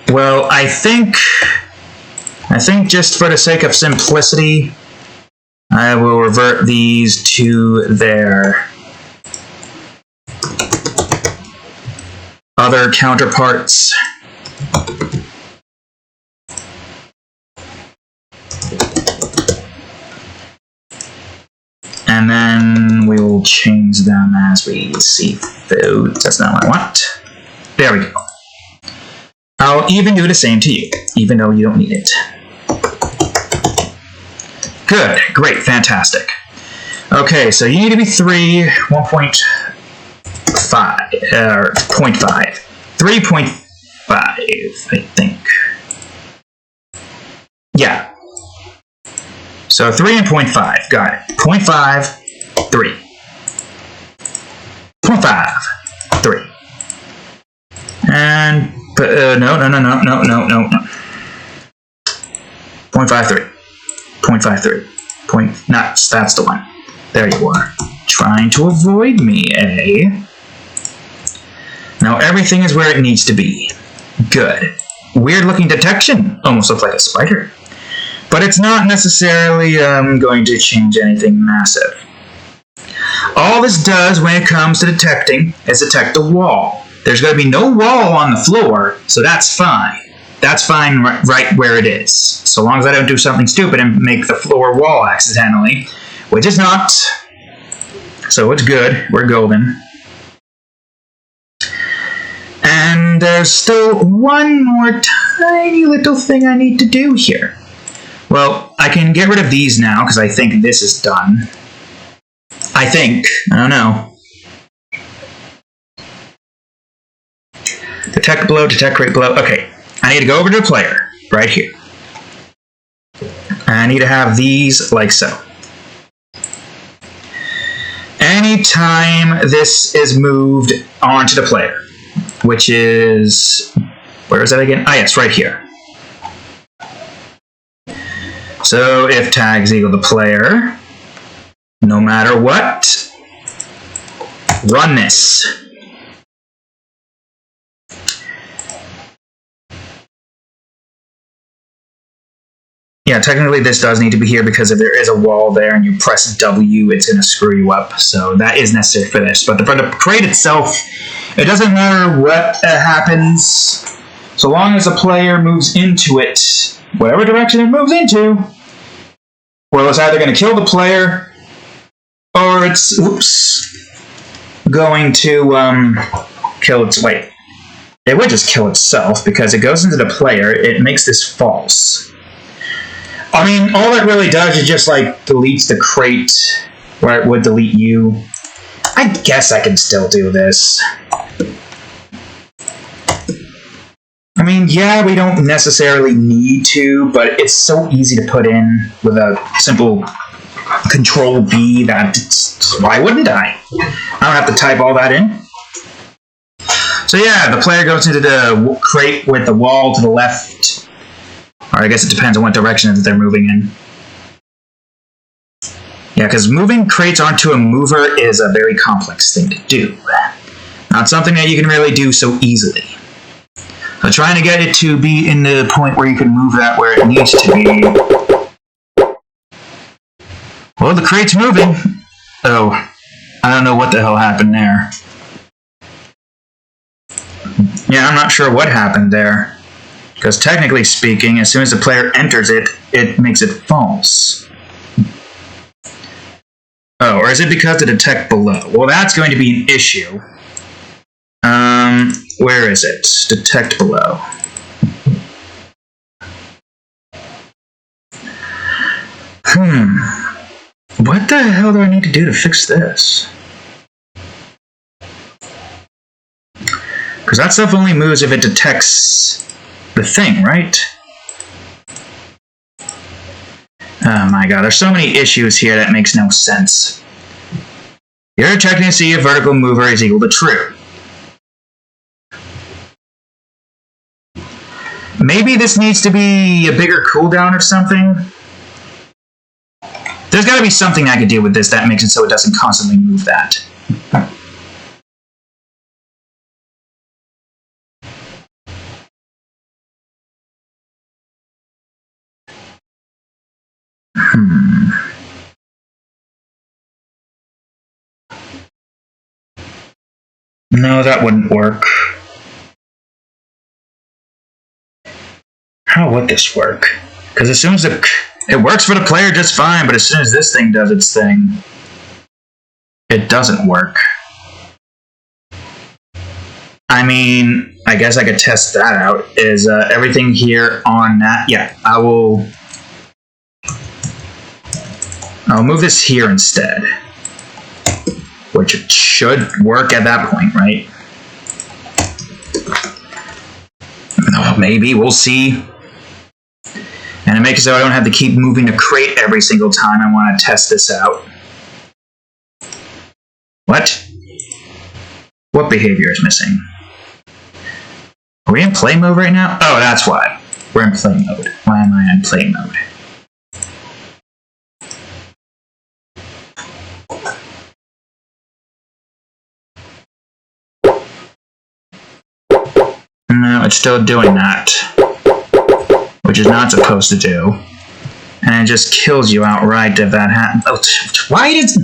Well, I think just for the sake of simplicity, I will revert these to their other counterparts. And then we will change them as we see fit. That's not what I want. There we go. I'll even do the same to you, even though you don't need it. Good, great, fantastic. Okay, so you need to be 3, 1.5, 0.5. 3.5, I think. Yeah. So 3 and 0.5, got it. 0.5, 3. 0.5, 3. And, no. 0.53. 0.53. That's the one. There you are. Trying to avoid me, eh? Now everything is where it needs to be. Good. Weird looking detection. Almost looks like a spider. But it's not necessarily going to change anything massive. All this does when it comes to detecting is detect a wall. There's going to be no wall on the floor, so that's fine. That's fine right where it is. So long as I don't do something stupid and make the floor wall accidentally, which is not. So it's good. We're golden. And there's still one more tiny little thing I need to do here. Well, I can get rid of these now, because I think this is done. I think. I don't know. Detect below, detect right below. Okay. I need to go over to the player, right here. I need to have these like so. Anytime this is moved onto the player, which is... where is that again? Ah, yes, right here. So if tags equal the player, no matter what, run this. Yeah, technically this does need to be here because if there is a wall there and you press W, it's going to screw you up. So that is necessary for this. But for the crate itself, it doesn't matter what happens. So long as the player moves into it, whatever direction it moves into, well, it's either going to kill the player or it's, going to kill its, wait. It would just kill itself because it goes into the player. It makes this false. I mean, all it really does is just, like, deletes the crate where it would delete you. I guess I can still do this. I mean, yeah, we don't necessarily need to, but it's so easy to put in with a simple Control-B that why wouldn't I? I don't have to type all that in. So yeah, the player goes into the crate with the wall to the left. Or I guess it depends on what direction that they're moving in. Yeah, because moving crates onto a mover is a very complex thing to do. Not something that you can really do so easily. So trying to get it to be in the point where you can move that where it needs to be. Well, the crate's moving. Oh, I don't know what the hell happened there. Yeah, I'm not sure what happened there. Because technically speaking, as soon as the player enters it, it makes it false. Oh, or is it because of detect below? Well, that's going to be an issue. Where is it? Detect below. What the hell do I need to do to fix this? Because that stuff only moves if it detects the thing, right? Oh my god, there's so many issues here that makes no sense. You're checking to see if vertical mover is equal to true. Maybe this needs to be a bigger cooldown or something. There's got to be something I could do with this that makes it so it doesn't constantly move that. No, that wouldn't work. How would this work? Because as soon as it works for the player just fine, but as soon as this thing does its thing, it doesn't work. I mean, I guess I could test that out. Is everything here on that? Yeah, I'll move this here instead. Which it should work at that point, right? Oh, maybe, we'll see. And it makes it so I don't have to keep moving the crate every single time I want to test this out. What? What behavior is missing? Are we in play mode right now? Oh, that's why. We're in play mode. Why am I in play mode? No, it's still doing that. Which is not supposed to do. And it just kills you outright if that happens. Oh, why does...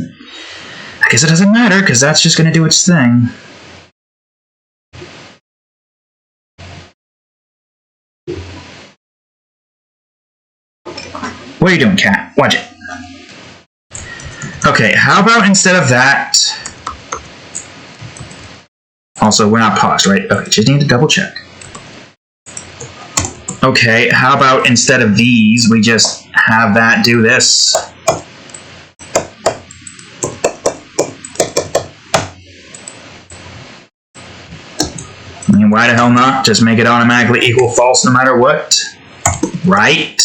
I guess it doesn't matter, because that's just going to do its thing. What are you doing, cat? Watch it. Okay, how about instead of that... Also, we're not paused, right? Okay, just need to double check. Okay, how about instead of these, we just have that do this? I mean, why the hell not? Just make it automatically equal false no matter what. Right?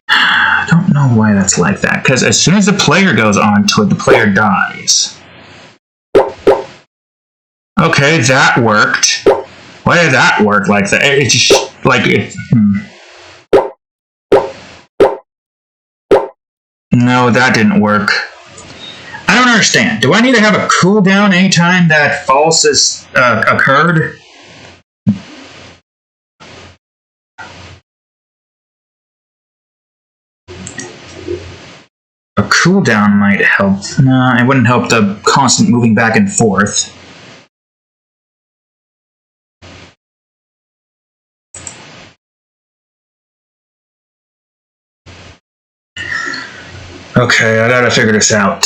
I don't know why that's like that, because as soon as the player goes on to it, the player dies. Okay, that worked. Why did that work like that? It's just like it. No, that didn't work. I don't understand. Do I need to have a cooldown anytime that false has occurred? A cooldown might help. No, it wouldn't help the constant moving back and forth. Okay, I gotta figure this out.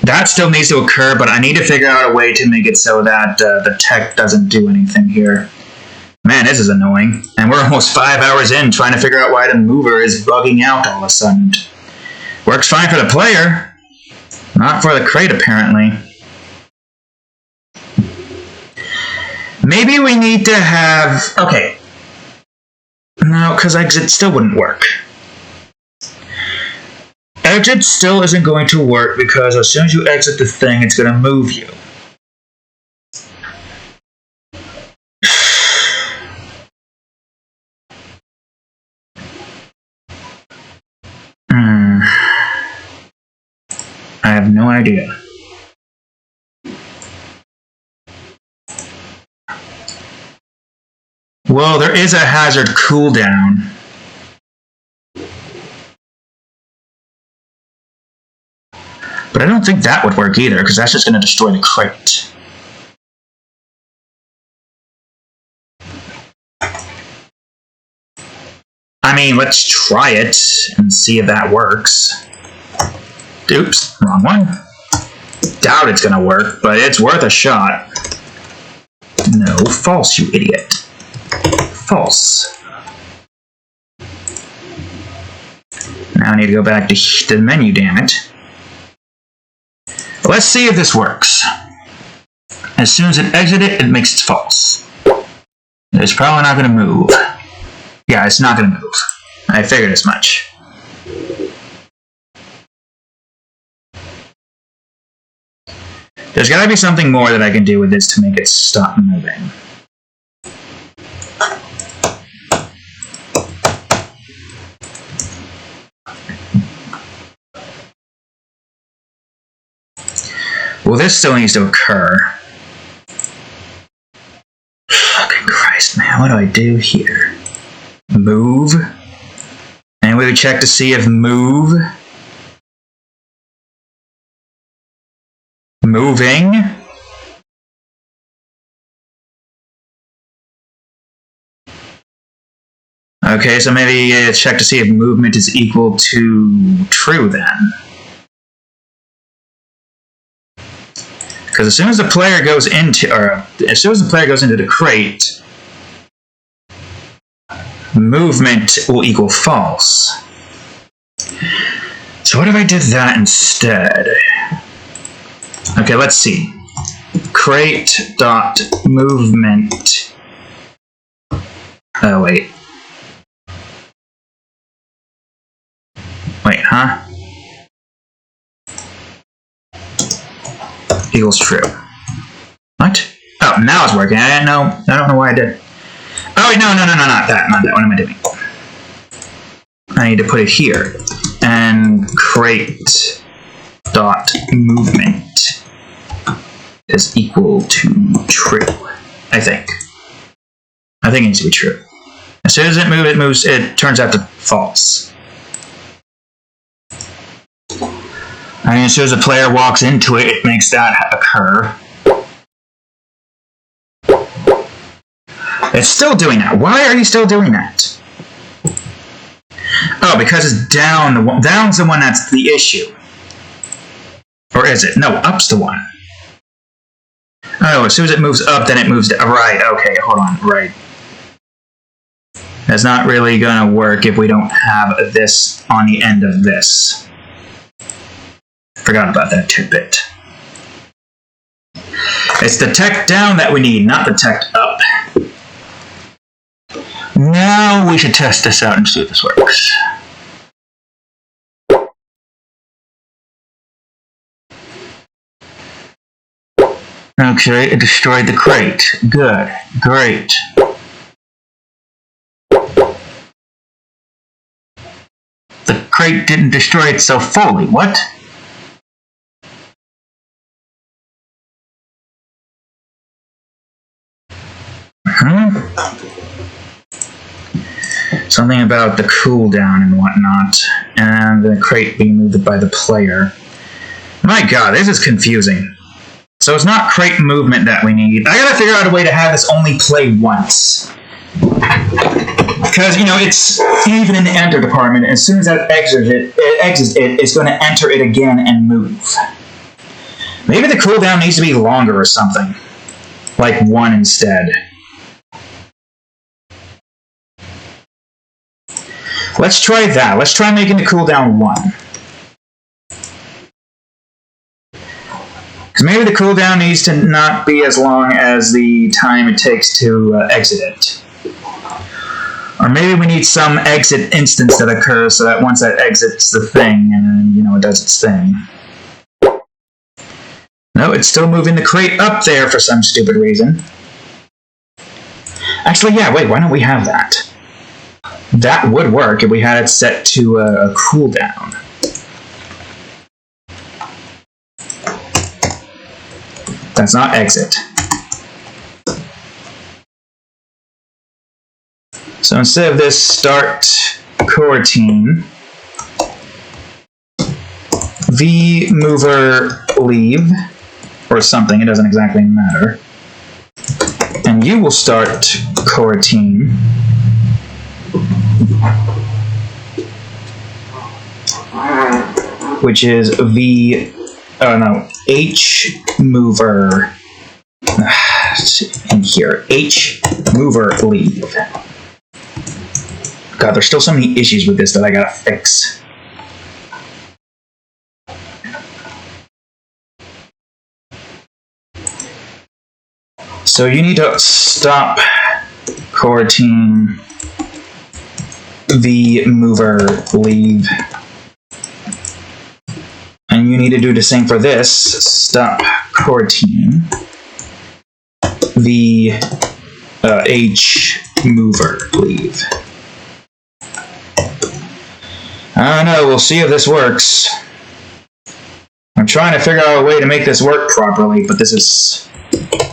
That still needs to occur, but I need to figure out a way to make it so that the tech doesn't do anything here. Man, this is annoying. And we're almost 5 hours in trying to figure out why the mover is bugging out all of a sudden. Works fine for the player. Not for the crate, apparently. Maybe we need to have... Okay. No, because it still wouldn't work. Exit still isn't going to work because as soon as you exit the thing, it's going to move you. I have no idea. Well, there is a hazard cooldown. But I don't think that would work either, because that's just going to destroy the crate. I mean, let's try it and see if that works. Oops, wrong one. Doubt it's going to work, but it's worth a shot. No, false, you idiot. False. Now I need to go back to the menu, damn it. Let's see if this works. As soon as it exits it, it makes it false. It's probably not going to move. Yeah, it's not going to move. I figured as much. There's got to be something more that I can do with this to make it stop moving. Well, this still needs to occur. Fucking Christ, man, what do I do here? Move? And we would check to see if move. Moving. Okay, so maybe check to see if movement is equal to true then. Because as soon as the player goes into, the crate, movement will equal false. So what if I did that instead? Okay, let's see. Crate dot movement. Oh wait. Wait, huh? Equals true. What? Oh, now it's working. I don't know why I did. Oh wait, no, not that. What am I doing? I need to put it here. And crate dot movement is equal to true. I think it needs to be true. As soon as it moves, it turns out to false. I mean, as soon as a player walks into it, it makes that occur. It's still doing that. Why are you still doing that? Oh, because it's down. Down's the one that's the issue. Or is it? No, up's the one. Oh, as soon as it moves up, then it moves down. Right, okay, hold on, right. That's not really gonna work if we don't have this on the end of this. Forgot about that tidbit. It's the tech down that we need, not the tech up. Now we should test this out and see if this works. Okay, it destroyed the crate. Good. Great. The crate didn't destroy itself fully. What? Something about the cooldown and whatnot, and the crate being moved by the player. My god, this is confusing. So it's not crate movement that we need. I gotta figure out a way to have this only play once. Because, it's even in the enter department, as soon as that exits it, it's going to enter it again and move. Maybe the cooldown needs to be longer or something. Like 1 instead. Let's try that. Let's try making the cooldown 1. Because maybe the cooldown needs to not be as long as the time it takes to exit it. Or maybe we need some exit instance that occurs so that once that exits the thing, and it does its thing. No, it's still moving the crate up there for some stupid reason. Actually, yeah, wait, why don't we have that? That would work if we had it set to a cooldown. That's not exit. So instead of this start coroutine, V mover leave, or something, it doesn't exactly matter. And you will start coroutine. Which is H mover, in here, H mover leave. God, there's still so many issues with this that I gotta fix. So you need to stop coroutine V mover leave. And you need to do the same for this. Stop coroutine V H mover leave. I don't know, we'll see if this works. I'm trying to figure out a way to make this work properly, but this is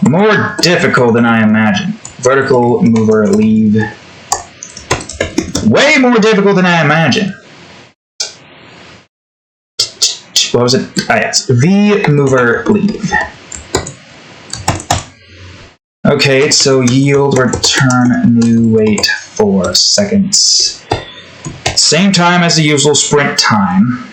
more difficult than I imagined. Vertical mover leave. Way more difficult than I imagined. What was it? Ah, yes. V mover leave. Okay, so yield return new wait 4 seconds. Same time as the usual sprint time.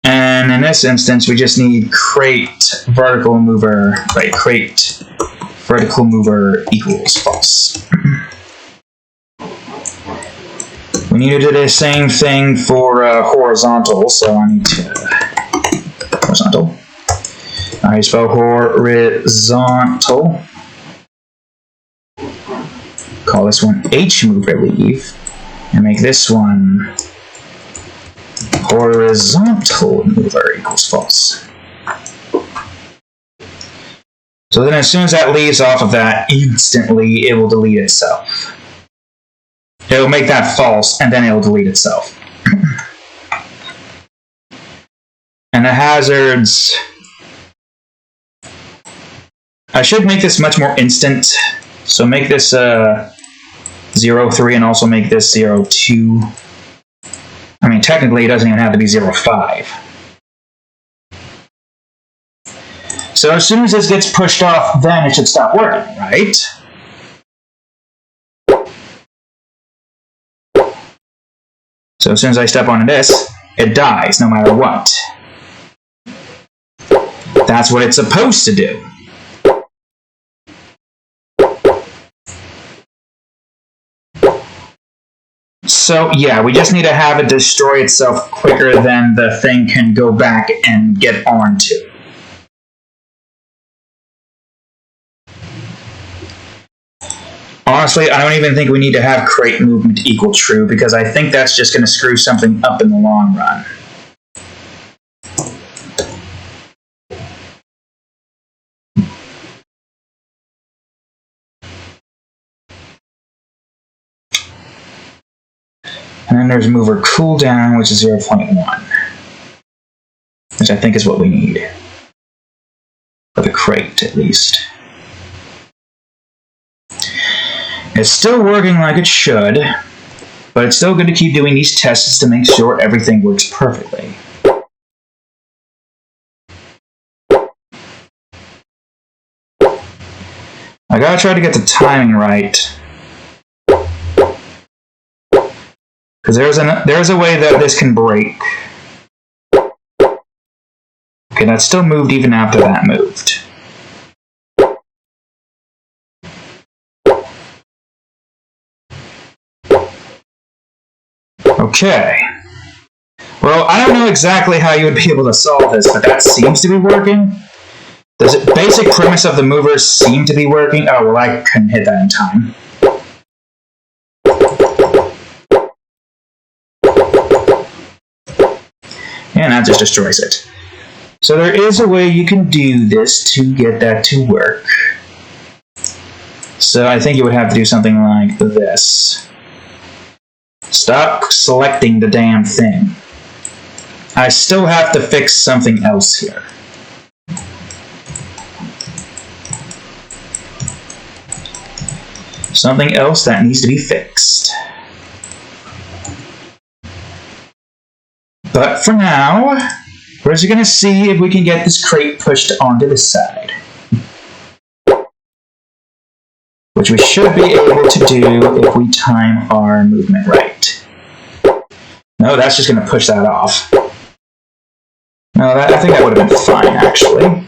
And in this instance, we just need crate vertical mover, right? Crate vertical mover equals false. We need to do the same thing for horizontal, so I need to horizontal. I spell horizontal. Call this one H mover leave, and make this one horizontal mover equals false. So then as soon as that leaves off of that, instantly it will delete itself. It will make that false, and then it will delete itself. And the hazards... I should make this much more instant. So make this 0.3 and also make this 0.2. I mean, technically, it doesn't even have to be 0.5. So as soon as this gets pushed off, then it should stop working, right? So as soon as I step onto this, it dies no matter what. That's what it's supposed to do. So yeah, we just need to have it destroy itself quicker than the thing can go back and get onto. Honestly, I don't even think we need to have crate movement equal true, because I think that's just going to screw something up in the long run. And then there's mover cooldown, which is 0.1. Which I think is what we need. For the crate, at least. It's still working like it should, but it's still good to keep doing these tests to make sure everything works perfectly. I gotta try to get the timing right. Because there's a way that this can break. Okay, that still moved even after that moved. Okay. Well, I don't know exactly how you would be able to solve this, but that seems to be working. The basic premise of the movers seem to be working. Oh, well, I couldn't hit that in time. And that just destroys it. So there is a way you can do this to get that to work. So I think you would have to do something like this. Stop selecting the damn thing. I still have to fix something else here. Something else that needs to be fixed. But for now, we're just going to see if we can get this crate pushed onto this side. Which we should be able to do if we time our movement right. No, that's just going to push that off. No, I think that would have been fine, actually.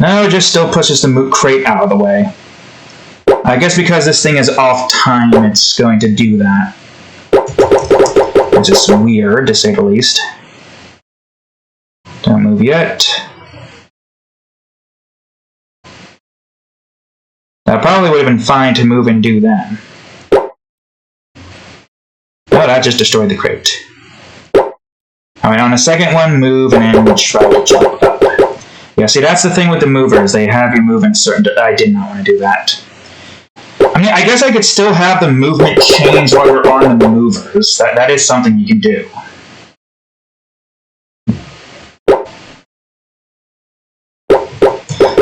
No, it just still pushes the crate out of the way. I guess because this thing is off time, it's going to do that. Which is weird, to say the least. Don't move yet. That probably would have been fine to move and do then. Oh, that just destroyed the crate. Alright, on the second one, move and then try to jump up. Yeah, see, that's the thing with the movers. They have you move in certain... I did not want to do that. I mean, I guess I could still have the movement change while you're on the movers. That is something you can do.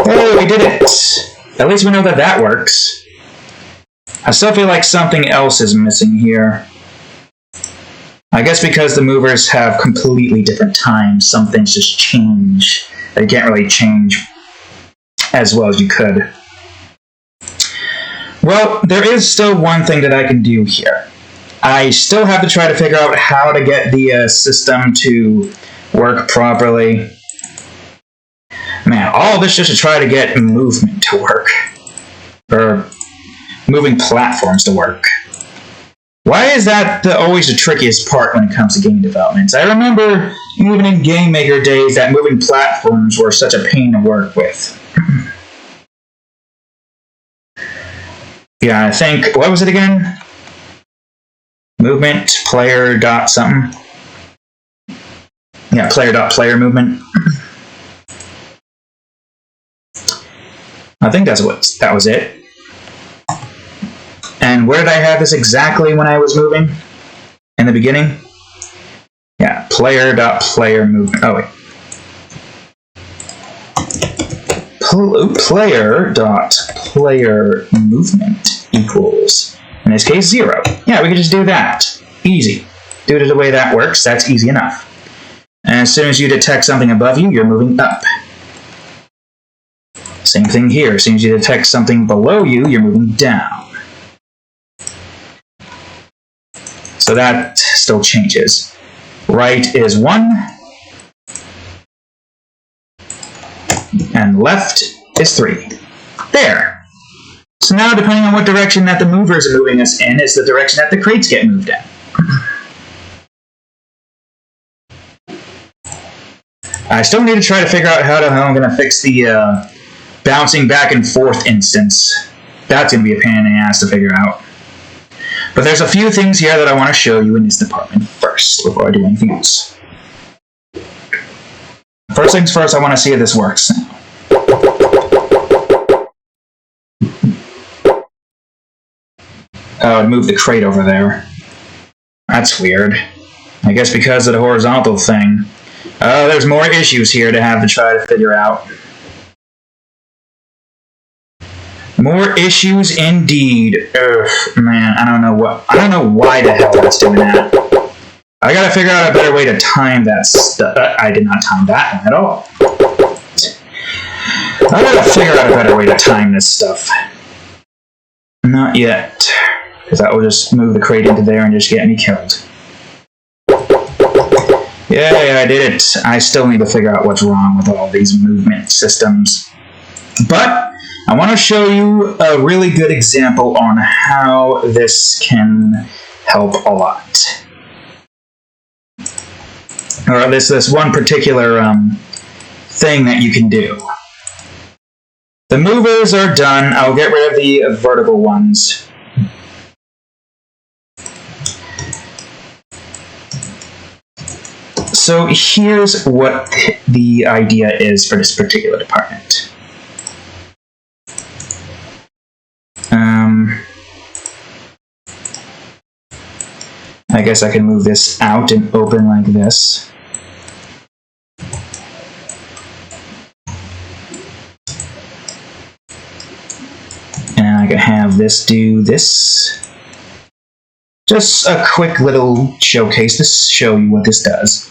Hey, we did it! At least we know that that works. I still feel like something else is missing here. I guess because the movers have completely different times, some things just change. They can't really change as well as you could. Well, there is still one thing that I can do here. I still have to try to figure out how to get the system to work properly. Man, all this just to try to get movement to work. Or moving platforms to work. Why is that always the trickiest part when it comes to game development? I remember, even in Game Maker days, that moving platforms were such a pain to work with. Yeah, I think, what was it again? Movement, player dot something. Yeah, player dot player movement. I think that was it. And where did I have this exactly when I was moving? In the beginning? Yeah, player.player movement. Oh, wait. Player.player movement equals, in this case, 0. Yeah, we can just do that. Easy. Do it the way that works. That's easy enough. And as soon as you detect something above you, you're moving up. Same thing here. As soon as you detect something below you, you're moving down. So that still changes. Right is 1. And left is 3. There. So now, depending on what direction that the movers are moving us in, is the direction that the crates get moved in. I still need to try to figure out how I'm going to fix the bouncing back and forth instance. That's going to be a pain in the ass to figure out. But there's a few things here that I want to show you in this department first, before I do anything else. First things first, I want to see if this works. Oh, it moved the crate over there. That's weird. I guess because of the horizontal thing. Oh, there's more issues here to have to try to figure out. More issues indeed. Ugh, man, I don't know why the hell that's doing that. I gotta figure out a better way to time that stuff. I did not time that one at all. I gotta figure out a better way to time this stuff. Not yet. Because that will just move the crate into there and just get me killed. Yeah, I did it. I still need to figure out what's wrong with all these movement systems. But I want to show you a really good example on how this can help a lot. or this one particular thing that you can do. The movers are done. I'll get rid of the vertical ones. So here's what the idea is for this particular department. I guess I can move this out and open like this. And I can have this do this. Just a quick little showcase to show you what this does.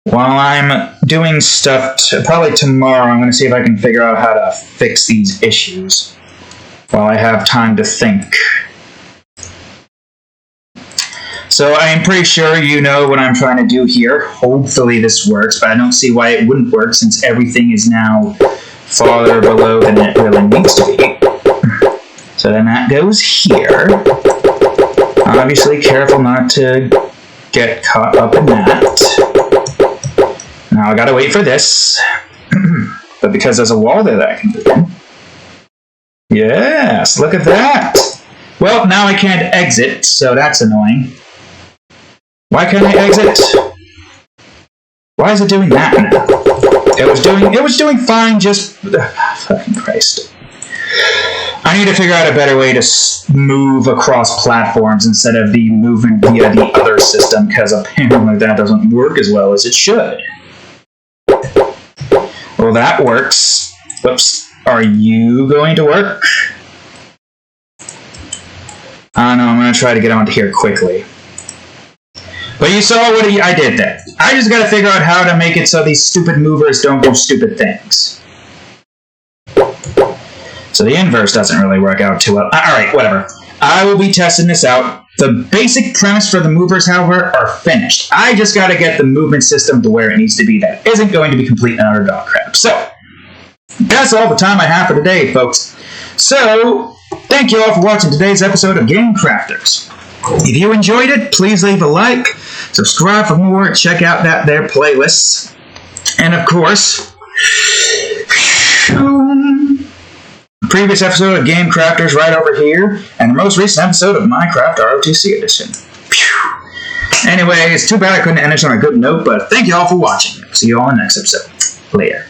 While I'm doing stuff, probably tomorrow, I'm going to see if I can figure out how to fix these issues while I have time to think. So I am pretty sure you know what I'm trying to do here. Hopefully this works, but I don't see why it wouldn't work since everything is now farther below than it really needs to be. So then that goes here. Obviously careful not to get caught up in that. Now I gotta wait for this. But because there's a wall there that I can move in. Yes, look at that! Well, now I can't exit, so that's annoying. Why can't I exit? Why is it doing that now? It was doing fine, just... fucking Christ. I need to figure out a better way to move across platforms instead of the movement via the other system, because apparently that doesn't work as well as it should. Well, that works. Whoops. Are you going to work? I don't know, I'm going to try to get onto here quickly. But you saw what I did there. I just got to figure out how to make it so these stupid movers don't do stupid things. So the inverse doesn't really work out too well. Alright, whatever. I will be testing this out. The basic premise for the movers, however, are finished. I just got to get the movement system to where it needs to be. That isn't going to be complete and utter dog crap. So, that's all the time I have for today, folks. So, thank you all for watching today's episode of Game Crafters. If you enjoyed it, please leave a like, subscribe for more, check out their playlists, and of course, previous episode of Game Crafters right over here, and the most recent episode of Minecraft ROTC Edition. Anyway, it's too bad I couldn't end this on a good note, but thank you all for watching. See you all in the next episode. Later.